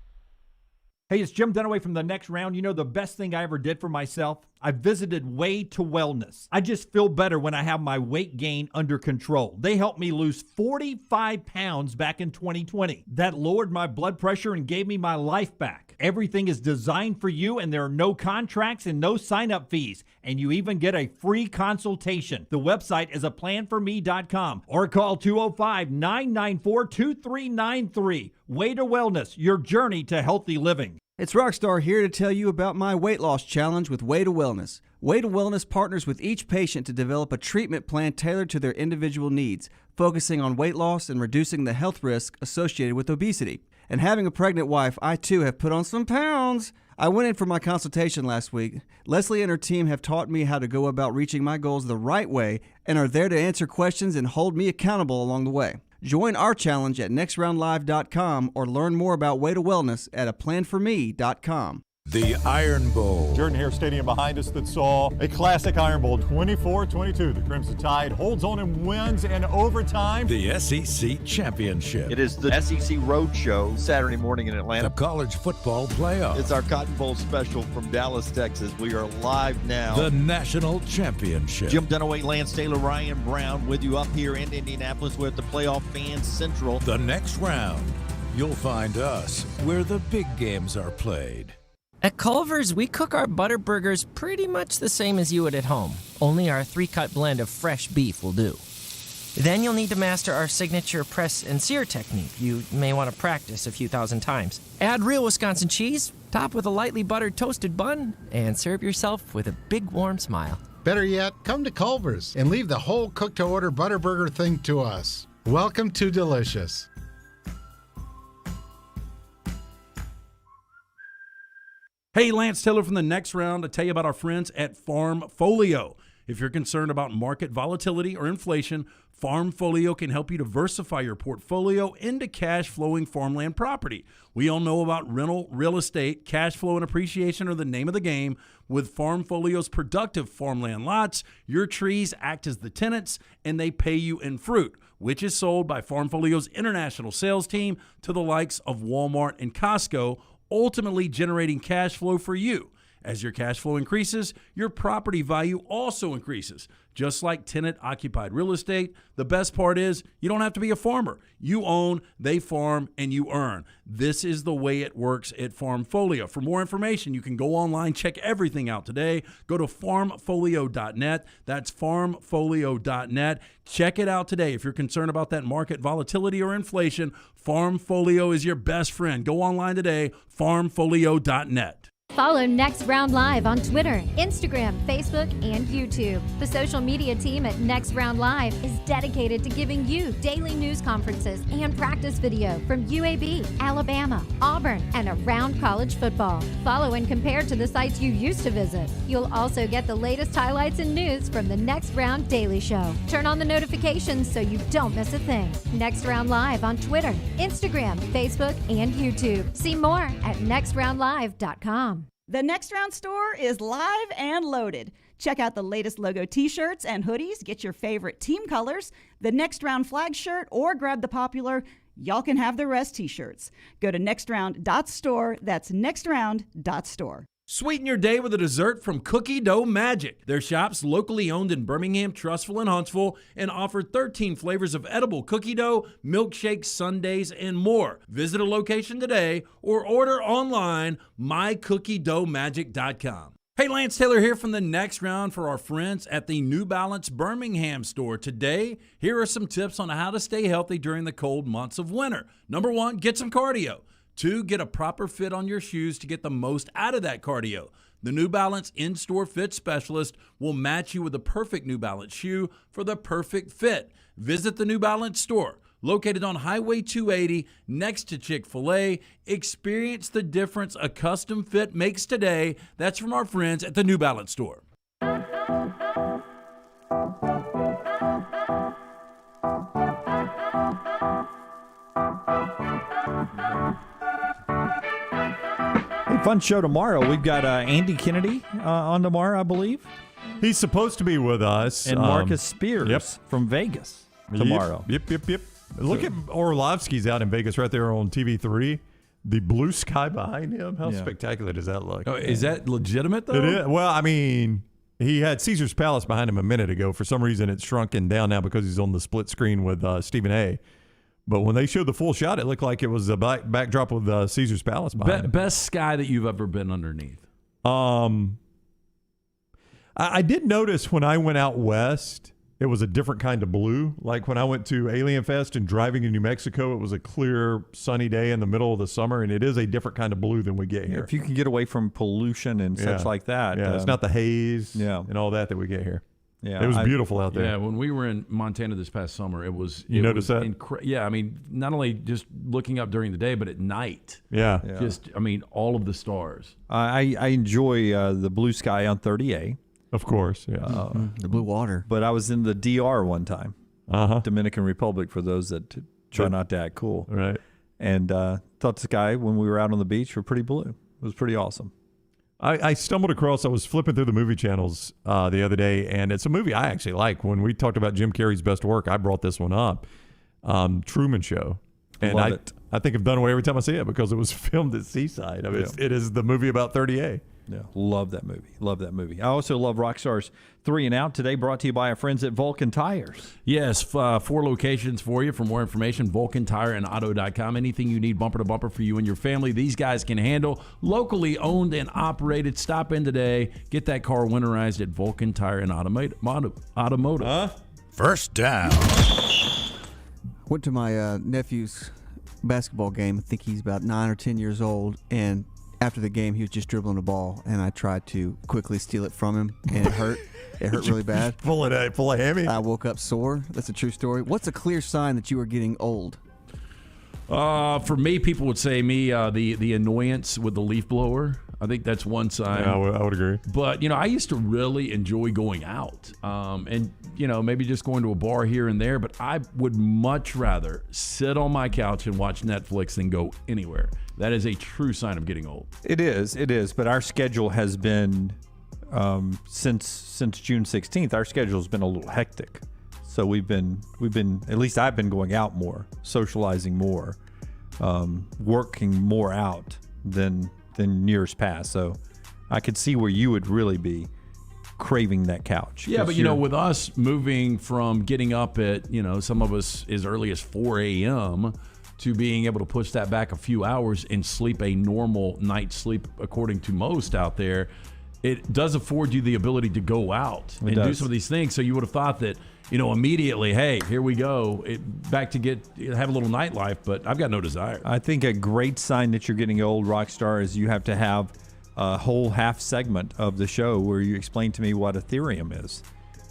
Hey, it's Jim Dunaway from The Next Round. You know the best thing I ever did for myself? I visited Way to Wellness. I just feel better when I have my weight gain under control. They helped me lose 45 pounds back in 2020. That lowered my blood pressure and gave me my life back. Everything is designed for you, and there are no contracts and no sign-up fees. And you even get a free consultation. The website is aplanforme.com or call 205-994-2393. Way to Wellness, your journey to healthy living. It's Rockstar here to tell you about my weight loss challenge with Way to Wellness. Way to Wellness partners with each patient to develop a treatment plan tailored to their individual needs, focusing on weight loss and reducing the health risk associated with obesity. And having a pregnant wife, I too have put on some pounds. I went in for my consultation last week. Leslie and her team have taught me how to go about reaching my goals the right way and are there to answer questions and hold me accountable along the way. Join our challenge at nextroundlive.com or learn more about Way to Wellness at aplanforme.com. The Iron Bowl. Jordan-Hare Stadium behind us that saw a classic Iron Bowl, 24-22. The Crimson Tide holds on and wins in overtime. The SEC Championship. It is the SEC Roadshow Saturday morning in Atlanta. The College Football Playoff. It's our Cotton Bowl special from Dallas, Texas. We are live now. The National Championship. Jim Dunaway, Lance Taylor, Ryan Brown with you up here in Indianapolis with the Playoff Fans Central. The next round. You'll find us where the big games are played. At Culver's, we cook our butter burgers pretty much the same as you would at home. Only our 3-cut blend of fresh beef will do. Then you'll need to master our signature press and sear technique. You may want to practice a few thousand times. Add real Wisconsin cheese, top with a lightly buttered toasted bun, and serve yourself with a big warm smile. Better yet, come to Culver's and leave the whole cook-to-order butter burger thing to us. Welcome to Delicious. Hey, Lance Taylor from the next round to tell you about our friends at Farmfolio. If you're concerned about market volatility or inflation, Farmfolio can help you diversify your portfolio into cash-flowing farmland property. We all know about rental real estate. Cash flow and appreciation are the name of the game. With Farmfolio's productive farmland lots, your trees act as the tenants, and they pay you in fruit, which is sold by Farmfolio's international sales team to the likes of Walmart and Costco, ultimately generating cash flow for you. As your cash flow increases, your property value also increases. Just like tenant-occupied real estate, the best part is you don't have to be a farmer. You own, they farm, and you earn. This is the way it works at Farmfolio. For more information, you can go online, check everything out today. Go to farmfolio.net. That's farmfolio.net. Check it out today. If you're concerned about that market volatility or inflation, Farmfolio is your best friend. Go online today, farmfolio.net. Follow Next Round Live on Twitter, Instagram, Facebook, and YouTube. The social media team at Next Round Live is dedicated to giving you daily news conferences and practice video from UAB, Alabama, Auburn, and around college football. Follow and compare to the sites you used to visit. You'll also get the latest highlights and news from the Next Round Daily Show. Turn on the notifications so you don't miss a thing. Next Round Live on Twitter, Instagram, Facebook, and YouTube. See more at nextroundlive.com. The Next Round store is live and loaded. Check out the latest logo t-shirts and hoodies. Get your favorite team colors, the Next Round flag shirt, or grab the popular Y'all Can Have the Rest t-shirts. Go to nextround.store. That's nextround.store. Sweeten your day with a dessert from Cookie Dough Magic. Their shop's locally owned in Birmingham, Trussville, and Huntsville, and offer 13 flavors of edible cookie dough, milkshakes, sundaes, and more. Visit a location today or order online, mycookiedoughmagic.com. Hey, Lance Taylor here from the Next Round for our friends at the New Balance Birmingham store. Today, here are some tips on how to stay healthy during the cold months of winter. Number 1, get some cardio. 2, get a proper fit on your shoes to get the most out of that cardio. The New Balance in-store fit specialist will match you with the perfect New Balance shoe for the perfect fit. Visit the New Balance store, located on Highway 280 next to Chick-fil-A. Experience the difference a custom fit makes today. That's from our friends at the New Balance store. Fun show tomorrow. We've got Andy Kennedy on tomorrow, I believe. He's supposed to be with us. And Marcus Spears from Vegas tomorrow. Yep. Look at Orlovsky's out in Vegas right there on TV3. The blue sky behind him. How spectacular does that look? Oh, is that legitimate, though? It is. Well, I mean, he had Caesar's Palace behind him a minute ago. For some reason, it's shrunken down now because he's on the split screen with Stephen A. But when they showed the full shot, it looked like it was a backdrop with Caesar's Palace behind him. Best sky that you've ever been underneath? I did notice when I went out west, it was a different kind of blue. Like when I went to Alien Fest and driving in New Mexico, it was a clear, sunny day in the middle of the summer, and it is a different kind of blue than we get here. If you can get away from pollution and such like that. Yeah, it's not the haze and all that we get here. Yeah, it was beautiful out there. Yeah, when we were in Montana this past summer, it was. You noticed that? Yeah, I mean, not only just looking up during the day, but at night. Yeah. Just, I mean, all of the stars. I enjoy the blue sky on 30A. Of course, yeah. The blue water. But I was in the DR one time, Dominican Republic, for those that try not to act cool. Right. And thought the sky, when we were out on the beach, were pretty blue. It was pretty awesome. I stumbled across, I was flipping through the movie channels the other day, and it's a movie I actually like. When we talked about Jim Carrey's best work, I brought this one up, Truman Show. And I think of Dunaway every time I see it because it was filmed at Seaside. I mean, it is the movie about 30A. Yeah, love that movie. Love that movie. I also love Rockstar's 3 and Out today, brought to you by our friends at Vulcan Tires. Yes, 4 locations for you. For more information, VulcanTireandAuto.com. Anything you need bumper to bumper for you and your family, these guys can handle. Locally owned and operated. Stop in today. Get that car winterized at Vulcan Tire and Automotive. First down. Went to my nephew's basketball game. I think he's about 9 or 10 years old, and after the game, he was just dribbling the ball, and I tried to quickly steal it from him, and it hurt. It hurt really bad. Full of hammy? I woke up sore. That's a true story. What's a clear sign that you are getting old? For me, people would say the annoyance with the leaf blower. I think that's one sign. Yeah, I would agree. But, I used to really enjoy going out and, maybe just going to a bar here and there. But I would much rather sit on my couch and watch Netflix than go anywhere. That is a true sign of getting old. It is. But our schedule has been, since June 16th, our schedule has been a little hectic. So we've been, at least I've been going out more, socializing more, working more out than years past. So I could see where you would really be craving that couch. Yeah, but with us moving from getting up at, some of us as early as 4 a.m. to being able to push that back a few hours and sleep a normal night's sleep, according to most out there, it does afford you the ability to go out and do some of these things. So you would have thought that, immediately, hey, here we go, back to have a little nightlife, but I've got no desire. I think a great sign that you're getting old, Rockstar, is you have to have a whole half segment of the show where you explain to me what Ethereum is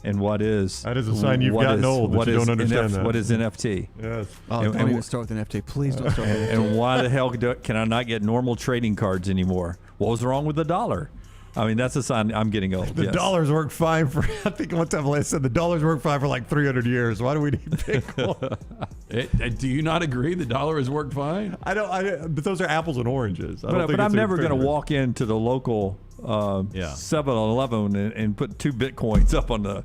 and what is. That is a sign you've gotten old that you don't understand that. What is NFT? Yes. Don't even start with NFT. Please don't start with NFT. And why the hell can I not get normal trading cards anymore? What was wrong with the dollar? I mean, that's a sign I'm getting old. The dollars work fine for, I think one time I said the dollars work fine for like 300 years. Why do we need Bitcoin? Do you not agree the dollar has worked fine? I don't, but those are apples and oranges. But I'm never going to walk into the local 7-Eleven and put 2 Bitcoins up on the,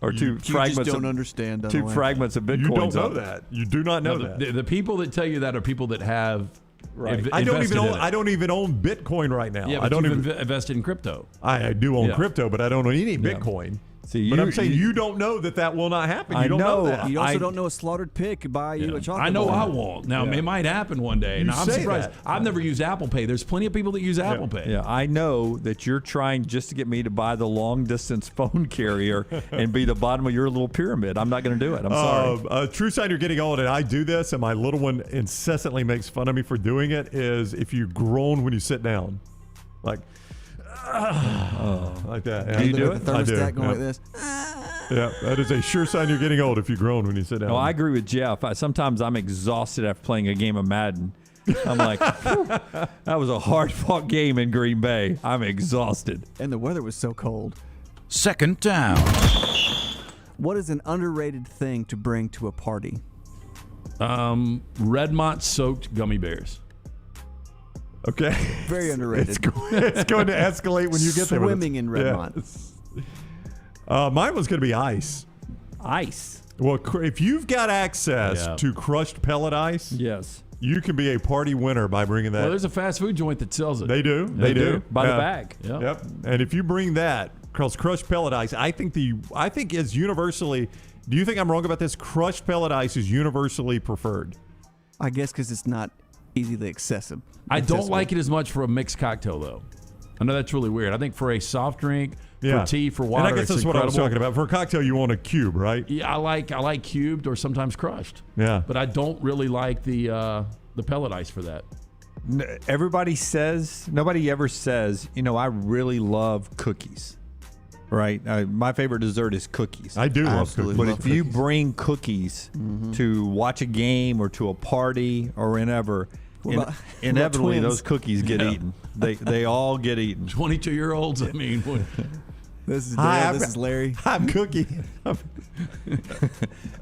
or two fragments. You just don't understand. Two fragments of Bitcoins. You don't know that. You do not know that. The people that tell you that are people that have. Right. I don't even own Bitcoin right now. Yeah, but I don't even invested in crypto. I do own crypto, but I don't own any Bitcoin. See, but I'm saying you don't know that will not happen. You don't know that. You also don't know a slaughtered pig could buy you a chocolate. I know bar. I won't. Now, it might happen one day. Now, I'm surprised. I've never used Apple Pay. There's plenty of people that use Apple Pay. Yeah, I know that you're trying just to get me to buy the long-distance phone carrier and be the bottom of your little pyramid. I'm not going to do it. I'm sorry. A true sign you're getting old, and I do this, and my little one incessantly makes fun of me for doing it, is if you groan when you sit down. Like that. Yeah. Do you do it? The thermostat going like this. Yeah, that is a sure sign you're getting old if you groan when you sit down. No, I agree with Jeff. Sometimes I'm exhausted after playing a game of Madden. I'm like, that was a hard-fought game in Green Bay. I'm exhausted. And the weather was so cold. Second down. What is an underrated thing to bring to a party? Redmont soaked gummy bears. Okay. Very underrated. It's going to escalate when you get there. Swimming in Redmont. Yeah. Mine was going to be ice. Ice? Well, if you've got access to crushed pellet ice, yes, you can be a party winner by bringing that. Well, there's a fast food joint that sells it. They do. They do. By the bag. Yep. And if you bring that, crushed pellet ice, I think is universally. Do you think I'm wrong about this? Crushed pellet ice is universally preferred. I guess because it's not easily accessible. I don't like it as much for a mixed cocktail, though. I know that's really weird. I think for a soft drink, for tea, for water, and I guess that's what I was talking about. For a cocktail, you want a cube, right? Yeah, I like cubed or sometimes crushed. Yeah, but I don't really like the pellet ice for that. Everybody says, nobody ever says, I really love cookies. Right, my favorite dessert is cookies. I do love cookies. But if you bring cookies to watch a game or to a party or whenever, inevitably those cookies get eaten. They all get eaten. 22-year-olds. I mean, This is Dale. This is Larry. I'm Cookie. But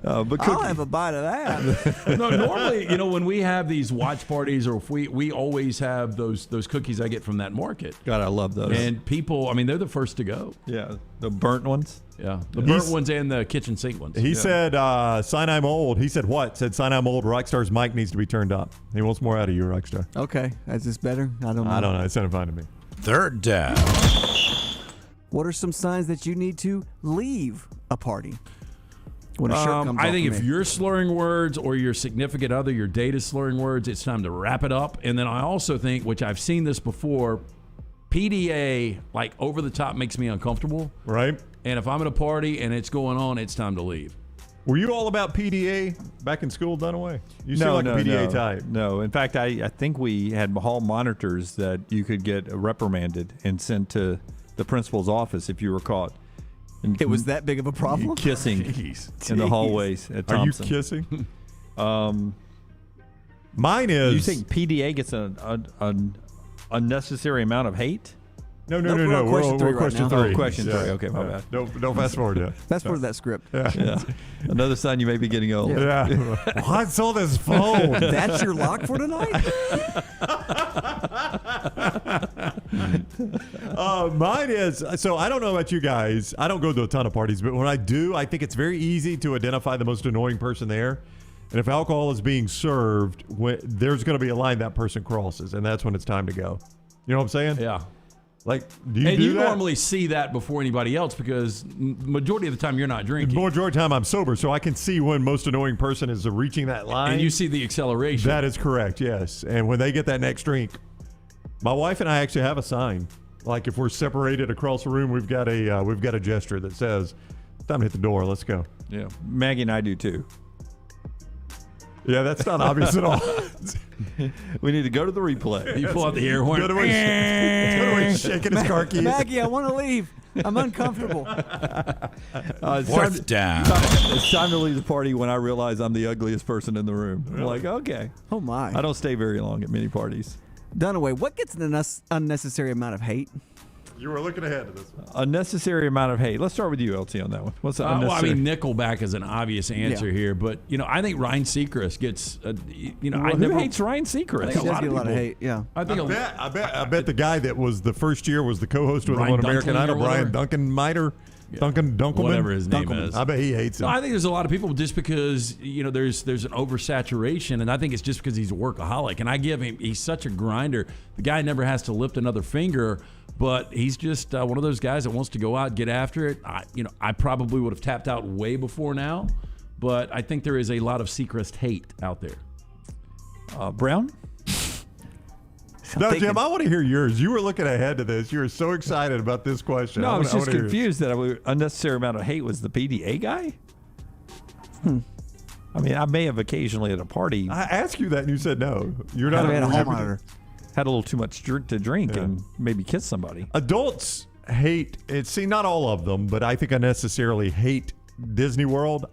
I'll have a bite of that. No, normally, when we have these watch parties, or if we always have those cookies I get from that market. God, I love those. And people, they're the first to go. Yeah, the burnt ones. Yeah, the burnt ones and the kitchen sink ones. He said, sign I'm old. He said what? Said sign I'm old. Rockstar's mic needs to be turned up. He wants more out of you, Rockstar. Okay. Is this better? I don't know. I don't know. It sounded fine to me. Third down. What are some signs that you need to leave a party? When a shirt comes I off think of if me? you're slurring words or your significant other, your date is slurring words, it's time to wrap it up. And then I also think, which I've seen this before, PDA, like over the top, makes me uncomfortable. Right. And if I'm at a party and it's going on, it's time to leave. Were you all about PDA back in school, Dunaway? You seem like a PDA type. No. In fact, I think we had hall monitors that you could get reprimanded and sent to the principal's office if you were caught. And it was that big of a problem? Kissing in the hallways at Thompson. Are you kissing? Mine is. You think PDA gets an unnecessary amount of hate? No. We're on question 3 right now. Oh, question 3. Okay, my bad. Don't fast forward yet. That's part of that script. Yeah. Another sign you may be getting old. Yeah. What's all this phone? That's your lock for tonight? Mine is, so I don't know about you guys. I don't go to a ton of parties, but when I do, I think it's very easy to identify the most annoying person there. And if alcohol is being served, there's going to be a line that person crosses, and that's when it's time to go. You know what I'm saying? Yeah. Like, do you and do you that? normally see that before anybody else because majority of the time you're not drinking. The majority of the time I'm sober, so I can see when most annoying person is reaching that line. And you see the acceleration. That is correct, yes. And when they get that next drink, my wife and I actually have a sign. Like if we're separated across the room, we've got a gesture that says, "Time to hit the door. Let's go." Yeah, Maggie and I do too. Yeah, that's not obvious at all. We need to go to the replay. You pull out the air horn. Go to where he's shaking his car keys. Maggie, I want to leave. I'm uncomfortable. Fourth down. It's time to leave the party when I realize I'm the ugliest person in the room. I'm like, okay. Oh, my. I don't stay very long at many parties. Dunaway, what gets an unnecessary amount of hate? You were looking ahead to this one. Unnecessary amount of hate. Let's start with you, LT, on that one. What's unnecessary? Nickelback is an obvious answer here, but I think Ryan Seacrest gets. Who hates Ryan Seacrest? He does get a lot of hate. Yeah, I bet the guy that was the first year was the co-host with One American Idol, Brian Duncan-Miter. Yeah. Dunkelman, whatever his name is. I bet he hates him. No, I think there's a lot of people just because there's an oversaturation, and I think it's just because he's a workaholic. And I give him, he's such a grinder. The guy never has to lift another finger, but he's just one of those guys that wants to go out, get after it. I probably would have tapped out way before now, but I think there is a lot of Seacrest hate out there. Brown. No, Jim, I want to hear yours. You were looking ahead to this. You were so excited about this question. No, I was just confused that unnecessary amount of hate was the PDA guy. I mean, I may have occasionally at a party. I asked you that and you said no. You're not a hall monitor. Had a little too much to drink and maybe kiss somebody. Adults hate it. See, not all of them, but I think unnecessarily hate Disney World.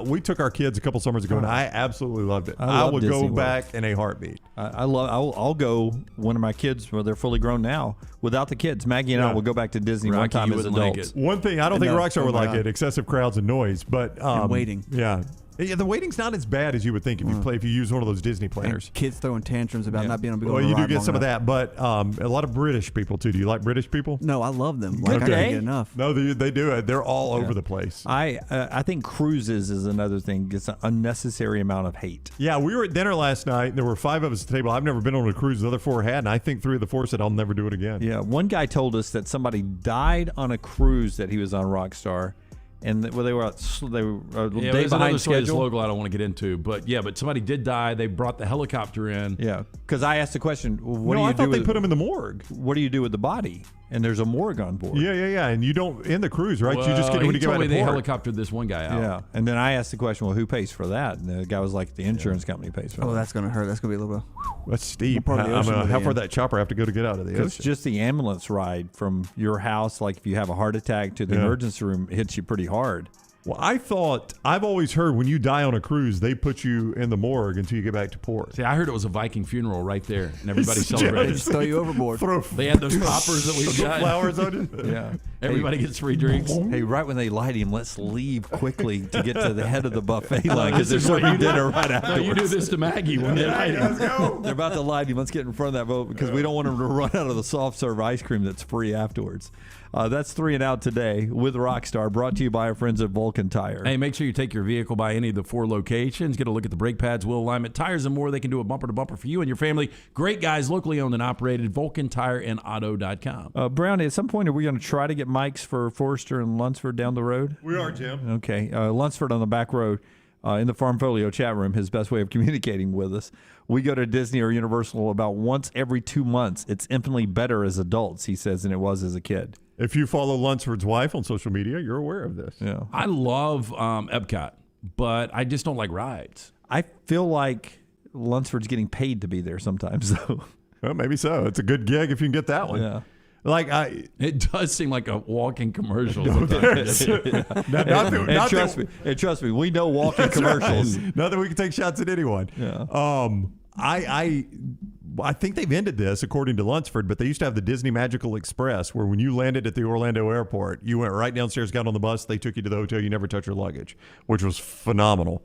We took our kids a couple summers ago, and I absolutely loved it. I would go back in a heartbeat. I'll go when my kids, well, they're fully grown now. Without the kids, Maggie and I will go back to Disney one time as adults. One thing, I don't think Rockstar would like it: excessive crowds and noise. But and waiting. Yeah, the waiting's not as bad as you would think if you use one of those Disney planners. And kids throwing tantrums about not being able to go. Well, you do get some of that, but a lot of British people too. Do you like British people? No, I love them. Like, I can't get enough. No, they do it. They're all over the place. I think cruises is another thing. Gets an unnecessary amount of hate. Yeah, we were at dinner last night. And there were 5 of us at the table. I've never been on a cruise. The other 4 had, and I think 3 of the 4 said I'll never do it again. Yeah, one guy told us that somebody died on a cruise that he was on Rockstar. And they were day behind schedule. Local I don't want to get into, but somebody did die. They brought the helicopter in. Yeah, because I asked the question, I thought they put him in the morgue. What do you do with the body? And there's a morgue on board. Yeah. And you don't in the cruise, right? Well, you just get when you get out of the port. They helicoptered this one guy out. Yeah, and then I asked the question, well, who pays for that? And the guy was like, the insurance company pays for that. Oh, that's gonna hurt. That's gonna be a little bit. That's steep. How far that chopper have to go to get out of the ocean? It's just the ambulance ride from your house. Like if you have a heart attack to the emergency room, it hits you pretty hard. Well, I've always heard when you die on a cruise, they put you in the morgue until you get back to port. See, I heard it was a Viking funeral right there, and everybody celebrated. They just throw you overboard. They had those poppers that we got. Flowers on it. Yeah. Everybody gets free drinks. Hey, right when they light him, let's leave quickly to get to the head of the buffet line because they're serving dinner right afterwards. No, you do this to Maggie when they light him. Let's go. They're about to light him. Let's get in front of that boat because we don't want them to run out of the soft serve ice cream that's free afterwards. That's 3 and Out today with Rockstar, brought to you by our friends at Vulcan Tire. Hey, make sure you take your vehicle by any of the 4 locations. Get a look at the brake pads, wheel alignment, tires, and more. They can do a bumper-to-bumper for you and your family. Great guys, locally owned and operated. VulcanTireandAuto.com. Brown, at some point, are we going to try to get mics for Forrester and Lunsford down the road? We are, Jim. Okay. Lunsford on the back road in the Farmfolio chat room, his best way of communicating with us. We go to Disney or Universal about once every 2 months. It's infinitely better as adults, he says, than it was as a kid. If you follow Lunsford's wife on social media, you're aware of this. Yeah. I love Epcot, but I just don't like rides. I feel like Lunsford's getting paid to be there sometimes, though. Well, maybe so. It's a good gig if you can get that one. Yeah. It does seem like a walking commercial. Trust me, we know walking commercials. Right. Not that we can take shots at anyone. Yeah. I think they've ended this, according to Lunsford, but they used to have the Disney Magical Express, where when you landed at the Orlando airport, you went right downstairs, got on the bus, they took you to the hotel, you never touched your luggage, which was phenomenal.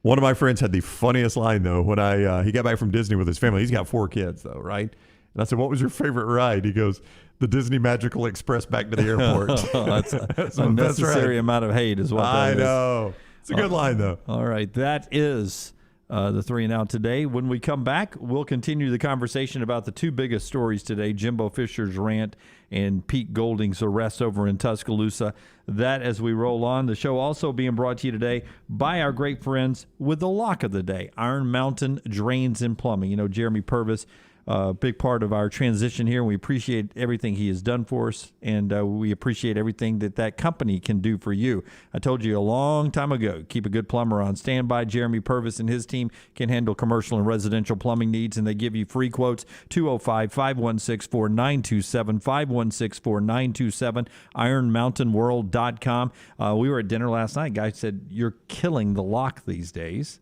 One of my friends had the funniest line, though, when he got back from Disney with his family. He's got 4 kids, though, right? And I said, what was your favorite ride? He goes, the Disney Magical Express back to the airport. That's an unnecessary amount of hate is what that is. I know. It's a good line, though. All right. That is the 3 and Out today. When we come back, we'll continue the conversation about the 2 biggest stories today, Jimbo Fisher's rant and Pete Golding's arrest over in Tuscaloosa. That as we roll on. The show also being brought to you today by our great friends with the lock of the day, Iron Mountain Drains and Plumbing. You know, Jeremy Purvis, a big part of our transition here, and we appreciate everything he has done for us, and we appreciate everything that company can do for you. I told you a long time ago, keep a good plumber on standby. Jeremy Purvis and his team can handle commercial and residential plumbing needs, and they give you free quotes, 205-516-4927, 516-4927, ironmountainworld.com. We were at dinner last night. Guy said, you're killing the lock these days.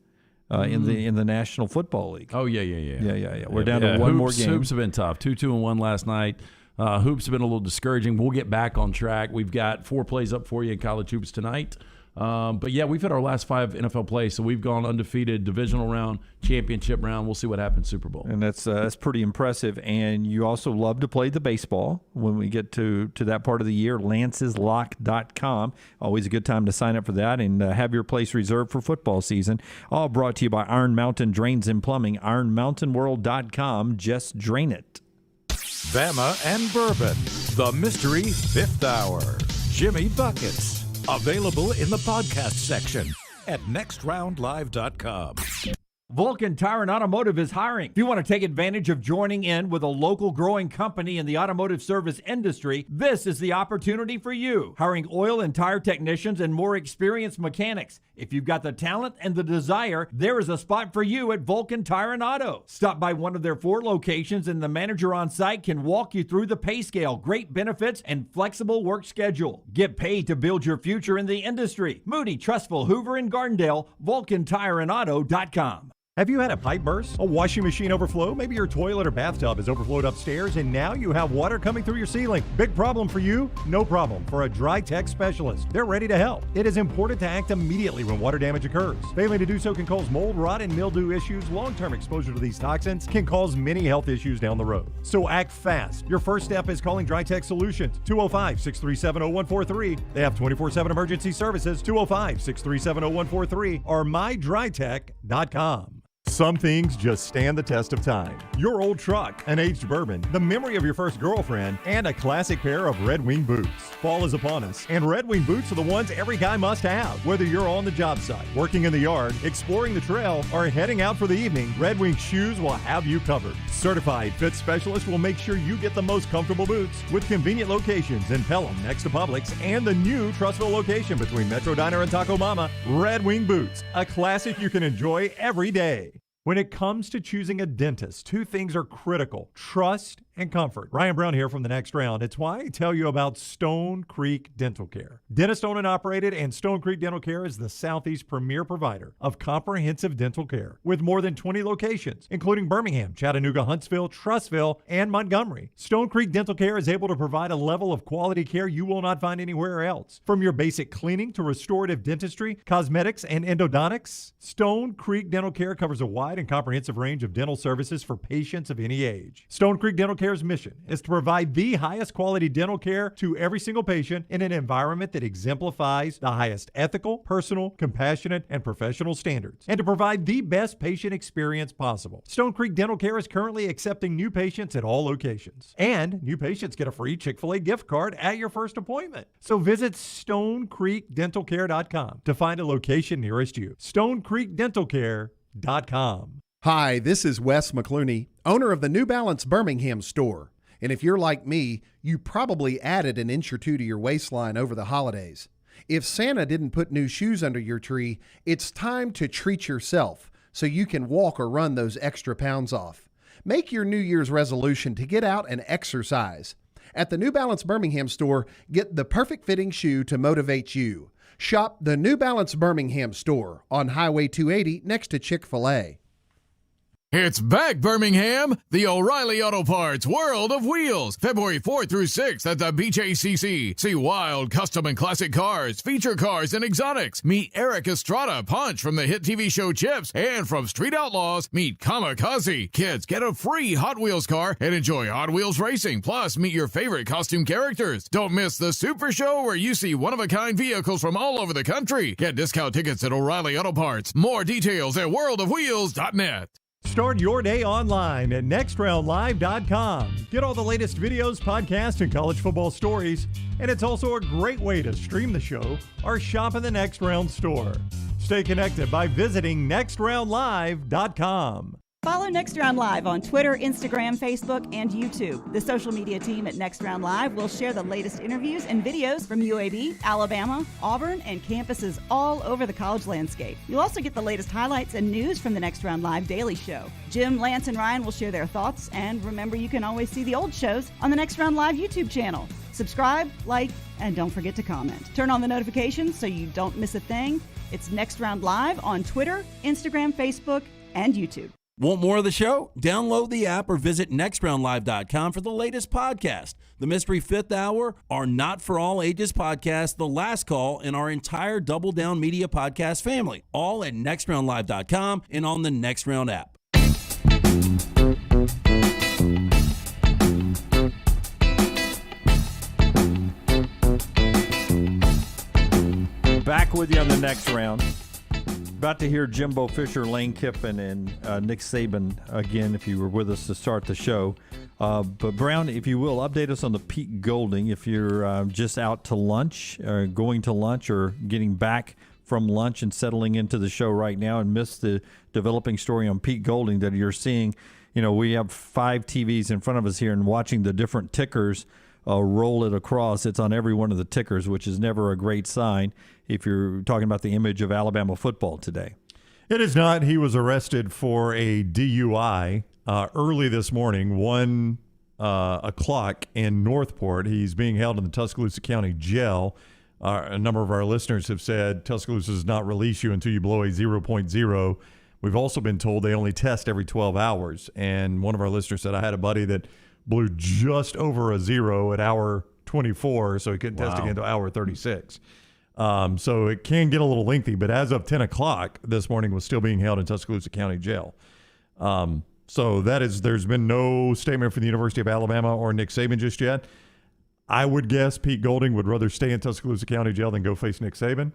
In the National Football League. Oh, yeah. We're down to one more game. Hoops have been tough. 2-2-1 last night. Hoops have been a little discouraging. We'll get back on track. We've got 4 plays up for you in college hoops tonight. But, yeah, we've had our last 5 NFL plays, so we've gone undefeated, divisional round, championship round. We'll see what happens Super Bowl. And that's pretty impressive. And you also love to play the baseball when we get to that part of the year, lanceslock.com. Always a good time to sign up for that and have your place reserved for football season. All brought to you by Iron Mountain Drains and Plumbing, ironmountainworld.com. Just drain it. Bama and Bourbon, the Mystery Fifth Hour. Jimmy Buckets. Available in the podcast section at nextroundlive.com. Vulcan Tire and Automotive is hiring. If you want to take advantage of joining in with a local growing company in the automotive service industry, this is the opportunity for you. Hiring oil and tire technicians and more experienced mechanics. If you've got the talent and the desire, there is a spot for you at Vulcan Tire and Auto. Stop by one of their 4 locations and the manager on site can walk you through the pay scale, great benefits, and flexible work schedule. Get paid to build your future in the industry. Moody, Trustful, Hoover, and Gardendale, VulcanTireandAuto.com. Have you had a pipe burst? A washing machine overflow? Maybe your toilet or bathtub has overflowed upstairs and now you have water coming through your ceiling. Big problem for you? No problem for a Dry Tech specialist. They're ready to help. It is important to act immediately when water damage occurs. Failing to do so can cause mold, rot, and mildew issues. Long-term exposure to these toxins can cause many health issues down the road. So act fast. Your first step is calling Dry Tech Solutions, 205-637-0143. They have 24/7 emergency services, 205-637-0143 or mydrytech.com. Some things just stand the test of time. Your old truck, an aged bourbon, the memory of your first girlfriend, and a classic pair of Red Wing boots. Fall is upon us, and Red Wing boots are the ones every guy must have. Whether you're on the job site, working in the yard, exploring the trail, or heading out for the evening, Red Wing shoes will have you covered. Certified fit specialists will make sure you get the most comfortable boots with convenient locations in Pelham next to Publix and the new Trussville location between Metro Diner and Taco Mama. Red Wing boots, a classic you can enjoy every day. When it comes to choosing a dentist, 2 things are critical: trust and comfort. Ryan Brown here from The Next Round. It's why I tell you about Stone Creek Dental Care. Dentist owned and operated, and Stone Creek Dental Care is the Southeast premier provider of comprehensive dental care with more than 20 locations, including Birmingham, Chattanooga, Huntsville, Trussville, and Montgomery. Stone Creek Dental Care is able to provide a level of quality care you will not find anywhere else. From your basic cleaning to restorative dentistry, cosmetics, and endodontics, Stone Creek Dental Care covers a wide and comprehensive range of dental services for patients of any age. Stone Creek Dental Care's mission is to provide the highest quality dental care to every single patient in an environment that exemplifies the highest ethical, personal, compassionate, and professional standards, and to provide the best patient experience possible. Stone Creek Dental Care is currently accepting new patients at all locations, and new patients get a free Chick-fil-A gift card at your first appointment. So visit StoneCreekDentalCare.com to find a location nearest you. StoneCreekDentalCare.com. Hi, this is Wes McClooney, owner of the New Balance Birmingham store. And if you're like me, you probably added an inch or two to your waistline over the holidays. If Santa didn't put new shoes under your tree, it's time to treat yourself so you can walk or run those extra pounds off. Make your New Year's resolution to get out and exercise. At the New Balance Birmingham store, get the perfect fitting shoe to motivate you. Shop the New Balance Birmingham store on Highway 280 next to Chick-fil-A. It's back, Birmingham! The O'Reilly Auto Parts World of Wheels, February 4th through 6th at the BJCC. See wild custom and classic cars, feature cars, and exotics. Meet Eric Estrada, Punch from the hit TV show Chips, and from Street Outlaws, meet Kamikaze. Kids, get a free Hot Wheels car and enjoy Hot Wheels racing. Plus, meet your favorite costume characters. Don't miss the Super Show where you see one-of-a-kind vehicles from all over the country. Get discount tickets at O'Reilly Auto Parts. More details at worldofwheels.net. Start your day online at nextroundlive.com. Get all the latest videos, podcasts, and college football stories. And it's also a great way to stream the show or shop in the Next Round store. Stay connected by visiting nextroundlive.com. Follow Next Round Live on Twitter, Instagram, Facebook, and YouTube. The social media team at Next Round Live will share the latest interviews and videos from UAB, Alabama, Auburn, and campuses all over the college landscape. You'll also get the latest highlights and news from the Next Round Live Daily Show. Jim, Lance, and Ryan will share their thoughts, and remember, you can always see the old shows on the Next Round Live YouTube channel. Subscribe, like, and don't forget to comment. Turn on the notifications so you don't miss a thing. It's Next Round Live on Twitter, Instagram, Facebook, and YouTube. Want more of the show? Download the app or visit nextroundlive.com for the latest podcast. The Mystery Fifth Hour, our Not For All Ages podcast, The Last Call, and our entire Double Down Media podcast family. All at nextroundlive.com and on the Next Round app. Back with you on the Next Round. About to hear Jimbo Fisher, Lane Kiffin, and Nick Saban again if you were with us to start the show. But Brown, if you will, update us on the Pete Golding. If you're just out to lunch, or going to lunch, or getting back from lunch and settling into the show right now and missed the developing story on Pete Golding that you're seeing. You know, we have 5 TVs in front of us here and watching the different tickers roll it across. It's on every one of the tickers, which is never a great sign if you're talking about the image of Alabama football today. It is not. He was arrested for a DUI early this morning, 1 o'clock in Northport. He's being held in the Tuscaloosa County Jail. A number of our listeners have said Tuscaloosa does not release you until you blow a 0.0. We've also been told they only test every 12 hours. And one of our listeners said, I had a buddy that blew just over a 0 at hour 24, so he couldn't test again until hour 36. So it can get a little lengthy, but as of 10 o'clock this morning was still being held in Tuscaloosa County Jail. So there's been no statement from the University of Alabama or Nick Saban just yet. I would guess Pete Golding would rather stay in Tuscaloosa County Jail than go face Nick Saban.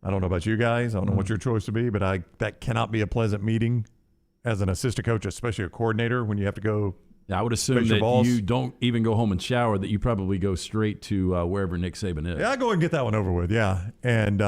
I don't know about you guys. I don't know what your choice would be, but that cannot be a pleasant meeting as an assistant coach, especially a coordinator, when you have to go. I would assume that you don't even go home and shower, that you probably go straight to wherever Nick Saban is. Yeah, I'll go and get that one over with, yeah. And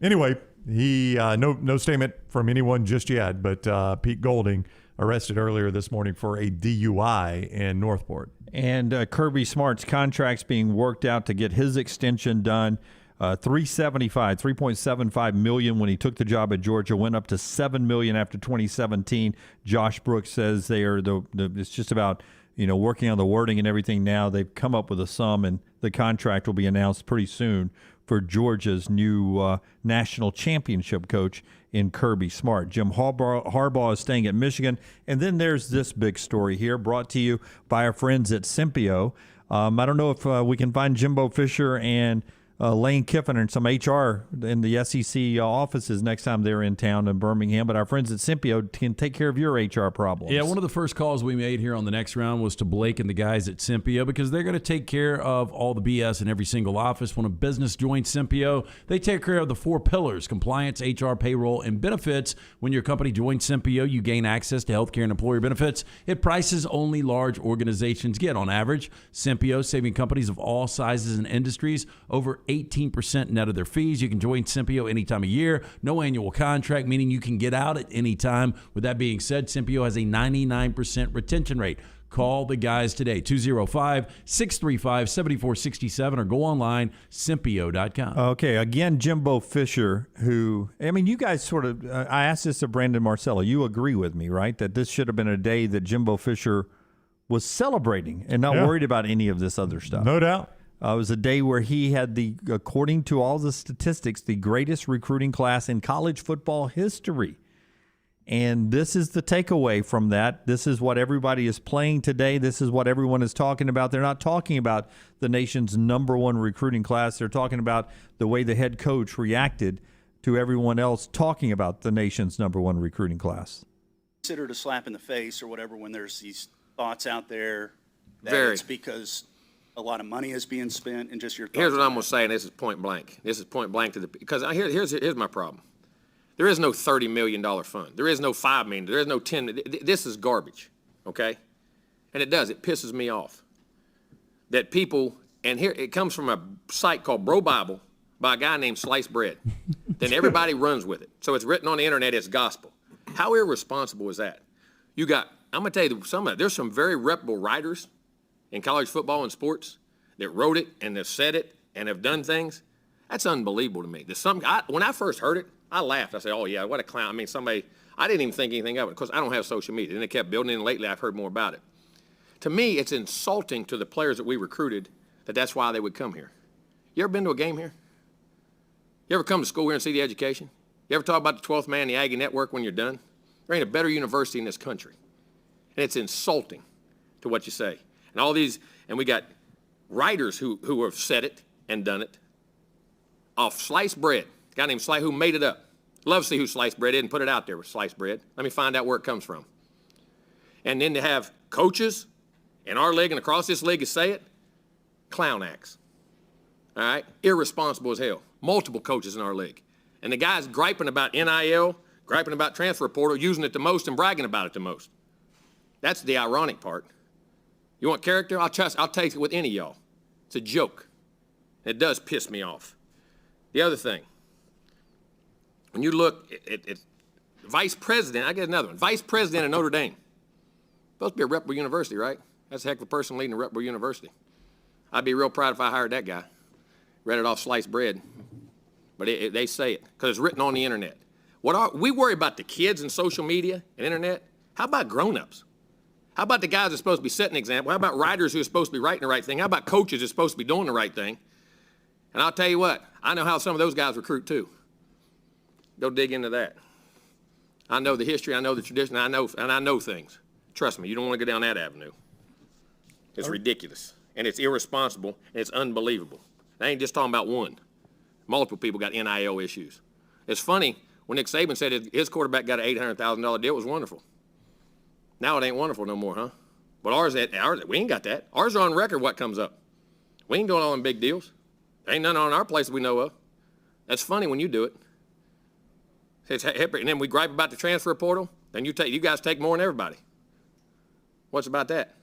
anyway, he no statement from anyone just yet, but Pete Golding arrested earlier this morning for a DUI in Northport. And Kirby Smart's contract's being worked out to get his extension done. $3.75 million when he took the job at Georgia, went up to $7 million after 2017. Josh Brooks says they are it's just about working on the wording and everything now. They've come up with a sum, and the contract will be announced pretty soon for Georgia's new national championship coach in Kirby Smart. Jim Harbaugh is staying at Michigan. And then there's this big story here brought to you by our friends at Simpio. I don't know if we can find Jimbo Fisher and Lane Kiffin and some HR in the SEC offices next time they're in town in Birmingham, but our friends at Simpio can take care of your HR problems. Yeah, one of the first calls we made here on the next round was to Blake and the guys at Simpio because they're going to take care of all the BS in every single office. When a business joins Simpio, they take care of the 4 pillars: compliance, HR, payroll, and benefits. When your company joins Simpio, you gain access to healthcare and employer benefits at prices only large organizations get. On average, Simpio saving companies of all sizes and industries over 18% net of their fees. You can join Simpio any time of year. No annual contract, meaning you can get out at any time. With that being said, Simpio has a 99% retention rate. Call the guys today, 205-635-7467, or go online, Simpio.com. Okay, again, Jimbo Fisher, who, you guys sort of, I asked this to Brandon Marcello. You agree with me, right, that this should have been a day that Jimbo Fisher was celebrating and not worried about any of this other stuff. No doubt. It was a day where he had according to all the statistics, the greatest recruiting class in college football history. And this is the takeaway from that. This is what everybody is playing today. This is what everyone is talking about. They're not talking about the nation's #1 recruiting class. They're talking about the way the head coach reacted to everyone else talking about the nation's #1 recruiting class. Considered a slap in the face or whatever when there's these thoughts out there that it's because a lot of money is being spent, and just your thoughts. Here's what I'm going to say, and this is point blank. This is point blank because here's my problem. There is no $30 million fund. There is no $5 million. There is no $10 million. This is garbage, okay? And it pisses me off that people, and here it comes from a site called Bro Bible by a guy named Sliced Bread. Then everybody runs with it. So it's written on the internet, it's gospel. How irresponsible is that? I'm going to tell you, there's some very reputable writers in college football and sports that wrote it and have said it and have done things. That's unbelievable to me. When I first heard it, I laughed. I said, oh, yeah, what a clown. I didn't even think anything of it because I don't have social media. And they kept building it, and lately I've heard more about it. To me, it's insulting to the players that we recruited that's why they would come here. You ever been to a game here? You ever come to school here and see the education? You ever talk about the 12th man, the Aggie Network when you're done? There ain't a better university in this country. And it's insulting to what you say. And we got writers who have said it and done it off Sliced Bread. A guy named Slice who made it up. Love to see who Sliced Bread is and put it out there with Sliced Bread. Let me find out where it comes from. And then to have coaches in our league and across this league to say it, clown acts. All right? Irresponsible as hell. Multiple coaches in our league. And the guy's griping about NIL, griping about transfer portal, using it the most and bragging about it the most. That's the ironic part. You want character? I'll take it with any of y'all. It's a joke. It does piss me off. The other thing, when you look at vice president, I get another one. Vice president of Notre Dame. Supposed to be a reputable university, right? That's a heck of a person leading a reputable university. I'd be real proud if I hired that guy. Read it off Sliced Bread. But they say it because it's written on the internet. We worry about the kids and social media and internet. How about grown-ups? How about the guys that are supposed to be setting an example? How about writers who are supposed to be writing the right thing? How about coaches who are supposed to be doing the right thing? And I'll tell you what, I know how some of those guys recruit too. Go dig into that. I know the history, I know the tradition, I know things. Trust me, you don't want to go down that avenue. It's ridiculous, and it's irresponsible, and it's unbelievable. I ain't just talking about one. Multiple people got NIL issues. It's funny, when Nick Saban said his quarterback got an $800,000 deal, it was wonderful. Now it ain't wonderful no more, huh? But ours, we ain't got that. Ours are on record what comes up. We ain't doing all them big deals. There ain't none on our place we know of. That's funny when you do it. It's hypocrite. And then we gripe about the transfer portal, then you guys take more than everybody. What's about that?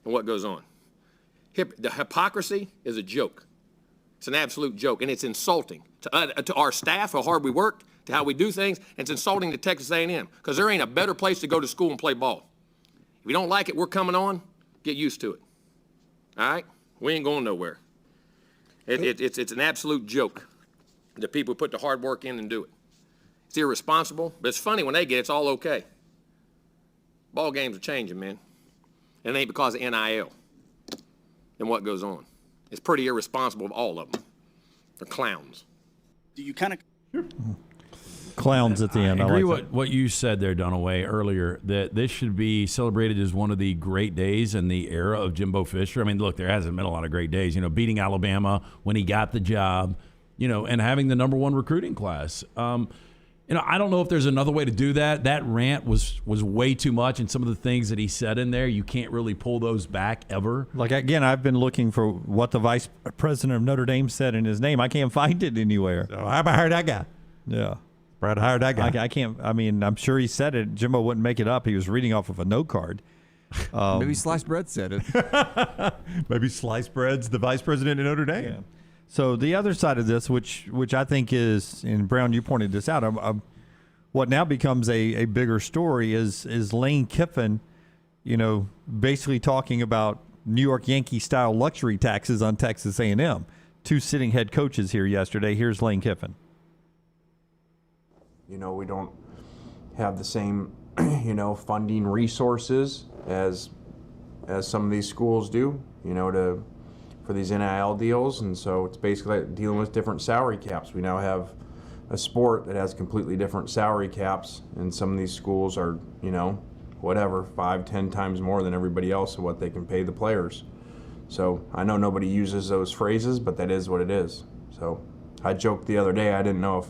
And what goes on? The hypocrisy is a joke. It's an absolute joke, and it's insulting to our staff, how hard we work, to how we do things, and it's insulting to Texas A&M because there ain't a better place to go to school and play ball. If you don't like it, we're coming on. Get used to it. All right? We ain't going nowhere. It's an absolute joke that people put the hard work in and do it. It's irresponsible, but it's funny when they get it, it's all okay. Ball games are changing, man. And it ain't because of NIL and what goes on. It's pretty irresponsible of all of them. They're clowns. Do you kind of... Clowns at the end. I agree like what you said there, Dunaway, earlier, that this should be celebrated as one of the great days in the era of Jimbo Fisher. I mean, look, there hasn't been a lot of great days. Beating Alabama when he got the job, and having the number one recruiting class. I don't know if there's another way to do that. That rant was way too much, and some of the things that he said in there, you can't really pull those back ever. Like, again, I've been looking for what the vice president of Notre Dame said in his name. I can't find it anywhere. So how about that guy? Yeah. Brad hired that guy. I can't. I mean, I'm sure he said it. Jimbo wouldn't make it up. He was reading off of a note card. Maybe Sliced Bread said it. Maybe Sliced Bread's the vice president of Notre Dame. Yeah. So the other side of this, which I think is, and Brown, you pointed this out, what now becomes a bigger story is Lane Kiffin, basically talking about New York Yankee style luxury taxes on Texas A&M. Two sitting head coaches here yesterday. Here's Lane Kiffin. We don't have the same, funding resources as some of these schools do, for these NIL deals. And so it's basically like dealing with different salary caps. We now have a sport that has completely different salary caps, and some of these schools are, 5-10 times more than everybody else of what they can pay the players. So I know nobody uses those phrases, but that is what it is. So I joked the other day, I didn't know if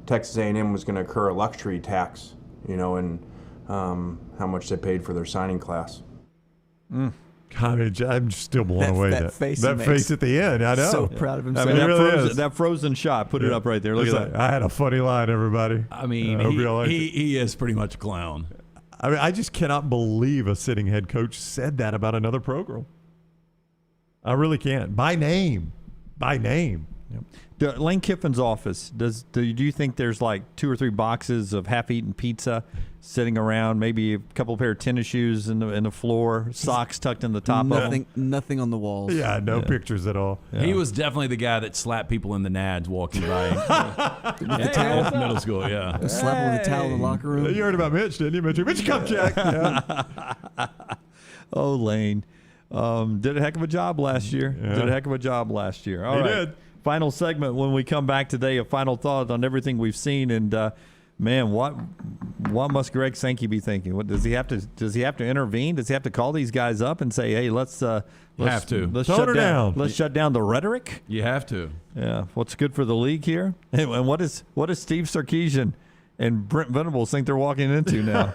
Texas A&M was going to incur a luxury tax, and how much they paid for their signing class. God, I'm still blown away. That face at the end, I know. So proud of himself. I mean, really that frozen shot, put it up right there. Look at that. I had a funny line, everybody. I mean, he is pretty much a clown. I mean, I just cannot believe a sitting head coach said that about another program. I really can't. By name. Yep. Lane Kiffin's office, do you think there's like 2 or 3 boxes of half-eaten pizza sitting around, maybe a couple pair of tennis shoes in the floor, socks tucked in the top of them? Nothing on the walls. Yeah, no pictures at all. Yeah. He was definitely the guy that slapped people in the nads walking by. With the towel in middle school, yeah. Slap him with a towel in the locker room. You heard about Mitch, didn't you? Mitch, come check. Yeah. Oh, Lane. Did a heck of a job last year. All right. Did. Final segment when we come back today, a final thought on everything we've seen. And, man, what must Greg Sankey be thinking? What does he have to intervene? Does he have to call these guys up and say, hey, let's shut down. Let's shut down the rhetoric? You have to. Yeah. What's good for the league here? And what does Steve Sarkisian and Brent Venables think they're walking into now?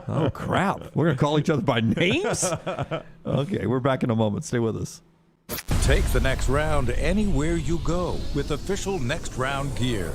Oh, crap. We're going to call each other by names? Okay, we're back in a moment. Stay with us. Take the next round anywhere you go with official Next Round gear.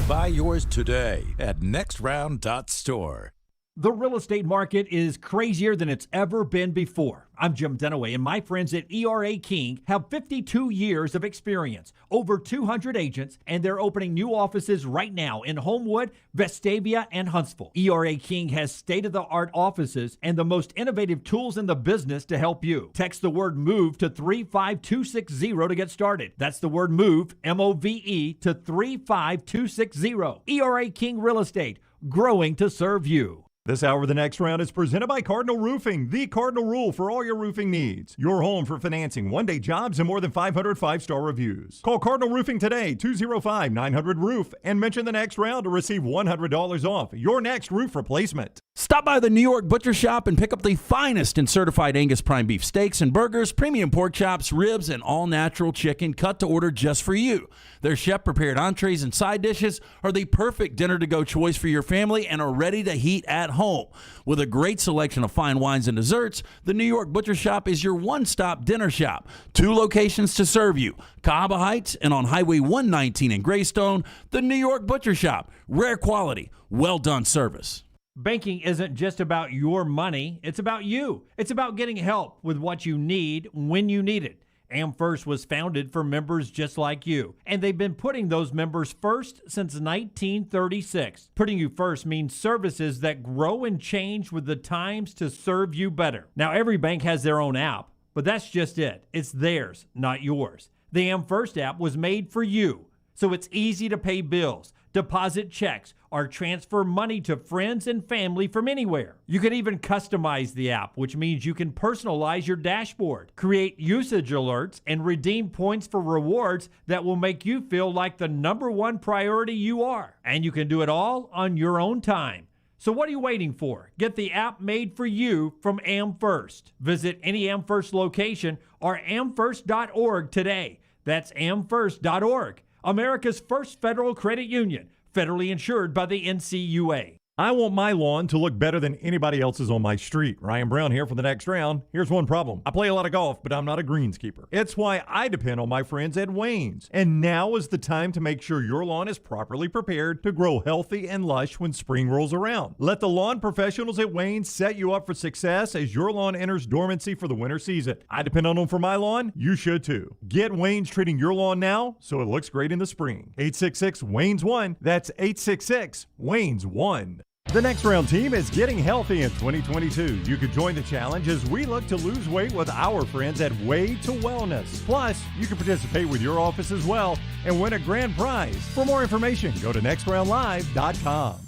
Buy yours today at nextround.store. The real estate market is crazier than it's ever been before. I'm Jim Dunaway, and my friends at ERA King have 52 years of experience, over 200 agents, and they're opening new offices right now in Homewood, Vestavia, and Huntsville. ERA King has state-of-the-art offices and the most innovative tools in the business to help you. Text the word MOVE to 35260 to get started. That's the word MOVE, M-O-V-E, to 35260. ERA King Real Estate, growing to serve you. This hour of the next round is presented by Cardinal Roofing, the cardinal rule for all your roofing needs. Your home for financing, one-day jobs, and more than 500 five-star reviews. Call Cardinal Roofing today, 205-900-ROOF, and mention the next round to receive $100 off your next roof replacement. Stop by the New York Butcher Shop and pick up the finest in certified Angus prime beef steaks and burgers, premium pork chops, ribs, and all-natural chicken cut to order just for you. Their chef-prepared entrees and side dishes are the perfect dinner-to-go choice for your family and are ready to heat at home. With a great selection of fine wines and desserts, the New York Butcher Shop is your one-stop dinner shop. 2 locations to serve you, Cahaba Heights and on Highway 119 in Greystone. The New York Butcher Shop, rare quality, well-done service. Banking isn't just about your money, it's about you. It's about getting help with what you need when you need it. AmFirst was founded for members just like you, and they've been putting those members first since 1936. Putting you first means services that grow and change with the times to serve you better. Now, every bank has their own app, but that's just it. It's theirs, not yours. The AmFirst app was made for you, so it's easy to pay bills, deposit checks, or transfer money to friends and family from anywhere. You can even customize the app, which means you can personalize your dashboard, create usage alerts, and redeem points for rewards that will make you feel like the number one priority you are. And you can do it all on your own time. So what are you waiting for? Get the app made for you from AmFirst. Visit any AmFirst location or amfirst.org today. That's amfirst.org, America's first federal credit union, federally insured by the NCUA. I want my lawn to look better than anybody else's on my street. Ryan Brown here for the next round. Here's one problem. I play a lot of golf, but I'm not a greenskeeper. It's why I depend on my friends at Wayne's. And now is the time to make sure your lawn is properly prepared to grow healthy and lush when spring rolls around. Let the lawn professionals at Wayne's set you up for success as your lawn enters dormancy for the winter season. I depend on them for my lawn. You should too. Get Wayne's treating your lawn now so it looks great in the spring. 866-WAYNES-1. That's 866-WAYNES-1. The Next Round team is getting healthy in 2022. You could join the challenge as we look to lose weight with our friends at Way to Wellness. Plus, you can participate with your office as well and win a grand prize. For more information, go to nextroundlive.com.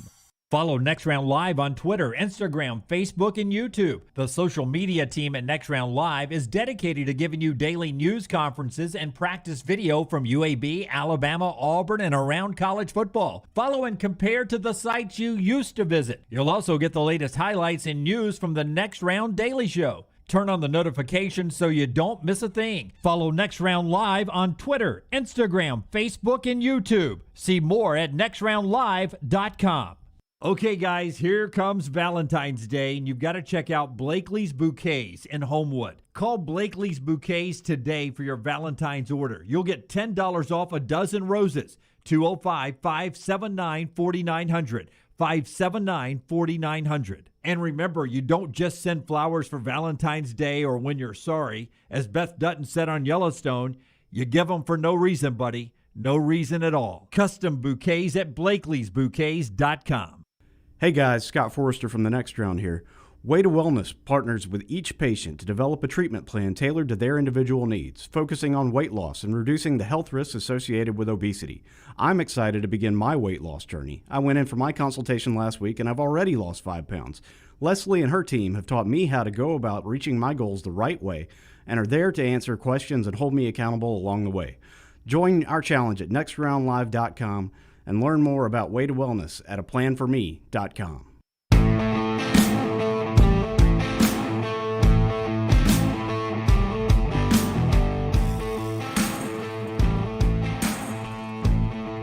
Follow Next Round Live on Twitter, Instagram, Facebook, and YouTube. The social media team at Next Round Live is dedicated to giving you daily news conferences and practice video from UAB, Alabama, Auburn, and around college football. Follow and compare to the sites you used to visit. You'll also get the latest highlights and news from the Next Round Daily Show. Turn on the notifications so you don't miss a thing. Follow Next Round Live on Twitter, Instagram, Facebook, and YouTube. See more at nextroundlive.com. Okay, guys, here comes Valentine's Day, and you've got to check out Blakely's Bouquets in Homewood. Call Blakely's Bouquets today for your Valentine's order. You'll get $10 off a dozen roses. 205-579-4900. 579-4900. And remember, you don't just send flowers for Valentine's Day or when you're sorry. As Beth Dutton said on Yellowstone, you give them for no reason, buddy. No reason at all. Custom bouquets at Blakely'sBouquets.com. Hey guys, Scott Forrester from the Next Round here. Way to Wellness partners with each patient to develop a treatment plan tailored to their individual needs, focusing on weight loss and reducing the health risks associated with obesity. I'm excited to begin my weight loss journey. I went in for my consultation last week and I've already lost 5 pounds. Leslie and her team have taught me how to go about reaching my goals the right way and are there to answer questions and hold me accountable along the way. Join our challenge at nextroundlive.com and learn more about Way to Wellness at aplanforme.com.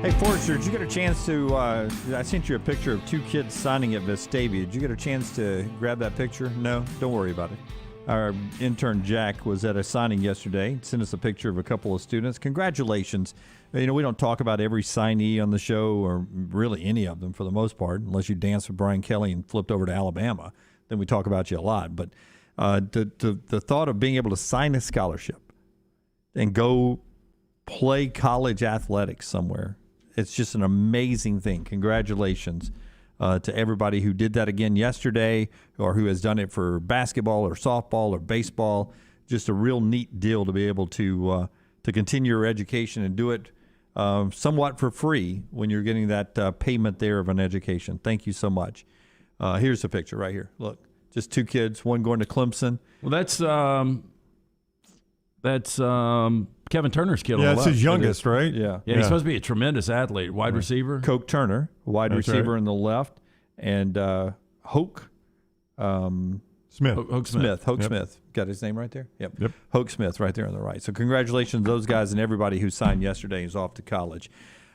Hey, Forrester, did you get a chance to, I sent you a picture of 2 kids signing at Vestavia. Did you get a chance to grab that picture? No? Don't worry about it. Our intern, Jack, was at a signing yesterday. Sent us a picture of a couple of students. Congratulations. You know, we don't talk about every signee on the show, or really any of them for the most part, unless you danced with Brian Kelly and flipped over to Alabama. Then we talk about you a lot. But the thought of being able to sign a scholarship and go play college athletics somewhere, it's just an amazing thing. Congratulations to everybody who did that again yesterday, or who has done it for basketball or softball or baseball. Just a real neat deal to be able to continue your education and do it somewhat for free when you're getting that payment there of an education. Thank you so much. Here's a picture right here. Look, just 2 kids, one going to Clemson. Well, that's Kevin Turner's kid. Yeah, on the it's left. his youngest, right? Yeah, he's supposed to be a tremendous athlete, wide receiver. Coke Turner, wide That's receiver right. in the left, and Hoke Smith. Hoke Smith. Hoke Smith. Got his name right there? Yep. Hoke Smith right there on the right. So congratulations to those guys and everybody who signed yesterday is off to college.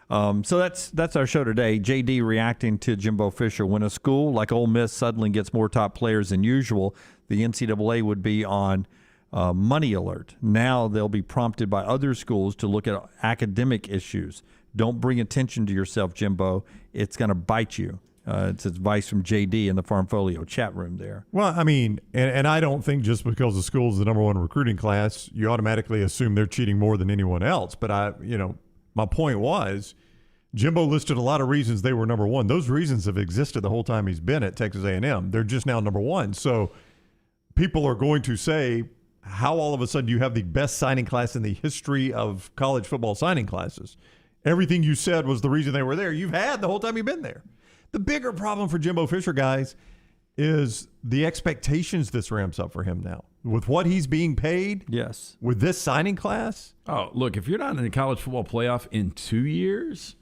So that's our show today. JD reacting to Jimbo Fisher. When a school like Ole Miss suddenly gets more top players than usual, the NCAA would be on money alert. Now they'll be prompted by other schools to look at academic issues. Don't bring attention to yourself, Jimbo. It's going to bite you. It's advice from JD in the Farmfolio chat room there. Well, I mean, and I don't think just because the school's the number one recruiting class, you automatically assume they're cheating more than anyone else. But my point was, Jimbo listed a lot of reasons they were number one. Those reasons have existed the whole time he's been at Texas A&M. They're just now number one. So people are going to say, how all of a sudden you have the best signing class in the history of college football signing classes? everything you said was the reason they were there. You've had the whole time you've been there. The bigger problem for Jimbo Fisher, guys, is the expectations this ramps up for him now. With what he's being paid, yes. With this signing class. Oh, look, if you're not in the college football playoff in 2 years,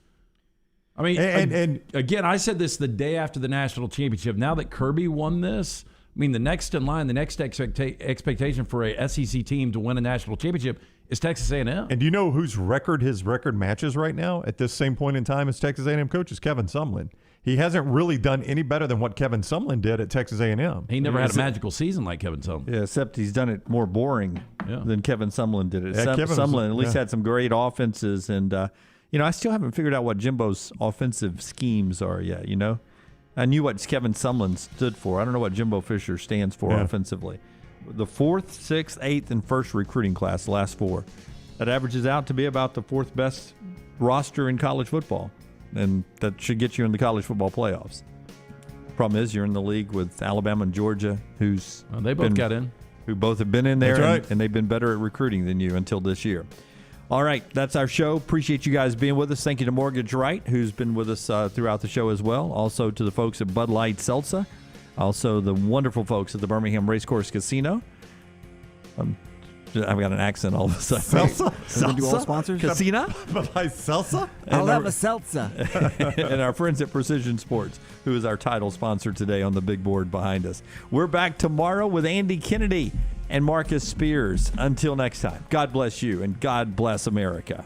I mean, and again, I said this the day after the national championship. Now that Kirby won this, I mean, the next in line, the next expectation for a SEC team to win a national championship is Texas A&M. And do you know whose record his record matches right now at this same point in time as Texas A&M coach is Kevin Sumlin. He hasn't really done any better than what Kevin Sumlin did at Texas A&M. He never had a magical season like Kevin Sumlin. Yeah, except he's done it more boring than Kevin Sumlin did it. Yeah, Sumlin at least had some great offenses. And, I still haven't figured out what Jimbo's offensive schemes are yet, I knew what Kevin Sumlin stood for. I don't know what Jimbo Fisher stands for offensively. The 4th, 6th, 8th, and 1st recruiting class, the last 4. That averages out to be about the 4th best roster in college football. And that should get you in the college football playoffs. Problem is, you're in the league with Alabama and Georgia, they both got in. Who both have been in there, That's right. and they've been better at recruiting than you until this year. All right, that's our show. Appreciate you guys being with us. Thank you to Mortgage Right, who's been with us throughout the show as well. Also to the folks at Bud Light Seltzer. Also the wonderful folks at the Birmingham Racecourse Casino. I've got an accent all of a sudden. Salsa? Do all sponsors? Casino? Bud Light Seltzer? I'll have a seltzer. And our friends at Precision Sports, who is our title sponsor today on the big board behind us. We're back tomorrow with Andy Kennedy and Marcus Spears. Until next time, God bless you and God bless America.